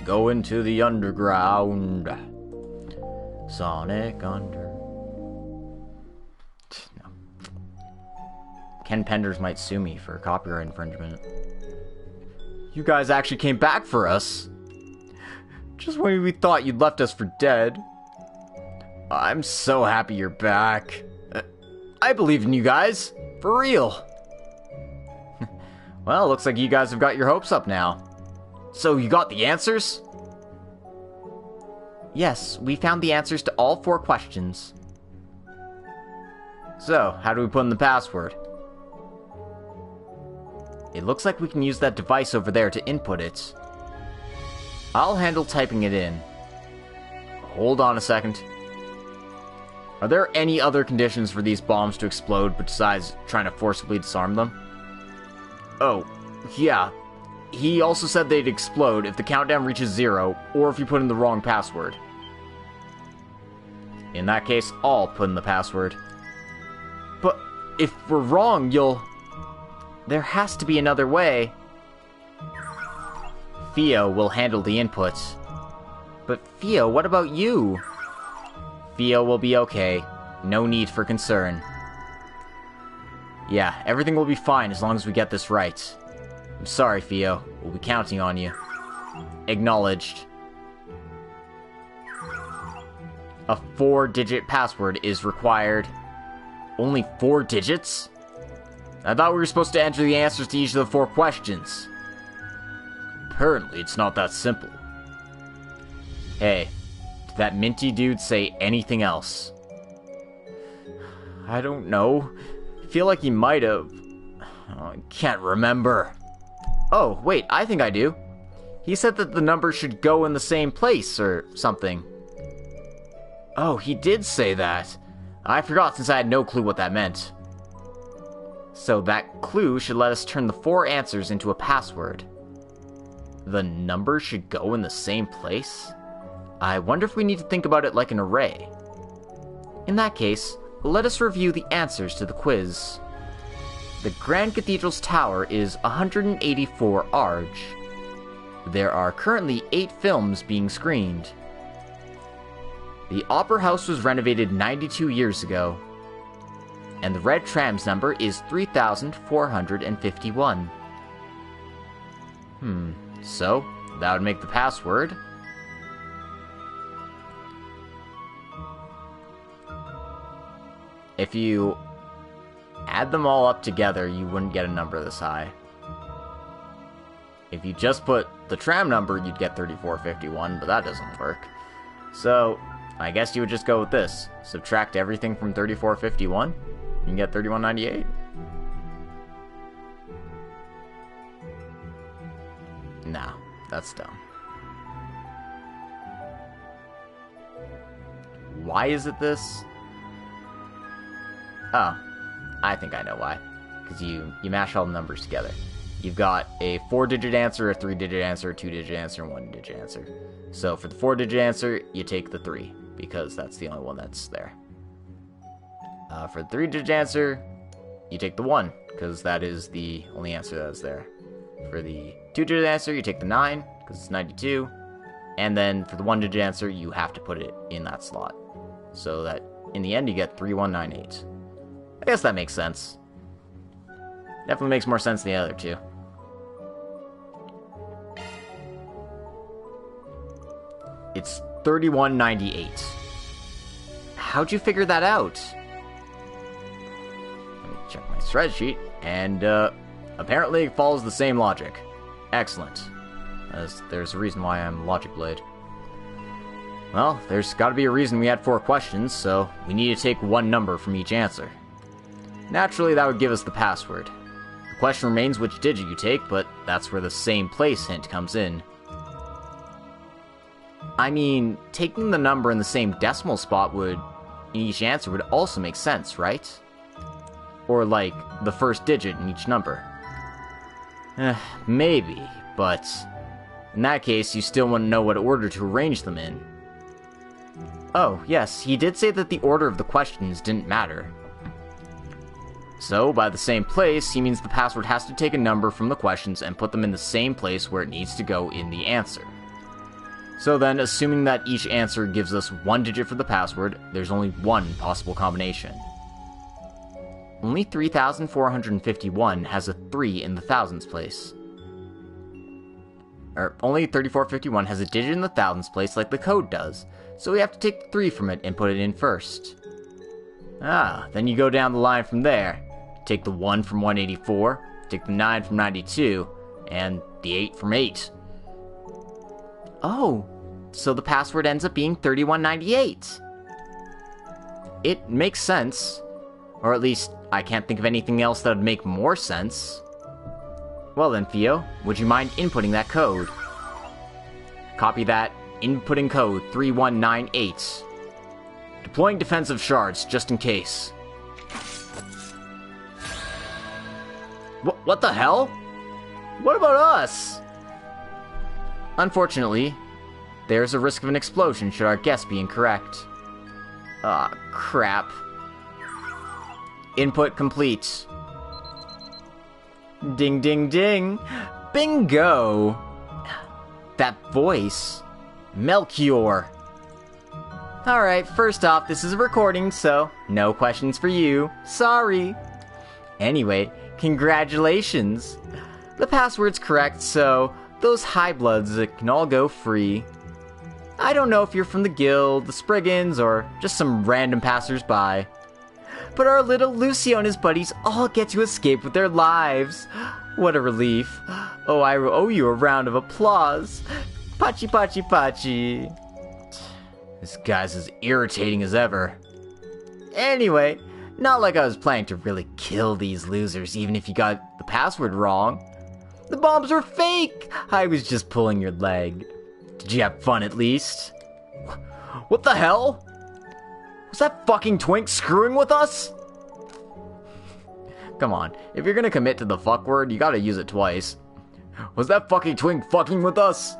Go into the underground. Sonic Under. No. Ken Penders might sue me for copyright infringement. You guys actually came back for us. Just when we thought you'd left us for dead. I'm so happy you're back. I believe in you guys. For real. Well, looks like you guys have got your hopes up now. So you got the answers? Yes, we found the answers to all 4 questions. So, how do we put in the password? It looks like we can use that device over there to input it. I'll handle typing it in. Hold on a second. Are there any other conditions for these bombs to explode besides trying to forcibly disarm them? Oh, yeah. He also said they'd explode if the countdown reaches 0, or if you put in the wrong password. In that case, I'll put in the password. But if we're wrong, you'll... There has to be another way. Theo will handle the inputs. But Theo, what about you? Theo will be okay. No need for concern. Yeah, everything will be fine as long as we get this right. I'm sorry, Theo. We'll be counting on you. Acknowledged. A 4-digit password is required. Only 4 digits? I thought we were supposed to enter the answers to each of the 4 questions. Apparently, it's not that simple. Hey, did that minty dude say anything else? I don't know. I feel like he might have. I can't remember. Oh, wait, I think I do. He said that the numbers should go in the same place, or something. Oh, he did say that. I forgot since I had no clue what that meant. So that clue should let us turn the 4 answers into a password. The numbers should go in the same place? I wonder if we need to think about it like an array. In that case, let us review the answers to the quiz. The Grand Cathedral's tower is 184 arge. There are currently 8 films being screened. The Opera House was renovated 92 years ago. And the red tram's number is 3,451. So, that would make the password. If you add them all up together, you wouldn't get a number this high. If you just put the tram number, you'd get 3451, but that doesn't work. So, I guess you would just go with this. Subtract everything from 3451, you can get 3198. No, that's dumb. Why is it this? Oh, I think I know why. Because you mash all the numbers together. You've got a 4-digit answer, a 3-digit answer, a 2-digit answer, and 1-digit answer. So for the 4-digit answer, you take the 3, because that's the only one that's there. For the 3-digit answer, you take the 1, because that is the only answer that is there. For the 2-digit answer, you take the 9, because it's 92. And then for the 1-digit answer, you have to put it in that slot. So that in the end, you get 3198. I guess that makes sense. Definitely makes more sense than the other two. It's 3198. How'd you figure that out? Let me check my spreadsheet, and apparently it follows the same logic. Excellent. As there's a reason why I'm Logic Blade. Well, there's gotta be a reason we had 4 questions, so we need to take 1 number from each answer. Naturally, that would give us the password. The question remains which digit you take, but that's where the same place hint comes in. I mean, taking the number in the same decimal spot in each answer would also make sense, right? Or like, the first digit in each number. Maybe, but in that case, you still want to know what order to arrange them in. Oh, yes, he did say that the order of the questions didn't matter. So, by the same place, he means the password has to take a number from the questions and put them in the same place where it needs to go in the answer. So then, assuming that each answer gives us 1 digit for the password, there's only 1 possible combination. Only 3,451 has a 3 in the thousands place. Only 3451 has a digit in the thousands place like the code does, so we have to take the 3 from it and put it in first. Then you go down the line from there. Take the 1 from 184, take the 9 from 92, and the 8 from 8. Oh, so the password ends up being 3198. It makes sense. Or at least, I can't think of anything else that would make more sense. Well then, Theo, would you mind inputting that code? Copy that, inputting code 3198. Deploying defensive shards, just in case. What the hell? What about us? Unfortunately, there's a risk of an explosion should our guess be incorrect. Ah, crap. Input complete. Ding, ding, ding. Bingo! That voice. Melchior. Alright, first off, this is a recording, so no questions for you. Sorry. Anyway, congratulations. The password's correct, so those high bloods can all go free. I don't know if you're from the guild, the Spriggans, or just some random passers-by. But our little Lucio and his buddies all get to escape with their lives. What a relief. Oh, I owe you a round of applause. Pachi, pachi, pachi. This guy's as irritating as ever. Anyway, not like I was planning to really kill these losers, even if you got the password wrong. The bombs were fake! I was just pulling your leg. Did you have fun at least? What the hell? Was that fucking twink screwing with us? Come on, if you're gonna commit to the fuck word, you gotta use it twice. Was that fucking twink fucking with us?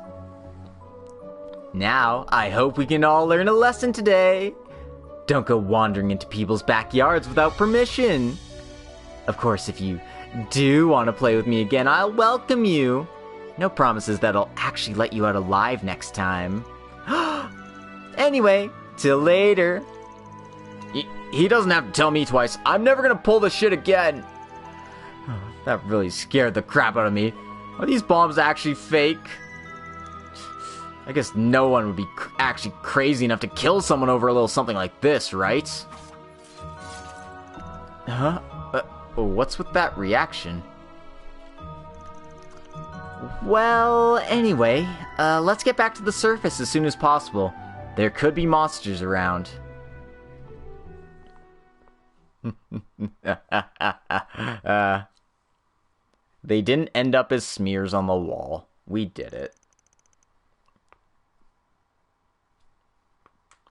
Now, I hope we can all learn a lesson today. Don't go wandering into people's backyards without permission. Of course, if you do want to play with me again, I'll welcome you. No promises that I'll actually let you out alive next time. Anyway, till later. He doesn't have to tell me twice. I'm never gonna pull this shit again. That really scared the crap out of me. Are these bombs actually fake? I guess no one would be actually crazy enough to kill someone over a little something like this, right? Huh? What's with that reaction? Well, anyway, let's get back to the surface as soon as possible. There could be monsters around. They didn't end up as smears on the wall. We did it.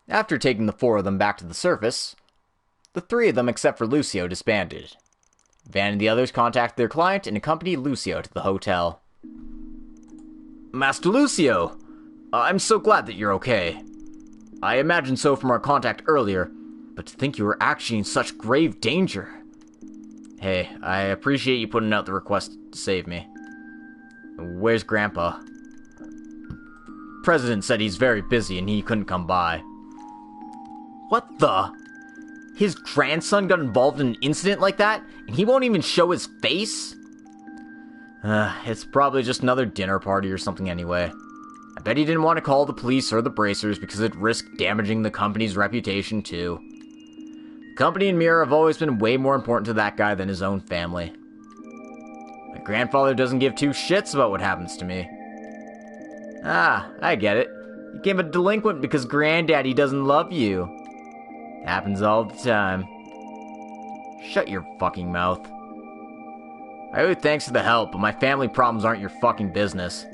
After taking the 4 of them back to the surface, the 3 of them except for Lucio disbanded. Van and the others contacted their client and accompanied Lucio to the hotel. Master Lucio! I'm so glad that you're okay. I imagined so from our contact earlier, but to think you were actually in such grave danger. Hey, I appreciate you putting out the request to save me. Where's Grandpa? President said he's very busy and he couldn't come by. What the? His grandson got involved in an incident like that, and he won't even show his face? It's probably just another dinner party or something anyway. I bet he didn't want to call the police or the bracers because it risked damaging the company's reputation too. The company and Mira have always been way more important to that guy than his own family. My grandfather doesn't give two shits about what happens to me. Ah, I get it. You became a delinquent because Granddaddy doesn't love you. Happens all the time. Shut your fucking mouth. I owe you thanks for the help, but my family problems aren't your fucking business.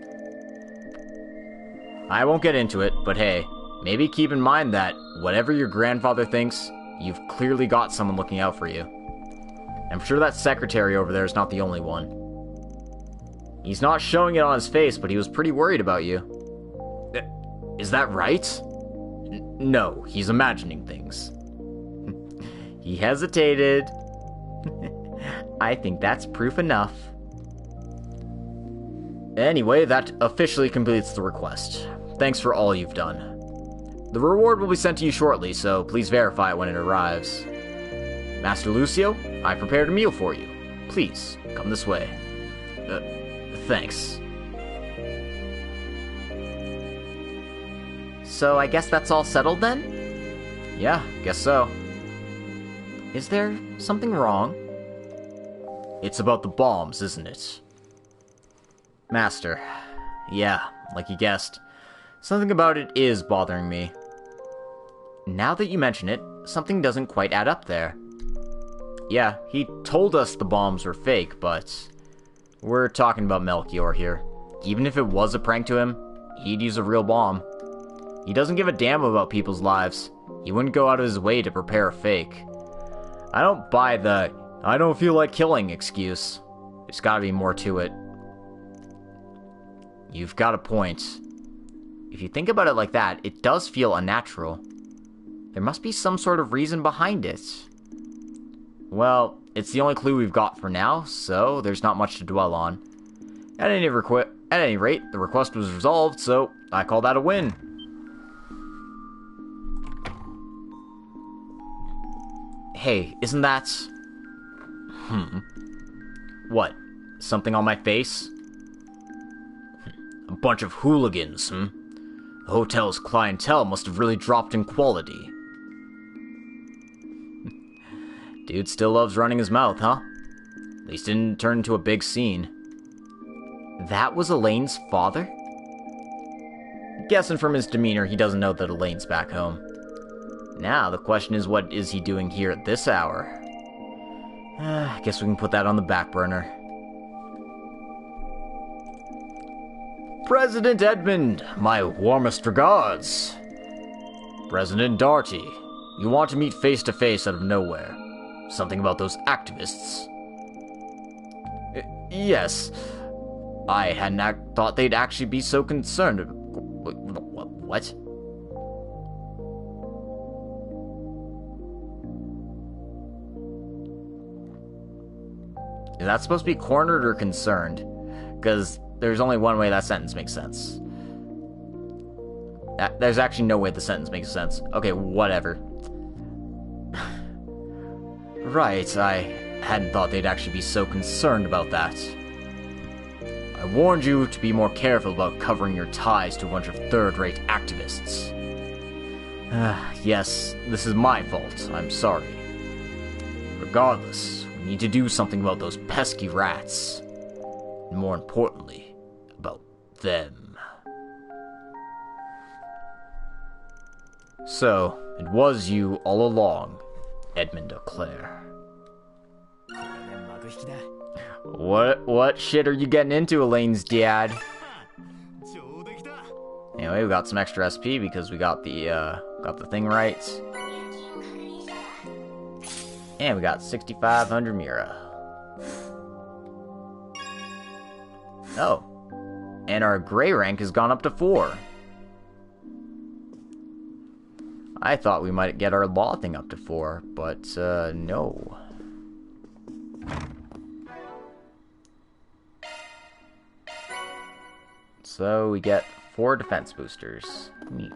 I won't get into it, but hey, maybe keep in mind that, whatever your grandfather thinks, you've clearly got someone looking out for you. I'm sure that secretary over there is not the only one. He's not showing it on his face, but he was pretty worried about you. Is that right? No, he's imagining things. He hesitated. I think that's proof enough. Anyway, that officially completes the request. Thanks for all you've done. The reward will be sent to you shortly, so please verify it when it arrives. Master Lucio, I prepared a meal for you. Please, come this way. Thanks. So I guess that's all settled then? Yeah, guess so. Is there something wrong? It's about the bombs, isn't it? Master. Yeah, like you guessed. Something about it is bothering me. Now that you mention it, something doesn't quite add up there. Yeah, he told us the bombs were fake, but we're talking about Melchior here. Even if it was a prank to him, he'd use a real bomb. He doesn't give a damn about people's lives. He wouldn't go out of his way to prepare a fake. I don't buy the "I don't feel like killing" excuse. There's gotta be more to it. You've got a point. If you think about it like that, it does feel unnatural. There must be some sort of reason behind it. Well, it's the only clue we've got for now, so there's not much to dwell on. At any rate, the request was resolved, so I call that a win. Hey, isn't that... What? Something on my face? A bunch of hooligans, The hotel's clientele must have really dropped in quality. Dude still loves running his mouth, huh? At least didn't turn into a big scene. That was Elaine's father? Guessing from his demeanor, he doesn't know that Elaine's back home. Now, the question is, what is he doing here at this hour? I guess we can put that on the back burner. President Edmund, my warmest regards. President Darty, you want to meet face to face out of nowhere. Something about those activists? Yes. I hadn't thought they'd actually be so concerned. What? Is that supposed to be cornered or concerned? Because there's only one way that sentence makes sense. There's actually no way the sentence makes sense. Okay, whatever. Right, I hadn't thought they'd actually be so concerned about that. I warned you to be more careful about covering your ties to a bunch of third-rate activists. Yes, this is my fault. I'm sorry. Regardless, we need to do something about those pesky rats. And more importantly, about them. So, it was you all along, Edmund O'Clair. What shit are you getting into, Elaine's dad? Anyway, we got some extra SP because we got the thing right. And we got 6,500 Mira. Oh. And our gray rank has gone up to 4. I thought we might get our law thing up to 4, but no. So we get 4 defense boosters. Neat.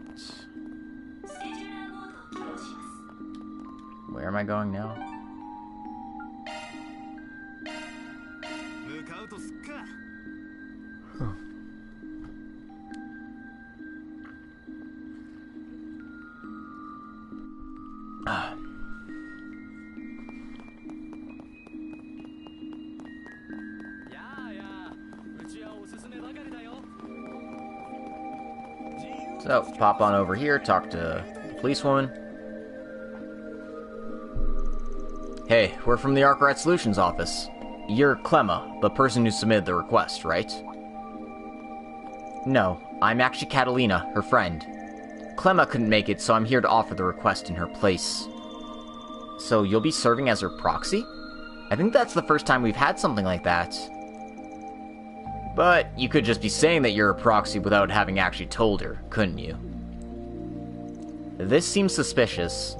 Where am I going now? So, pop on over here, talk to the policewoman. Hey, we're from the Arkride Solutions office. You're Clemma, the person who submitted the request, right? No, I'm actually Catalina, her friend. Clemma couldn't make it, so I'm here to offer the request in her place. So you'll be serving as her proxy? I think that's the first time we've had something like that. But you could just be saying that you're a proxy without having actually told her, couldn't you? This seems suspicious.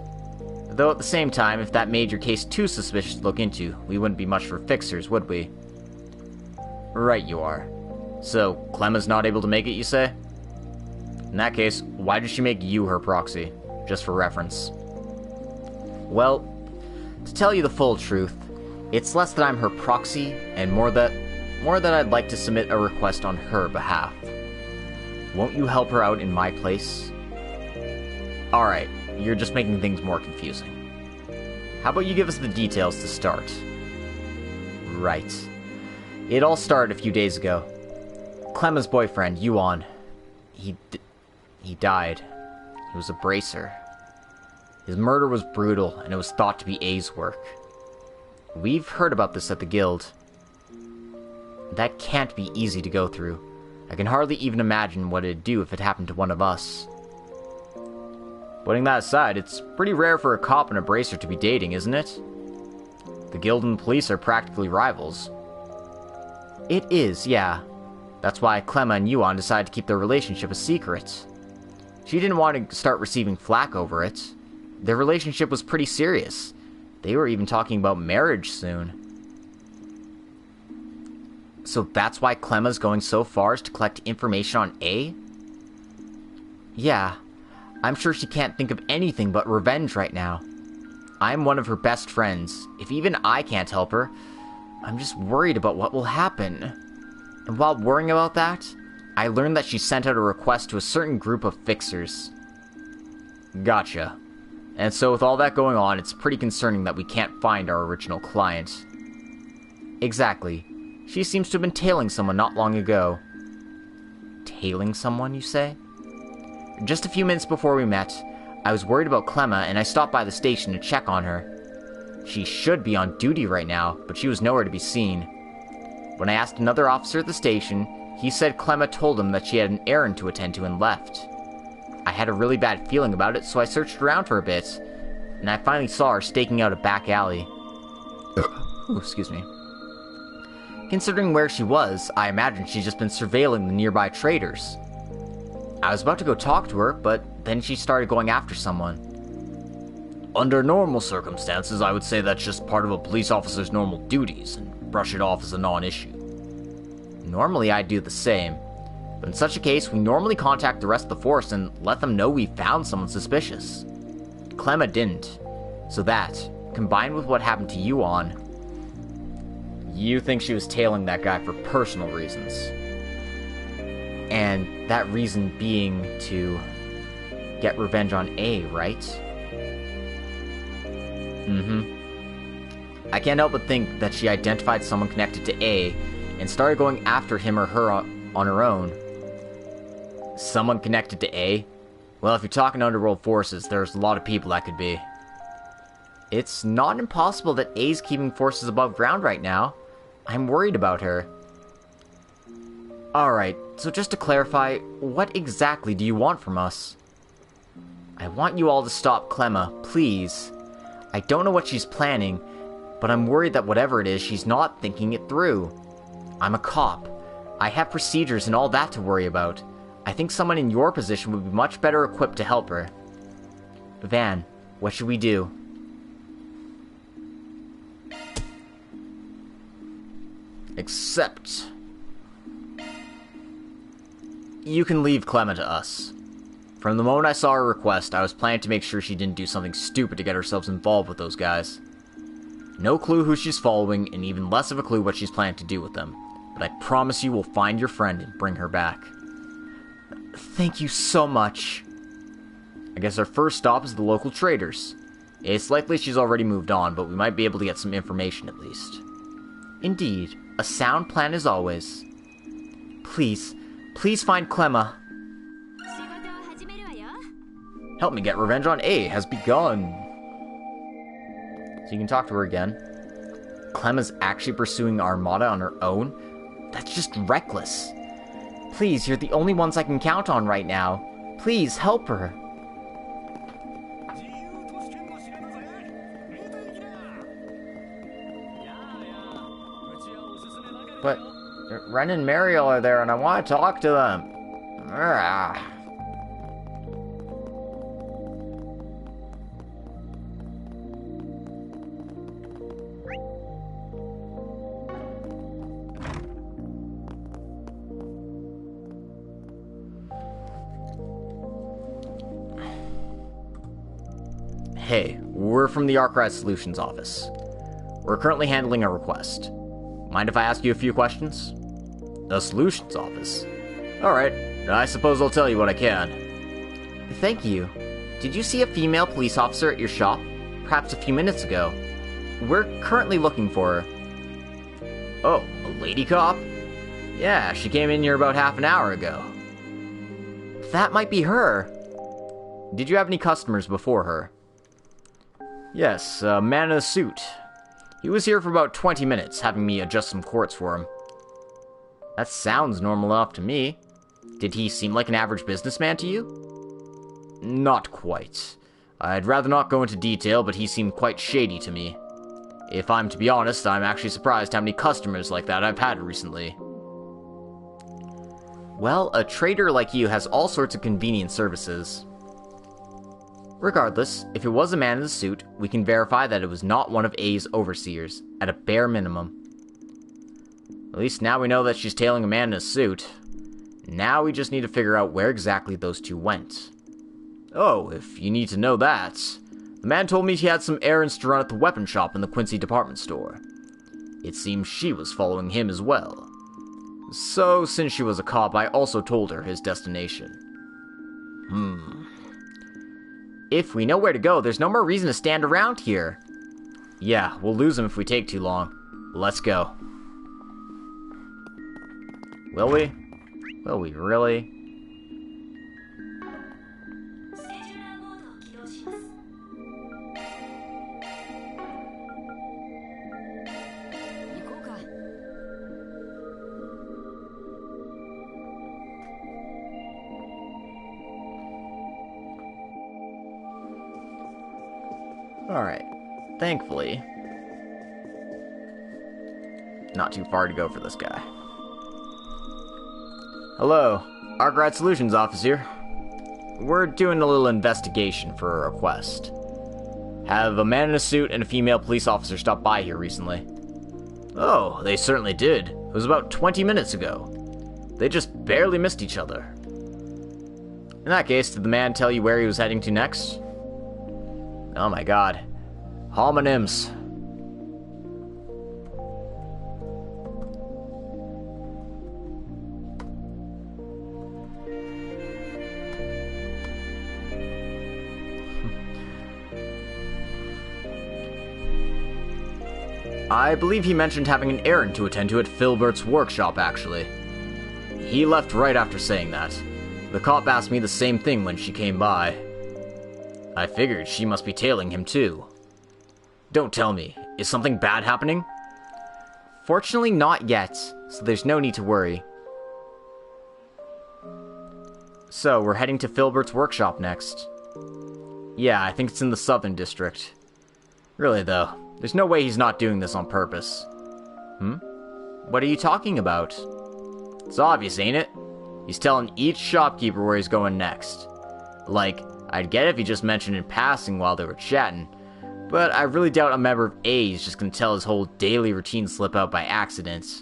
Though at the same time, if that made your case too suspicious to look into, we wouldn't be much for fixers, would we? Right you are. So, Clemma's not able to make it, you say? In that case, why did she make you her proxy? Just for reference. Well, to tell you the full truth, it's less that I'm her proxy, and more that I'd like to submit a request on her behalf. Won't you help her out in my place? Alright, you're just making things more confusing. How about you give us the details to start? Right. It all started a few days ago. Clemma's boyfriend, Yuan, he died. He was a bracer. His murder was brutal, and it was thought to be A's work. We've heard about this at the guild. That can't be easy to go through. I can hardly even imagine what it'd do if it happened to one of us. Putting that aside, it's pretty rare for a cop and a bracer to be dating, isn't it? The guild and the police are practically rivals. It is, yeah. That's why Clemma and Yuan decided to keep their relationship a secret. She didn't want to start receiving flack over it. Their relationship was pretty serious. They were even talking about marriage soon. So that's why Clemma's going so far as to collect information on A? Yeah. I'm sure she can't think of anything but revenge right now. I'm one of her best friends. If even I can't help her, I'm just worried about what will happen. And while worrying about that, I learned that she sent out a request to a certain group of fixers. Gotcha. And so with all that going on, it's pretty concerning that we can't find our original client. Exactly. She seems to have been tailing someone not long ago. Tailing someone, you say? Just a few minutes before we met, I was worried about Clemma and I stopped by the station to check on her. She should be on duty right now, but she was nowhere to be seen. When I asked another officer at the station, he said Clemma told him that she had an errand to attend to and left. I had a really bad feeling about it, so I searched around for a bit, and I finally saw her staking out a back alley. Ooh, excuse me. Considering where she was, I imagine she's just been surveilling the nearby traders. I was about to go talk to her, but then she started going after someone. Under normal circumstances, I would say that's just part of a police officer's normal duties, and brush it off as a non-issue. Normally, I'd do the same, but in such a case, we normally contact the rest of the force and let them know we found someone suspicious. Clemma didn't, so that, combined with what happened to Yuan, you think she was tailing that guy for personal reasons. And that reason being to get revenge on A, right? I can't help but think that she identified someone connected to A and started going after him or her on her own. Someone connected to A? Well, if you're talking underworld forces, there's a lot of people that could be. It's not impossible that A's keeping forces above ground right now. I'm worried about her. Alright, so just to clarify, what exactly do you want from us? I want you all to stop Clemma, please. I don't know what she's planning, but I'm worried that whatever it is, she's not thinking it through. I'm a cop. I have procedures and all that to worry about. I think someone in your position would be much better equipped to help her. Van, what should we do? you can leave Clemma to us. From the moment I saw her request, I was planning to make sure she didn't do something stupid to get ourselves involved with those guys. No clue who she's following, and even less of a clue what she's planning to do with them. But I promise you we'll find your friend and bring her back. Thank you so much. I guess our first stop is the local traders. It's likely she's already moved on, but we might be able to get some information at least. Indeed. A sound plan as always. Please find Clemma. Help me get revenge on A has begun. So you can talk to her again. Clemma's actually pursuing Armada on her own? That's just reckless. Please, you're the only ones I can count on right now. Please, help her. But Ren and Mariel are there and I want to talk to them. Ugh. Hey, we're from the Arkride Solutions office. We're currently handling a request. Mind if I ask you a few questions? The Solutions office? Alright, I suppose I'll tell you what I can. Thank you. Did you see a female police officer at your shop? Perhaps a few minutes ago. We're currently looking for her. Oh, a lady cop? Yeah, she came in here about half an hour ago. That might be her. Did you have any customers before her? Yes, a man in a suit. He was here for about 20 minutes, having me adjust some quartz for him. That sounds normal enough to me. Did he seem like an average businessman to you? Not quite. I'd rather not go into detail, but he seemed quite shady to me. If I'm to be honest, I'm actually surprised how many customers like that I've had recently. Well, a trader like you has all sorts of convenient services. Regardless, if it was a man in a suit, we can verify that it was not one of A's overseers, at a bare minimum. At least now we know that she's tailing a man in a suit. Now we just need to figure out where exactly those two went. Oh, if you need to know that, the man told me he had some errands to run at the weapon shop in the Quincy department store. It seems she was following him as well. So, since she was a cop, I also told her his destination. If we know where to go, there's no more reason to stand around here. Yeah, we'll lose him if we take too long. Let's go. Will we? Will we really? Alright. Thankfully, not too far to go for this guy. Hello, Arkride Solutions office here. We're doing a little investigation for a request. Have a man in a suit and a female police officer stop by here recently. Oh, they certainly did. It was about 20 minutes ago. They just barely missed each other. In that case, did the man tell you where he was heading to next? Oh my god. Homonyms. I believe he mentioned having an errand to attend to at Filbert's workshop, actually. He left right after saying that. The cop asked me the same thing when she came by. I figured she must be tailing him too. Don't tell me, is something bad happening? Fortunately not yet, so there's no need to worry. So, we're heading to Filbert's workshop next. Yeah, I think it's in the Southern District. Really though, there's no way he's not doing this on purpose. What are you talking about? It's obvious, ain't it? He's telling each shopkeeper where he's going next. Like, I'd get it if he just mentioned in passing while they were chatting, but I really doubt a member of A is just gonna tell his whole daily routine slip out by accident.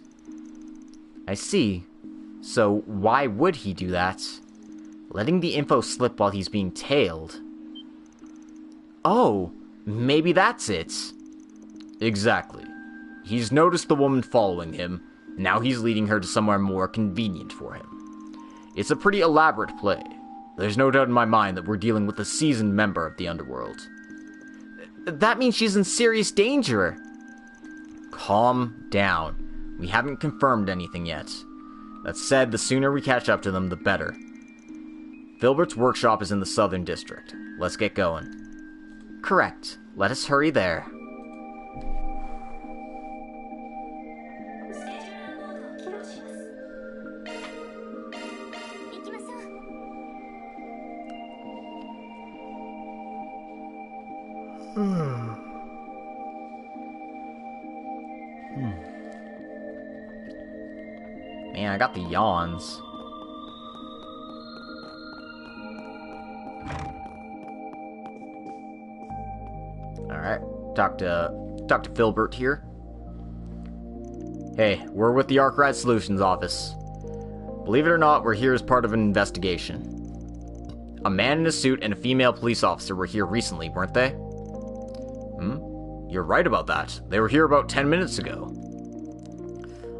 I see. So why would he do that? Letting the info slip while he's being tailed. Oh, maybe that's it. Exactly. He's noticed the woman following him. Now he's leading her to somewhere more convenient for him. It's a pretty elaborate play. There's no doubt in my mind that we're dealing with a seasoned member of the underworld. That means she's in serious danger. Calm down. We haven't confirmed anything yet. That said, the sooner we catch up to them, the better. Filbert's workshop is in the southern district. Let's get going. Correct. Let us hurry there. Man, I got the yawns. Alright, talk to Filbert here. Hey, we're with the Arkride Solutions office. Believe it or not, we're here as part of an investigation. A man in a suit and a female police officer were here recently, weren't they? You're right about that. They were here about 10 minutes ago.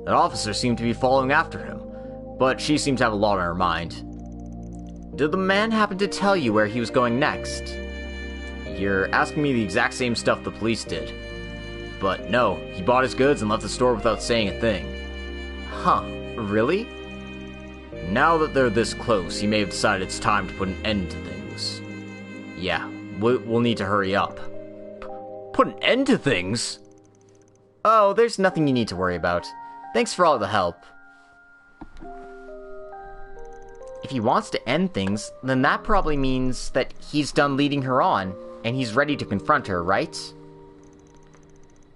That officer seemed to be following after him, but she seemed to have a lot on her mind. Did the man happen to tell you where he was going next? You're asking me the exact same stuff the police did. But no, he bought his goods and left the store without saying a thing. Huh, really? Now that they're this close, he may have decided it's time to put an end to things. Yeah, we'll need to hurry up. Put an end to things? Oh, there's nothing you need to worry about. Thanks for all the help. If he wants to end things, then that probably means that he's done leading her on, and he's ready to confront her, right?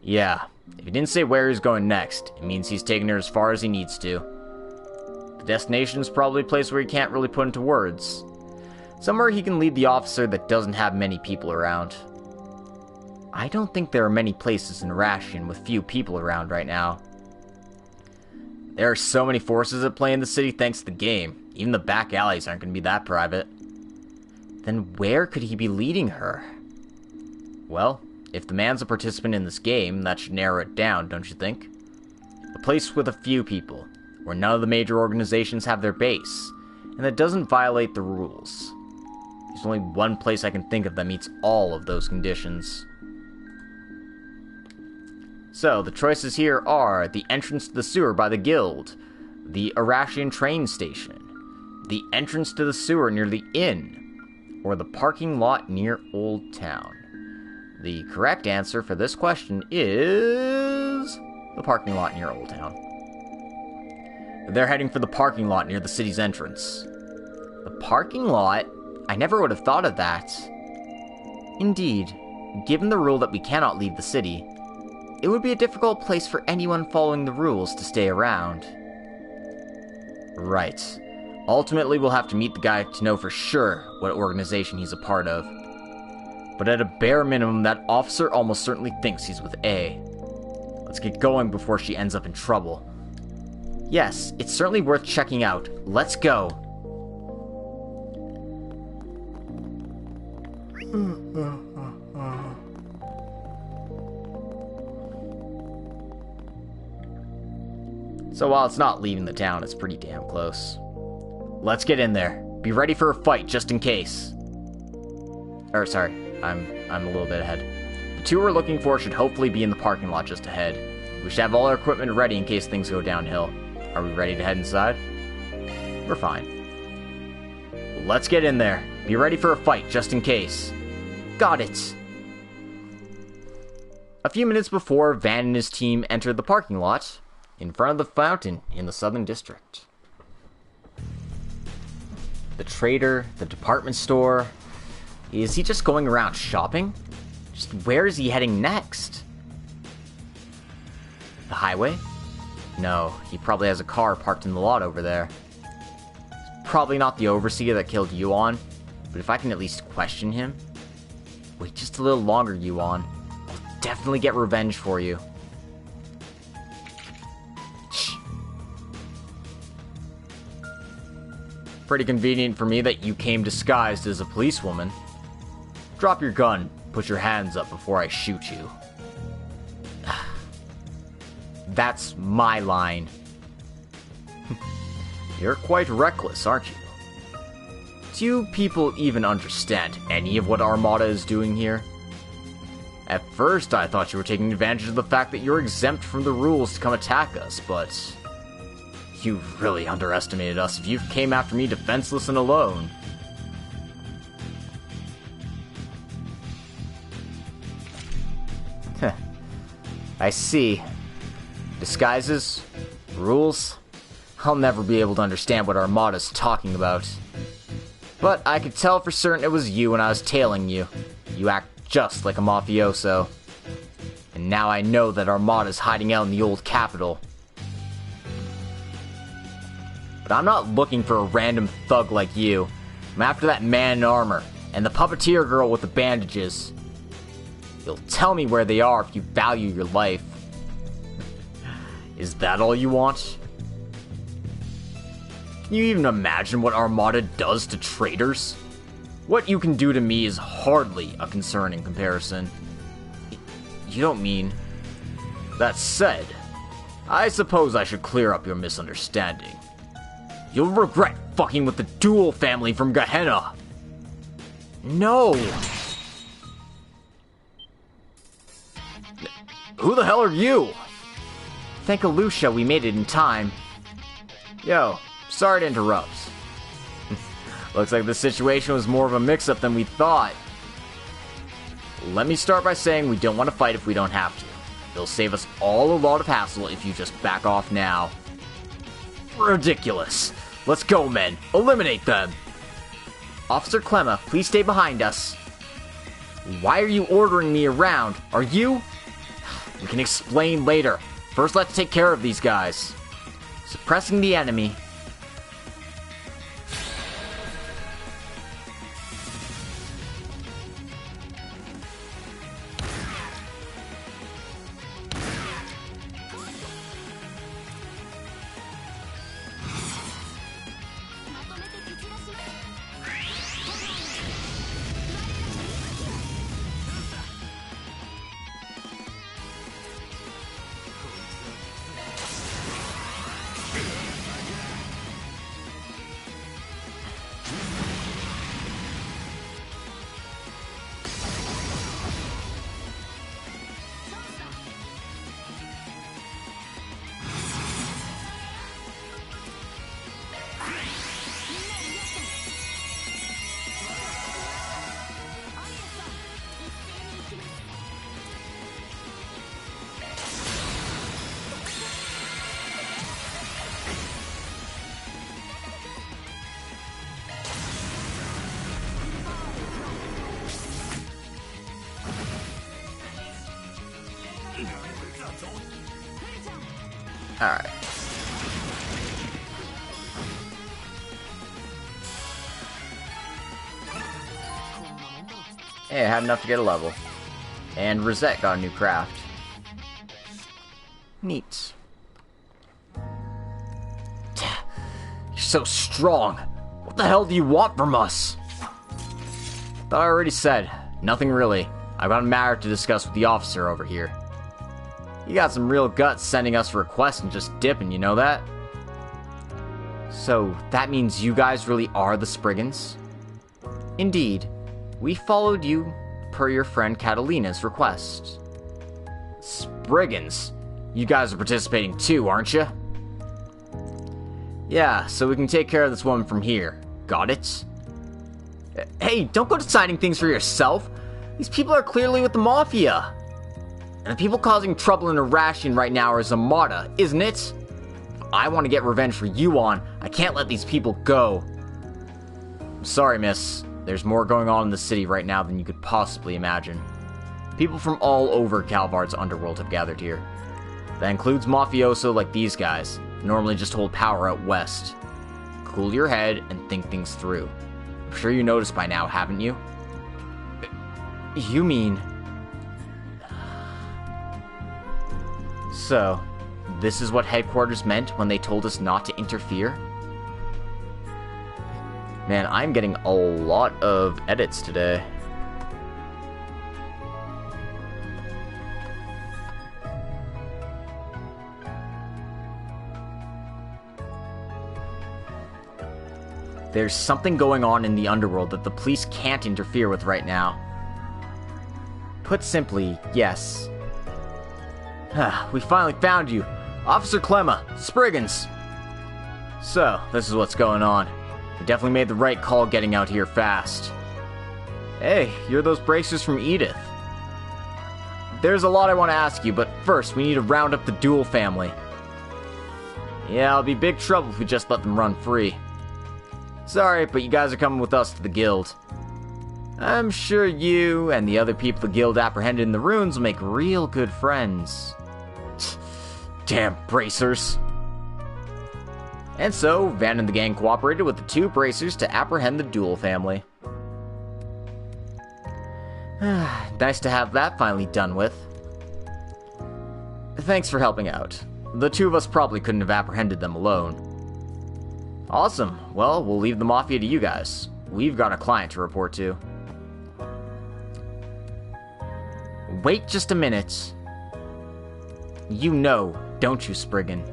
Yeah, if he didn't say where he's going next, it means he's taking her as far as he needs to. The destination's probably a place where he can't really put into words. Somewhere he can lead the officer that doesn't have many people around. I don't think there are many places in Irrational with few people around right now. There are so many forces at play in the city thanks to the game. Even the back alleys aren't going to be that private. Then where could he be leading her? Well, if the man's a participant in this game, that should narrow it down, don't you think? A place with a few people, where none of the major organizations have their base, and that doesn't violate the rules. There's only one place I can think of that meets all of those conditions. So, the choices here are the entrance to the sewer by the guild, the Irrational train station, the entrance to the sewer near the inn, or the parking lot near Old Town. The correct answer for this question is the parking lot near Old Town. They're heading for the parking lot near the city's entrance. The parking lot? I never would have thought of that. Indeed, given the rule that we cannot leave the city, it would be a difficult place for anyone following the rules to stay around. Right. Ultimately, we'll have to meet the guy to know for sure what organization he's a part of. But at a bare minimum, that officer almost certainly thinks he's with A. Let's get going before she ends up in trouble. Yes, it's certainly worth checking out. Let's go. So while it's not leaving the town, it's pretty damn close. Let's get in there. Be ready for a fight, just in case. Or, sorry, I'm a little bit ahead. The two we're looking for should hopefully be in the parking lot just ahead. We should have all our equipment ready in case things go downhill. Are we ready to head inside? We're fine. Let's get in there. Be ready for a fight, just in case. Got it. A few minutes before, Van and his team entered the parking lot, in front of the fountain in the Southern District. The trader, the department store. Is he just going around shopping? Just where is he heading next? The highway? No, he probably has a car parked in the lot over there. It's probably not the overseer that killed Yuan, but if I can at least question him. Wait just a little longer, Yuan. I'll definitely get revenge for you. Pretty convenient for me that you came disguised as a policewoman. Drop your gun. Put your hands up before I shoot you. That's my line. You're quite reckless, aren't you? Do you people even understand any of what Armada is doing here? At first, I thought you were taking advantage of the fact that you're exempt from the rules to come attack us, but you really underestimated us if you came after me defenseless and alone. I see. Disguises? Rules? I'll never be able to understand what Armada's talking about. But I could tell for certain it was you when I was tailing you. You act just like a mafioso. And now I know that Armada's hiding out in the old capital. But I'm not looking for a random thug like you. I'm after that man in armor, and the puppeteer girl with the bandages. You'll tell me where they are if you value your life. Is that all you want? Can you even imagine what Armada does to traitors? What you can do to me is hardly a concern in comparison. You don't mean... That said, I suppose I should clear up your misunderstanding. You'll regret fucking with the Duel family from Gehenna. No! Who the hell are you? Thank Alusha we made it in time. Yo, sorry to interrupt. Looks like the situation was more of a mix-up than we thought. Let me start by saying we don't want to fight if we don't have to. It'll save us all a lot of hassle if you just back off now. Ridiculous. Let's go, men. Eliminate them. Officer Clemma, please stay behind us. Why are you ordering me around? Are you? We can explain later. First, let's take care of these guys. Suppressing the enemy. Alright. Hey, I had enough to get a level. And Rosette got a new craft. Neat. You're so strong. What the hell do you want from us? Thought I already said. Nothing really. I've got a matter to discuss with the officer over here. You got some real guts sending us requests and just dipping, you know that? So, that means you guys really are the Spriggans? Indeed. We followed you per your friend Catalina's request. Spriggans? You guys are participating too, aren't you? Yeah, so we can take care of this woman from here. Got it? Hey, don't go deciding things for yourself. These people are clearly with the Mafia. And the people causing trouble in Irrational right now are Armada, isn't it? If I want to get revenge for Yuan, I can't let these people go. I'm sorry, miss. There's more going on in the city right now than you could possibly imagine. People from all over Calvard's underworld have gathered here. That includes mafioso like these guys, who normally just hold power out west. Cool your head and think things through. I'm sure you noticed by now, haven't you? You mean... So, this is what headquarters meant when they told us not to interfere? Man, I'm getting a lot of edits today. There's something going on in the underworld that the police can't interfere with right now. Put simply, yes. We finally found you. Officer Clemma, Spriggans. So, this is what's going on. We definitely made the right call getting out here fast. Hey, you're those bracers from Edith. There's a lot I want to ask you, but first we need to round up the Duel family. Yeah, it'll be big trouble if we just let them run free. Sorry, but you guys are coming with us to the guild. I'm sure you and the other people the guild apprehended in the ruins will make real good friends. Damn bracers. And so, Van and the gang cooperated with the two bracers to apprehend the Duel family. Nice to have that finally done with. Thanks for helping out. The two of us probably couldn't have apprehended them alone. Awesome. Well, we'll leave the Mafia to you guys. We've got a client to report to. Wait just a minute. You know, don't you, Spriggan?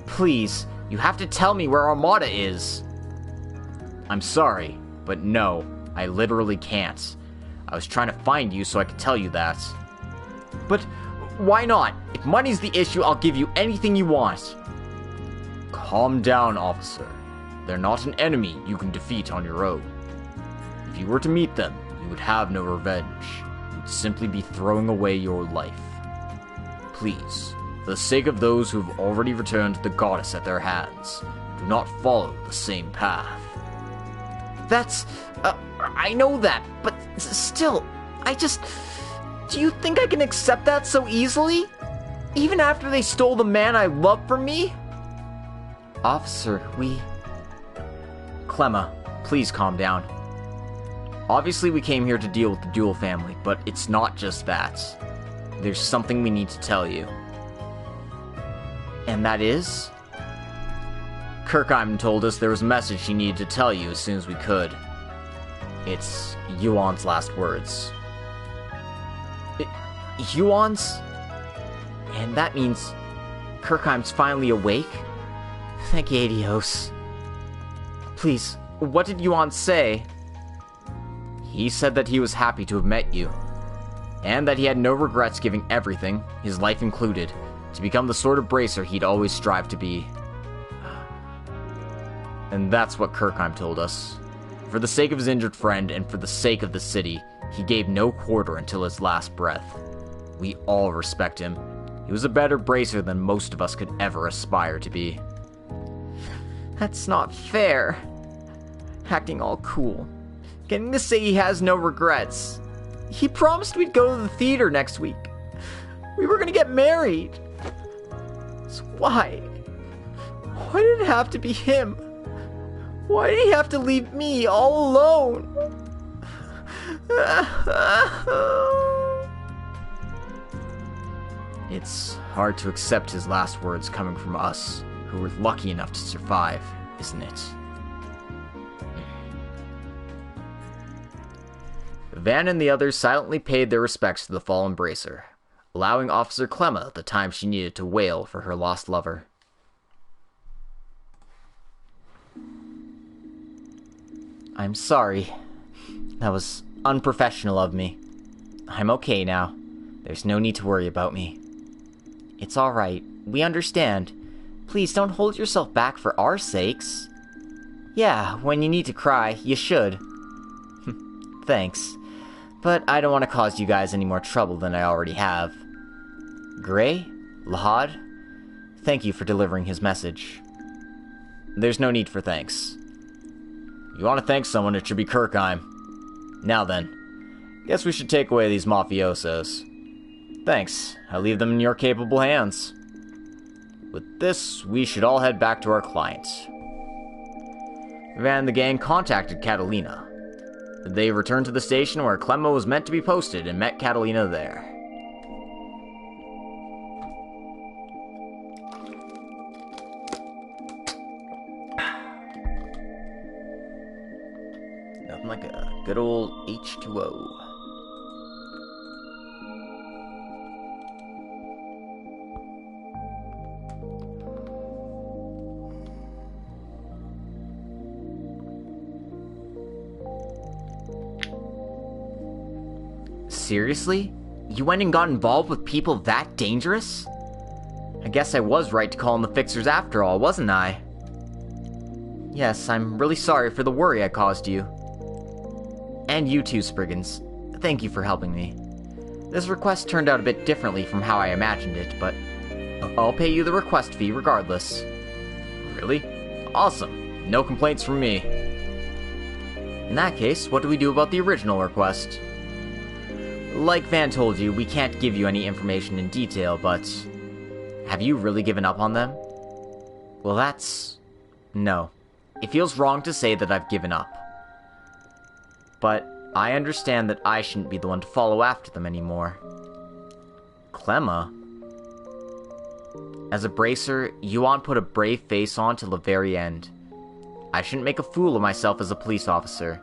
Please, you have to tell me where Armada is. I'm sorry, but no, I literally can't. I was trying to find you so I could tell you that. But why not? If money's the issue, I'll give you anything you want. Calm down, officer. They're not an enemy you can defeat on your own. If you were to meet them, you would have no revenge. You'd simply be throwing away your life. Please, for the sake of those who have already returned the goddess at their hands, do not follow the same path. That's... I know that, but still, do you think I can accept that so easily? Even after they stole the man I love from me? Officer, Clemma, please calm down. Obviously we came here to deal with the Duel family, but it's not just that. There's something we need to tell you. And that is? Kirkheim told us there was a message he needed to tell you as soon as we could. It's Yuan's last words. Yuan's? And that means Kirkheim's finally awake? Thank you, Adios. Please, what did Yuan say? He said that he was happy to have met you, and that he had no regrets giving everything, his life included, to become the sort of bracer he'd always strived to be. And that's what Kirkheim told us. For the sake of his injured friend and for the sake of the city, he gave no quarter until his last breath. We all respect him. He was a better bracer than most of us could ever aspire to be. That's not fair. Acting all cool. Getting to say he has no regrets. He promised we'd go to the theater next week. We were gonna get married. So why? Why did it have to be him? Why did he have to leave me all alone? It's hard to accept his last words coming from us, who were lucky enough to survive, isn't it? Van and the others silently paid their respects to the fallen bracer, allowing Officer Clemma the time she needed to wail for her lost lover. I'm sorry. That was unprofessional of me. I'm okay now. There's no need to worry about me. It's alright. We understand. Please don't hold yourself back for our sakes. Yeah, when you need to cry, you should. Thanks. But I don't want to cause you guys any more trouble than I already have. Gray? Lahad? Thank you for delivering his message. There's no need for thanks. You want to thank someone, it should be Kirkheim. Now then, guess we should take away these mafiosos. Thanks, I leave them in your capable hands. With this, we should all head back to our client. Van and the gang contacted Catalina. They returned to the station where Clemma was meant to be posted and met Catalina there. Nothing like a good old H2O. Seriously? You went and got involved with people that dangerous? I guess I was right to call in the fixers after all, wasn't I? Yes, I'm really sorry for the worry I caused you. And you too, Spriggans. Thank you for helping me. This request turned out a bit differently from how I imagined it, but I'll pay you the request fee regardless. Really? Awesome. No complaints from me. In that case, what do we do about the original request? Like Van told you, we can't give you any information in detail, but... have you really given up on them? Well, that's... no. It feels wrong to say that I've given up. But I understand that I shouldn't be the one to follow after them anymore. Clemma? As a bracer, Yuan put a brave face on till the very end. I shouldn't make a fool of myself as a police officer.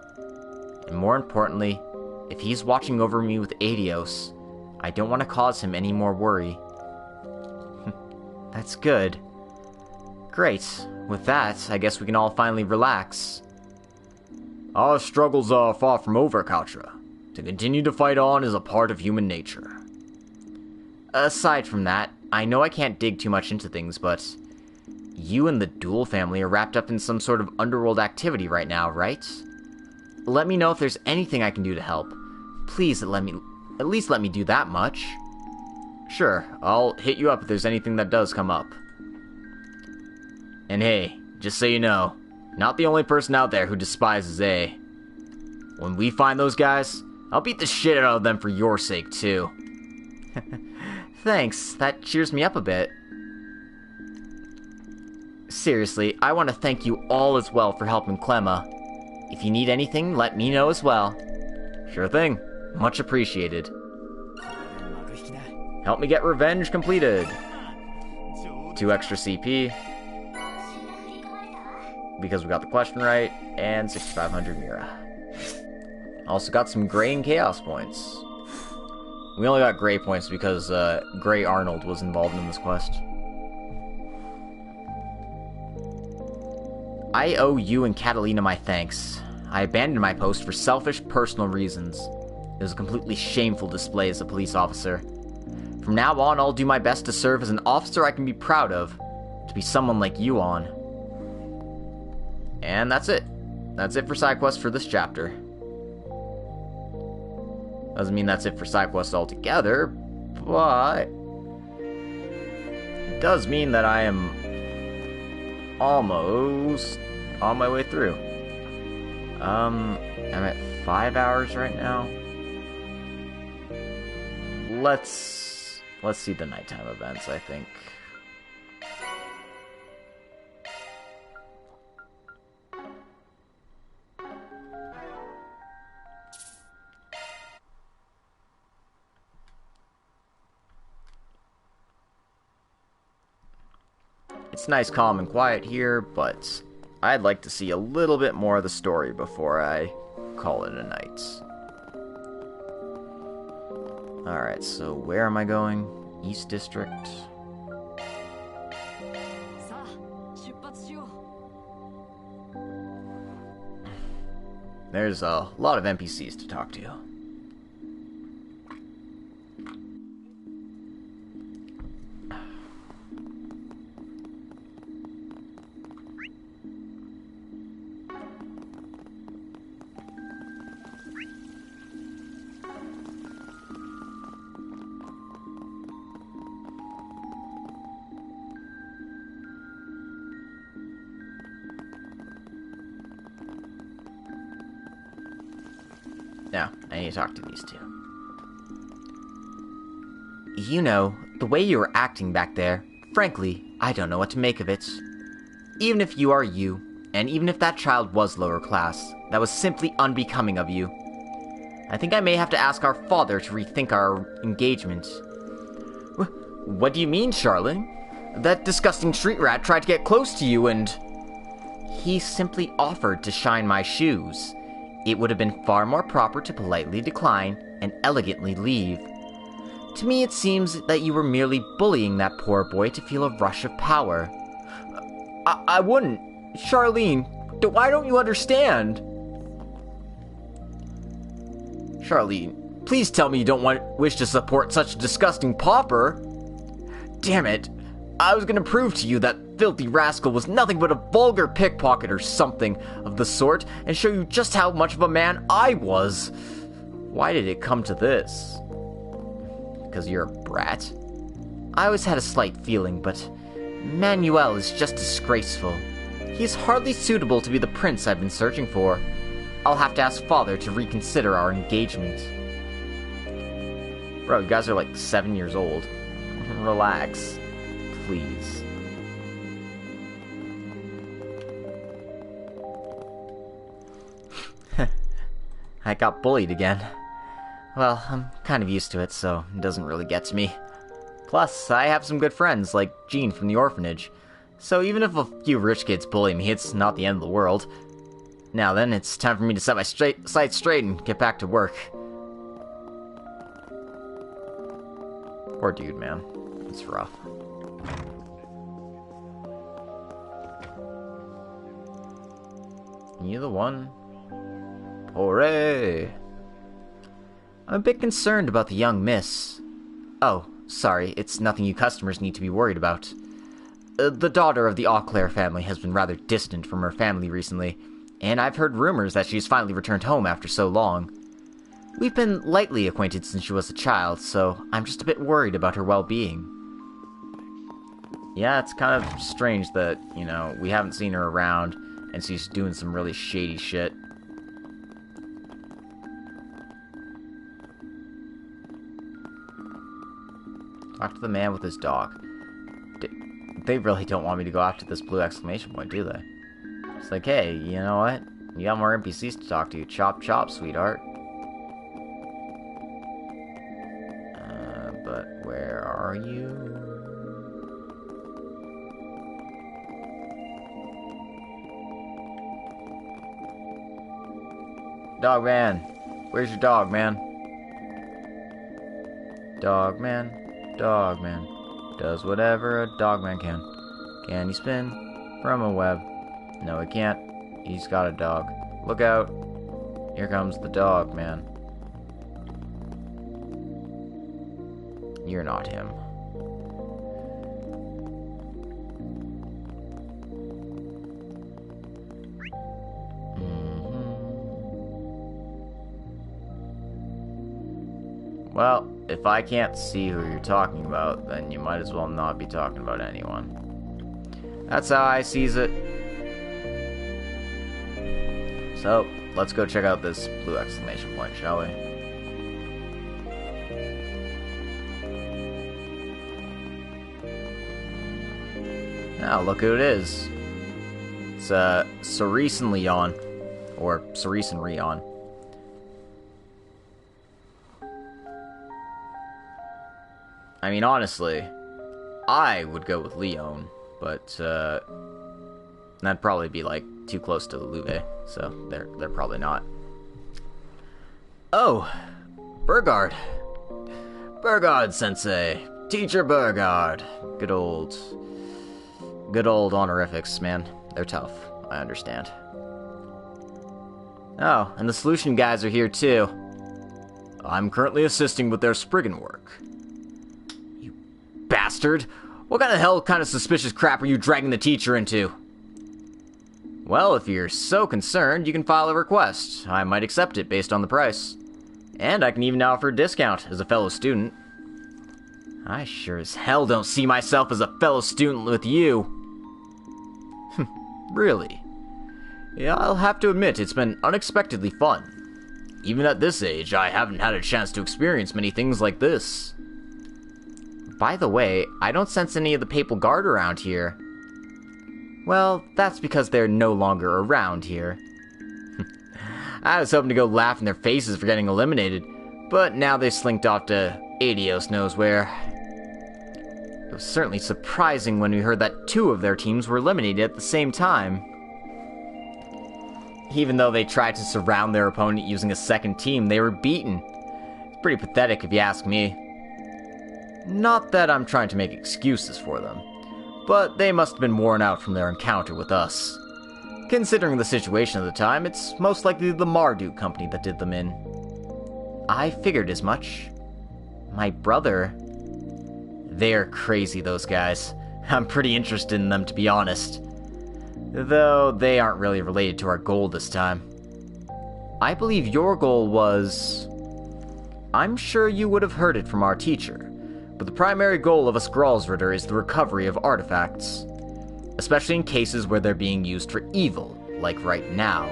And more importantly, if he's watching over me with Adios, I don't want to cause him any more worry. That's good. Great. With that, I guess we can all finally relax. Our struggles are far from over, Kautra. To continue to fight on is a part of human nature. Aside from that, I know I can't dig too much into things, but... you and the Duel family are wrapped up in some sort of underworld activity right now, right? Let me know if there's anything I can do to help. Please at least let me do that much. Sure, I'll hit you up if there's anything that does come up. And hey, just so you know, not the only person out there who despises A. When we find those guys, I'll beat the shit out of them for your sake, too. Thanks, that cheers me up a bit. Seriously, I want to thank you all as well for helping Clemma. If you need anything, let me know as well. Sure thing. Much appreciated. Help me get revenge completed. 2 extra CP. Because we got the question right. And 6,500 Mira. Also got some Gray and Chaos points. We only got Gray points because Gray Arnold was involved in this quest. I owe you and Catalina my thanks. I abandoned my post for selfish, personal reasons. It was a completely shameful display as a police officer. From now on, I'll do my best to serve as an officer I can be proud of. To be someone like you on. And that's it. That's it for side quests for this chapter. Doesn't mean that's it for side quests altogether, but... it does mean that I am almost on my way through. I'm at 5 hours right now. Let's see the nighttime events, I think. It's nice, calm, and quiet here, but I'd like to see a little bit more of the story before I call it a night. Alright, so where am I going? East District. There's a lot of NPCs to talk to. Now, I need to talk to these two. You know, the way you were acting back there, frankly, I don't know what to make of it. Even if you are you, and even if that child was lower class, that was simply unbecoming of you. I think I may have to ask our father to rethink our engagement. What do you mean, Charlene? That disgusting street rat tried to get close to you and... He simply offered to shine my shoes. it would have been far more proper to politely decline and elegantly leave. To me, it seems that you were merely bullying that poor boy to feel a rush of power. I wouldn't. Charlene, why don't you understand? Charlene, please tell me you don't wish to support such a disgusting pauper. Damn it. I was gonna prove to you that filthy rascal was nothing but a vulgar pickpocket or something of the sort, and show you just how much of a man I was. Why did it come to this? Because you're a brat? I always had a slight feeling, but Manuel is just disgraceful. He is hardly suitable to be the prince I've been searching for. I'll have to ask Father to reconsider our engagement. Bro, you guys are like 7 years old. Relax. Please. I got bullied again. Well, I'm kind of used to it, so it doesn't really get to me. Plus, I have some good friends, like Jean from the orphanage. So even if a few rich kids bully me, it's not the end of the world. Now then, it's time for me to set my sights straight and get back to work. Poor dude, man. It's rough. You the one? Hooray! I'm a bit concerned about the young miss. Oh, sorry, it's nothing you customers need to be worried about. The daughter of the Auclair family has been rather distant from her family recently, and I've heard rumors that she's finally returned home after so long. We've been lightly acquainted since she was a child, so I'm just a bit worried about her well-being. Yeah, it's kind of strange that, you know, we haven't seen her around, and she's doing some really shady shit. Talk to the man with his dog. They really don't want me to go after this blue exclamation point, do they? It's like, hey, you know what? You got more NPCs to talk to. Chop chop, sweetheart. But where are you? Dog man. Where's your dog, man? Dog man. Dog man. Does whatever a dog man can. Can he spin from a web? No, he can't. He's got a dog. Look out. Here comes the dog man. You're not him. Well, if I can't see who you're talking about, then you might as well not be talking about anyone. That's how I sees it. So, let's go check out this blue exclamation point, shall we? Now, look who it is. It's, Cerise and Leon. Or Cerise and Rion. I mean, honestly, I would go with Leon, but, that'd probably be, like, too close to the Louve, so they're probably not. Oh, Burgard. Burgard-sensei. Teacher Burgard. Good old honorifics, man. They're tough, I understand. Oh, and the solution guys are here, too. I'm currently assisting with their Spriggan work. Bastard! What kind of suspicious crap are you dragging the teacher into? Well, if you're so concerned, you can file a request. I might accept it based on the price. And I can even offer a discount as a fellow student. I sure as hell don't see myself as a fellow student with you. Really? Yeah, I'll have to admit, it's been unexpectedly fun. Even at this age, I haven't had a chance to experience many things like this. By the way, I don't sense any of the Papal Guard around here. Well, that's because they're no longer around here. I was hoping to go laugh in their faces for getting eliminated, but now they slinked off to Adios knows where. It was certainly surprising when we heard that 2 of their teams were eliminated at the same time. Even though they tried to surround their opponent using a second team, they were beaten. It's pretty pathetic if you ask me. Not that I'm trying to make excuses for them, but they must have been worn out from their encounter with us. Considering the situation at the time, it's most likely the Marduk company that did them in. I figured as much. My brother... They're crazy, those guys. I'm pretty interested in them, to be honest. Though they aren't really related to our goal this time. I believe your goal was... I'm sure you would have heard it from our teacher, but the primary goal of a Skrallsritter is the recovery of artifacts. Especially in cases where they're being used for evil, like right now.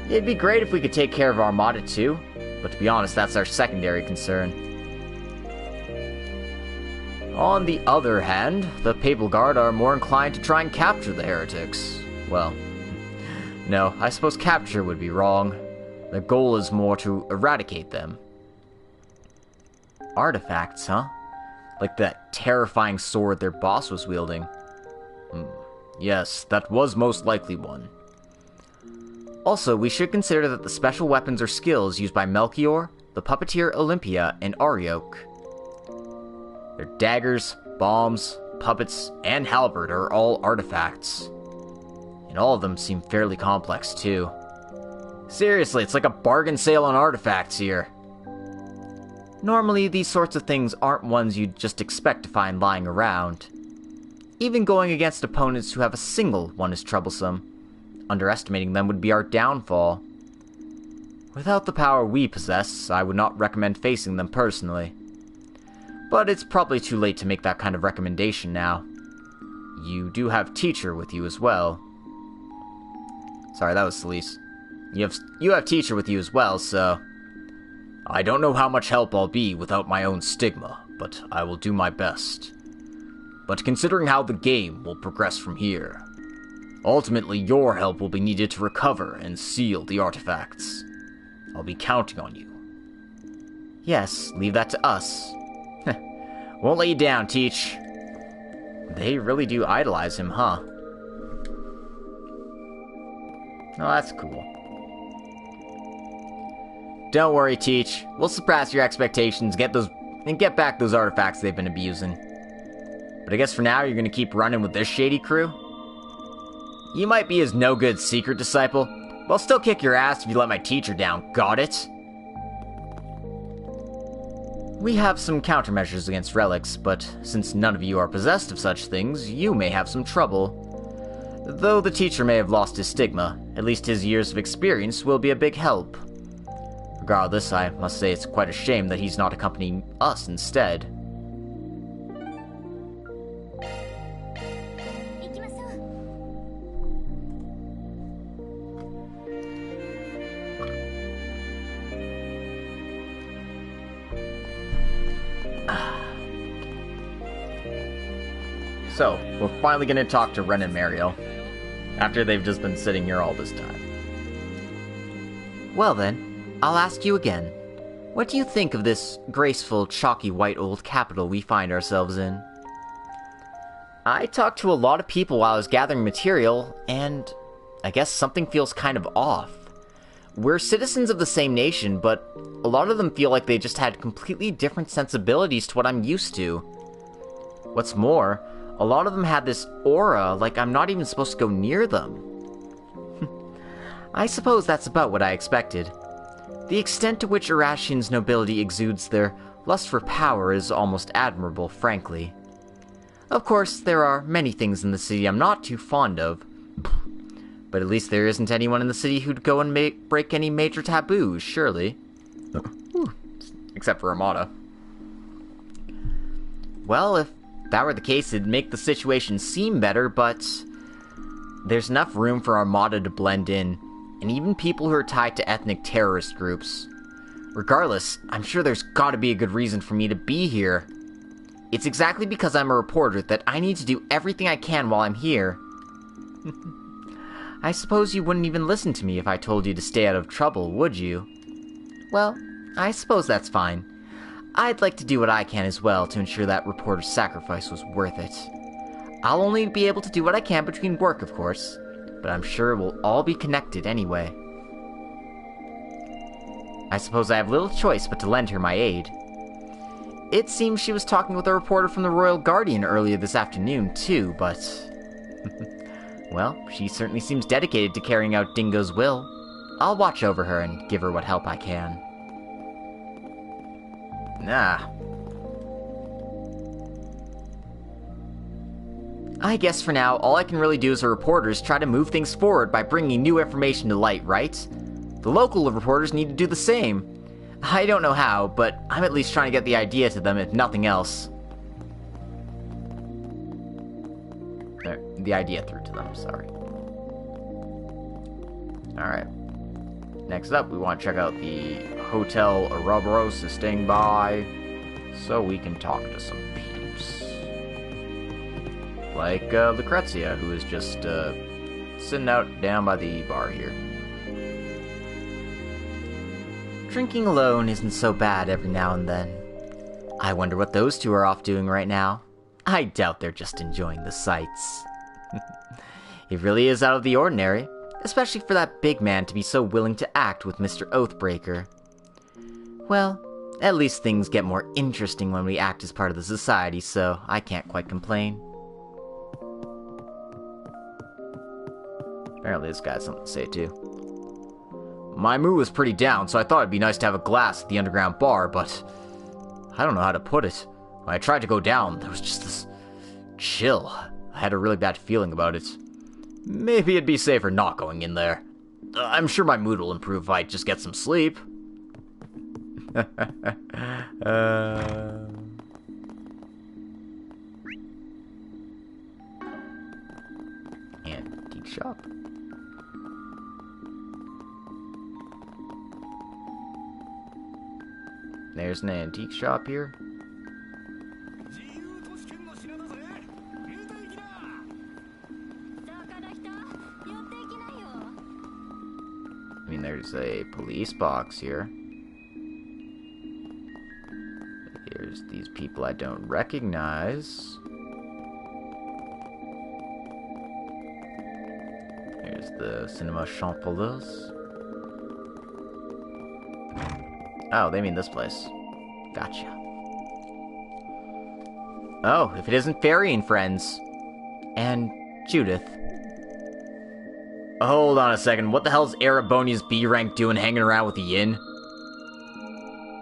It'd be great if we could take care of Armada too, but to be honest, that's our secondary concern. On the other hand, the Papal Guard are more inclined to try and capture the heretics. Well, no, I suppose capture would be wrong. Their goal is more to eradicate them. Artifacts, huh? Like that terrifying sword their boss was wielding. Yes, that was most likely one. Also, we should consider that the special weapons or skills used by Melchior, the Puppeteer Olympia, and Ariok. Their daggers, bombs, puppets, and halberd are all artifacts. And all of them seem fairly complex, too. Seriously, it's like a bargain sale on artifacts here. Normally, these sorts of things aren't ones you'd just expect to find lying around. Even going against opponents who have a single one is troublesome. Underestimating them would be our downfall. Without the power we possess, I would not recommend facing them personally. But it's probably too late to make that kind of recommendation now. You do have Teacher with you as well. Sorry, that was Celise. You have Teacher with you as well, so... I don't know how much help I'll be without my own stigma, but I will do my best. But considering how the game will progress from here, ultimately your help will be needed to recover and seal the artifacts. I'll be counting on you. Yes, leave that to us. Won't let you down, Teach. They really do idolize him, huh? Oh, that's cool. Don't worry, Teach. We'll surpass your expectations, get back those artifacts they've been abusing. But I guess for now, you're gonna keep running with this shady crew? You might be his no-good secret disciple, but I'll still kick your ass if you let my teacher down, got it? We have some countermeasures against relics, but since none of you are possessed of such things, you may have some trouble. Though the teacher may have lost his stigma, at least his years of experience will be a big help. Regardless, I must say it's quite a shame that he's not accompanying us instead. So, we're finally going to talk to Ren and Mariel, after they've just been sitting here all this time. Well then, I'll ask you again. What do you think of this graceful, chalky white old capital we find ourselves in? I talked to a lot of people while I was gathering material, and I guess something feels kind of off. We're citizens of the same nation, but a lot of them feel like they just had completely different sensibilities to what I'm used to. What's more, a lot of them had this aura, like I'm not even supposed to go near them. I suppose that's about what I expected. The extent to which Irashian's nobility exudes their lust for power is almost admirable, frankly. Of course, there are many things in the city I'm not too fond of. But at least there isn't anyone in the city who'd go and break any major taboos, surely. Except for Armada. Well, if that were the case, it'd make the situation seem better, but there's enough room for Armada to blend in, and even people who are tied to ethnic terrorist groups. Regardless, I'm sure there's gotta be a good reason for me to be here. It's exactly because I'm a reporter that I need to do everything I can while I'm here. I suppose you wouldn't even listen to me if I told you to stay out of trouble, would you? Well, I suppose that's fine. I'd like to do what I can as well to ensure that reporter's sacrifice was worth it. I'll only be able to do what I can between work, of course. but I'm sure we'll all be connected anyway. I suppose I have little choice but to lend her my aid. It seems she was talking with a reporter from the Royal Guardian earlier this afternoon, too, but... well, she certainly seems dedicated to carrying out Dingo's will. I'll watch over her and give her what help I can. I guess for now, all I can really do as a reporter is try to move things forward by bringing new information to light, right? The local reporters need to do the same. I don't know how, but I'm at least trying to get the idea to them, if nothing else. The idea through to them, sorry. Alright. Next up, we want to check out the Hotel Ouroboros is staying by, so we can talk to some peeps. Like Lucrezia, who is just sitting out down by the bar here. Drinking alone isn't so bad every now and then. I wonder what those two are off doing right now. I doubt they're just enjoying the sights. It really is out of the ordinary, especially for that big man to be so willing to act with Mr. Oathbreaker. Well, at least things get more interesting when we act as part of the society, so I can't quite complain. Apparently this guy has something to say too. My mood was pretty down, so I thought it'd be nice to have a glass at the underground bar, but I don't know how to put it. When I tried to go down, there was just this chill. I had a really bad feeling about it. Maybe it'd be safer not going in there. I'm sure my mood will improve if I just get some sleep. Antique shop. There's an antique shop here. I mean, there's a police box here. Here's these people I don't recognize. Here's the Cinema Champollion. Oh, they mean this place. Gotcha. Oh, if it isn't Fairy and Friends. And Judith. Hold on a second, what the hell's Erebonia's B-rank doing hanging around with the Yin?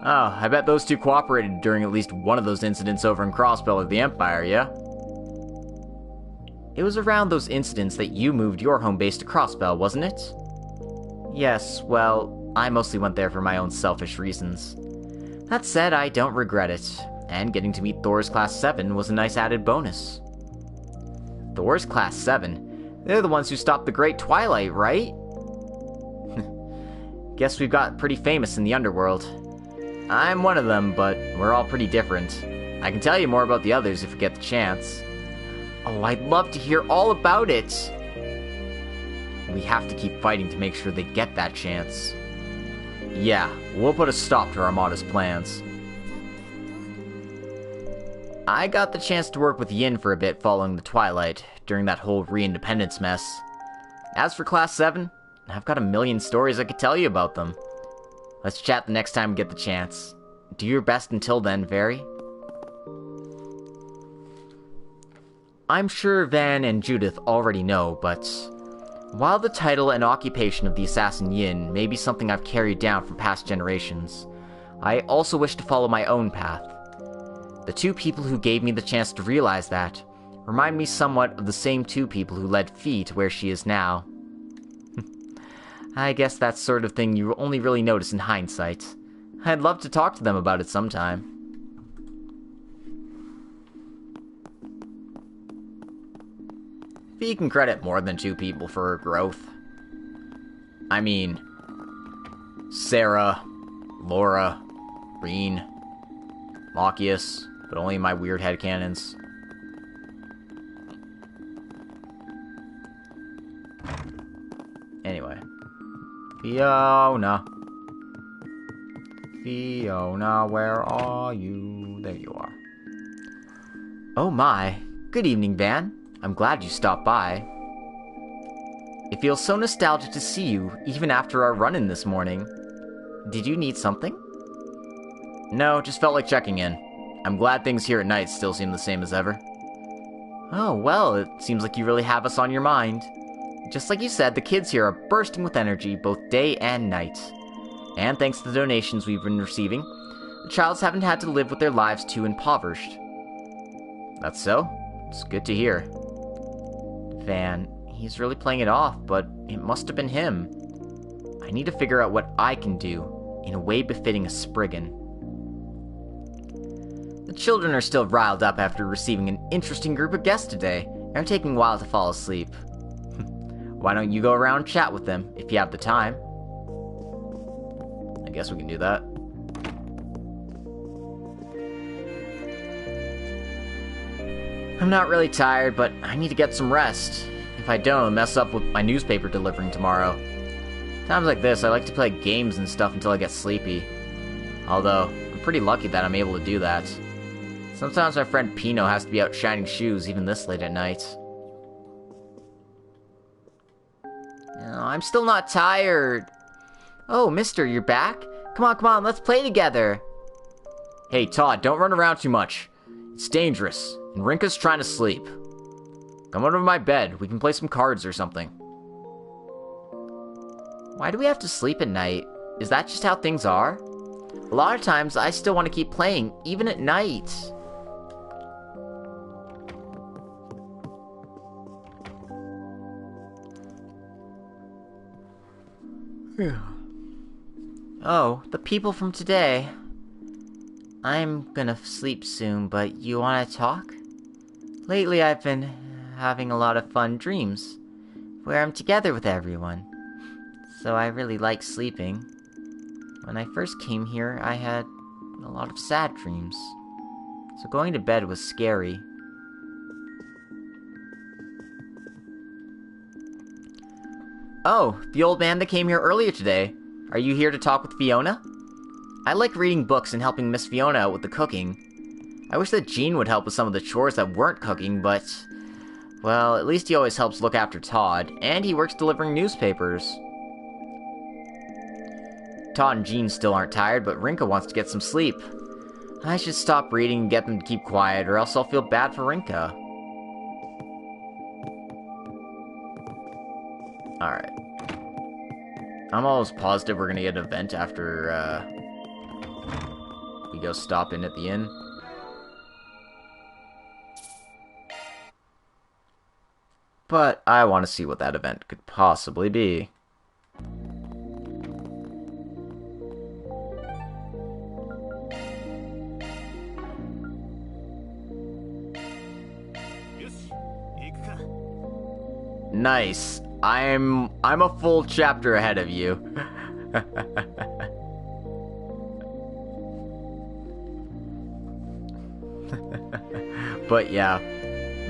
Oh, I bet those two cooperated during at least one of those incidents over in Crossbell of the Empire, yeah? It was around those incidents that you moved your home base to Crossbell, wasn't it? Yes, well, I mostly went there for my own selfish reasons. That said, I don't regret it, and getting to meet Thor's Class 7 was a nice added bonus. Thor's Class 7? They're the ones who stopped the Great Twilight, right? Guess we've got pretty famous in the underworld. I'm one of them, but we're all pretty different. I can tell you more about the others if we get the chance. Oh, I'd love to hear all about it! We have to keep fighting to make sure they get that chance. Yeah, we'll put a stop to Armada's plans. I got the chance to work with Yin for a bit following the Twilight, during that whole re-independence mess. As for Class 7, I've got a million stories I could tell you about them. Let's chat the next time we get the chance. Do your best until then, Very. I'm sure Van and Judith already know, but while the title and occupation of the Assassin Yin may be something I've carried down from past generations, I also wish to follow my own path. The two people who gave me the chance to realize that remind me somewhat of the same two people who led Fee to where she is now. I guess that's sort of thing you only really notice in hindsight. I'd love to talk to them about it sometime. Fee can credit more than two people for her growth. I mean, Sarah, Laura, Reen, Machias, but only in my weird headcanons. Anyway. Fiona. Fiona, where are you? There you are. Oh my. Good evening, Van. I'm glad you stopped by. It feels so nostalgic to see you, even after our run-in this morning. Did you need something? No, just felt like checking in. I'm glad things here at night still seem the same as ever. Oh, well, it seems like you really have us on your mind. Just like you said, the kids here are bursting with energy, both day and night. And thanks to the donations we've been receiving, the Childs haven't had to live with their lives too impoverished. That's so? It's good to hear. Van, he's really playing it off, but it must have been him. I need to figure out what I can do in a way befitting a Spriggan. The children are still riled up after receiving an interesting group of guests today, and are taking a while to fall asleep. Why don't you go around and chat with them, if you have the time? I guess we can do that. I'm not really tired, but I need to get some rest. If I don't, I'll mess up with my newspaper delivering tomorrow. Times like this, I like to play games and stuff until I get sleepy. Although, I'm pretty lucky that I'm able to do that. Sometimes my friend Pino has to be out shining shoes even this late at night. No, I'm still not tired. Oh, mister, you're back? Come on, let's play together. Hey, Todd, don't run around too much. It's dangerous, and Rinka's trying to sleep. Come over to my bed. We can play some cards or something. Why do we have to sleep at night? Is that just how things are? A lot of times, I still want to keep playing, even at night. Oh, the people from today. I'm gonna sleep soon, but you wanna talk? Lately I've been having a lot of fun dreams, where I'm together with everyone. So I really like sleeping. When I first came here, I had a lot of sad dreams. So going to bed was scary. Oh, the old man that came here earlier today. Are you here to talk with Fiona? I like reading books and helping Miss Fiona out with the cooking. I wish that Jean would help with some of the chores that weren't cooking, but... well, at least he always helps look after Todd, and he works delivering newspapers. Todd and Jean still aren't tired, but Rinka wants to get some sleep. I should stop reading and get them to keep quiet, or else I'll feel bad for Rinka. Alright. I'm almost positive we're gonna get an event after, we go stop in at the inn. But I want to see what that event could possibly be. Nice. I'm a full chapter ahead of you. But yeah,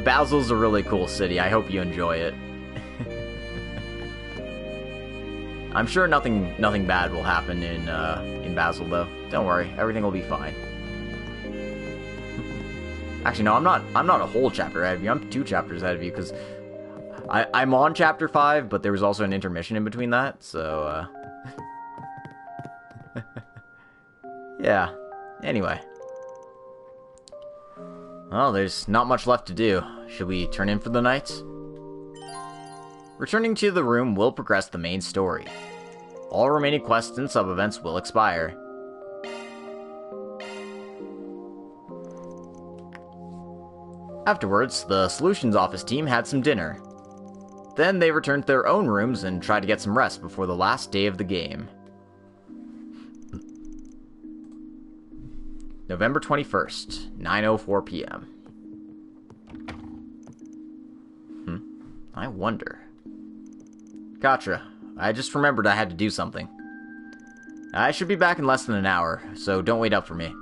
Basil's a really cool city. I hope you enjoy it. I'm sure nothing bad will happen in Basil though. Don't worry, everything will be fine. Actually, no, I'm not a whole chapter ahead of you. I'm 2 chapters ahead of you because I'm on chapter 5, but there was also an intermission in between that, so yeah. Anyway. Well, there's not much left to do. Should we turn in for the night? Returning to the room will progress the main story. All remaining quests and sub-events will expire. Afterwards, the Solutions Office team had some dinner. Then they returned to their own rooms and tried to get some rest before the last day of the game. November 21st, 9:04 p.m. I wonder. Gotcha. I just remembered I had to do something. I should be back in less than an hour, so don't wait up for me.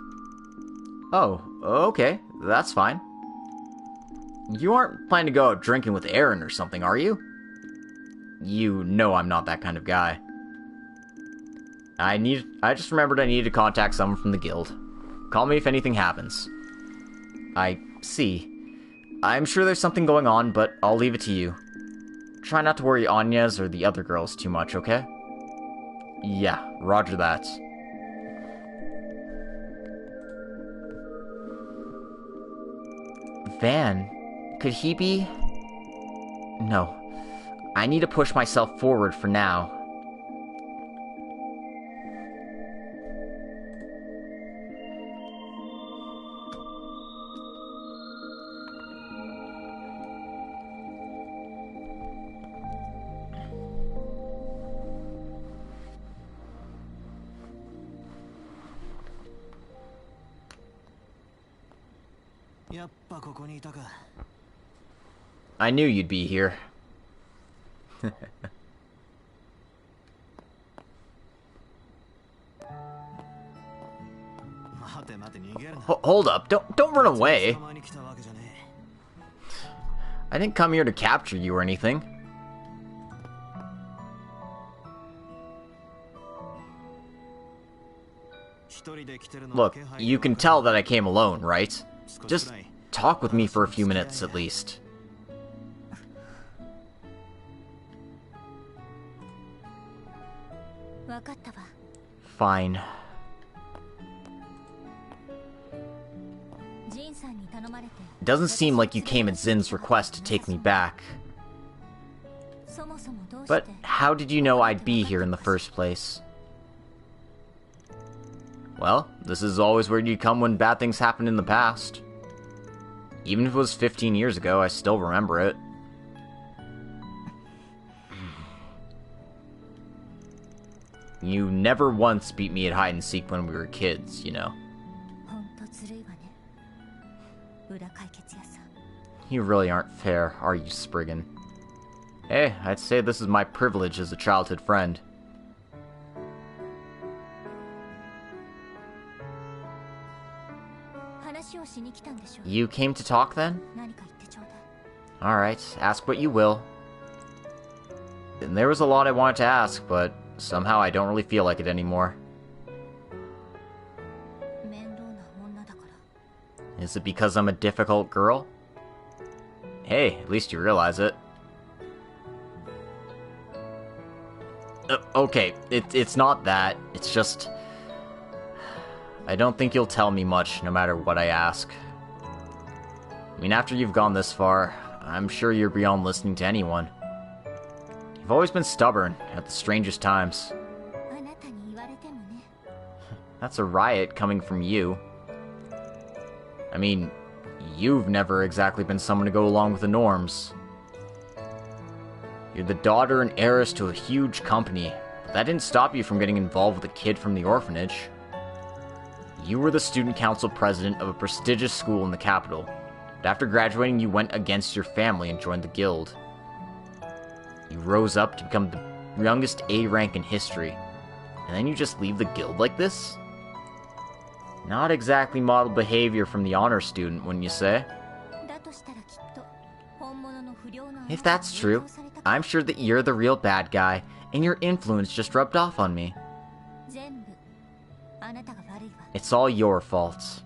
Oh, okay. That's fine. You aren't planning to go out drinking with Aaron or something, are you? You know I'm not that kind of guy. I just remembered I needed to contact someone from the guild. Call me if anything happens. I see. I'm sure there's something going on, but I'll leave it to you. try not to worry Anya's or the other girls too much, okay? Yeah, roger that. Van? Could he be? No. I need to push myself forward for now. I knew you'd be here. Hold up, don't run away. I didn't come here to capture you or anything. Look, you can tell that I came alone, right? Just talk with me for a few minutes at least. Fine. It doesn't seem like you came at Zin's request to take me back. But how did you know I'd be here in the first place? Well, this is always where you come when bad things happened in the past. Even if it was 15 years ago, I still remember it. You never once beat me at hide-and-seek when we were kids, you know. You really aren't fair, are you, Spriggan? Hey, I'd say this is my privilege as a childhood friend. You came to talk, then? Alright, ask what you will. And there was a lot I wanted to ask, but somehow I don't really feel like it anymore. Is it because I'm a difficult girl? Hey, at least you realize it. Okay, it's not that. It's just... I don't think you'll tell me much, no matter what I ask. I mean, after you've gone this far, I'm sure you're beyond listening to anyone. You've always been stubborn, at the strangest times. That's a riot coming from you. I mean, you've never exactly been someone to go along with the norms. You're the daughter and heiress to a huge company, but that didn't stop you from getting involved with a kid from the orphanage. You were the student council president of a prestigious school in the capital, but after graduating you went against your family and joined the guild. You rose up to become the youngest A rank in history, and then you just leave the guild like this? Not exactly model behavior from the honor student, wouldn't you say? If that's true, I'm sure that you're the real bad guy, and your influence just rubbed off on me. It's all your fault.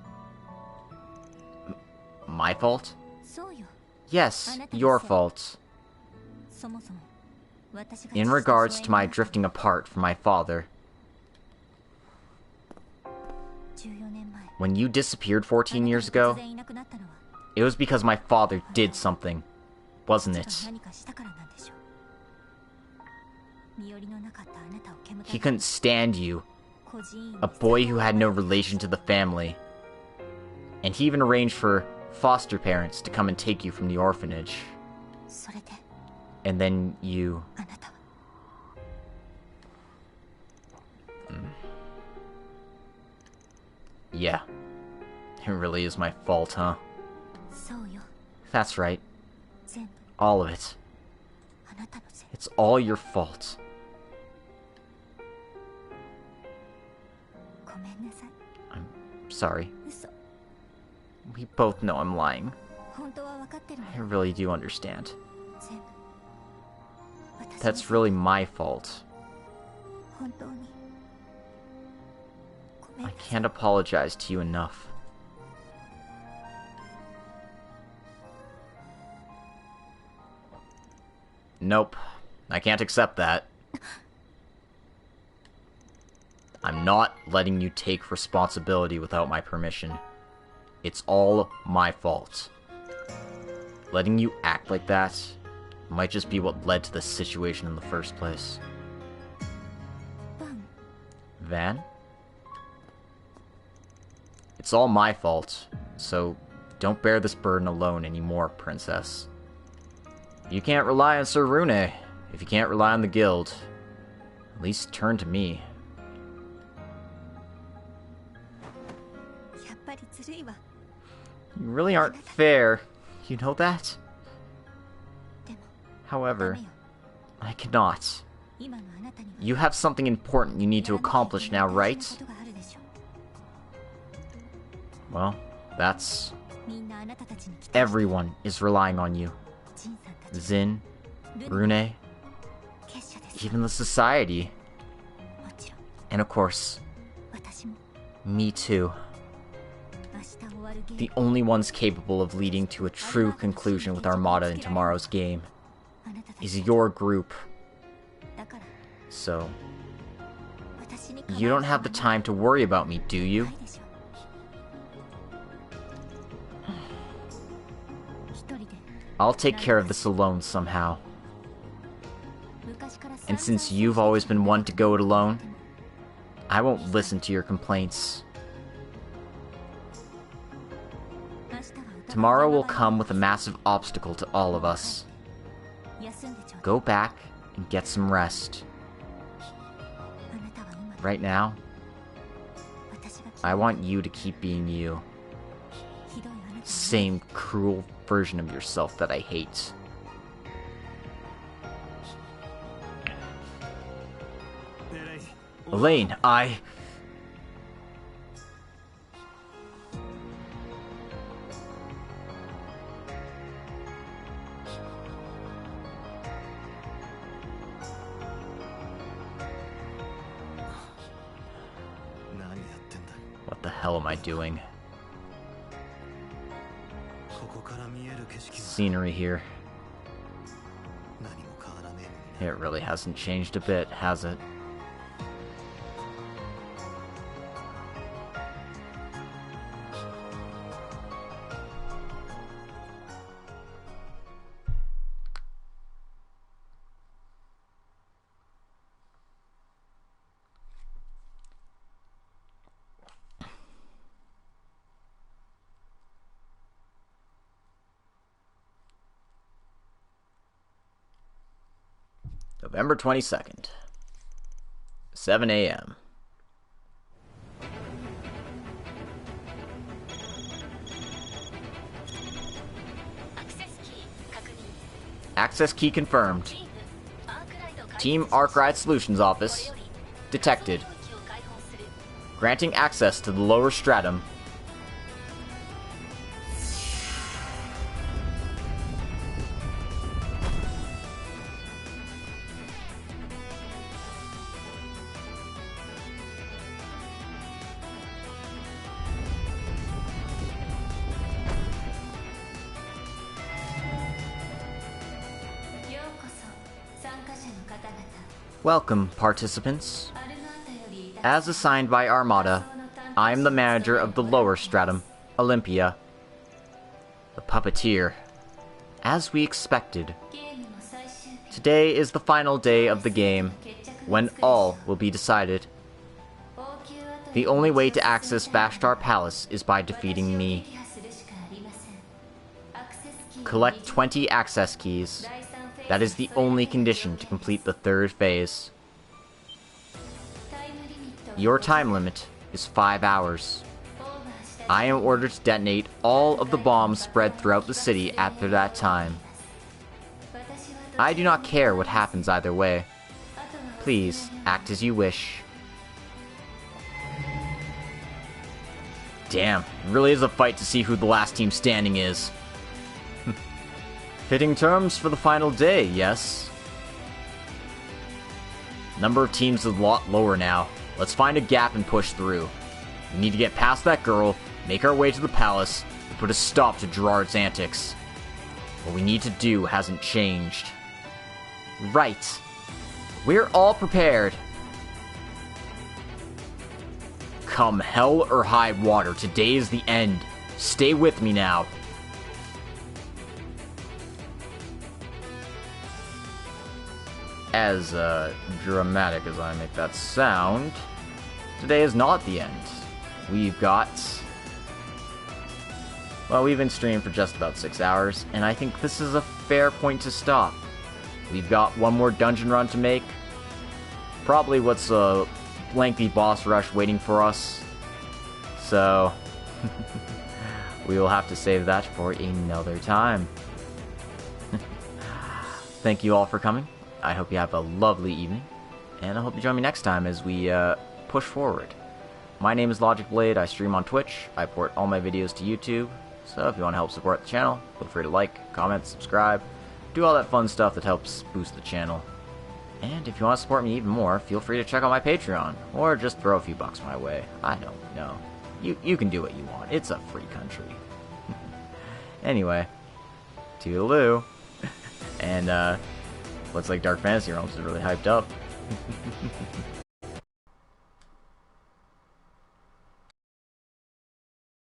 My fault? Yes, your fault. In regards to my drifting apart from my father. When you disappeared 14 years ago, it was because my father did something, wasn't it? He couldn't stand you, a boy who had no relation to the family. And he even arranged for foster parents to come and take you from the orphanage. And then you... Yeah. It really is my fault, huh? That's right. All of it. It's all your fault. I'm sorry. We both know I'm lying. I really do understand. That's really my fault. I can't apologize to you enough. Nope. I can't accept that. I'm not letting you take responsibility without my permission. It's all my fault. Letting you act like that might just be what led to this situation in the first place. Van? It's all my fault, so don't bear this burden alone anymore, Princess. You can't rely on Sir Rune. If you can't rely on the guild, at least turn to me. You really aren't fair. You know that? However, I cannot. You have something important you need to accomplish now, right? Well, that's... Everyone is relying on you. Zin, Rune, even the society. And of course, me too. The only ones capable of leading to a true conclusion with Armada in tomorrow's game is your group. So, you don't have the time to worry about me, do you? I'll take care of this alone somehow. And since you've always been one to go it alone, I won't listen to your complaints. Tomorrow will come with a massive obstacle to all of us. Go back and get some rest. Right now, I want you to keep being you. Same cruel version of yourself that I hate. Elaine, What the hell am I doing? Scenery here. It really hasn't changed a bit, has it? November 22nd, 7 a.m. Access key confirmed. Team Arkride Solutions Office detected. Granting access to the lower stratum. Welcome, participants. As assigned by Armada, I am the manager of the lower stratum, Olympia. The puppeteer. As we expected. Today is the final day of the game, when all will be decided. The only way to access Vashtar Palace is by defeating me. Collect 20 access keys. That is the only condition to complete the third phase. Your time limit is 5 hours. I am ordered to detonate all of the bombs spread throughout the city after that time. I do not care what happens either way. Please, act as you wish. Damn, it really is a fight to see who the last team standing is. Fitting terms for the final day, yes? Number of teams is a lot lower now. Let's find a gap and push through. We need to get past that girl, make our way to the palace, and put a stop to Gerard's antics. What we need to do hasn't changed. Right. We're all prepared. Come hell or high water, today is the end. Stay with me now. As dramatic as I make that sound, today is not the end. We've got... Well, we've been streaming for just about 6 hours, and I think this is a fair point to stop. We've got one more dungeon run to make. Probably what's a lengthy boss rush waiting for us. So, we will have to save that for another time. Thank you all for coming. I hope you have a lovely evening, and I hope you join me next time as we push forward. My name is Logic Blade. I stream on Twitch. I port all my videos to YouTube. So if you want to help support the channel, feel free to like, comment, subscribe, do all that fun stuff that helps boost the channel. And if you want to support me even more, feel free to check out my Patreon, or just throw a few bucks my way. I don't know. You can do what you want. It's a free country. Anyway, toodaloo. And looks like Dark Fantasy Realms is really hyped up.